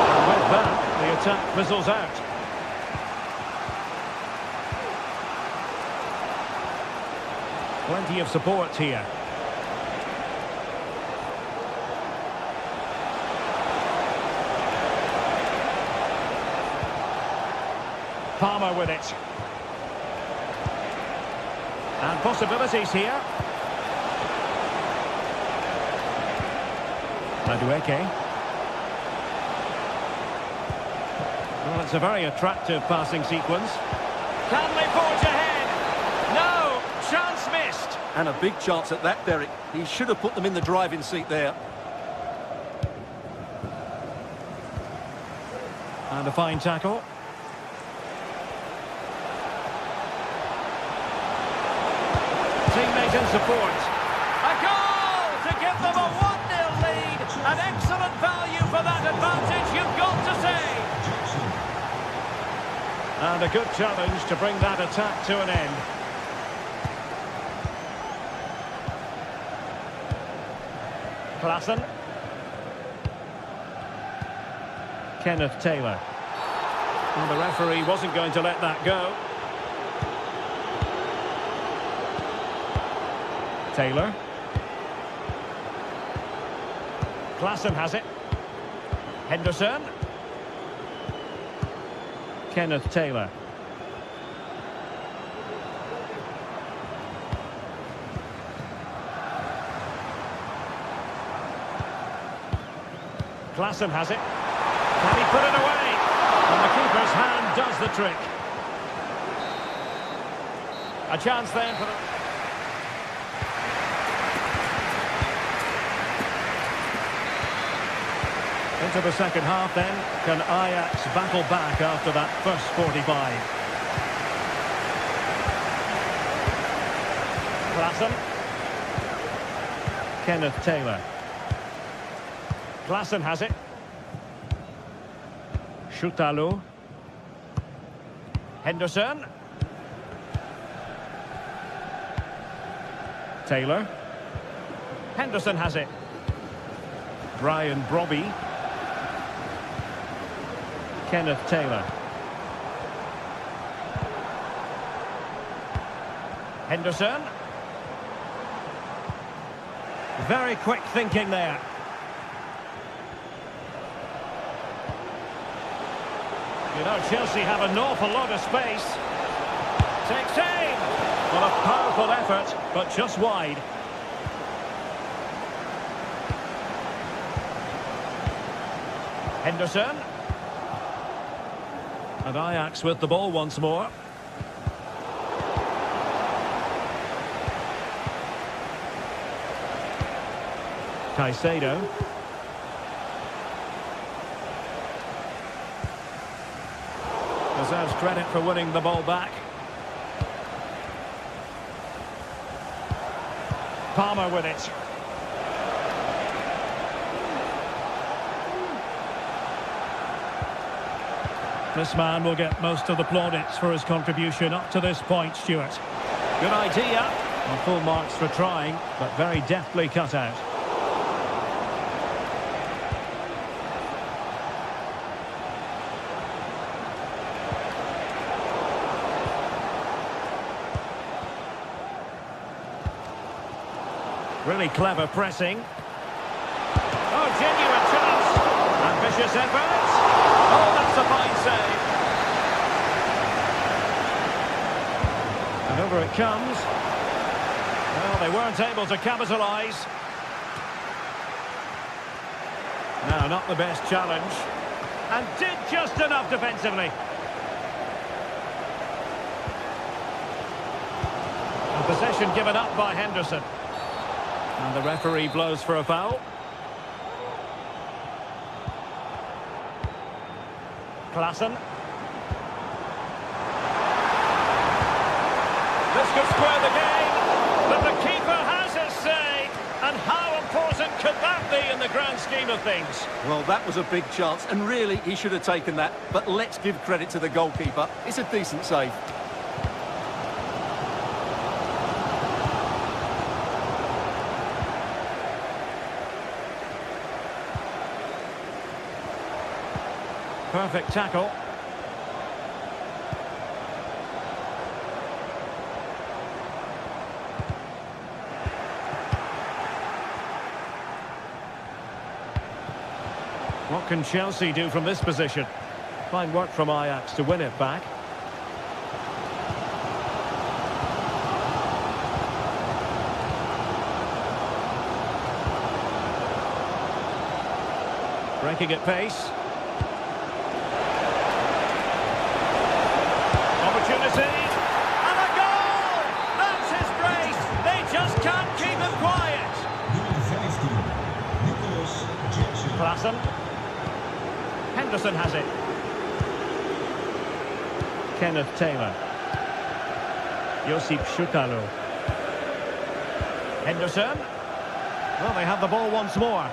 And with that, the attack fizzles out. Plenty of support here. Palmer with it. And possibilities here. Madueke. Well, it's a very attractive passing sequence. Can they forge ahead? No! Chance missed! And a big chance at that, Derek. He should have put them in the driving seat there. And a fine tackle. Teammate and support. A goal to give them a 1-0 lead. An excellent value for that advantage, you've got to say. And a good challenge to bring that attack to an end. Klaassen. Kenneth Taylor. And the referee wasn't going to let that go. Taylor. Klaassen has it. Henderson. Kenneth Taylor. Klaassen has it. Can he put it away? And the keeper's hand does the trick. A chance then for the... Into the second half then. Can Ajax battle back after that first 45? Klaassen. Kenneth Taylor. Klaassen has it. Schutalo. Henderson. Taylor. Henderson has it. Brian Brobby. Kenneth Taylor. Henderson. Very quick thinking there. You know, Chelsea have an awful lot of space. Takes aim. Well, a powerful effort, but just wide. Henderson. And Ajax with the ball once more. Caicedo. Deserves credit for winning the ball back. Palmer with it. This man will get most of the plaudits for his contribution up to this point, Stuart. Good idea. And full marks for trying, but very deftly cut out. Really clever pressing. Oh, genuine chance. Ambitious effort. Oh, that's a fine save. And over it comes. Well, they weren't able to capitalise. No, not the best challenge. And did just enough defensively. And possession given up by Henderson. And the referee blows for a foul. Klaassen. This could square the game, but the keeper has his say. And how important could that be in the grand scheme of things? Well, that was a big chance, and really, he should have taken that. But let's give credit to the goalkeeper. It's a decent save. Perfect tackle. What can Chelsea do from this position? Fine work from Ajax to win it back. Breaking at pace. Opportunity. And a goal! That's his brace. They just can't keep him quiet. Klassen. Henderson has it. Kenneth Taylor. Josip Szukalo. Henderson. Well, they have the ball once more.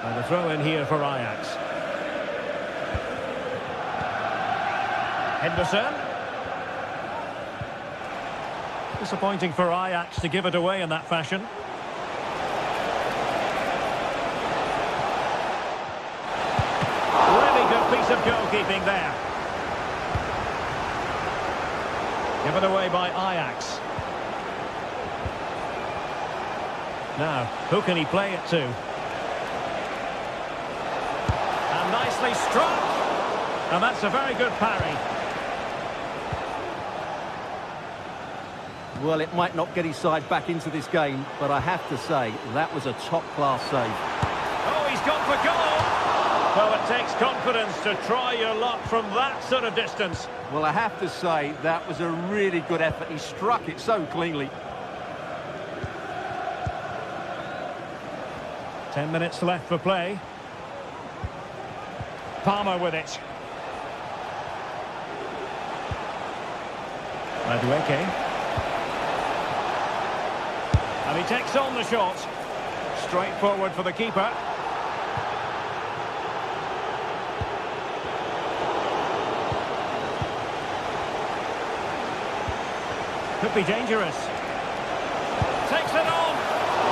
And a throw in here for Ajax. Henderson. Disappointing for Ajax to give it away in that fashion. Really good piece of goalkeeping there. Given away by Ajax. Now, who can he play it to? And nicely struck. And that's a very good parry. Well, it might not get his side back into this game, but I have to say, that was a top-class save. Oh, he's gone for goal! Well, it takes confidence to try your luck from that sort of distance. Well, I have to say, that was a really good effort. He struck it so cleanly. 10 minutes left for play. Palmer with it. Madueke. And he takes on the shot. Straight forward for the keeper. Could be dangerous. Takes it on.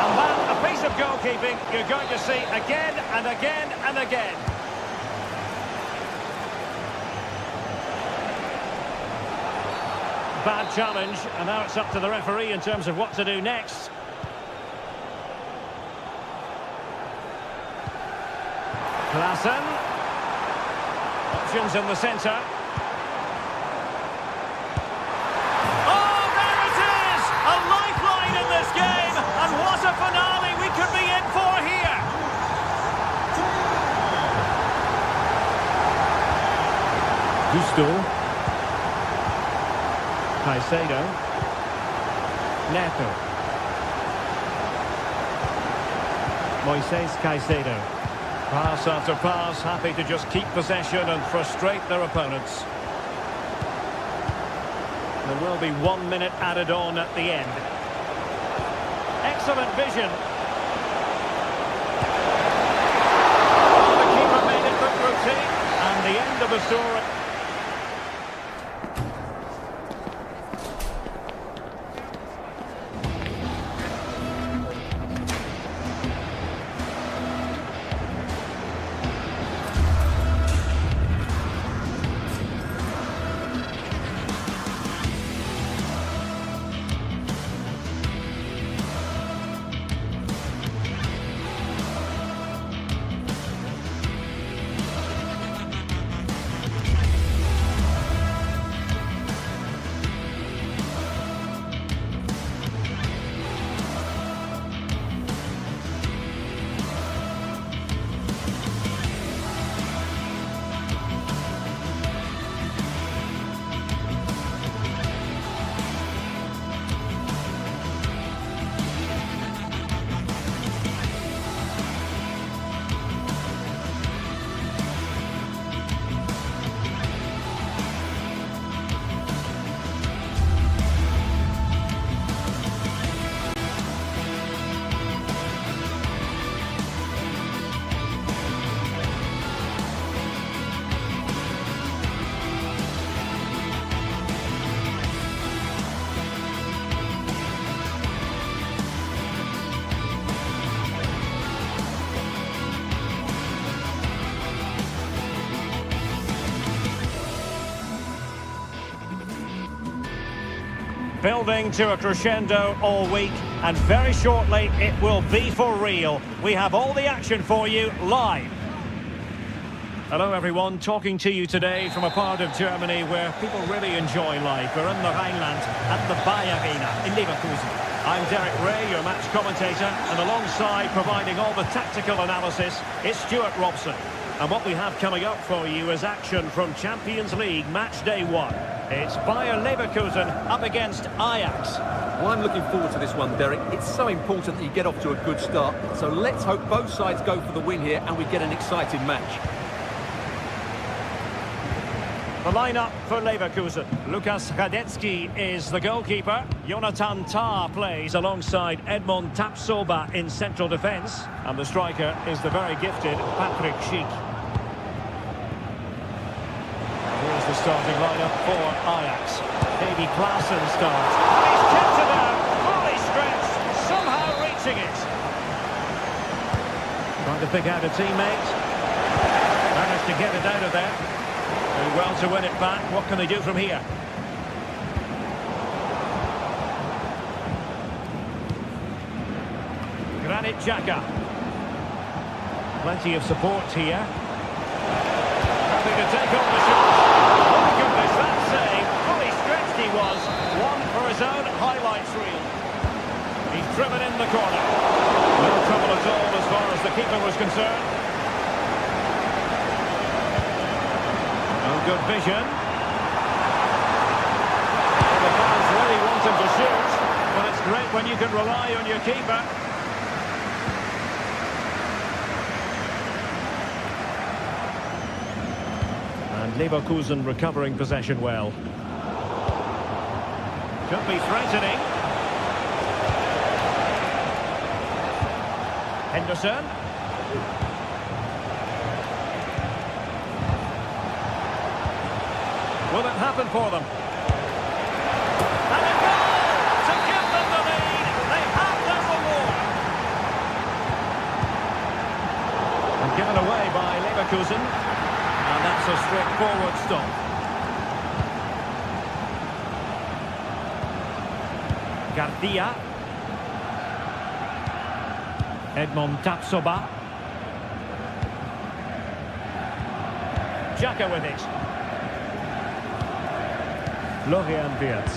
And that, a piece of goalkeeping you're going to see again and again and again. Bad challenge, and now it's up to the referee in terms of what to do next. Klassen. Options in the centre. Oh, there it is! A lifeline in this game, and what a finale we could be in for here! Gusto. Caicedo. Neto. Moises Caicedo. Pass after pass, happy to just keep possession and frustrate their opponents. There will be 1 minute added on at the end. Excellent vision. Oh, the keeper made it look routine, and the end of the story. Building to a crescendo all week, and very shortly it will be for real. We have all the action for you live. Hello everyone, talking to you today from a part of Germany where people really enjoy life. We're in the Rhineland at the Bayer Arena in Leverkusen. I'm Derek Ray, your match commentator, and alongside providing all the tactical analysis, it's Stuart Robson. And what we have coming up for you is action from Champions League match day 1. It's Bayer Leverkusen up against Ajax. Well, I'm looking forward to this one, Derek. It's so important that you get off to a good start. So let's hope both sides go for the win here and we get an exciting match. The lineup for Leverkusen. Lukas Radetzky is the goalkeeper. Jonathan Tah plays alongside Edmond Tapsoba in central defence. And the striker is the very gifted Patrick Schick. Here's the starting lineup for Ajax. Davy Klaassen starts. He's kept it out, fully stretched, somehow reaching it. Trying to pick out a teammate. Managed to get it out of there. Doing well to win it back. What can they do from here? Granit Xhaka. Plenty of support here. Having to take on the shot. Oh my goodness, that save. Fully stretched he was. One for his own highlights reel. He's driven in the corner. No trouble at all as far as the keeper was concerned. Good vision. The fans really want him to shoot, but it's great when you can rely on your keeper. And Leverkusen recovering possession well. Could be threatening. Henderson. Will it happen for them? And a goal to give them the lead. They have their reward. And given away by Leverkusen. And that's a straightforward stop. Garcia. Edmond Tapsoba. Xhaka with it. Florian Wirtz.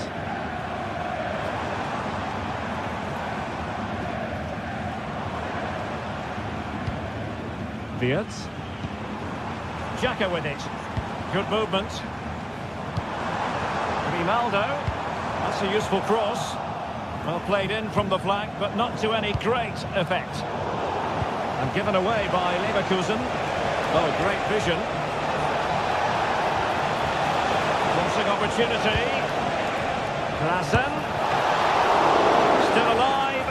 Wirtz. Xhaka with it. Good movement. Grimaldo. That's a useful cross. Well played in from the flank, but not to any great effect. And given away by Leverkusen. Oh, great vision. Opportunity. Klaassen. Still alive.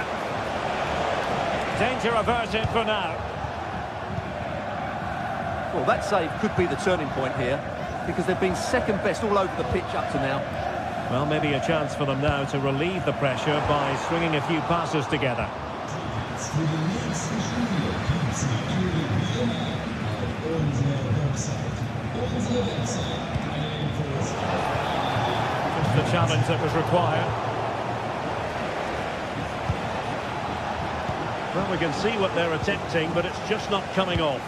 Danger averted for now. Well, that save could be the turning point here, because they've been second best all over the pitch up to now. Well, maybe a chance for them now to relieve the pressure by stringing a few passes together. The challenge that was required. Well, we can see what they're attempting, but it's just not coming off.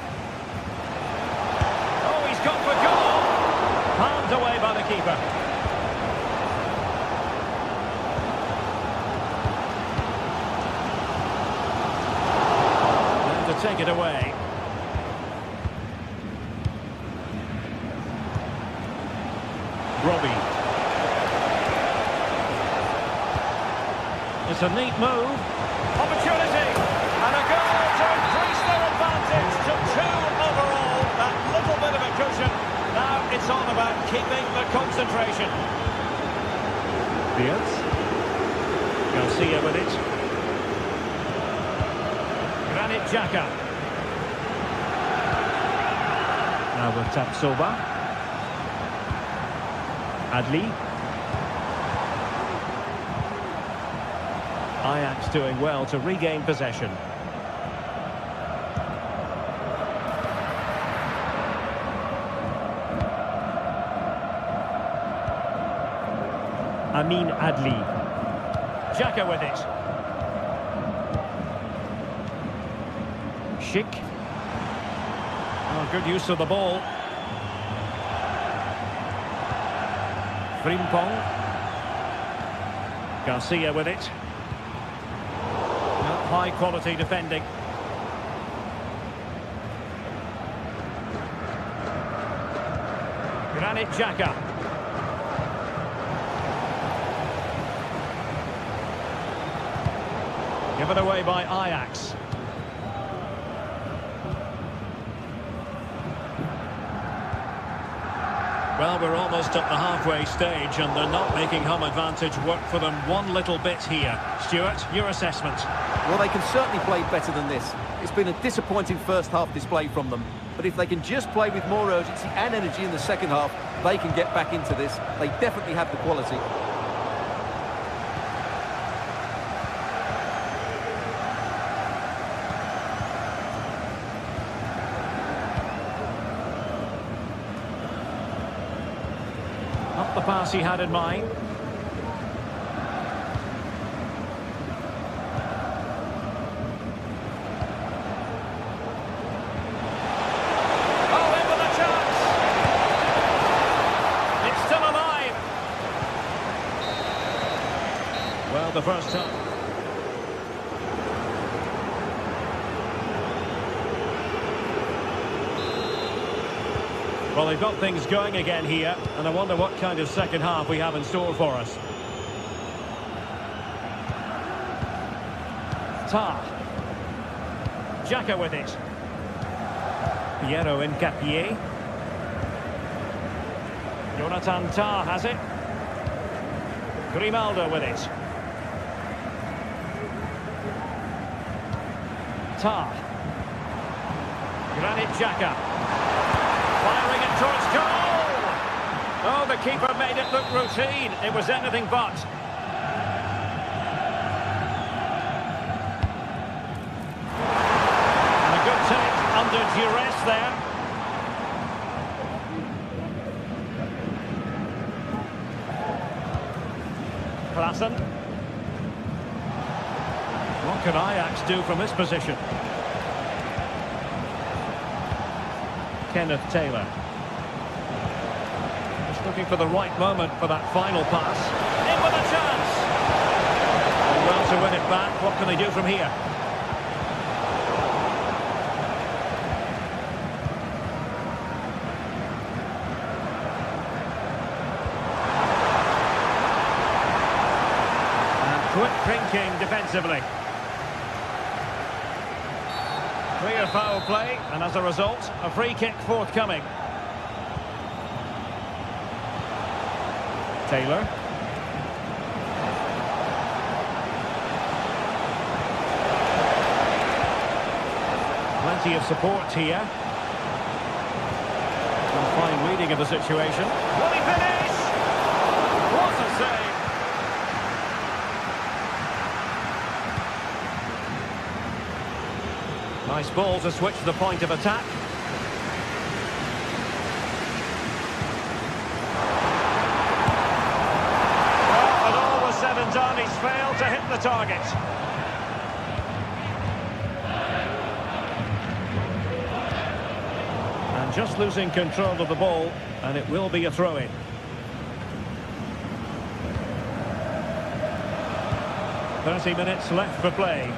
Oh, he's gone for goal! Palmed away by the keeper. And to take it away. Robbie. It's a neat move. Opportunity. And a goal to increase their advantage to 2 overall. That little bit of a cushion. Now it's all about keeping the concentration. Wirtz. Garcia with it. Granit Xhaka. Now with Tapsoba. Adli. Ajax doing well to regain possession. Amin Adli. Xhaka with it. Schick. Oh, good use of the ball. Frimpong. Garcia with it. high-quality defending. Granit Xhaka. Given away by Ajax. Well, we're almost at the halfway stage and they're not making home advantage work for them one little bit here. Stuart, your assessment? Well, they can certainly play better than this. It's been a disappointing first half display from them. But if they can just play with more urgency and energy in the second half, they can get back into this. They definitely have the quality. Not the pass he had in mind. Oh, in with a chance! It's still alive! Well, the first time. Well, they've got things going again here, and I wonder what kind of second half we have in store for us. Tah. Xhaka with it. Piero Hincapié. Jonathan Tah has it. Grimaldo with it. Tah. Granit Xhaka. Firing it towards goal! Oh, the keeper made it look routine. It was anything but. And a good take under duress there. Klassen. What can Ajax do from this position? Kenneth Taylor. Just looking for the right moment for that final pass. In with a chance! And well to win it back. What can they do from here? And quick thinking defensively. Clear foul play, and as a result, a free kick forthcoming. Taylor. Plenty of support here. Some fine reading of the situation. Will he finish? What a save! Nice ball to switch the point of attack. Well, when all was said and done, he's failed to hit the target. And just losing control of the ball, and it will be a throw-in. "30 minutes left for play.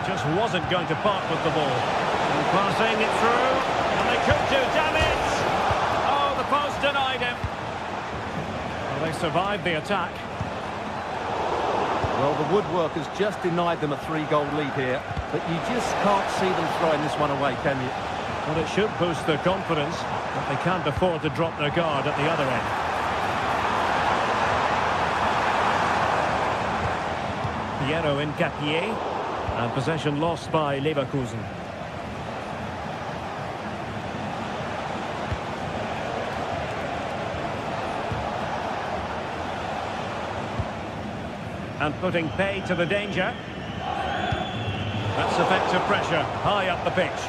Just wasn't going to part with the ball. And passing it through, and they could do damage! Oh, the post denied him. Well, they survived the attack. Well, the woodwork has just denied them a 3-goal lead here, but you just can't see them throwing this one away, can you? Well, it should boost their confidence, but they can't afford to drop their guard at the other end. Piero Hincapié. And possession lost by Leverkusen. And putting pay to the danger. That's effective pressure, high up the pitch.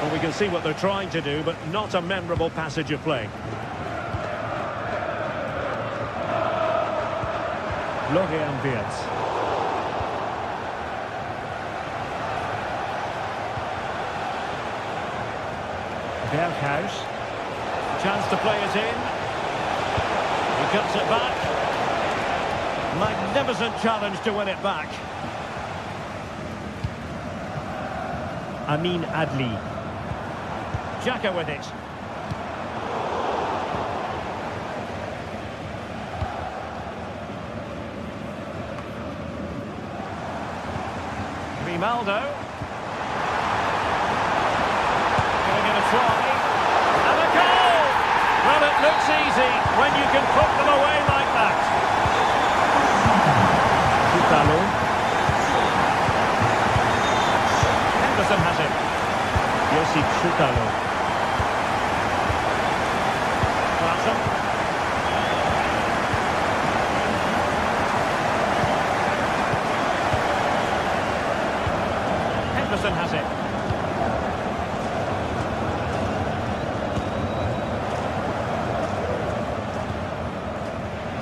Well, we can see what they're trying to do, but not a memorable passage of play. Florian Wirtz. Berghuis. Chance to play it in. He cuts it back. Magnificent challenge to win it back. Amin Adli. Xhaka with it. Grimaldo. Giving it a try. And a goal! Well, it looks easy when you can put them away like that. Chutalo. Henderson has it. Josip Chutalo. Klassen. Henderson has it.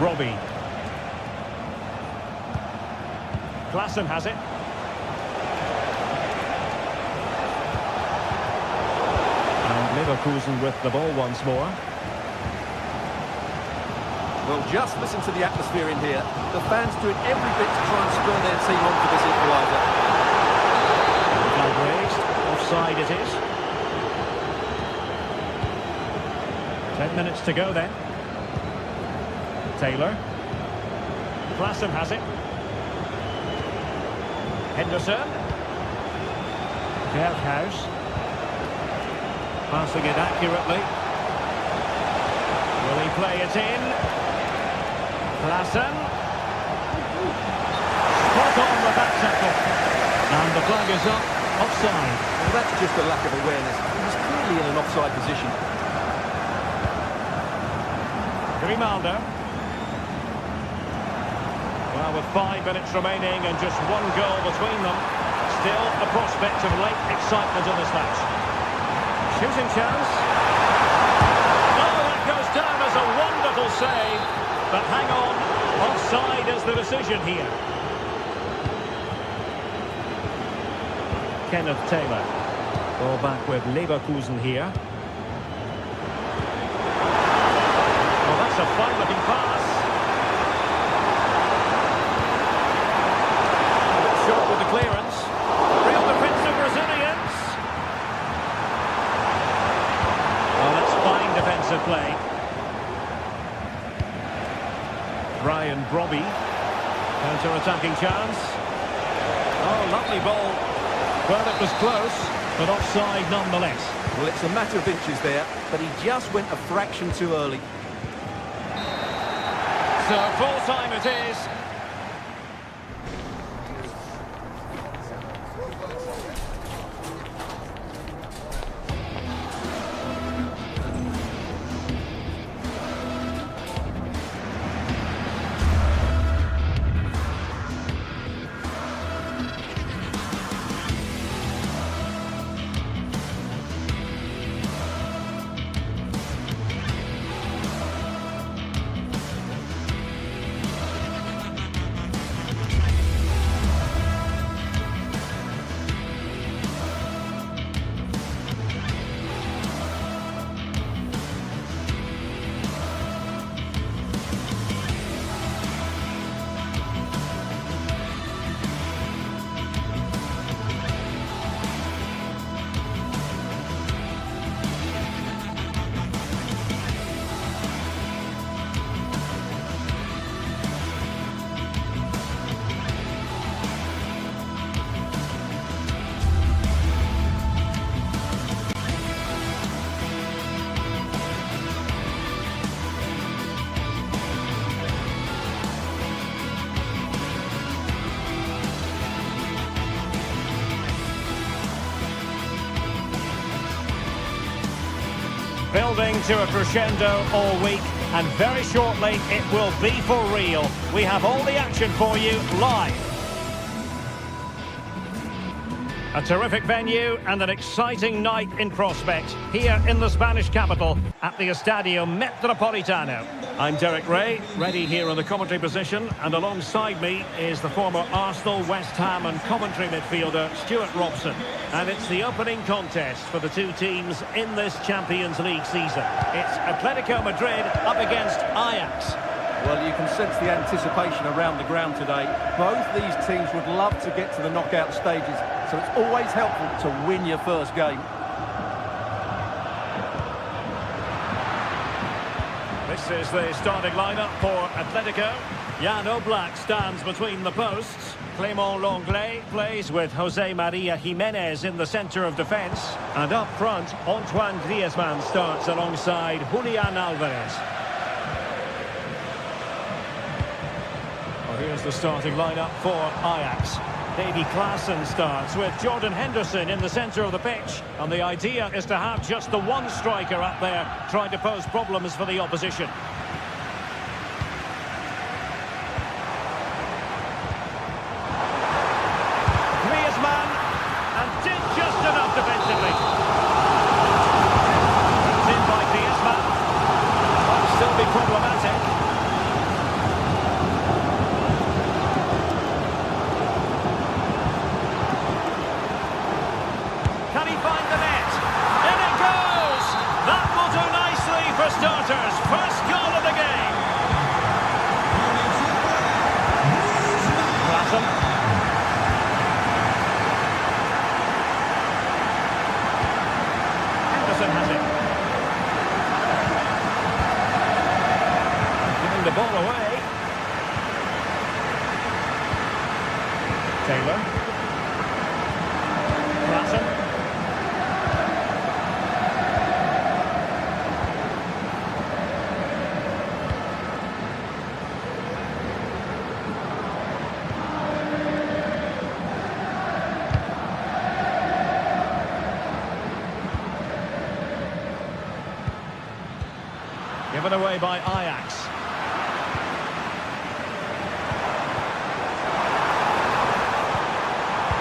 Robbie. Klassen has it. And Leverkusen with the ball once more. Well, just listen to the atmosphere in here. The fans doing every bit to try and spur their team on for this equaliser. Flag raised. Offside it is. 10 minutes to go then. Taylor. Klassen has it. Henderson. Berghuis. Passing it accurately. Will he play it in? Klassen. Spot on with that tackle. And the flag is up. Offside. Well, that's just a lack of awareness. He was clearly in an offside position. Grimaldo. Well, with 5 minutes remaining and just one goal between them, still a prospect of late excitement in this match. Shooting chance. Oh, that goes down as a wonderful save. But hang on, offside is the decision here. Kenneth Taylor. Ball back with Leverkusen here. Well, that's a fine-looking pass. Shot with the clearance. Real defensive Brazilians. Oh, that's fine defensive play. Brian Brobby. Counter-attacking chance. Oh, lovely ball. Well, it was close, but offside nonetheless. Well, it's a matter of inches there, but he just went a fraction too early. So full time it is. Building to a crescendo all week, and very shortly it will be for real. We have all the action for you live. A terrific venue and an exciting night in prospect here in the Spanish capital at the Estadio Metropolitano. I'm Derek Ray, ready here in the commentary position, and alongside me is the former Arsenal, West Ham and Coventry midfielder Stuart Robson. And it's the opening contest for the two teams in this Champions League season. It's Atletico Madrid up against Ajax. Well, you can sense the anticipation around the ground today. Both these teams would love to get to the knockout stages, so it's always helpful to win your first game. This is the starting lineup for Atletico. Jan Oblak stands between the posts. Clément Lenglet plays with Jose Maria Jimenez in the centre of defence. And up front, Antoine Griezmann starts alongside Julian Alvarez. Well, here's the starting lineup for Ajax. Davy Klaassen starts with Jordan Henderson in the centre of the pitch. And the idea is to have just the one striker up there trying to pose problems for the opposition. Griezmann, and did just enough defensively. It's in by Griezmann. Might still be problematic. Can he find the net? In it goes! That will do nicely for starters. First goal of the game. Klaassen. Henderson has it. Giving the ball away. Taylor. Klaassen. Given away by Ajax.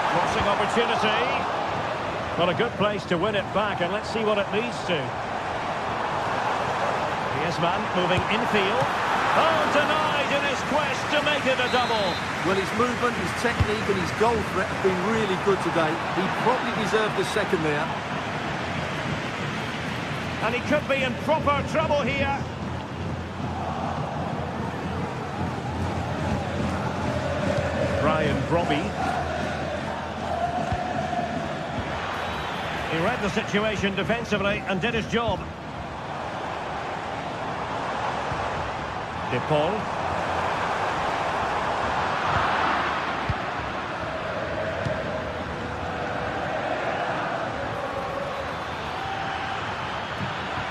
Crossing opportunity. Well, a good place to win it back, and let's see what it leads to. Griezmann moving infield. Oh, denied in his quest to make it a double. Well, his movement, his technique and his goal threat have been really good today. He probably deserved the second there. And he could be in proper trouble here. Brian Brobby. He read the situation defensively and did his job. De Paul.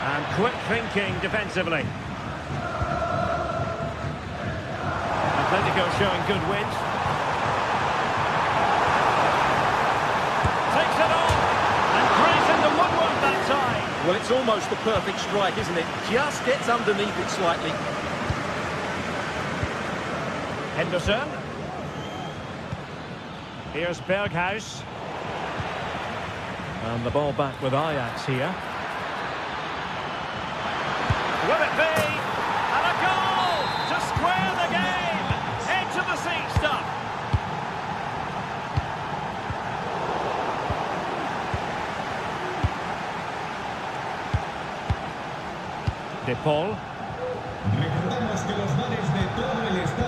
And quick thinking defensively. Atletico showing good width. Takes it on and grazing the woodwork that time. Well, it's almost the perfect strike, isn't it? Just gets underneath it slightly. Henderson. Here's Berghuis. And the ball back with Ajax here. Will it be? And a goal to square the game. Edge of the seat stuff. De Paul.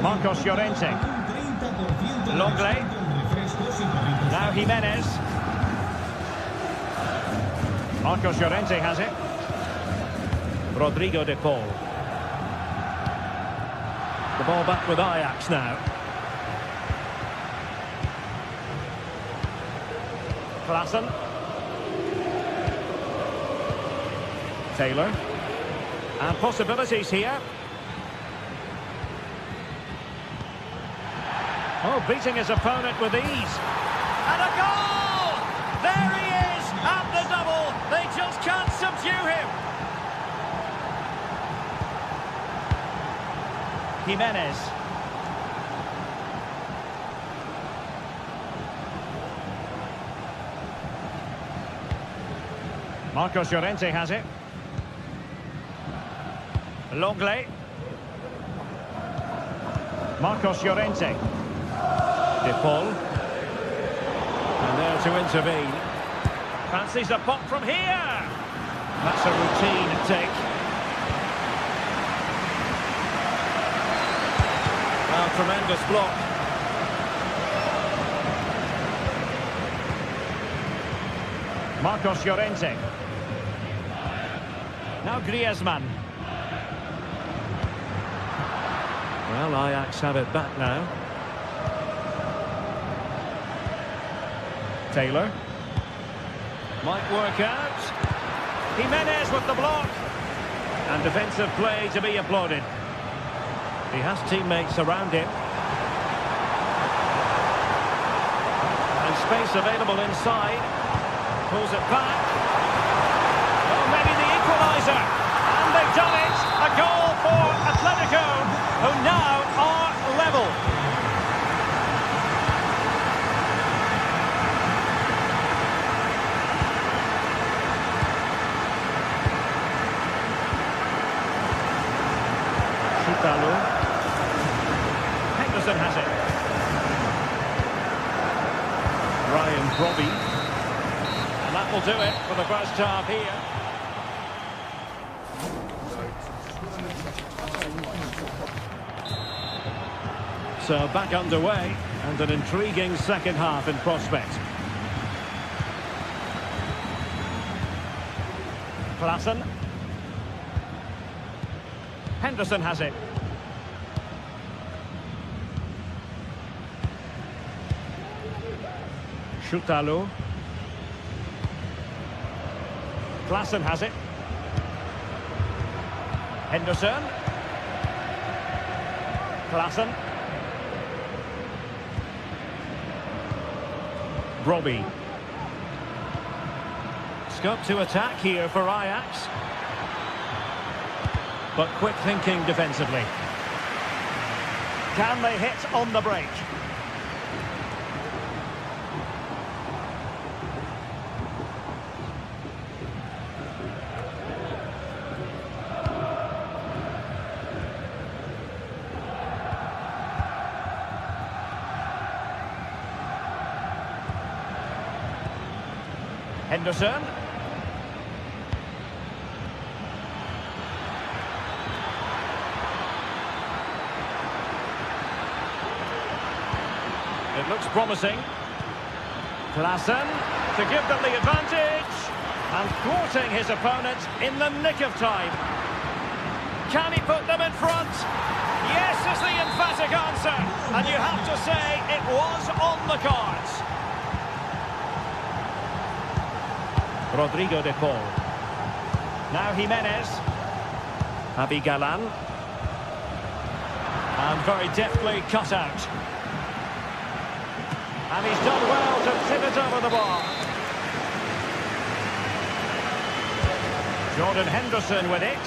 Marcos Llorente. Lenglet. Now Jimenez. Marcos Llorente has it. Rodrigo De Paul. The ball back with Ajax now. Klaassen. Taylor. And possibilities here. Oh, beating his opponent with ease. And a goal! There he is at the double. They just can't subdue him. Jimenez. Marcos Llorente has it. Lenglet. Marcos Llorente. De Paul. And there to intervene. Fancies a pop from here. That's a routine take. Tremendous block. Marcos Llorente. Now Griezmann. Well, Ajax have it back now. Taylor. Might work out. Jimenez with the block. And defensive play to be applauded. He has teammates around him. And space available inside. Pulls it back. Oh, maybe the equaliser. And they've done it. A goal for Atletico, who now are level. Henderson has it. Ryan Robbie. And that will do it for the first half here. So back underway, and an intriguing second half in prospect. Klaassen. Henderson has it. Schutalo. Klaassen has it. Henderson. Klaassen. Robbie. Scope to attack here for Ajax. But quick thinking defensively. Can they hit on the break? Henderson. It looks promising. Klaassen to give them the advantage. And thwarting his opponent in the nick of time. Can he put them in front? Yes is the emphatic answer. And you have to say it was on the cards. Rodrigo de Paul. Now Jimenez. Javi Galan. And very deftly cut out. And he's done well to tip it over the bar. Jordan Henderson with it.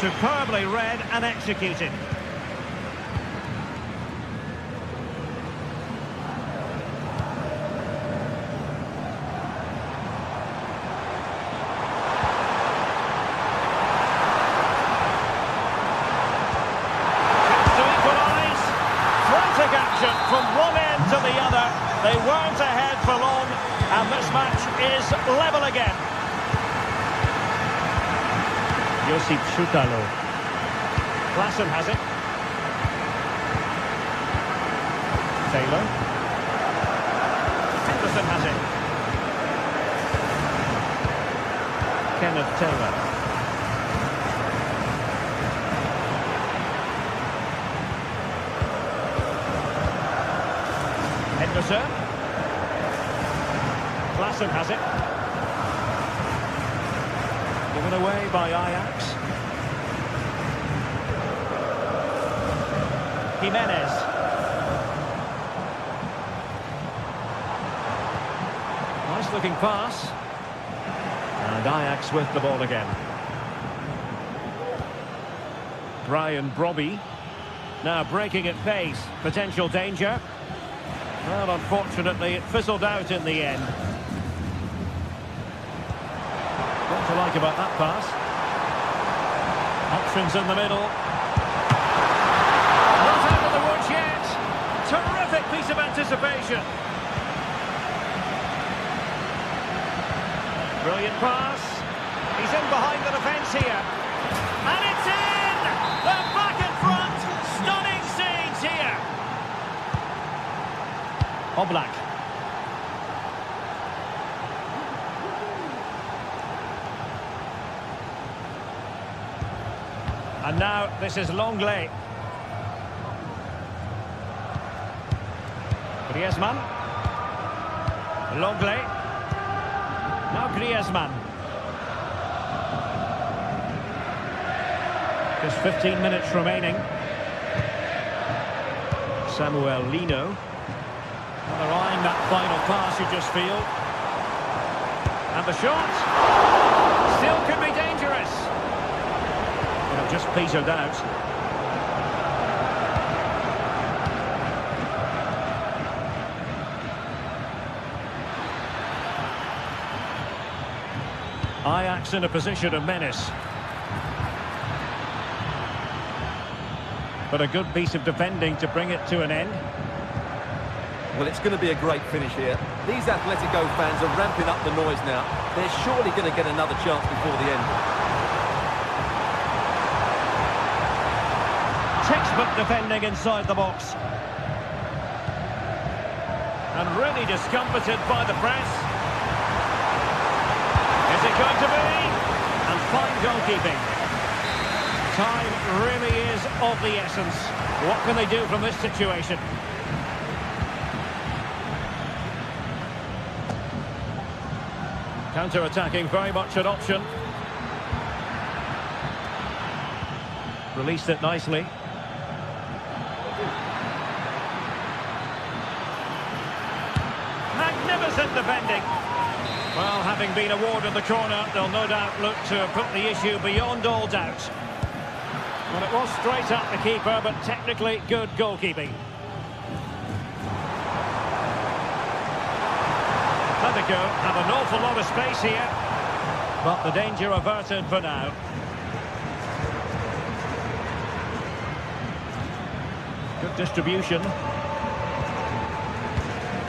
Superbly read and executed. From one end to the other, they weren't ahead for long, and this match is level again. Josip Schutalo. Klaassen has it. Taylor. Henderson has it. Kenneth Taylor. Henderson. Klaassen has it. Given away by Ajax. Jimenez. Nice looking pass. And Ajax with the ball again. Brian Brobby. Now breaking at pace. Potential danger. Well, unfortunately, it fizzled out in the end. What to like about that pass? Options in the middle. Not out of the woods yet. Terrific piece of anticipation. Brilliant pass. He's in behind the defence here. And it's in! They're back in front! Oblak. And now this is Longley. Griezmann. Longley. Now Griezmann. Just 15 minutes remaining. Samuel Lino. Well, they're eyeing that final pass, you just feel. And the shot. Still could be dangerous. But it just petered out. Ajax in a position of menace. But a good piece of defending to bring it to an end. Well, it's going to be a great finish here. These Atletico fans are ramping up the noise now. They're surely going to get another chance before the end. Textbook defending inside the box. And really discomfited by the press. Is it going to be? And fine goalkeeping. Time really is of the essence. What can they do from this situation? Counter-attacking, very much an option. Released it nicely. Magnificent defending. Well, having been awarded the corner, they'll no doubt look to put the issue beyond all doubt. Well, it was straight at the keeper, but technically good goalkeeping. Atletico have an awful lot of space here, but the danger averted for now. Good distribution.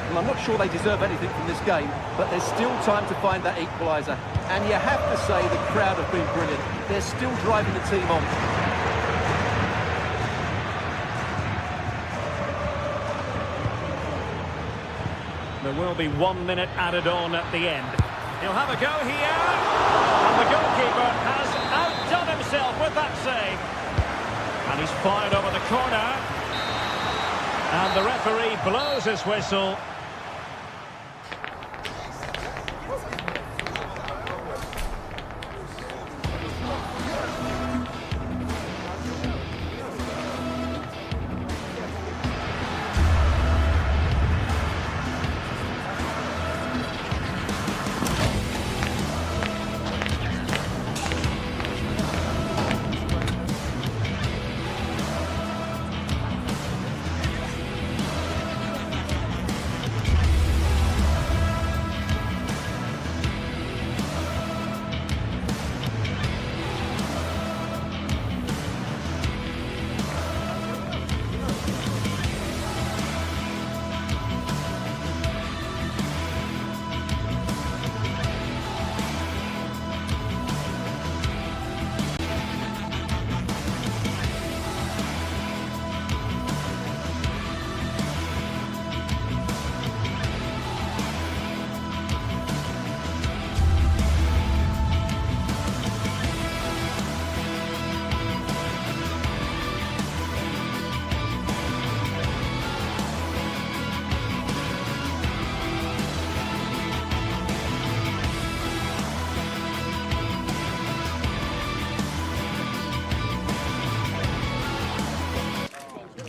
Well, I'm not sure they deserve anything from this game, but there's still time to find that equaliser. And you have to say the crowd have been brilliant. They're still driving the team on. There will be 1 minute added on at the end. He'll have a go here. And the goalkeeper has outdone himself with that save. And he's fired over the corner. And the referee blows his whistle.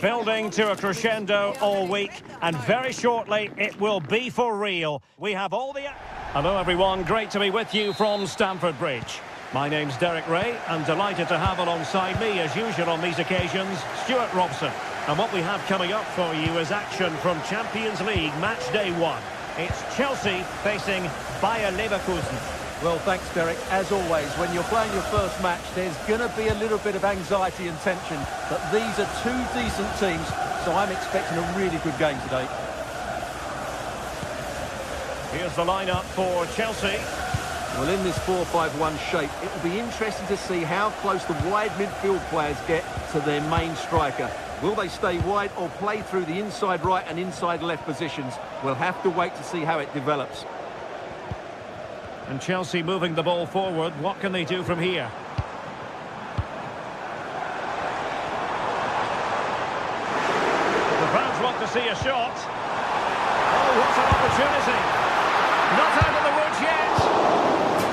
Building to a crescendo all week, and very shortly it will be for real. We have all the... Hello everyone, great to be with you from Stamford Bridge. My name's Derek Ray, and delighted to have alongside me, as usual on these occasions, Stuart Robson. And what we have coming up for you is action from Champions League Match Day 1. It's Chelsea facing Bayer Leverkusen. Well, thanks, Derek. As always, when you're playing your first match, there's going to be a little bit of anxiety and tension. But these are two decent teams, so I'm expecting a really good game today. Here's the lineup for Chelsea. Well, in this 4-5-1 shape, it will be interesting to see how close the wide midfield players get to their main striker. Will they stay wide or play through the inside right and inside left positions? We'll have to wait to see how it develops. And Chelsea moving the ball forward. What can they do from here? The fans want to see a shot. Oh, what an opportunity. Not out of the woods yet.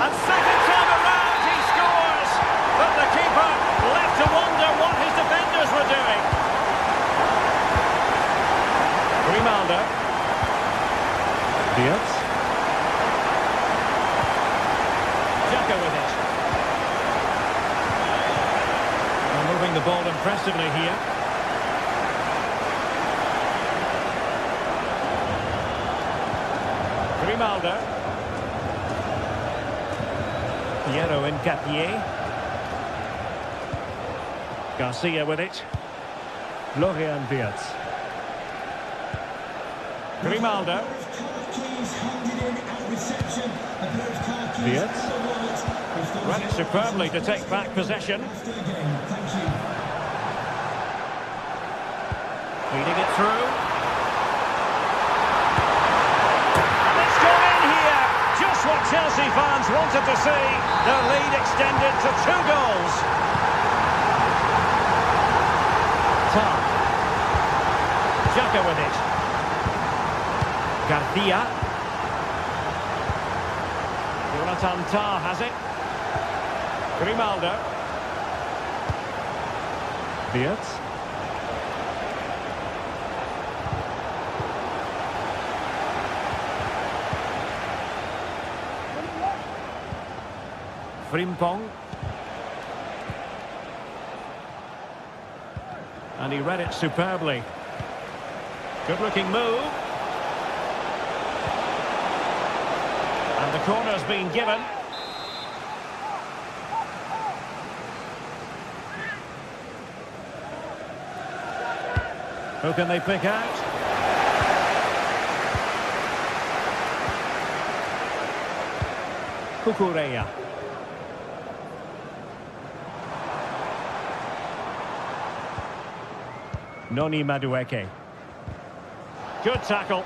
And second time around, he scores. But the keeper left to wonder what his defenders were doing. Grimaldo. Diaz. Jaka with it. They're moving the ball impressively here. Grimaldo. Piero Nketiah. Garcia with it. Florian Wirtz. Grimaldo. Wirtz. Ran it superbly to take back possession. Feeding it through. And it's gone in here. Just what Chelsea fans wanted to see. Their lead extended to 2 goals. Tar. Jaka with it. Garcia. Jonathan Tar has it. Grimaldo. Wirtz. Frimpong. And he read it superbly. Good looking move. And the corner's been given. Who can they pick out? Cucurella. Noni Madueke. Good tackle.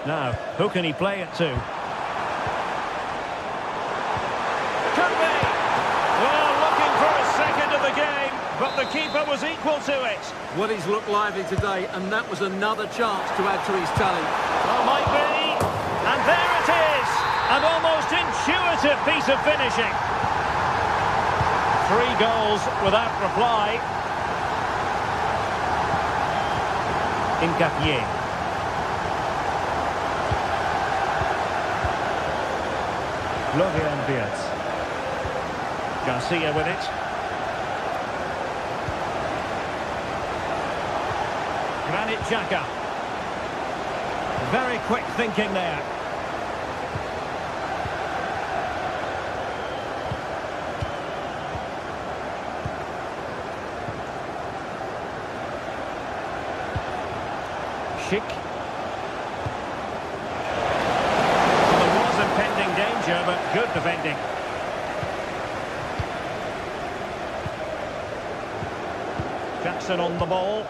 Now, who can he play it to? Could be! Well, looking for a second of the game, but the keeper was equal to it. Well, he's looked lively today, and that was another chance to add to his tally. Well, might be. And there it is! An almost intuitive piece of finishing. 3 goals without reply. Nketiah. Florian Wirtz. Garcia with it. Granit Xhaka. Very quick thinking there. Schick. There was impending danger, but good defending. Jackson on the ball.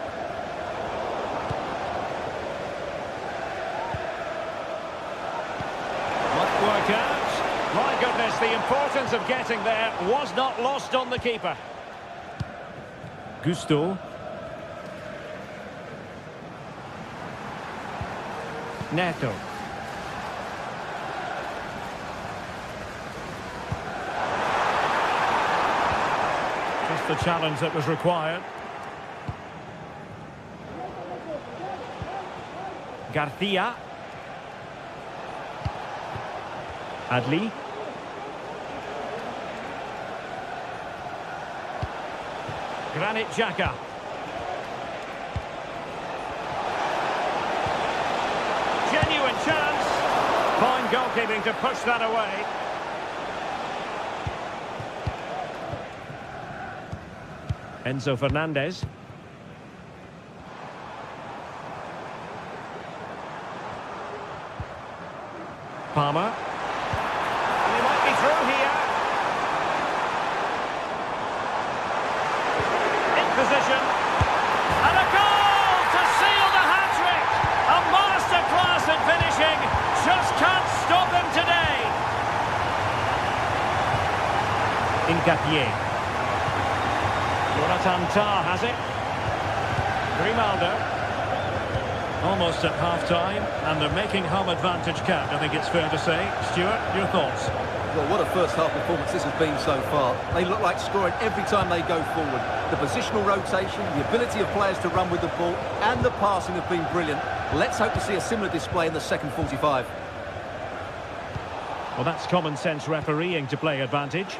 Might work out. My goodness, the importance of getting there was not lost on the keeper. Gusto. Neto. Just the challenge that was required. Garcia. Adli. Granit Xhaka. Genuine chance. Fine goalkeeping to push that away. Enzo Fernandez. Palmer. And he might be through here. In position. And a goal to seal the hat-trick! A masterclass in finishing. Just can't stop him today. Incapié. Jonathan Tah has it. Grimaldo. Almost at half-time, and they're making home advantage count, I think it's fair to say. Stuart, your thoughts? Well, what a first-half performance this has been so far. They look like scoring every time they go forward. The positional rotation, the ability of players to run with the ball, and the passing have been brilliant. Let's hope to see a similar display in the second 45. Well, that's common-sense refereeing to play advantage.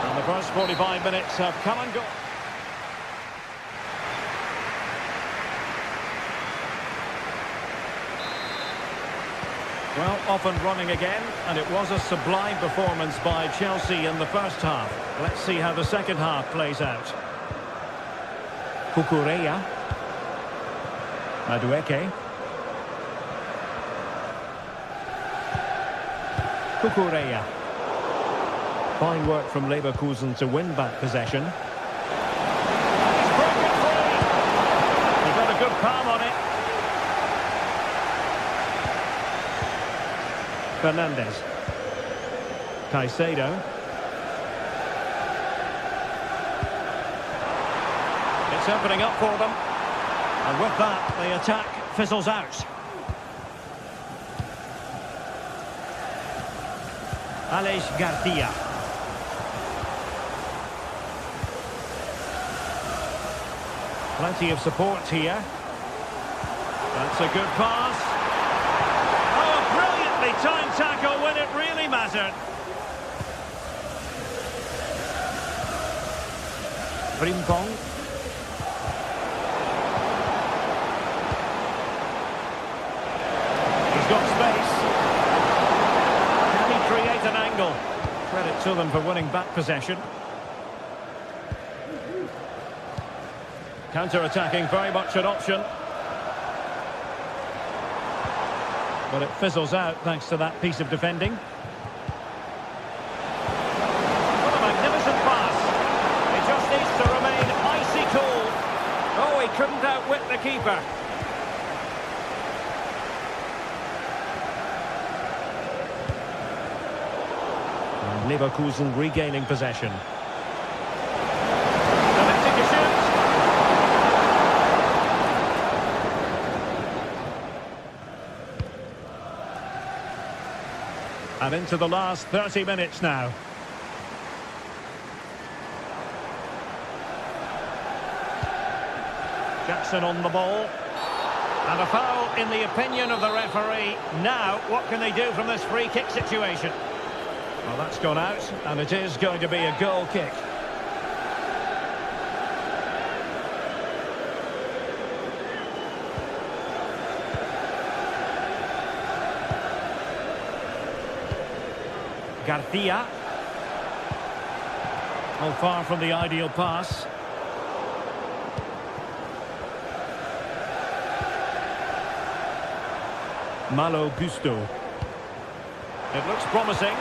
And the first 45 minutes have come and gone. Well, off and running again, and it was a sublime performance by Chelsea in the first half. Let's see how the second half plays out. Cucurella. Madueke. Cucurella. Fine work from Leverkusen to win back possession. He's broken free. He got a good palm on it. Fernandez. Caicedo. It's opening up for them. And with that, the attack fizzles out. Alex Garcia. Plenty of support here. That's a good pass. Time tackle when it really mattered. Frimpong. He's got space. Can he create an angle? Credit to them for winning back possession. Counter-attacking, very much an option. But it fizzles out thanks to that piece of defending. What a magnificent pass. He just needs to remain icy cool. Oh, he couldn't outwit the keeper. And Leverkusen regaining possession. And into the last 30 minutes now. Jackson on the ball. And a foul in the opinion of the referee. Now, what can they do from this free kick situation? Well, that's gone out, and it is going to be a goal kick. Garcia. Oh, far from the ideal pass. Malo Gusto. It looks promising.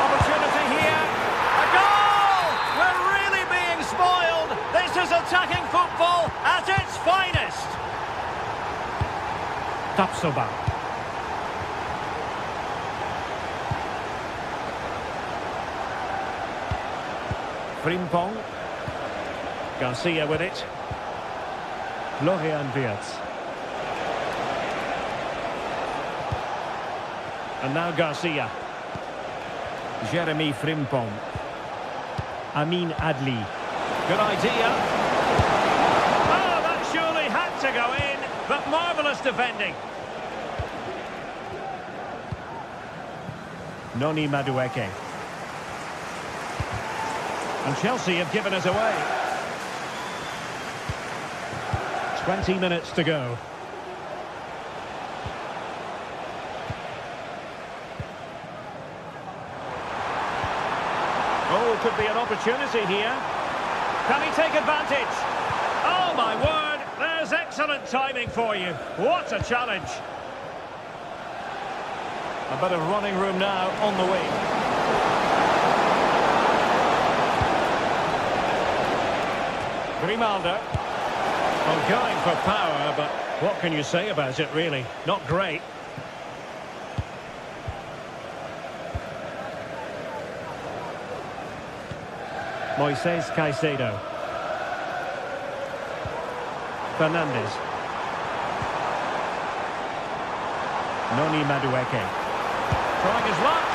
Opportunity here. A goal! We're really being spoiled. This is attacking football at its finest. Tapsoba. Frimpong. Garcia with it. Florian Wirtz. And now Garcia. Jeremy Frimpong. Amin Adli. Good idea. Oh, that surely had to go in, but marvellous defending. Noni Madueke. And Chelsea have given us away. 20 minutes to go. Oh, could be an opportunity here. Can he take advantage? Oh, my word, there's has excellent timing for you. What a challenge. A bit of running room now on the wing. Grimaldo. Well, going for power, but what can you say about it, really? Not great. Moises Caicedo. Fernandes. Noni Madueke. Trying his luck.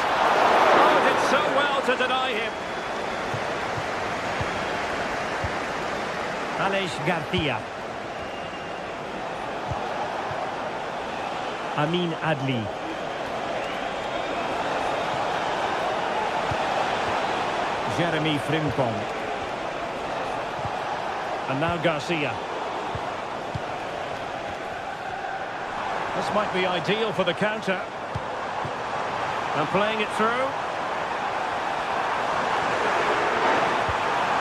Oh, did so well to deny him. Aleix Garcia. Amin Adli. Jeremy Frimpong. And now Garcia. This might be ideal for the counter. And playing it through.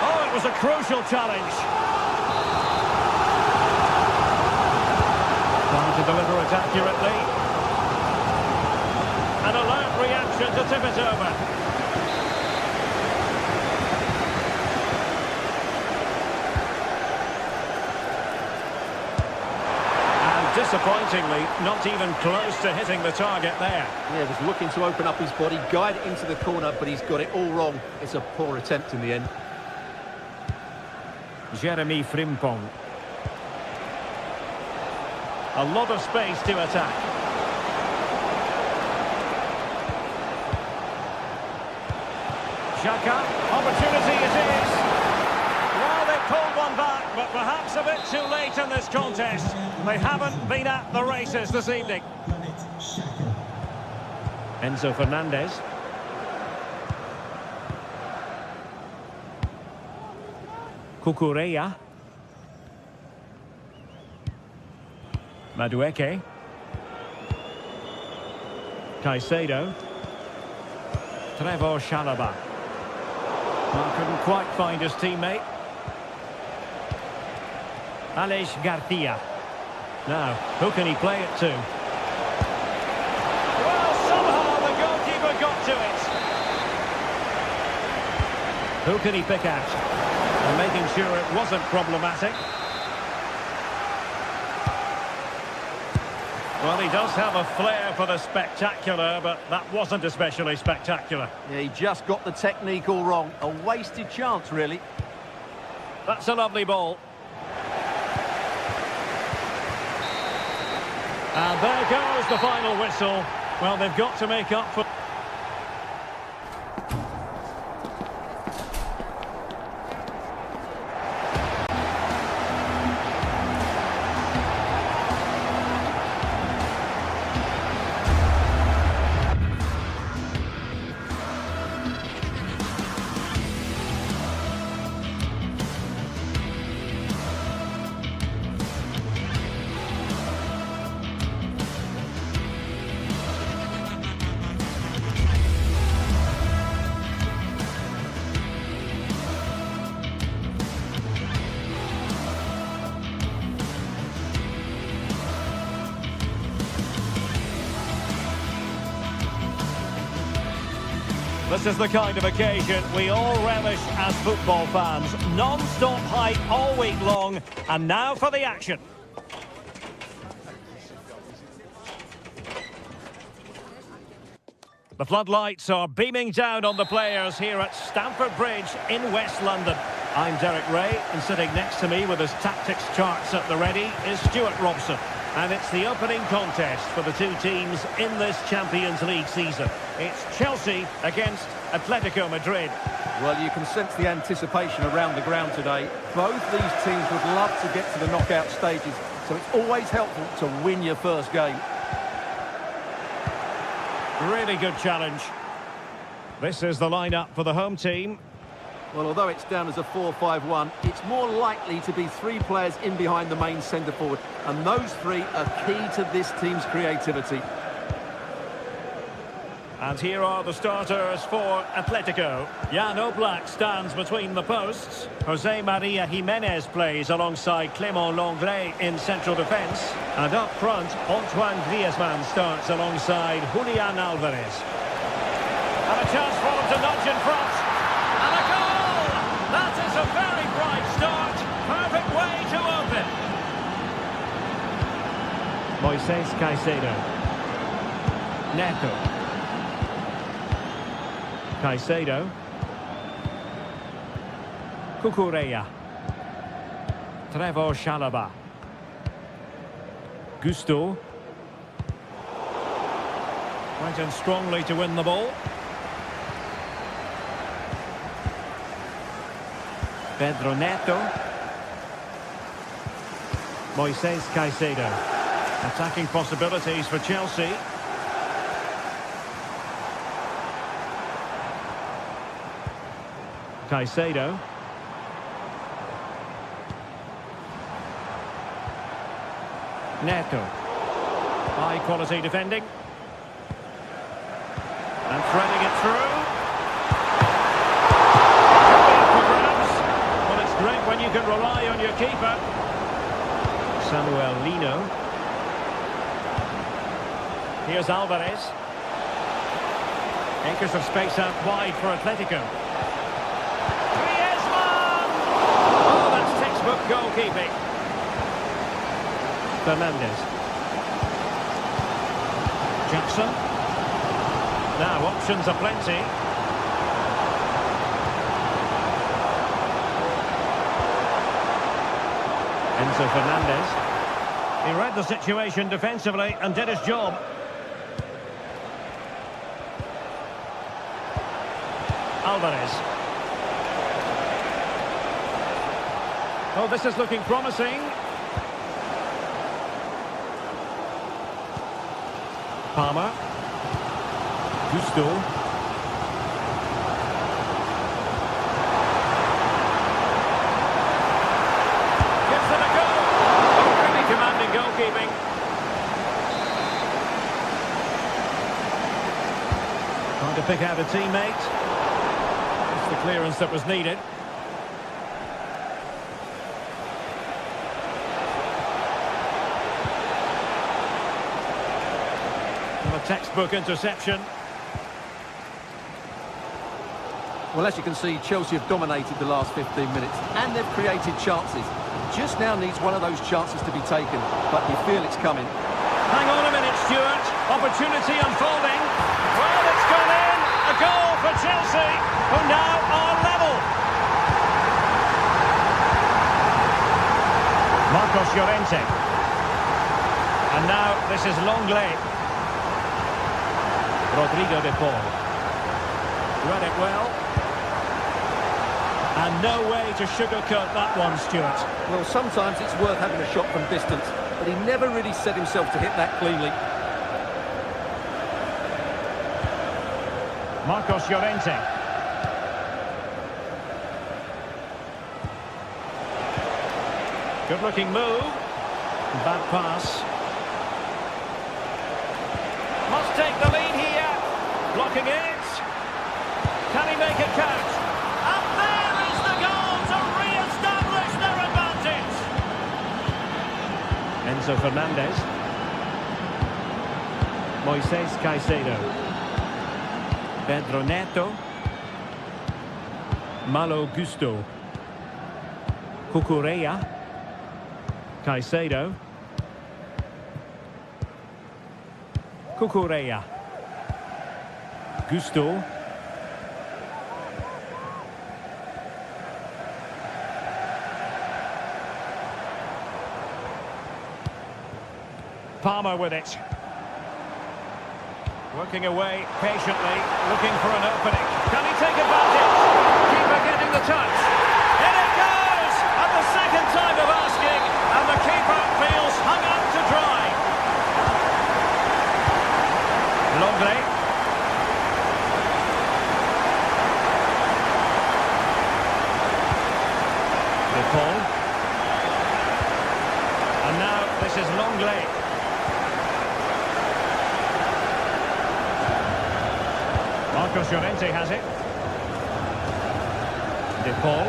Oh, it was a crucial challenge. Trying to deliver it accurately. An alert reaction to tip it over. Disappointingly, not even close to hitting the target there. Yeah, was looking to open up his body, guide it into the corner, but he's got it all wrong. It's a poor attempt in the end. Jeremy Frimpong. A lot of space to attack. Xhaka, opportunity it is. Well, they pulled one back, but perhaps a bit too late in this contest. They haven't been at the races this evening. Enzo Fernandez. Cucurella. Madueke. Caicedo. Trevor Chalobah. Well, couldn't quite find his teammate. Aleix Garcia. Now, who can he play it to? Well, somehow the goalkeeper got to it. Who can he pick out? And making sure it wasn't problematic. Well, he does have a flair for the spectacular, but that wasn't especially spectacular. Yeah, he just got the technique all wrong. A wasted chance, really. That's a lovely ball. And there goes the final whistle. Well, they've got to make up for... This is the kind of occasion we all relish as football fans. Non-stop hype all week long. And now for the action. The floodlights are beaming down on the players here at Stamford Bridge in West London. I'm Derek Ray, and sitting next to me with his tactics charts at the ready is Stuart Robson. And it's the opening contest for the two teams in this Champions League season. It's Chelsea against Atletico Madrid. Well, you can sense the anticipation around the ground today. Both these teams would love to get to the knockout stages, so it's always helpful to win your first game. Really good challenge. This is the lineup for the home team. Well, although it's down as a 4-5-1, it's more likely to be three players in behind the main centre-forward, and those three are key to this team's creativity. And here are the starters for Atletico. Jan Oblak stands between the posts. Jose Maria Jimenez plays alongside Clément Lenglet in central defence. And up front, Antoine Griezmann starts alongside Julian Alvarez. And a chance for them to nudge in front. And a goal! That is a very bright start. Perfect way to open. Moises Caicedo. Neto. Caicedo. Cucurella. Trevor Chalobah. Gusto. Went in strongly to win the ball. Pedro Neto. Moises Caicedo. Attacking possibilities for Chelsea. Caicedo. Neto. High quality defending. And threading it through. For grabs. Well, it's great when you can rely on your keeper. Samuel Lino. Here's Alvarez. Acres of space out wide for Atletico. Textbook goalkeeping. Fernandez. Jackson. Now options are plenty. Enzo Fernandez. He read the situation defensively and did his job. Alvarez. Oh, this is looking promising. Palmer. Gusto. Gives it a go. Oh, really commanding goalkeeping. Trying to pick out a teammate. That's the clearance that was needed. Textbook interception. Well, as you can see, Chelsea have dominated the last 15 minutes and they've created chances. Just now needs one of those chances to be taken, but you feel it's coming. Hang on a minute, Stuart. Opportunity unfolding. Well, it's gone in. A goal for Chelsea, who now are level. Marcos Llorente. And now this is Lenglet. Rodrigo de Paul. Read it well. And no way to sugarcoat that one, Stuart. Well, sometimes it's worth having a shot from distance, but he never really set himself to hit that cleanly. Marcos Llorente. Good-looking move. Bad pass. Must take the lead here. Blocking it. Can he make it count? And there is the goal to re-establish their advantage. Enzo Fernandez. Moises Caicedo. Pedro Neto. Malo Gusto. Cucurella. Caicedo. Cucurella. Gusto. Palmer with it. Working away patiently, looking for an opening. Can he take advantage? Keeper getting the touch. In it goes! At the second time of asking, and the keeper feels hung out to dry. Lenglet. De Paul. And now this is Lenglet. Marcos Llorente has it. De Paul.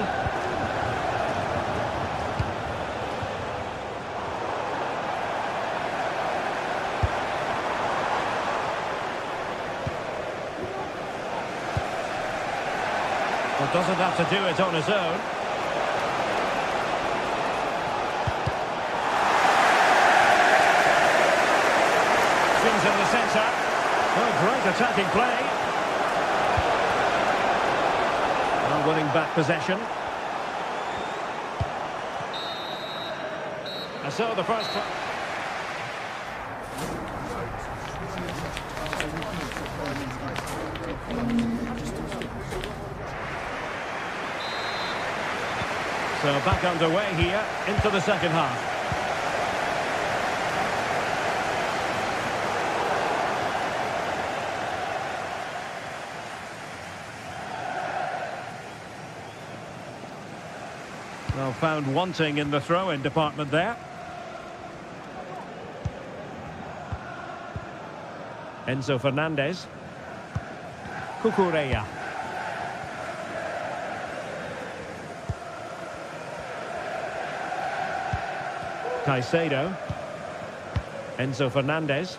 Well, doesn't have to do it on his own. Swings in the centre. Oh, great attacking play. Well, winning back possession. And so the first... So back underway here into the second half. Well, found wanting in the throw-in department there. Enzo Fernandez. Cucurella. Caicedo. Enzo Fernandez.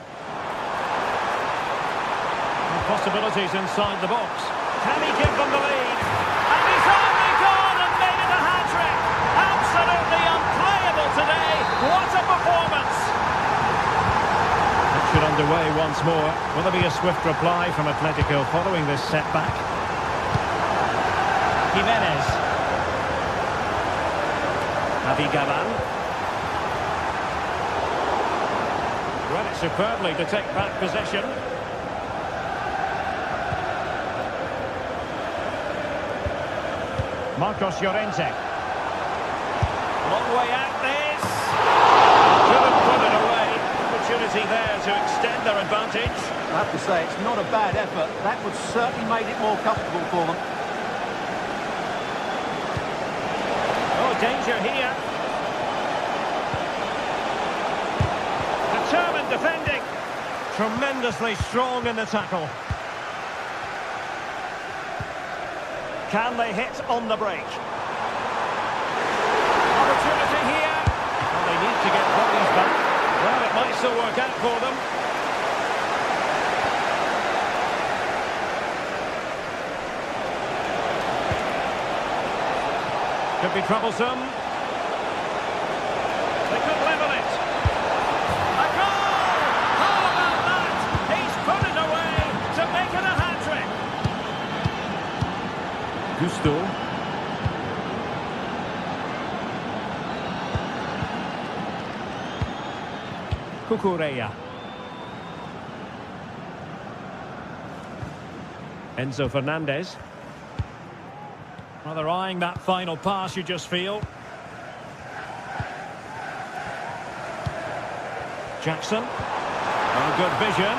And possibilities inside the box. Can he give them the lead? And he's only gone and made it a hat-trick! Absolutely unplayable today! What a performance! Action underway once more. Will there be a swift reply from Atletico following this setback? Jimenez. Javi Galan. Read it superbly to take back possession. Marcos Llorente. Long way out this. Couldn't put it away. Opportunity there to extend their advantage. I have to say, it's not a bad effort. That would certainly made it more comfortable for them. Oh, danger here. Determined defending. Tremendously strong in the tackle. Can they hit on the break? Opportunity here. Well, they need to get bodies back. Well, it might still work out for them. Could be troublesome. They could level it. A goal! How about that? He's put it away to make it a hat-trick. Gusto. Cucurella. Enzo Fernandez. Well, they're eyeing that final pass, you just feel. Jackson. Oh, good vision.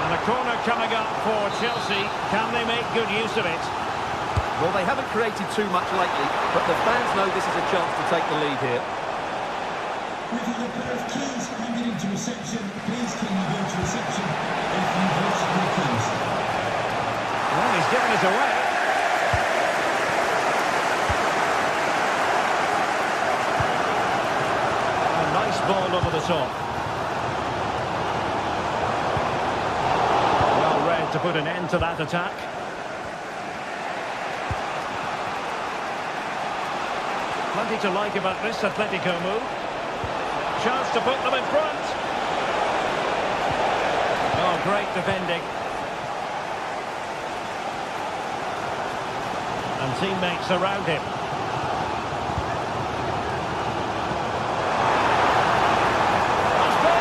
And a corner coming up for Chelsea. Can they make good use of it? Well, they haven't created too much lately, but the fans know this is a chance to take the lead here. With the pair of keys handed into reception, please can you go to reception if you've lost your keys? Well, he's given it away. A nice ball over the top. Well read to put an end to that attack. Plenty to like about this Atletico move. Chance to put them in front. Oh, great defending. And teammates around him. Must be.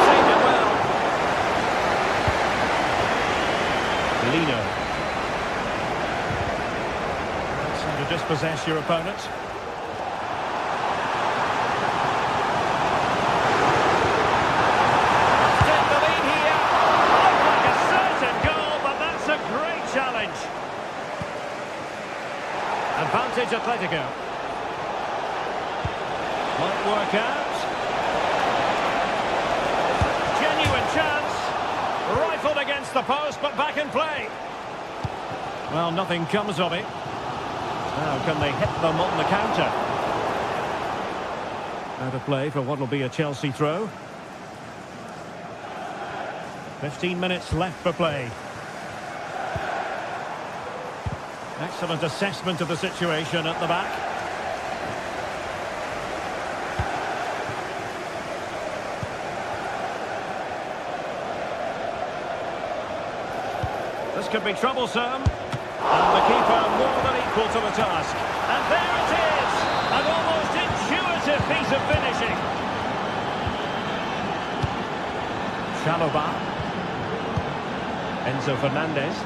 Saved it well. Lino. That's how to dispossess your opponent. Advantage Atletico. Might work out. Genuine against the post, but back in play. Well, nothing comes of it. Now can they hit them on the counter? Out of play for what will be a Chelsea throw. 15 minutes left for play. Excellent assessment of the situation at the back. This could be troublesome. And the keeper more than equal to the task. And there it is! An almost intuitive piece of finishing. Chalobah. Enzo Fernandez.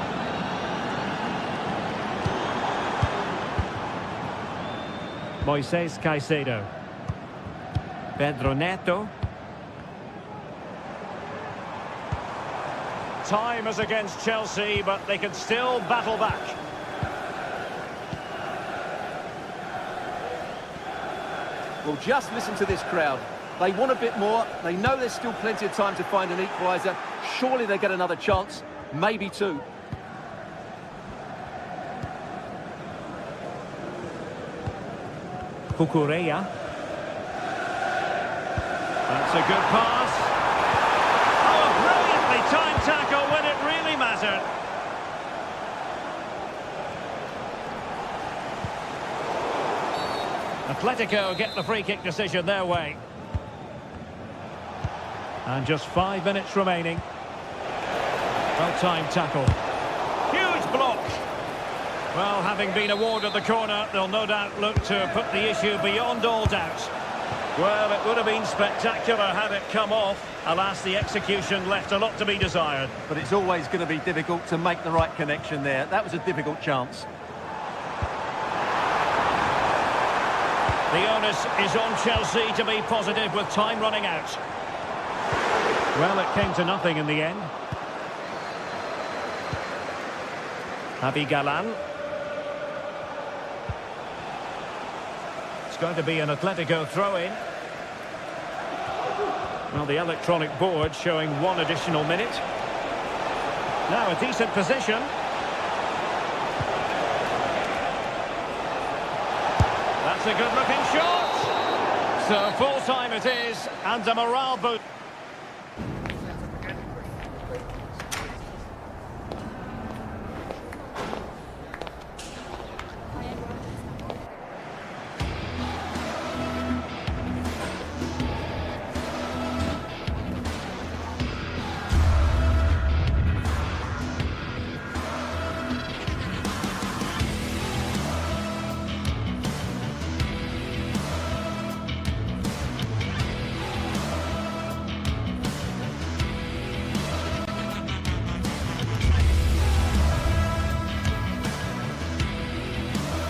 Moises Caicedo. Pedro Neto. Time is against Chelsea, but they can still battle back. Well, just listen to this crowd. They want a bit more. They know there's still plenty of time to find an equaliser. Surely they get another chance, maybe two. Cucurella. That's a good pass. Oh, brilliantly timed tackle when it really mattered. Atletico get the free kick decision their way. And just 5 minutes remaining. Well-timed tackle. Huge block. Well, having been awarded the corner, they'll no doubt look to put the issue beyond all doubt. Well, it would have been spectacular had it come off. Alas, the execution left a lot to be desired. But it's always going to be difficult to make the right connection there. That was a difficult chance. The onus is on Chelsea to be positive with time running out. Well, it came to nothing in the end. Javi Galan. It's going to be an Atletico throw-in. Well, the electronic board showing 1 additional minute. Now a decent position. That's a good-looking shot. So full-time it is, and a morale boost.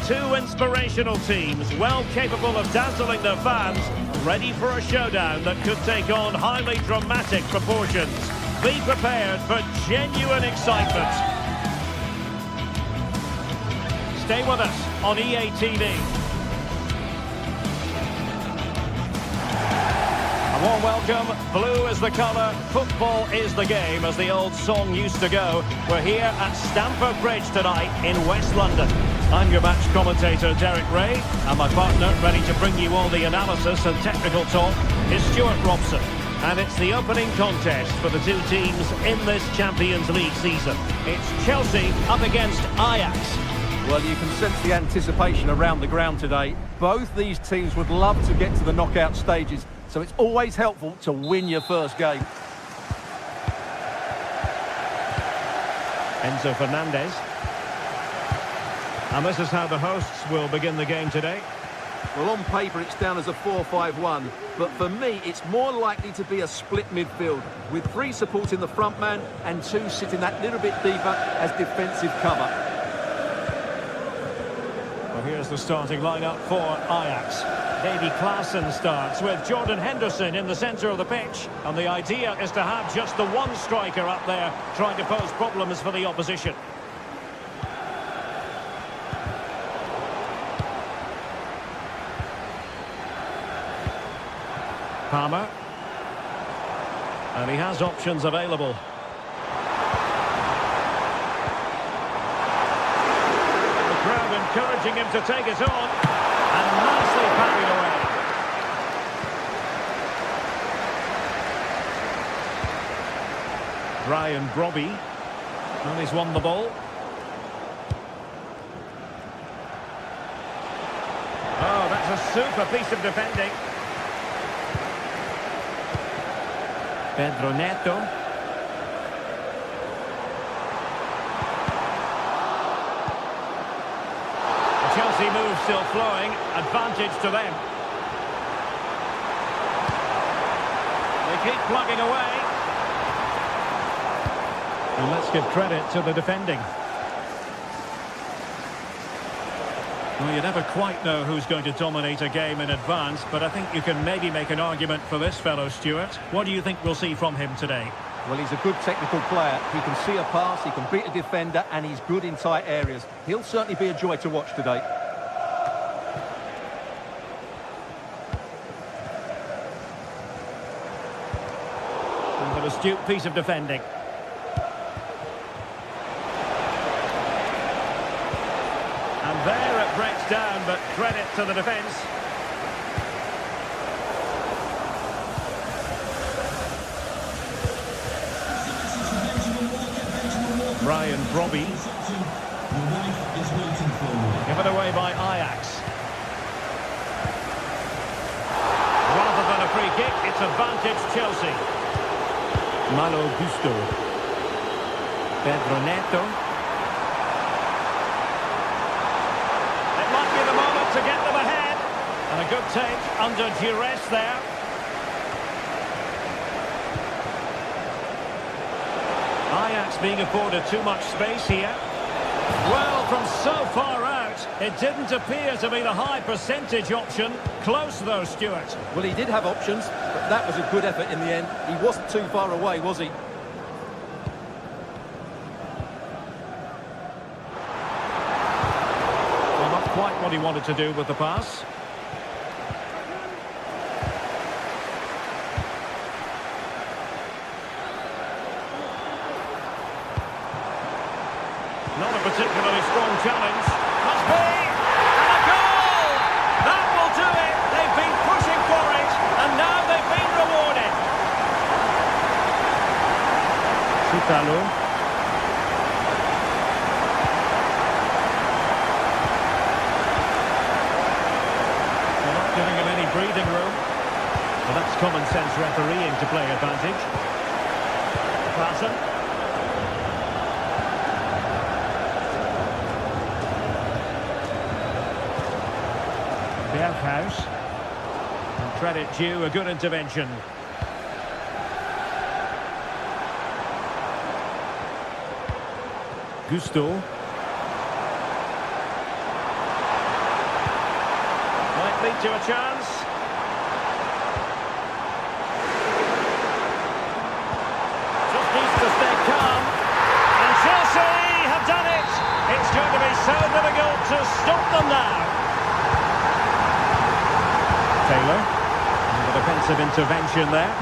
Two inspirational teams, well capable of dazzling their fans, ready for a showdown that could take on highly dramatic proportions. Be prepared for genuine excitement. Stay with us on EA TV. A warm welcome. Blue is the colour, football is the game, as the old song used to go. We're here at Stamford Bridge tonight in West London. I'm your match commentator, Derek Ray, and my partner, ready to bring you all the analysis and technical talk, is Stuart Robson. And it's the opening contest for the two teams in this Champions League season. It's Chelsea up against Ajax. Well, you can sense the anticipation around the ground today. Both these teams would love to get to the knockout stages, so it's always helpful to win your first game. Enzo Fernandez. And this is how the hosts will begin the game today. Well, on paper it's down as a 4-5-1, but for me it's more likely to be a split midfield, with 3 supporting the front man and 2 sitting that little bit deeper as defensive cover. Well, here's the starting lineup for Ajax. Davy Klaassen starts with Jordan Henderson in the centre of the pitch, and the idea is to have just the one striker up there trying to pose problems for the opposition. Palmer. And he has options available. encouraging him to take it on. And nicely parried away. Ryan Brobby. And he's won the ball. Oh, that's a super piece of defending. Pedro Neto. The Chelsea move still flowing. Advantage to them. They keep plugging away. And let's give credit to the defending. Well, you never quite know who's going to dominate a game in advance, but I think you can maybe make an argument for this fellow, Stuart. What do you think we'll see from him today? Well, he's a good technical player. He can see a pass, he can beat a defender, and he's good in tight areas. He'll certainly be a joy to watch today. And an astute piece of defending. And there it breaks down, but credit to the defence. Ryan Brobby. Your wife is waiting for you. Given away by Ajax. Rather than a free kick, it's advantage Chelsea. Malo Gusto. Pedro Neto. It might be the moment to get them ahead. And a good take under duress there. Ajax being afforded too much space here. Well, from so far out, it didn't appear to be the high percentage option. Close though, Stuart. Well, he did have options, but that was a good effort in the end. He wasn't too far away, was he? Well, not quite what he wanted to do with the pass. Not a particularly strong challenge. Must be! And a goal! That will do it! They've been pushing for it, and now they've been rewarded. Chutalo. They're not giving him any breathing room. Well, that's common sense refereeing to play advantage. Klassen. Berghuis. And credit due, a good intervention. Gusto. Might lead to a chance. Just needs to stay calm. And Chelsea have done it. It's going to be so difficult to stop them now. Taylor, and the defensive intervention there.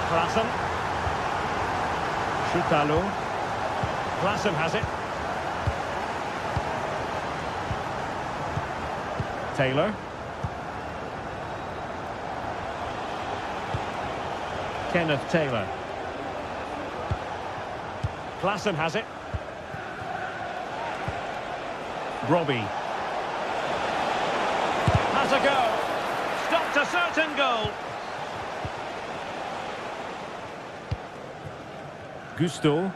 Klassen. Chutalo. Klassen has it. Taylor. Kenneth Taylor. Klassen has it. Brobby. Has a go. Stopped a certain goal. Gusto.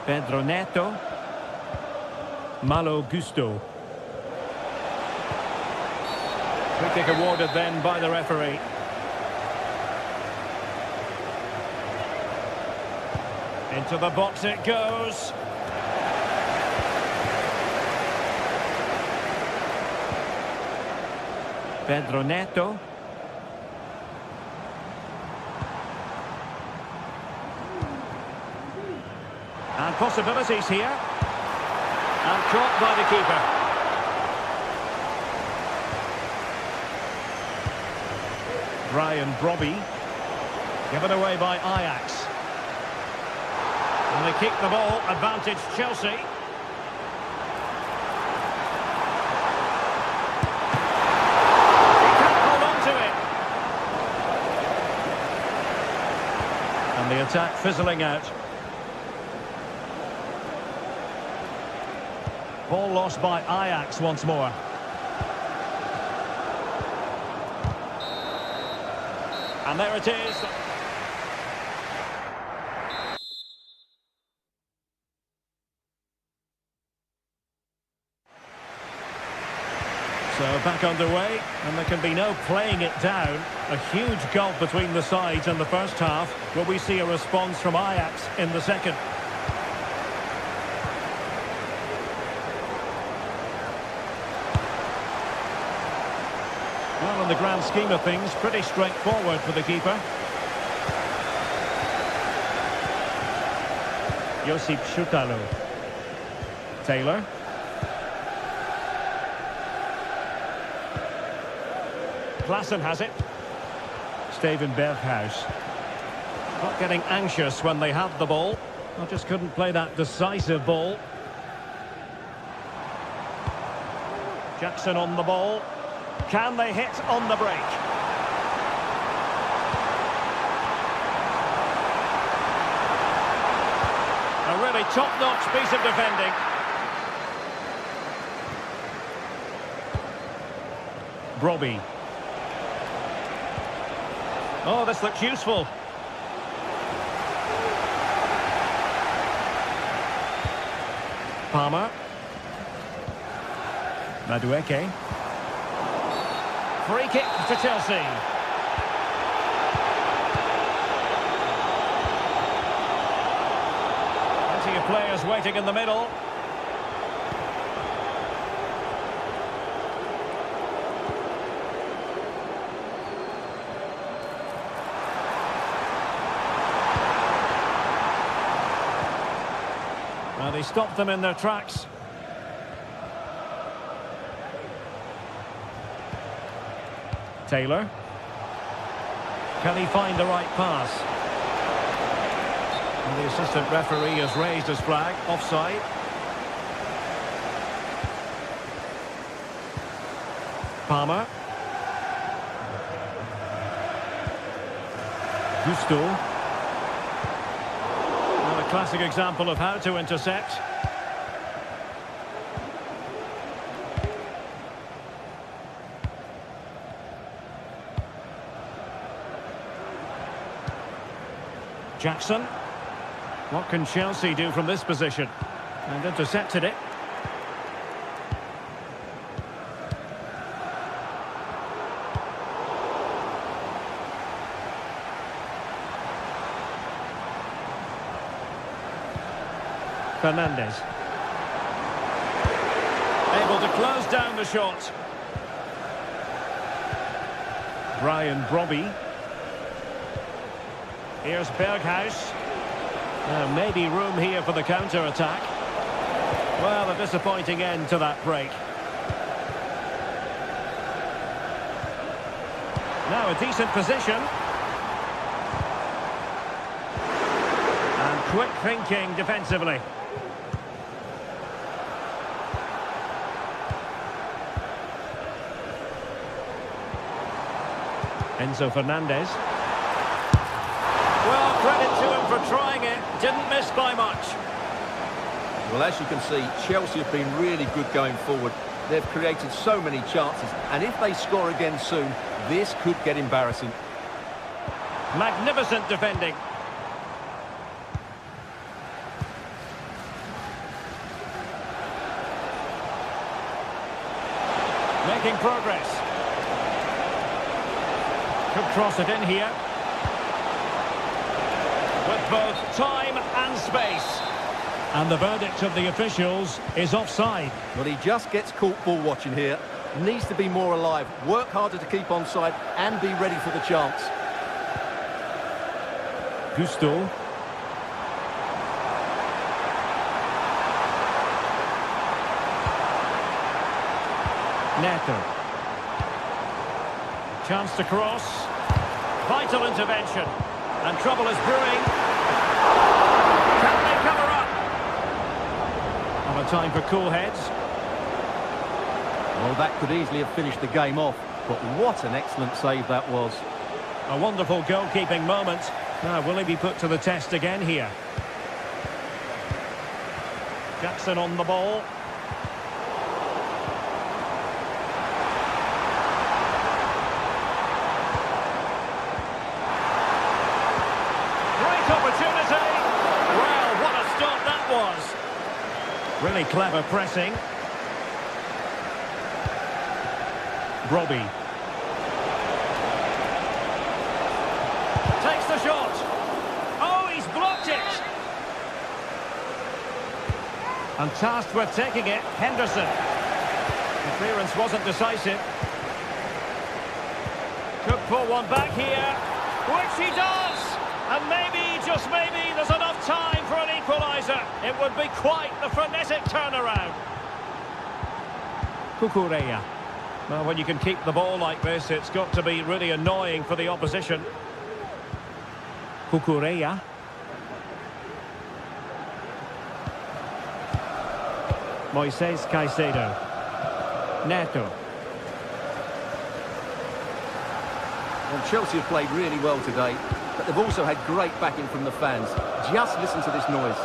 Pedro Neto. Malo Gusto. Free kick awarded then by the referee. Into the box it goes. Pedro Neto. And possibilities here. And caught by the keeper. Ryan Brobby. Given away by Ajax. And they keep the ball, advantage Chelsea. He can't hold on to it. And the attack fizzling out. Ball lost by Ajax once more. And there it is. So back underway, and there can be no playing it down. A huge gulf between the sides in the first half. Will we see a response from Ajax in the second? Well, in the grand scheme of things, pretty straightforward for the keeper. Josip Schutalo. Taylor. Klaassen has it. Steven Berghuis. Not getting anxious when they have the ball. I just couldn't play that decisive ball. Jackson on the ball. Can they hit on the break? A really top-notch piece of defending. Brobbey. Oh, this looks useful. Palmer. Madueke. Free kick to Chelsea. Plenty of players waiting in the middle. Well, they stopped them in their tracks. Taylor. Can he find the right pass? And the assistant referee has raised his flag. Offside. Palmer. Gusto. Well, a classic example of how to intercept. Jackson. What can Chelsea do from this position? And intercepted it. Fernandes. Able to close down the shot. Brian Brobbey. Here's Berghuis. Maybe room here for the counter-attack. Well, a disappointing end to that break. Now a decent position. And quick thinking defensively. Enzo Fernandez. Well, credit to him for trying it. Didn't miss by much. Well, as you can see, Chelsea have been really good going forward. They've created so many chances, and if they score again soon, this could get embarrassing. Magnificent defending. Making progress. Could cross it in here. With both time and space. And the verdict of the officials is offside. Well, he just gets caught ball watching here. Needs to be more alive, work harder to keep onside and be ready for the chance. Gusto. Neto. Chance to cross. Vital intervention. And trouble is brewing. Can they come time for cool heads. Well, that could easily have finished the game off, but what an excellent save that was. A wonderful goalkeeping moment. Now, will he be put to the test again here? Jackson on the ball. Great opportunity. Well, what a stop that was. Really clever pressing. Robbie. Takes the shot. Oh, he's blocked it. And tasked with taking it, Henderson. The clearance wasn't decisive. Could pull one back here, which he does. And maybe, just maybe, there's enough time for an equaliser. It would be quite the frenetic turnaround. Cucurella. Well, when you can keep the ball like this, it's got to be really annoying for the opposition. Cucurella. Moises Caicedo. Neto. Well, Chelsea have played really well today, but they've also had great backing from the fans. Just listen to this noise.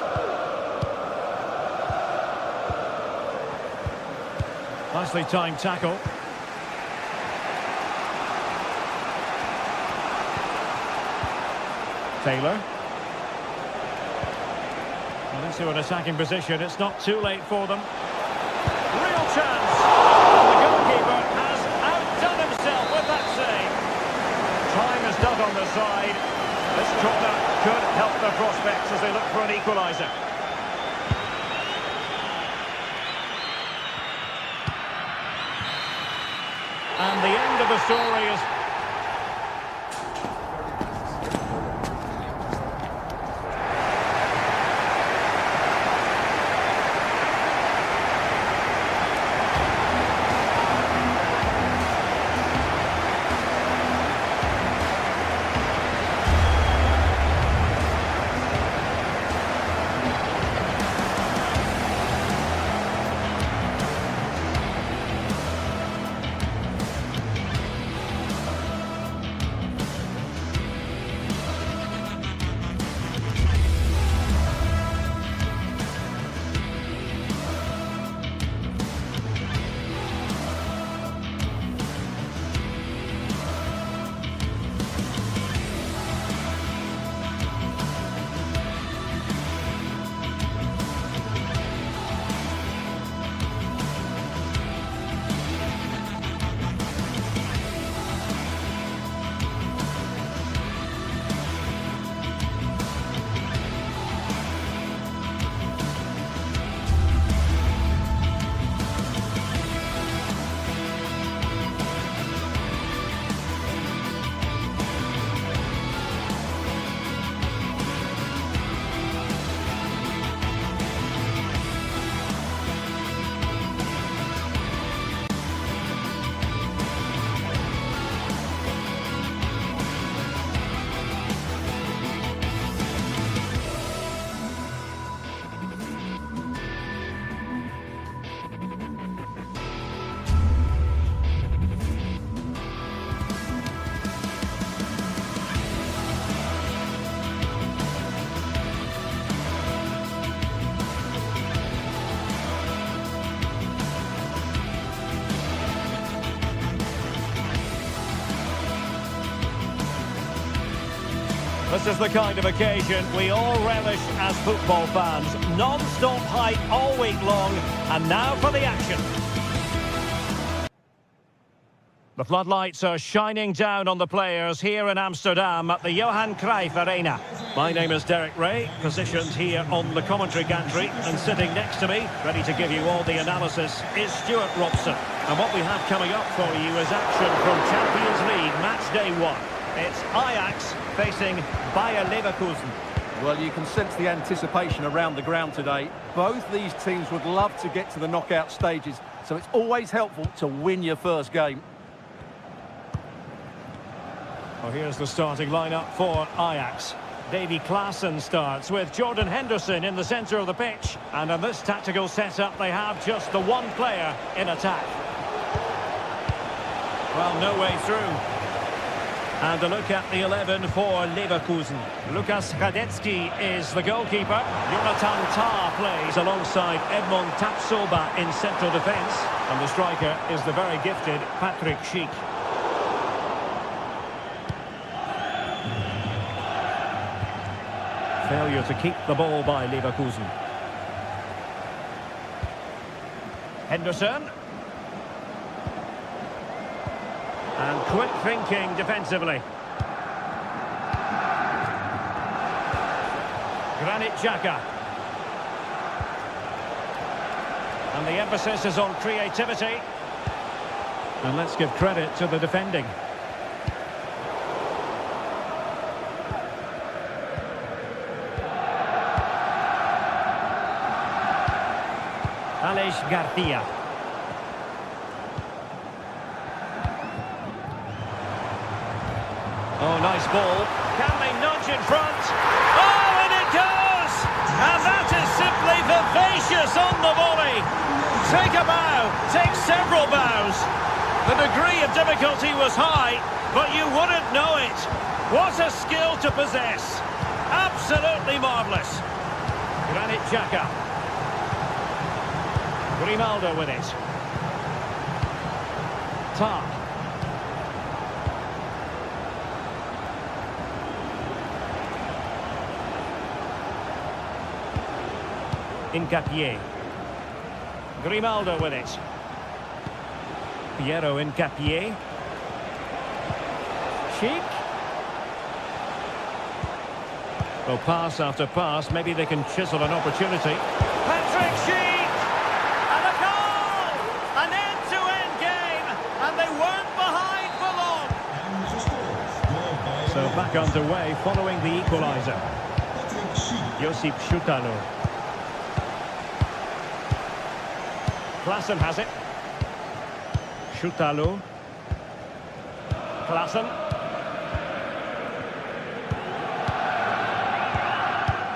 Nicely timed tackle. Taylor. Well, into an attacking position. It's not too late for them. Real chance. And the goalkeeper has outdone himself with that save. Time is dug on the side. This corner could help their prospects as they look for an equaliser. And the end of the story is... This is the kind of occasion we all relish as football fans. Non-stop hype all week long, and now for the action. The floodlights are shining down on the players here in Amsterdam at the Johan Cruyff Arena. My name is Derek Ray, positioned here on the commentary gantry, and sitting next to me, ready to give you all the analysis, is Stuart Robson. And what we have coming up for you is action from Champions League match day 1. It's Ajax facing Bayer Leverkusen. Well, you can sense the anticipation around the ground today. Both these teams would love to get to the knockout stages, so it's always helpful to win your first game. Well, here's the starting lineup for Ajax. Davy Klaassen starts with Jordan Henderson in the centre of the pitch. And in this tactical setup, they have just the one player in attack. Well, no way through. And a look at the 11 for Leverkusen. Lukas Radetzky is the goalkeeper. Jonathan Tah plays alongside Edmond Tapsoba in central defence. And the striker is the very gifted Patrick Schick. Failure to keep the ball by Leverkusen. Henderson. And quick thinking defensively. Granit Xhaka. And the emphasis is on creativity. And let's give credit to the defending. Aleix Garcia. Oh, nice ball. Can they nudge in front? Oh, and it goes! And that is simply vivacious on the volley. Take a bow, take several bows. The degree of difficulty was high, but you wouldn't know it. What a skill to possess. Absolutely marvellous. Granit Xhaka. Grimaldo with it. Tah. Hincapié. Grimaldo with it. Piero Hincapié. Schick. Well, pass after pass, maybe they can chisel an opportunity. Patrick Schick! And a goal! An end-to-end game, and they weren't behind for long. So back underway following the equaliser. Josip Schutalo. Klaassen has it. Schutalo. Klaassen.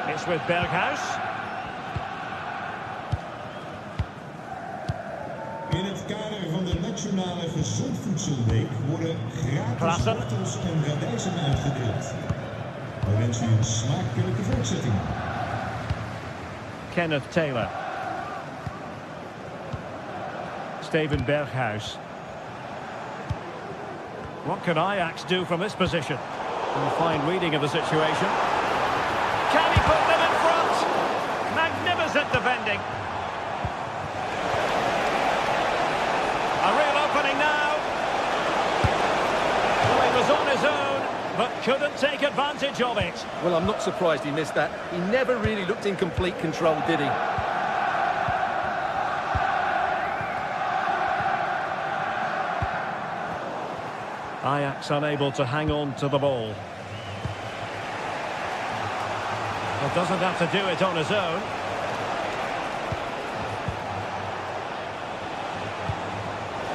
It's with Berghuis. In het kader van de Nationale Gezondvoedselweek worden gratis Klaassen. wortels en radijzen uitgedeeld. We wensen u een smakelijke voortzetting. Kenneth Taylor. Steven Berghuis. What can Ajax do from this position? A fine reading of the situation. Can he put them in front? Magnificent defending. A real opening now. Well, he was on his own, but couldn't take advantage of it. Well, I'm not surprised he missed that. He never really looked in complete control, did he? Ajax unable to hang on to the ball. Well, doesn't have to do it on his own.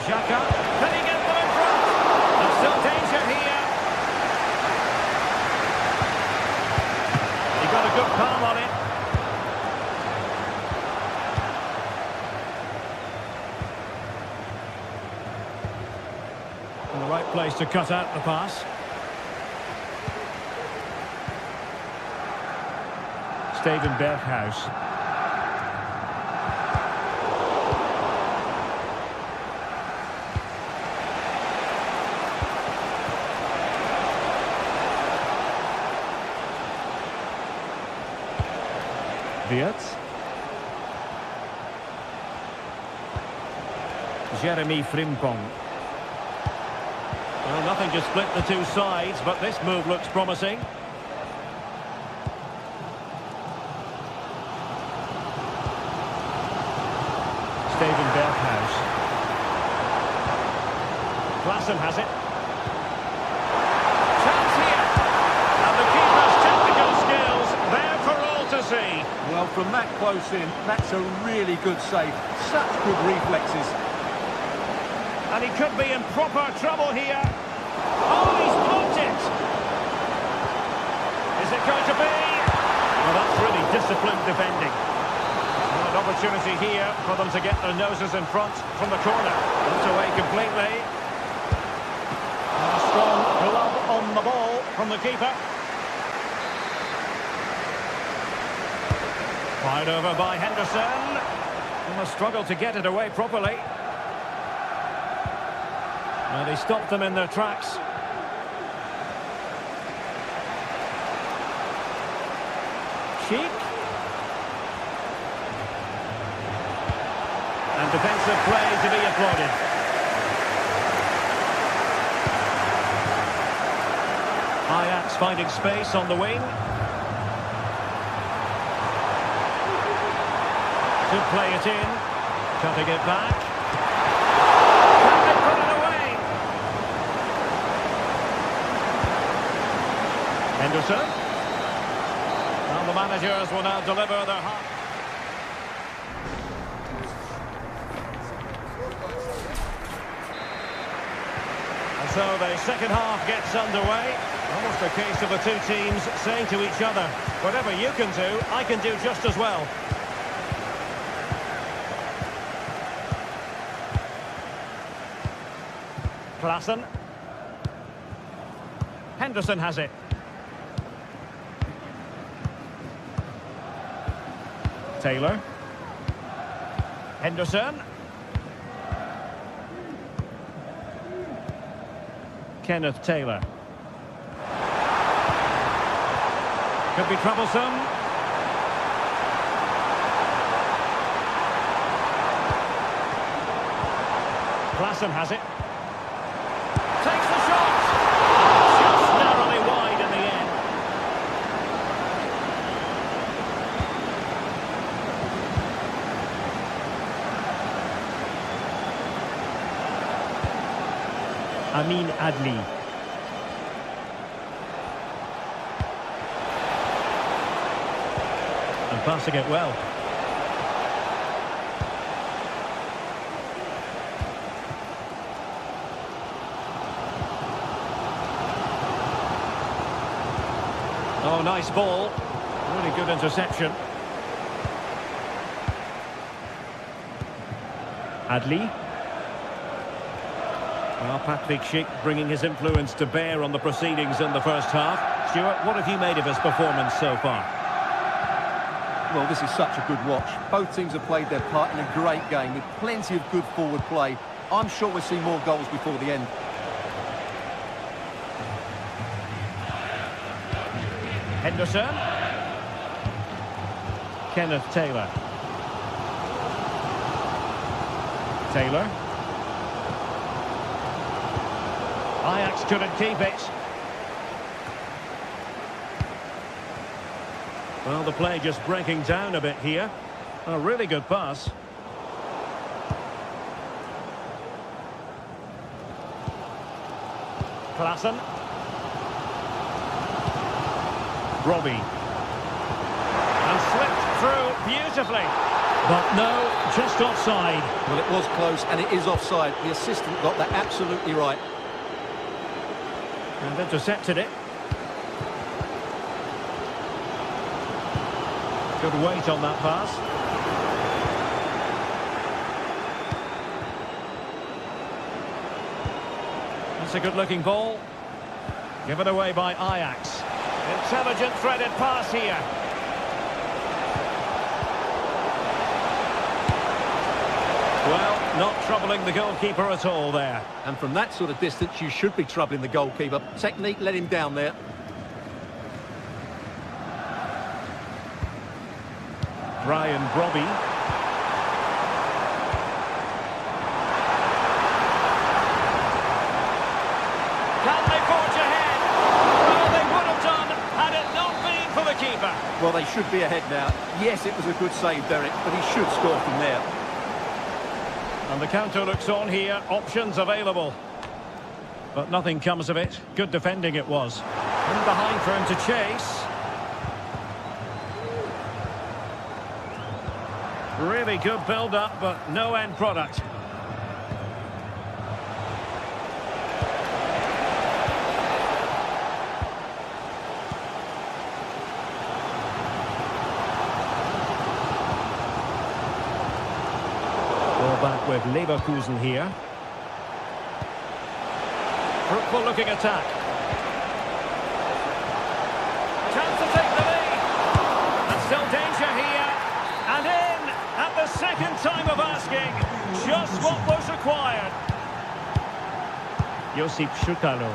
Xhaka, can he get them in front? There's still danger here. He got a good palm on it. In the right place to cut out the pass. Steven Berghuis. Wirtz. Jeremy Frimpong. Well, nothing to split the two sides, but this move looks promising. Steven Berghuis. Klaassen has it. Chance here. And the keeper's technical skills there for all to see. Well, from that close in, that's a really good save. Such good reflexes. And he could be in proper trouble here. Oh, he's blocked it. His Is it going to be? Well, that's really disciplined defending. And an opportunity here for them to get their noses in front from the corner. Put away completely. And a strong glove on the ball from the keeper. Fired over by Henderson. And a struggle to get it away properly. And he stopped them in their tracks. Cheek. And defensive play to be applauded. Ajax finding space on the wing. To play it in. Cutting it back. Can they put it away? Henderson. Well, the managers will now deliver their half. And so the second half gets underway. Almost a case of the two teams saying to each other, whatever you can do, I can do just as well. Klaassen. Henderson has it. Taylor. Henderson. Kenneth Taylor. Could be troublesome. Klaassen has it. Takes the shot. Just narrowly wide in the end. Amin Adli. And passing it well. Oh, nice ball. Really good interception. Adli. Well, Patrick Schick bringing his influence to bear on the proceedings in the first half. Stuart, what have you made of his performance so far? Well, this is such a good watch. Both teams have played their part in a great game with plenty of good forward play. I'm sure we'll see more goals before the end. Henderson. Kenneth Taylor. Taylor. Ajax couldn't keep it. Well, the play just breaking down a bit here. A really good pass. Klaassen. Robbie. And slipped through beautifully. But no, just offside. Well, it was close and it is offside. The assistant got that absolutely right. And intercepted it. Good weight on that pass. That's a good-looking ball. Given away by Ajax. Intelligent threaded pass here. Well, not troubling the goalkeeper at all there. And from that sort of distance, you should be troubling the goalkeeper. Technique let him down there. Brian Robbie. Can they forge ahead? Well, they would have done had it not been for the keeper. Well, they should be ahead now. Yes, it was a good save, Derek, but he should score from there. And the counter looks on here. Options available. But nothing comes of it. Good defending it was. In behind for him to chase. Really good build-up, but no end product. back with Leverkusen here. Fruitful looking attack. Chance to take the lead. And still danger here. And in at the second time of asking. Just what was required. Josip Schutalo.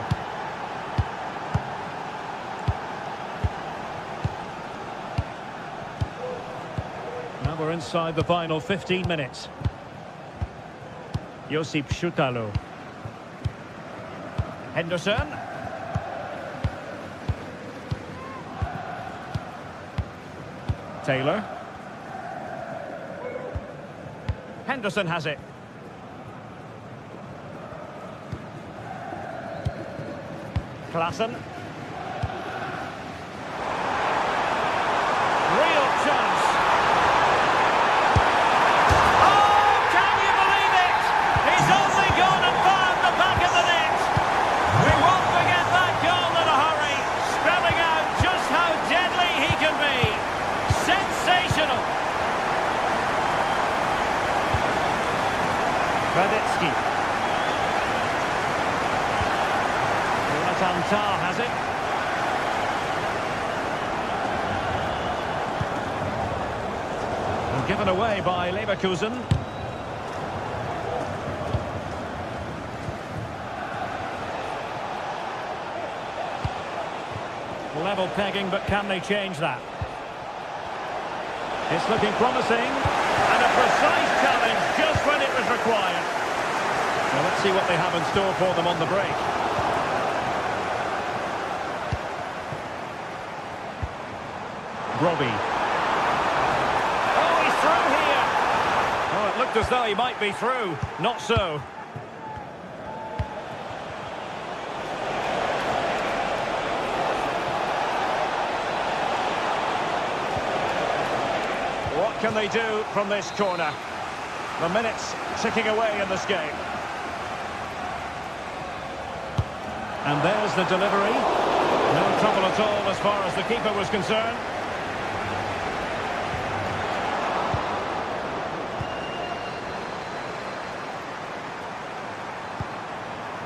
Now we're inside the final 15 minutes. Josip Schutalo. Henderson. Taylor. Henderson has it. Klaassen. Real chance. Oh, can you believe it? He's only gone and found the back of the net. We won't forget that goal in a hurry, spelling out just how deadly he can be. Sensational. Radetsky. Jonathan has it. And given away by Leverkusen. Level pegging, but can they change that? It's looking promising. And a precise challenge just when it was required. Well, let's see what they have in store for them on the break. Robbie. Oh, he's through here. Oh, it looked as though he might be through. Not so. What can they do from this corner? The minutes ticking away in this game. And there's the delivery. No trouble at all as far as the keeper was concerned.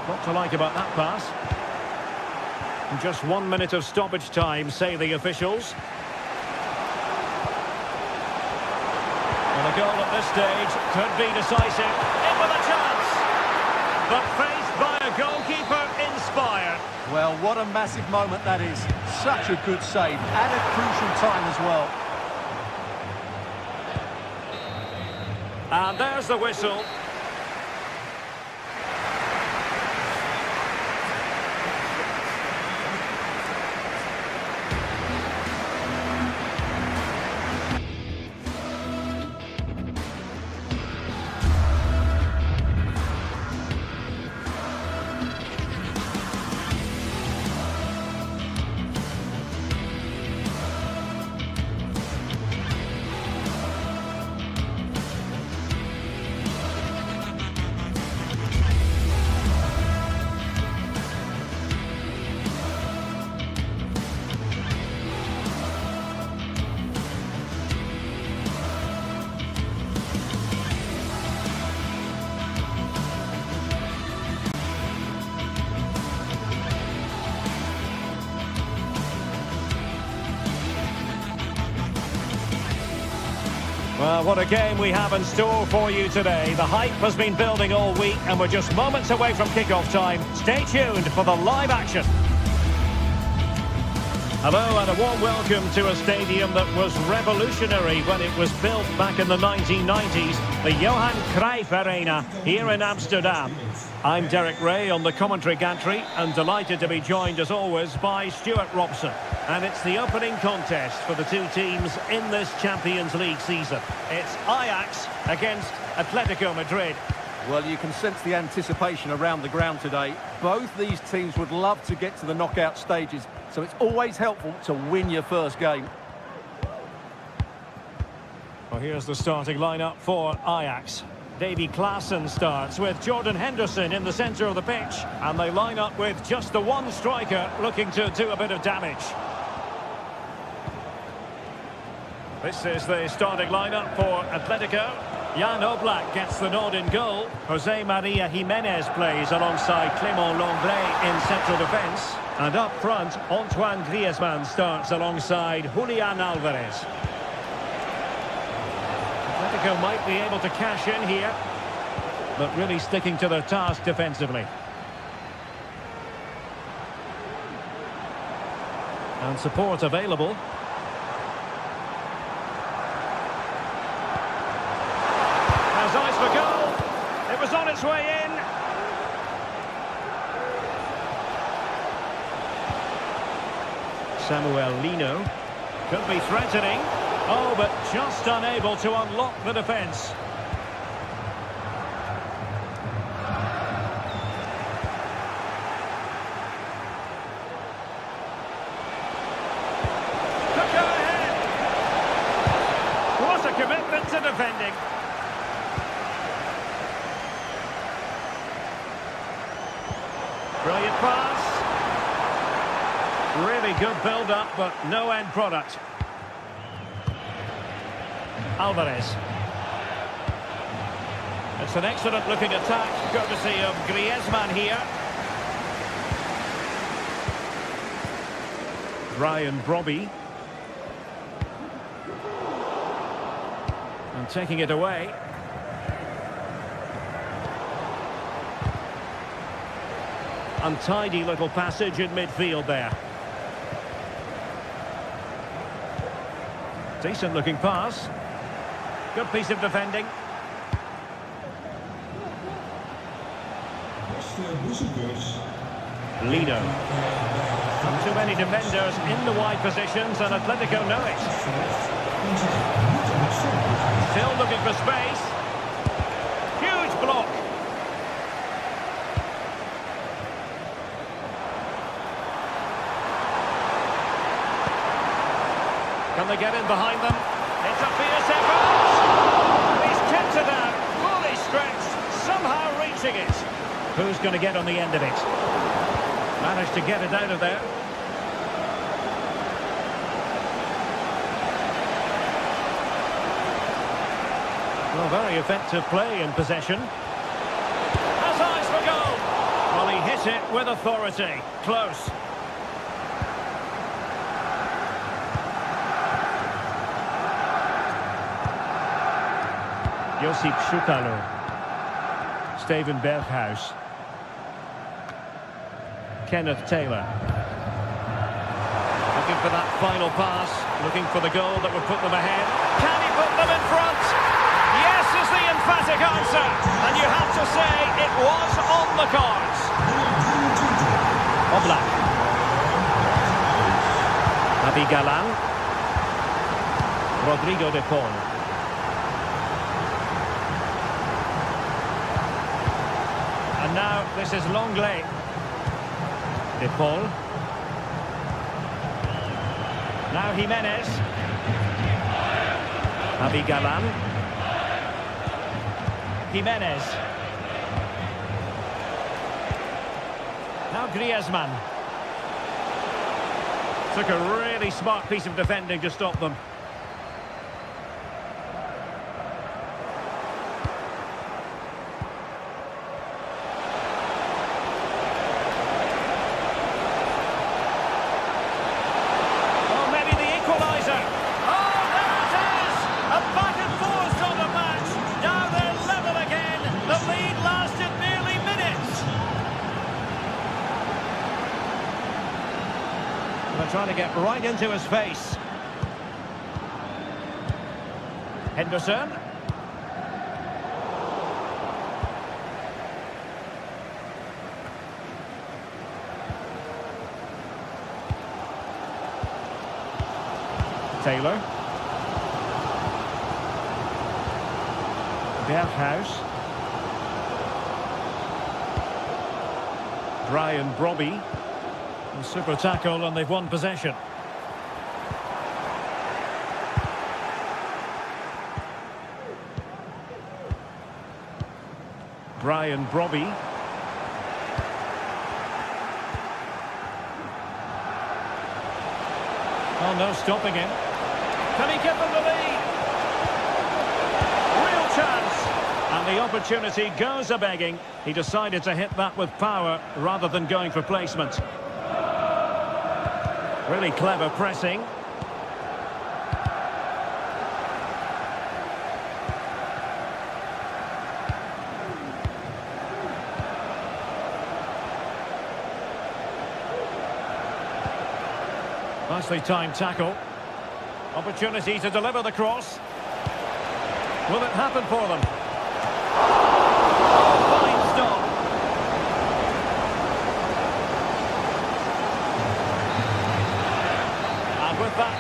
What to like about that pass? Just 1 minute of stoppage time, say the officials. And a goal at this stage could be decisive. In with a chance. But faced by a goalkeeper inspired. Well, what a massive moment that is. Such a good save at a crucial time as well. And there's the whistle. Well, what a game we have in store for you today. The hype has been building all week and we're just moments away from kick-off time. Stay tuned for the live action. Hello and a warm welcome to a stadium that was revolutionary when it was built back in the 1990s, the Johan Cruyff Arena here in Amsterdam. I'm Derek Ray on the commentary gantry and delighted to be joined as always by Stuart Robson. And it's the opening contest for the two teams in this Champions League season. It's Ajax against Atletico Madrid. Well, you can sense the anticipation around the ground today. Both these teams would love to get to the knockout stages, so it's always helpful to win your first game. Well, here's the starting lineup for Ajax. Davy Klaassen starts with Jordan Henderson in the centre of the pitch. And they line up with just the one striker looking to do a bit of damage. This is the starting lineup for Atletico. Jan Oblak gets the nod in goal. Jose Maria Jimenez plays alongside Clément Lenglet in central defence. And up front, Antoine Griezmann starts alongside Julian Alvarez. Atletico might be able to cash in here, but really sticking to their task defensively. And support available. Has eyes for goal. It was on its way in. Samuel Lino could be threatening. Oh, but just unable to unlock the defence. Could go ahead. What a commitment to defending. Brilliant pass. Really good build-up, but no end product. Alvarez. It's an excellent-looking attack, courtesy of Griezmann here. Ryan Brobby. And taking it away. Untidy little passage in midfield there. Decent looking pass. Good piece of defending. Lino. Too many defenders in the wide positions, and Atletico know it. Still looking for space. Huge block. Can they get in behind them? It's a fierce effort. He's kept it out, fully stretched, somehow reaching it. Who's going to get on the end of it? Managed to get it out of there. Well, very effective play in possession. Has eyes for goal. Well, he hit it with authority. Close. Josip Šutalo. Steven Berghuis. Kenneth Taylor. Looking for that final pass. Looking for the goal that would put them ahead. Can he put them in front? Yes is the emphatic answer. And you have to say it was on the cards. Oblak. Naby Galan. Rodrigo de Paul. And now this is Lenglet. De Paul. Now Jimenez. Naby Galan. Jimenez. Now Griezmann. Took a really smart piece of defending to stop them. Trying to get right into his face. Henderson. Taylor. Berghuis. Ryan Brobby. Super tackle, and they've won possession. Ryan Brobby. Oh, no stopping him. Can he give them the lead? Real chance. And the opportunity goes a-begging. He decided to hit that with power rather than going for placement. Really clever pressing. Nicely timed tackle. Opportunity to deliver the cross. Will it happen for them? Fine stop. And with that...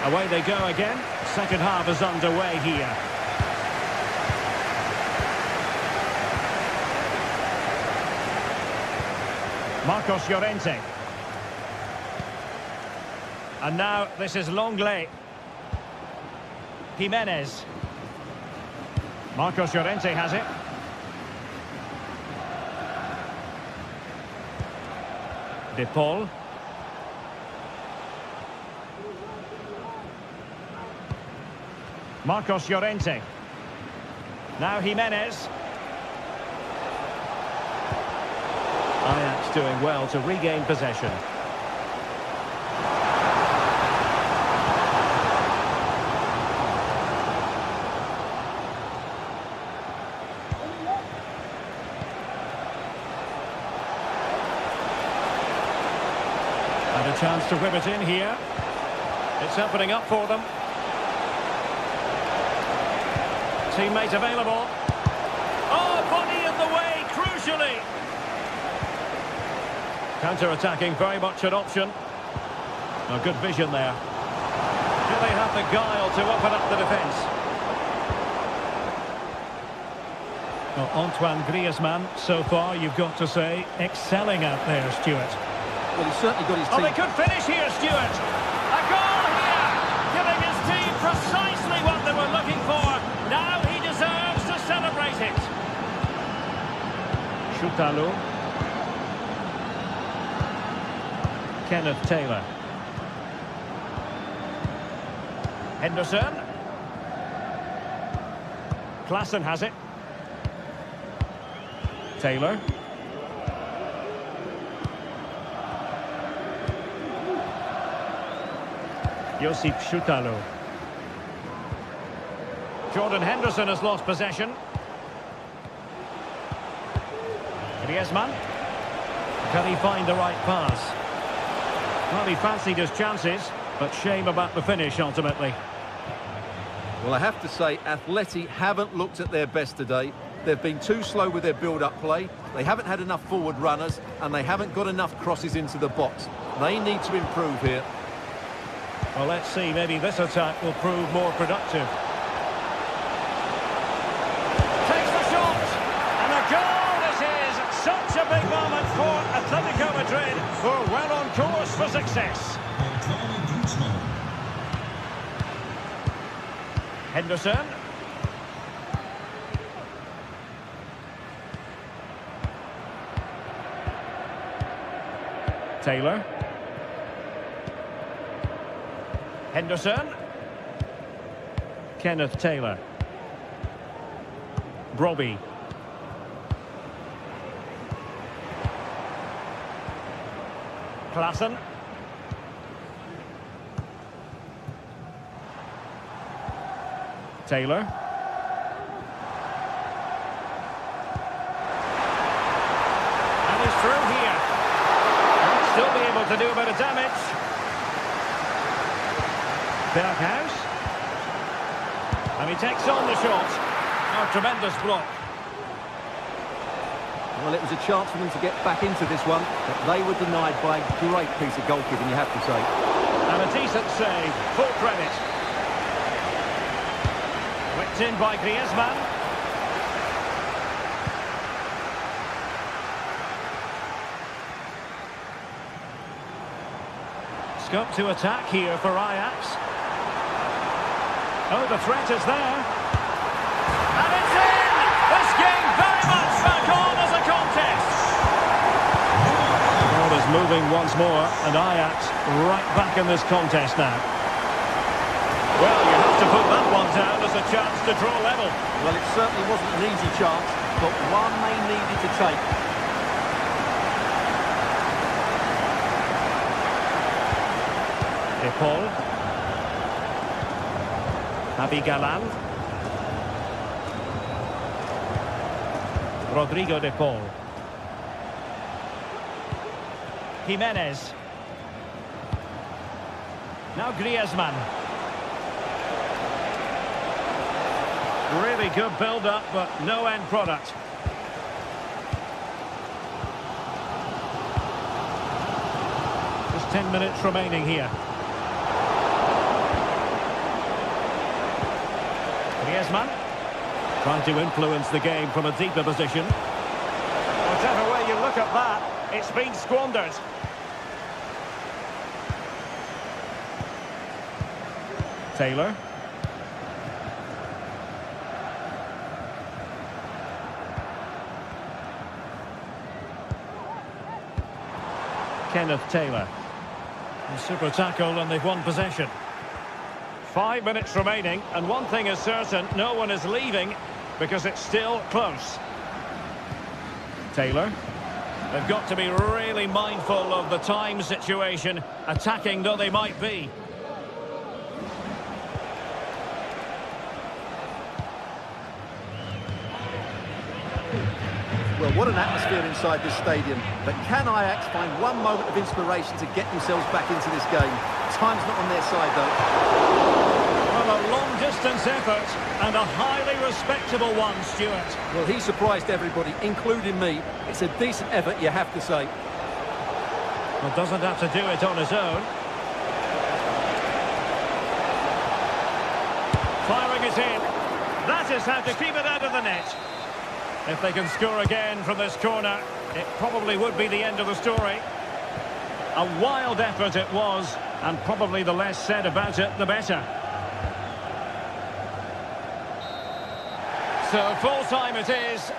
Away they go again. Second half is underway here. Marcos Llorente. And now this is Longley. Jimenez. Marcos Llorente has it. De Paul. Marcos Llorente. Now Jimenez. Ajax doing well to regain possession. And a chance to rip it in here. It's opening up for them. Teammate available. Oh, body in the way, crucially. Counter-attacking, very much an option. A good vision there. Do they have the guile to open up the defence? Well, Antoine Griezmann, so far, you've got to say, excelling out there, Stuart. Well, he's certainly got his team... Oh, they could finish here, Stuart. A goal here, giving his team precisely what they were looking for. Now he deserves to celebrate it. Choutalo. Kenneth Taylor. Henderson. Klaassen has it. Taylor. Josip Choutalo. Jordan Henderson has lost possession. Griezmann. Can he find the right pass? Well, he fancied his chances, but shame about the finish ultimately. Well, I have to say, Atleti haven't looked at their best today. They've been too slow with their build-up play. They haven't had enough forward runners, and they haven't got enough crosses into the box. They need to improve here. Well, let's see. Maybe this attack will prove more productive. Takes the shot, and a goal this is. Such a big moment for Atletico Madrid, who are well on course for success. Henderson. Taylor. Henderson. Kenneth Taylor. Brobbey. Klaassen. Taylor. And he's through here. Might still be able to do a bit of damage. Berghuis. And he takes on the shot. Oh, tremendous block. Well, it was a chance for them to get back into this one, but they were denied by a great piece of goalkeeping, you have to say. And a decent save, full credit. Whipped in by Griezmann. Scope to attack here for Ajax. Oh, the threat is there. And it's in! This game very much back on as a contest. The ball is moving once more, and Ajax right back in this contest now. Well, you have to put that one down as a chance to draw level. Well, it certainly wasn't an easy chance, but one they needed to take. De Paul. Javi Galan. Rodrigo De Paul. Jimenez. Now Griezmann. Really good build-up, but no end product. Just 10 minutes remaining here. Griezmann trying to influence the game from a deeper position. Whichever way you look at that, it's been squandered. Taylor. Kenneth Taylor. A super tackle and they've won possession. 5 minutes remaining, and one thing is certain, no one is leaving because it's still close. Taylor. They've got to be really mindful of the time situation, attacking though they might be. Well, what an atmosphere inside this stadium. But can Ajax find one moment of inspiration to get themselves back into this game? Time's not on their side, though. Well, a long-distance effort and a highly respectable one, Stuart. Well, he surprised everybody, including me. It's a decent effort, you have to say. Well, doesn't have to do it on his own. Firing it in. That is how to keep it out of the net. If they can score again from this corner, it probably would be the end of the story. A wild effort it was, and probably the less said about it, the better. So full time it is.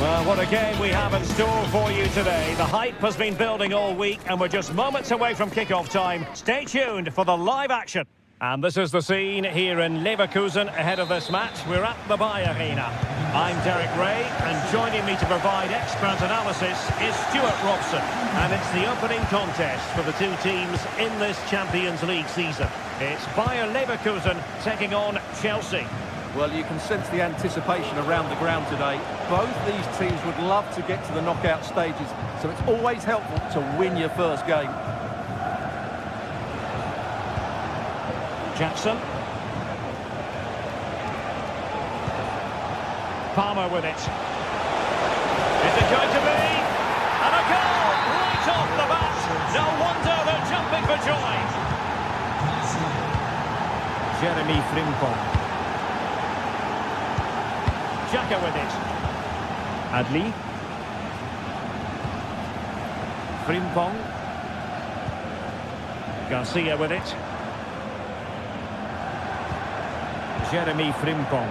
Well, what a game we have in store for you today. The hype has been building all week and we're just moments away from kick-off time. Stay tuned for the live action. And this is the scene here in Leverkusen ahead of this match. We're at the Bayer Arena. I'm Derek Ray, and joining me to provide expert analysis is Stuart Robson. And it's the opening contest for the two teams in this Champions League season. It's Bayer Leverkusen taking on Chelsea. Well, you can sense the anticipation around the ground today. Both these teams would love to get to the knockout stages, so it's always helpful to win your first game. Jackson. Palmer with it. Is it going to be? And a goal right off the bat. No wonder they're jumping for joy. Jeremy Frimpong. Xhaka with it. Adli. Frimpong. Garcia with it. Jeremy Frimpong.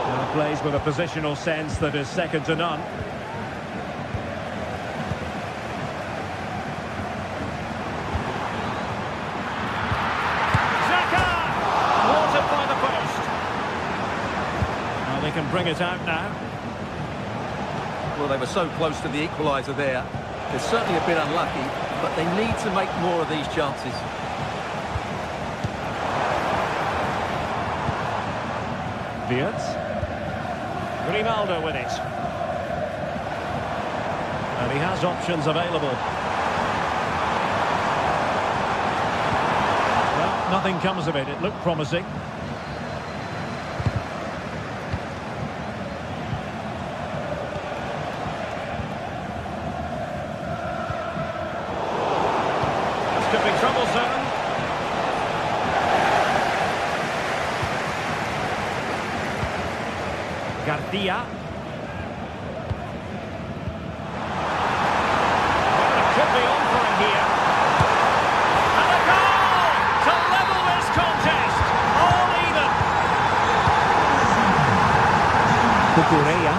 Now plays with a positional sense that is second to none. Xhaka! Watered by the post. Well, they can bring it out now. Well, they were so close to the equaliser there. They're certainly a bit unlucky, but they need to make more of these chances. Wirtz. Grimaldo with it. And he has options available. Well, nothing comes of it. It looked promising. This could be troublesome. Garcia. Well, it could be on for him here. And a goal to level this contest. All even. Cucurella.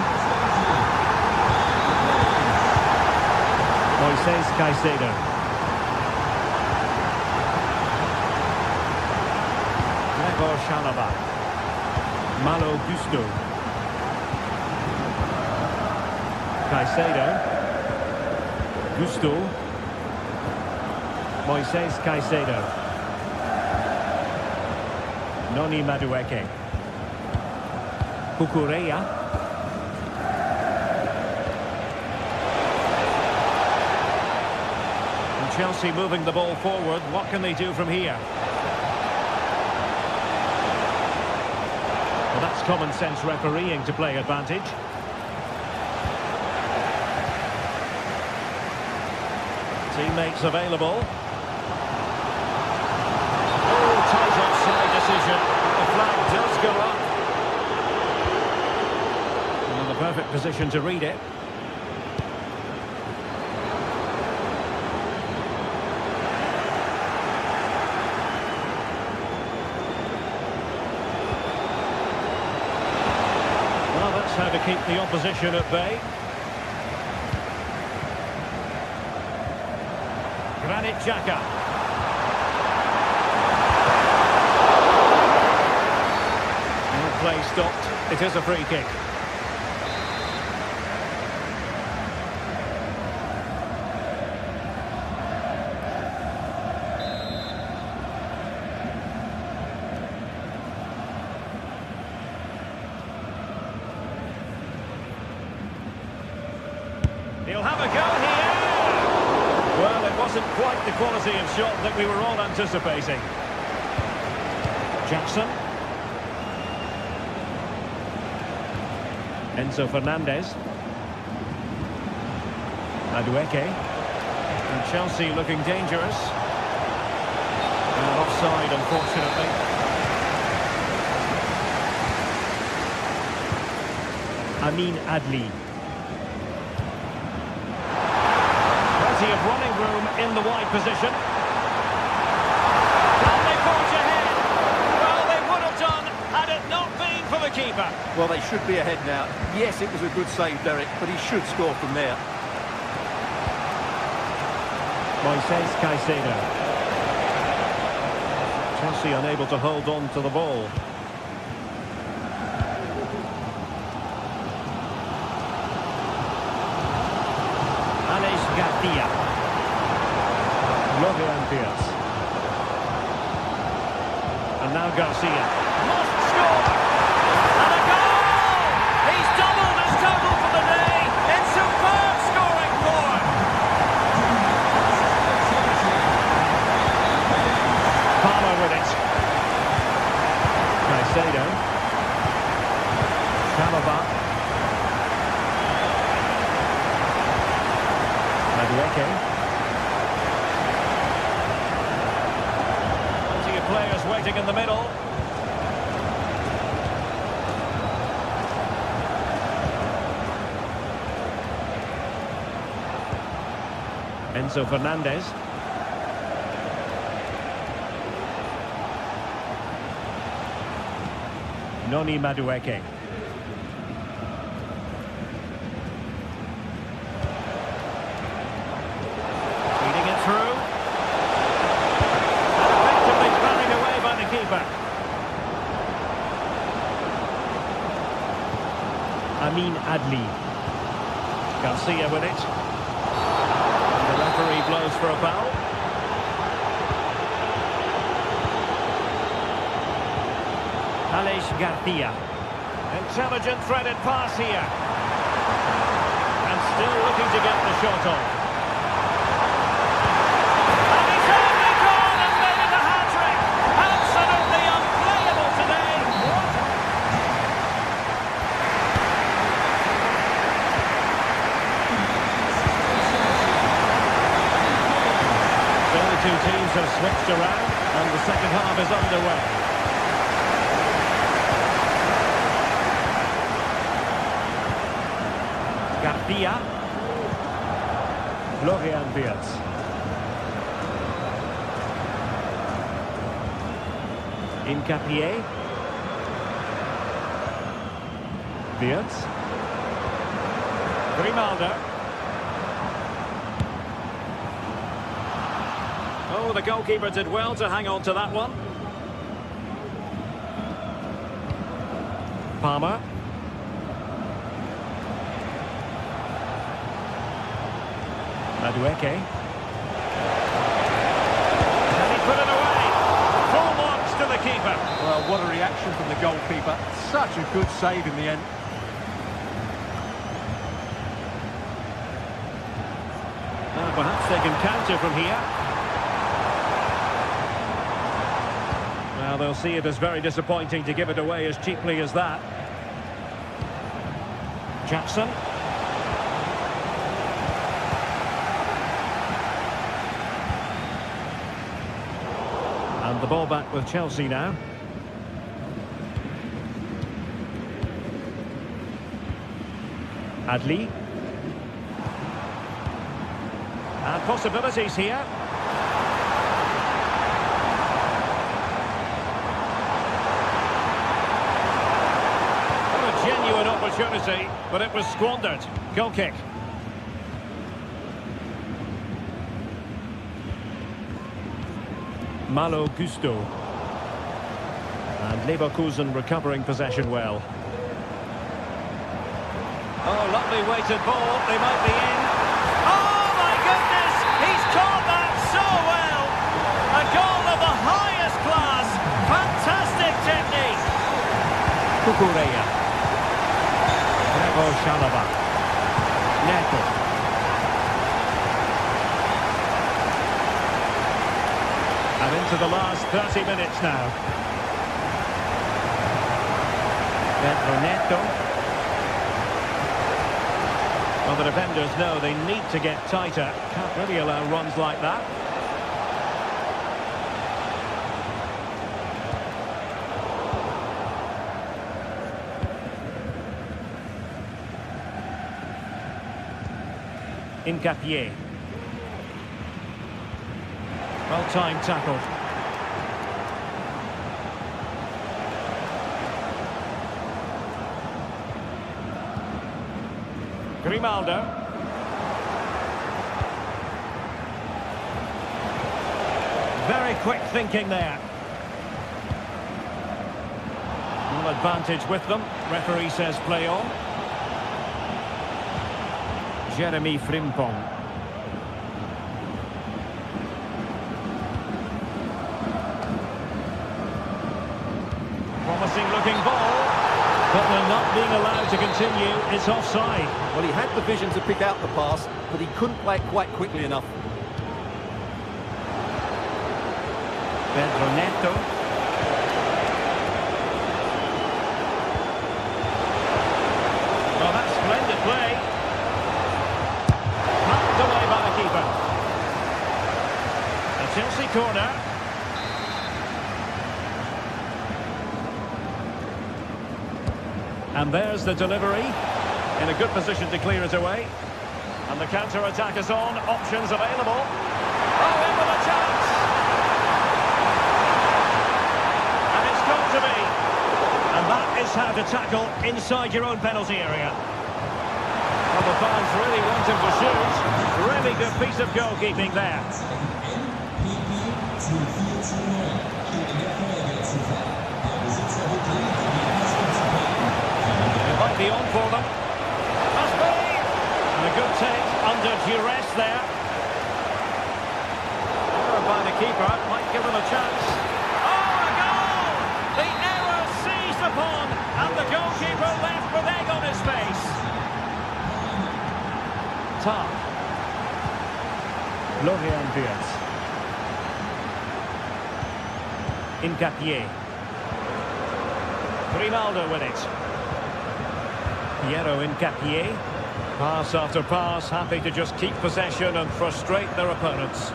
Moises Caicedo. Gregor Chalaba. Malo Gusto. Caicedo. Gusto. Moises Caicedo. Noni Madueke. Cucurella. And Chelsea moving the ball forward. What can they do from here? Well, that's common sense refereeing to play advantage. Teammates available. Oh, tight offside decision. The flag does go up. And in the perfect position to read it. Well, that's how to keep the opposition at bay. Granit Xhaka. And play stopped. It is a free kick. He'll have a go here. Well, it wasn't quite the quality of shot that we were all anticipating. Jackson. Enzo Fernandez. Madueke. And Chelsea looking dangerous. And offside, unfortunately. Amin Adli. Plenty of running room in the wide position. Can they forge ahead? Well, they would have done had it not been for the keeper. Well, they should be ahead now. Yes, it was a good save, Derek, but he should score from there. Moises Caicedo. Chelsea unable to hold on to the ball. Garcia. Logan Pierce. And now Garcia. Must score! And a goal! He's doubled his total for the day in superb scoring form. Palmer with it. Caicedo. Chalobah. Madueke. Plenty of players waiting in the middle. Enzo Fernandez. Noni Madueke. Feeding it through. And effectively batting away by the keeper. Amin Adli. Garcia with it. And the referee blows for a foul. Aleix Garcia. Intelligent threaded pass here. And still looking to get the shot off. And he's only gone and made it a hat-trick. Absolutely unplayable today. So the two teams have switched around and the second half is underway. Garcia. Florian Wirtz. Incapié. Wirtz. Grimaldo. Oh, the goalkeeper did well to hang on to that one. Palmer. Madueke. And he put it away. Full marks to the keeper. Well, what a reaction from the goalkeeper. Such a good save in the end. Now, perhaps they can counter from here. Well, they'll see it as very disappointing to give it away as cheaply as that. Jackson. And the ball back with Chelsea now. Adli. And possibilities here. What a genuine opportunity, but it was squandered. Goal kick. Malo Gusto. And Leverkusen recovering possession well. Oh, lovely weighted ball. They might be in. Oh, my goodness! He's caught that so well! A goal of the highest class. Fantastic technique. Cucurella. Trevoh Chalobah. Neto. And into the last 30 minutes now. Neto. Well, the defenders know they need to get tighter. Can't really allow runs like that. Incapié. Well-timed tackle. Grimaldo. Very quick thinking there. No advantage with them. Referee says play on. Jeremy Frimpong. Promising looking ball. But they're not being allowed to continue. It's offside. Well, he had the vision to pick out the pass, but he couldn't play it quite quickly enough. Pedro Neto. corner. And there's the delivery. In a good position to clear it away. And the counter-attack is on. Options available. Oh, in with a chance! And it's got to be. And that is how to tackle inside your own penalty area. Well, the fans really want him to shoot. Really good piece of goalkeeping there. It might be on for them. Must be! And a good take under duress there. Error by the keeper. Might give them a chance. Oh, a goal! The error seized upon. And the goalkeeper left with egg on his face. Top. Florian Wirtz. Incapié. Grimaldo with it. Piero Incapié. Pass after pass, happy to just keep possession and frustrate their opponents.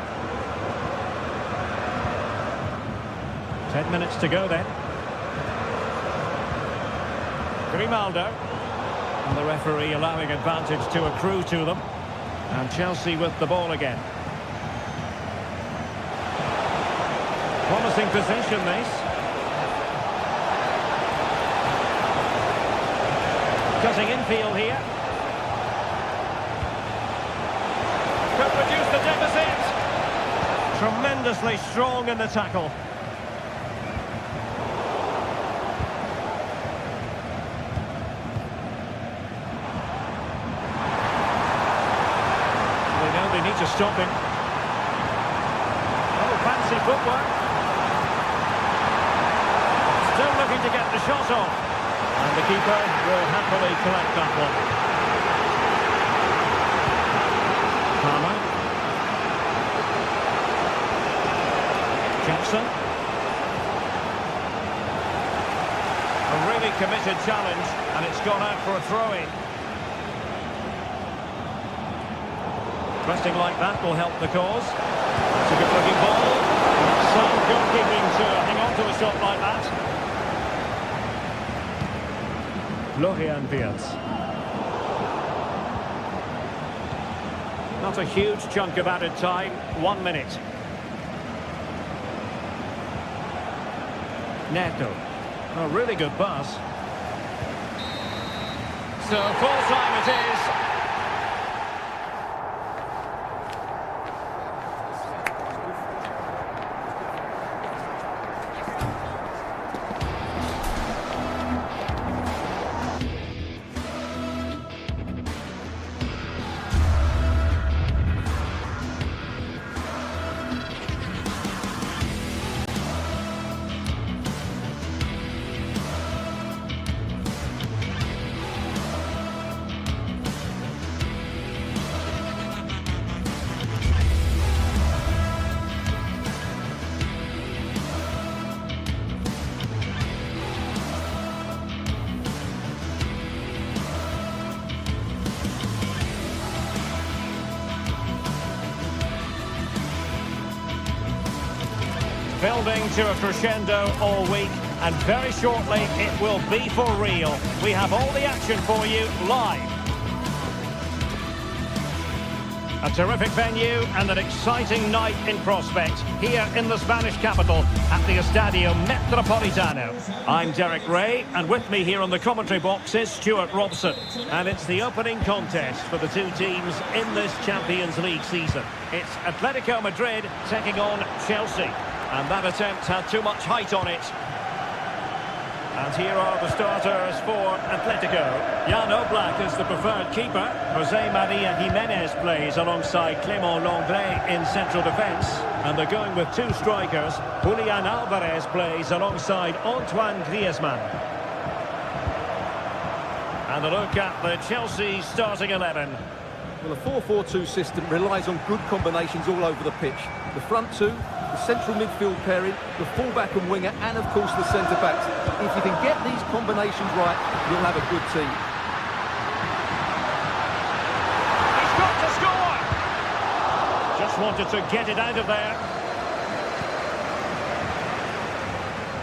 10 minutes to go then. Grimaldo. And the referee allowing advantage to accrue to them. And Chelsea with the ball again. Promising possession, this. Cutting infield here. Could reduce the deficit. Tremendously strong in the tackle. They know they need to stop him. Oh, fancy footwork. Still looking to get the shot off. And the keeper will happily collect that one. Palmer. Jackson. A really committed challenge, and it's gone out for a throw-in. Pressing like that will help the cause. It's a good-looking ball. Some goalkeeping to hang on to a shot like that. Florian Wirtz. Not a huge chunk of added time, 1 minute. Neto. A really good pass. So full time it is. Building to a crescendo all week, and very shortly it will be for real. We have all the action for you live. A terrific venue and an exciting night in prospect here in the Spanish capital at the Estadio Metropolitano. I'm Derek Ray, and with me here on the commentary box is Stuart Robson. And it's the opening contest for the two teams in this Champions League season. It's Atletico Madrid taking on Chelsea. And that attempt had too much height on it. And here are the starters for Atletico. Jan Oblak is the preferred keeper. Jose Maria Jimenez plays alongside Clément Lenglet in central defence. And they're going with two strikers. Julian Alvarez plays alongside Antoine Griezmann. And a look at the Chelsea starting 11. Well, a 4-4-2 system relies on good combinations all over the pitch. The front two, the central midfield pairing, the fullback and winger, and of course the centre-backs. If you can get these combinations right, you'll have a good team. He's got to score! Just wanted to get it out of there.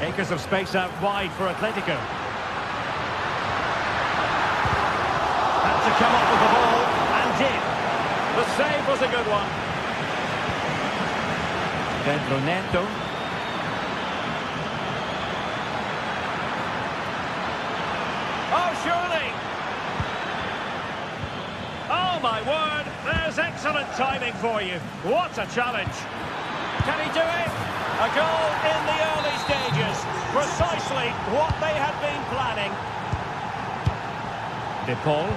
Acres of space out wide for Atletico. Had to come up with the ball, and did. The save was a good one. Pedro Neto. Oh, surely! Oh, my word! There's excellent timing for you. What a challenge. Can he do it? A goal in the early stages. Precisely what they had been planning. De Paul.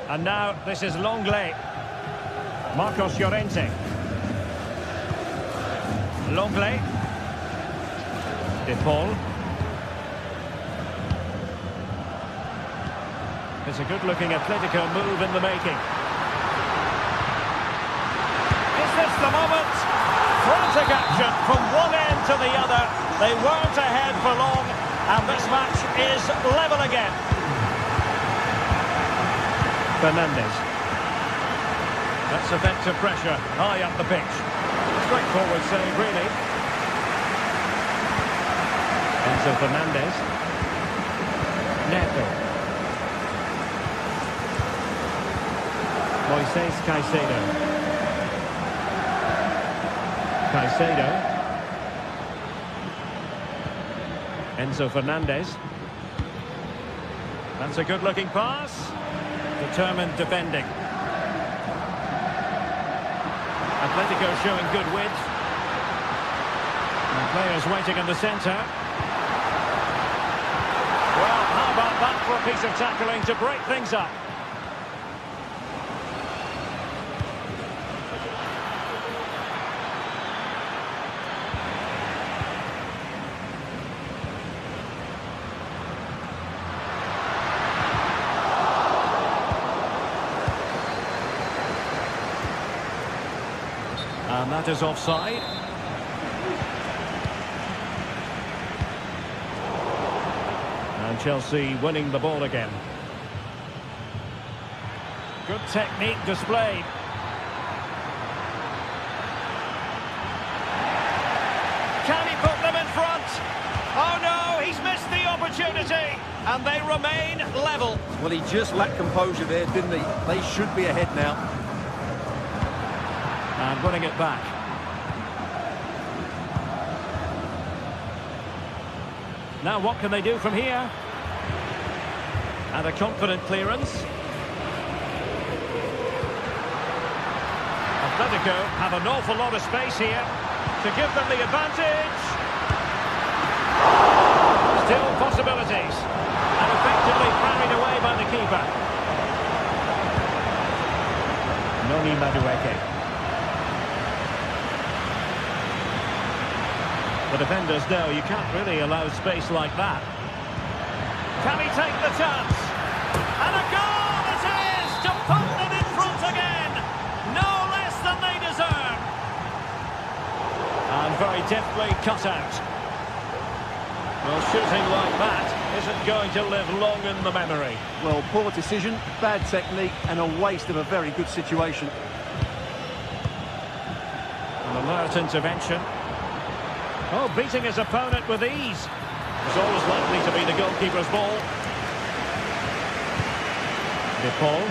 And now this is Longley. Marcos Llorente. Longley. De Paul. It's a good-looking Atletico move in the making. Is this the moment? Frantic action from one end to the other. They weren't ahead for long, and this match is level again. Fernandes. That's effective pressure high up the pitch. Straightforward save, really. Enzo Fernandez. Neto. Moises Caicedo. Caicedo. Enzo Fernandez. That's a good-looking pass. Determined defending. Atletico showing good width. And players waiting in the centre. Well, how about that for a piece of tackling to break things up? And that is offside. And Chelsea winning the ball again. Good technique displayed. Can he put them in front? Oh no, he's missed the opportunity. And they remain level. Well, he just lacked composure there, didn't he? They should be ahead now. And winning it back. Now what can they do from here? And a confident clearance. Atletico have an awful lot of space here to give them the advantage. Still possibilities. And effectively carried away by the keeper. Noni Madueke. The defenders know you can't really allow space like that. Can he take the chance? And a goal it is to put them in front again. No less than they deserve. And very deftly cut out. Well, shooting like that isn't going to live long in the memory. Well, poor decision, bad technique, and a waste of a very good situation. An alert intervention. Oh, beating his opponent with ease. It's always likely to be the goalkeeper's ball. De Paul.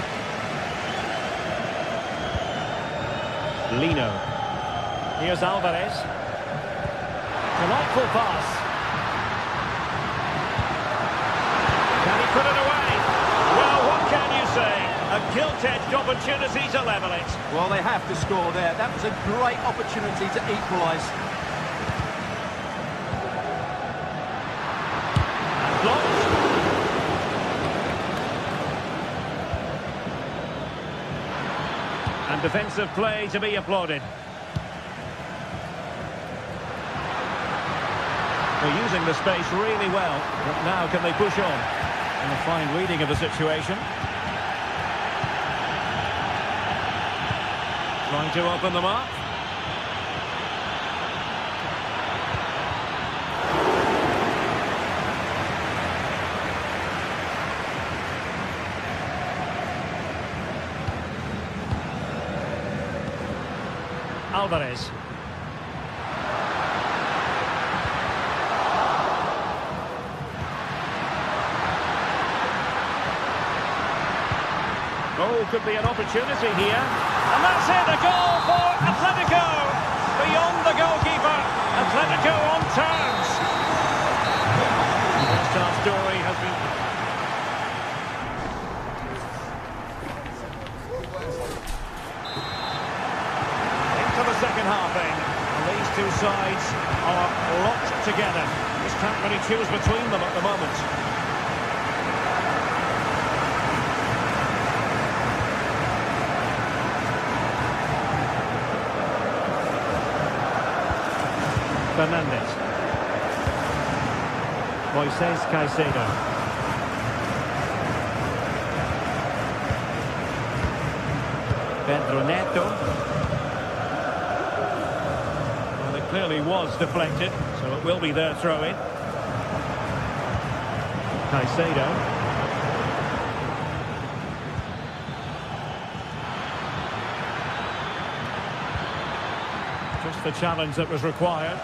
Lino. Here's Alvarez. Delightful pass. Can he put it away? Well, what can you say? A gilt-edged opportunity to level it. Well, they have to score there. That was a great opportunity to equalise. And defensive play to be applauded. They're using the space really well, but now can they push on? And a fine reading of the situation. Trying to open them up. Alvarez. Oh, could be an opportunity here. And that's it, a goal for Atletico. Beyond the goalkeeper. Atletico on terms. The first half story has been... Into the second half then. And these two sides are locked together. Just can't really choose between them at the moment. Fernandez. Moises Caicedo. Pedro Neto. Well, it clearly was deflected, so it will be their throw-in. Caicedo. Just the challenge that was required.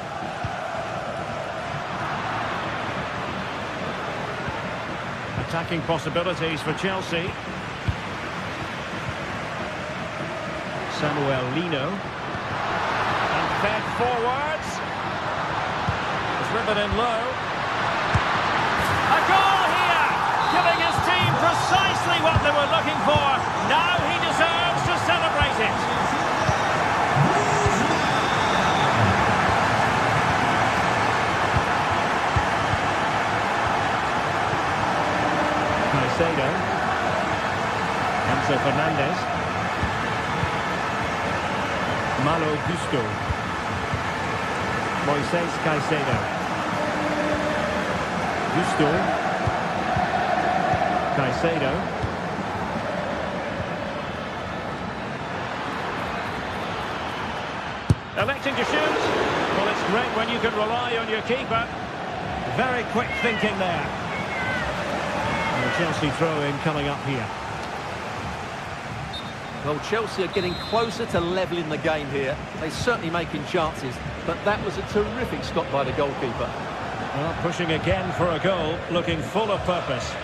Attacking possibilities for Chelsea. Samuel Lino. And fed forwards. It's riven in low. A goal here! Giving his team precisely what they were looking for. Now he deserves to celebrate it. Caicedo. Enzo Fernandez. Malo Gusto. Moises Caicedo. Gusto. Caicedo. Electing to shoot. Well, it's great when you can rely on your keeper. Very quick thinking there. And the Chelsea throw-in coming up here. Well, Chelsea are getting closer to levelling the game here. They're certainly making chances, but that was a terrific stop by the goalkeeper. Well, pushing again for a goal, looking full of purpose.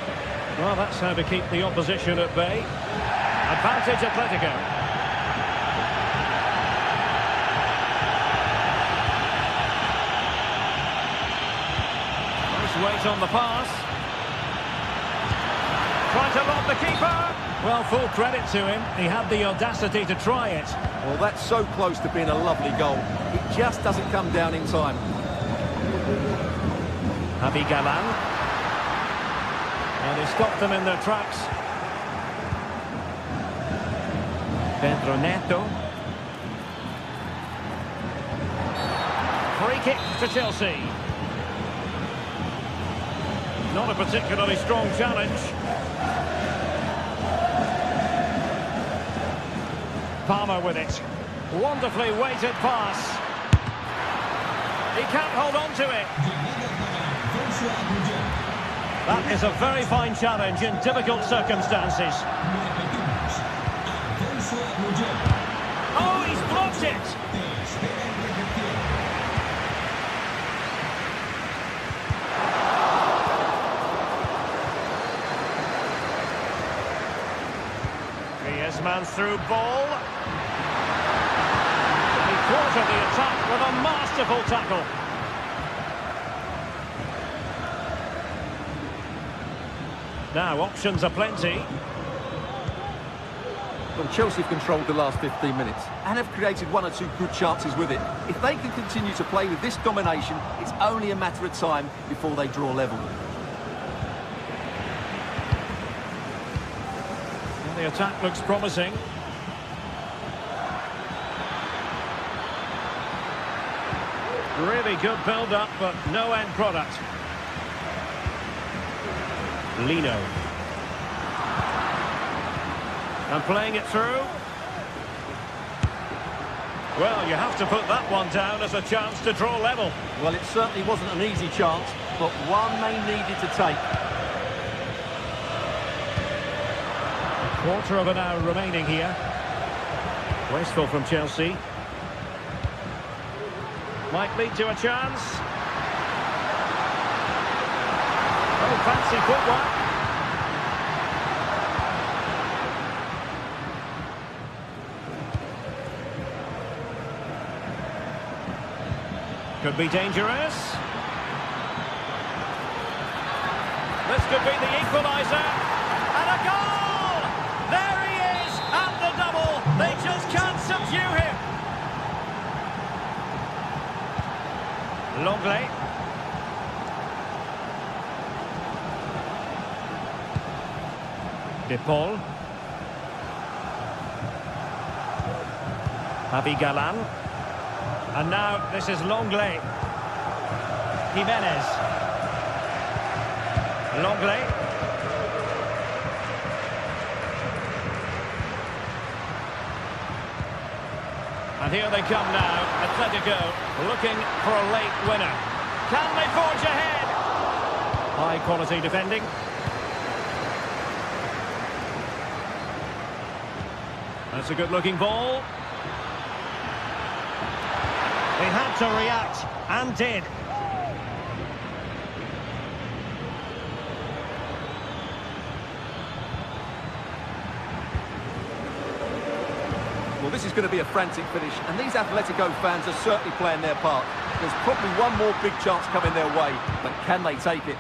Well, that's how to keep the opposition at bay. Advantage Atletico. Nice weight on the pass. Trying to rob the keeper. Well, full credit to him. He had the audacity to try it. Well, that's so close to being a lovely goal. It just doesn't come down in time. Javi Galan. And he stopped them in their tracks. Pedro Neto. Free kick to Chelsea. Not a particularly strong challenge. Palmer with it. Wonderfully weighted pass. He can't hold on to it. That is a very fine challenge in difficult circumstances. Oh, he's blocked it. Griezmann through ball. He quartered the attack with a masterful tackle. Now, options are plenty. Well, Chelsea have controlled the last 15 minutes and have created one or two good chances with it. If they can continue to play with this domination, it's only a matter of time before they draw level. Well, the attack looks promising. Really good build-up, but no end product. Lino. And playing it through. Well, you have to put that one down as a chance to draw level. Well, it certainly wasn't an easy chance, but one they needed to take. Quarter of an hour remaining here. Wasteful from Chelsea. Might lead to a chance. Oh, fancy footwork. Could be dangerous. This could be the equaliser. And a goal! There he is at the double. They just can't subdue him. Longley. De Paul. Galan. And now this is Longley. Jimenez. Longley. And here they come now. Atletico looking for a late winner. Can they forge ahead? High quality defending. That's a good looking ball. They had to react, and did. Well, this is going to be a frantic finish, and these Atletico fans are certainly playing their part. There's probably one more big chance coming their way, but can they take it?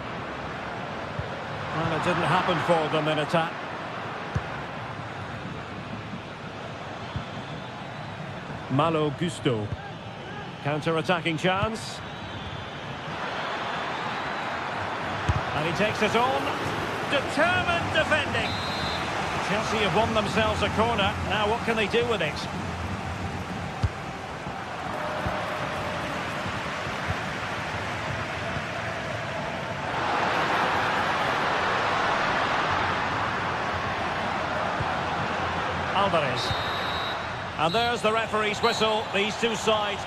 Well, it didn't happen for them in attack. Malo Gusto. Counter-attacking chance. And he takes it on. Determined defending. Chelsea have won themselves a corner. Now what can they do with it? Alvarez. And there's the referee's whistle. These two sides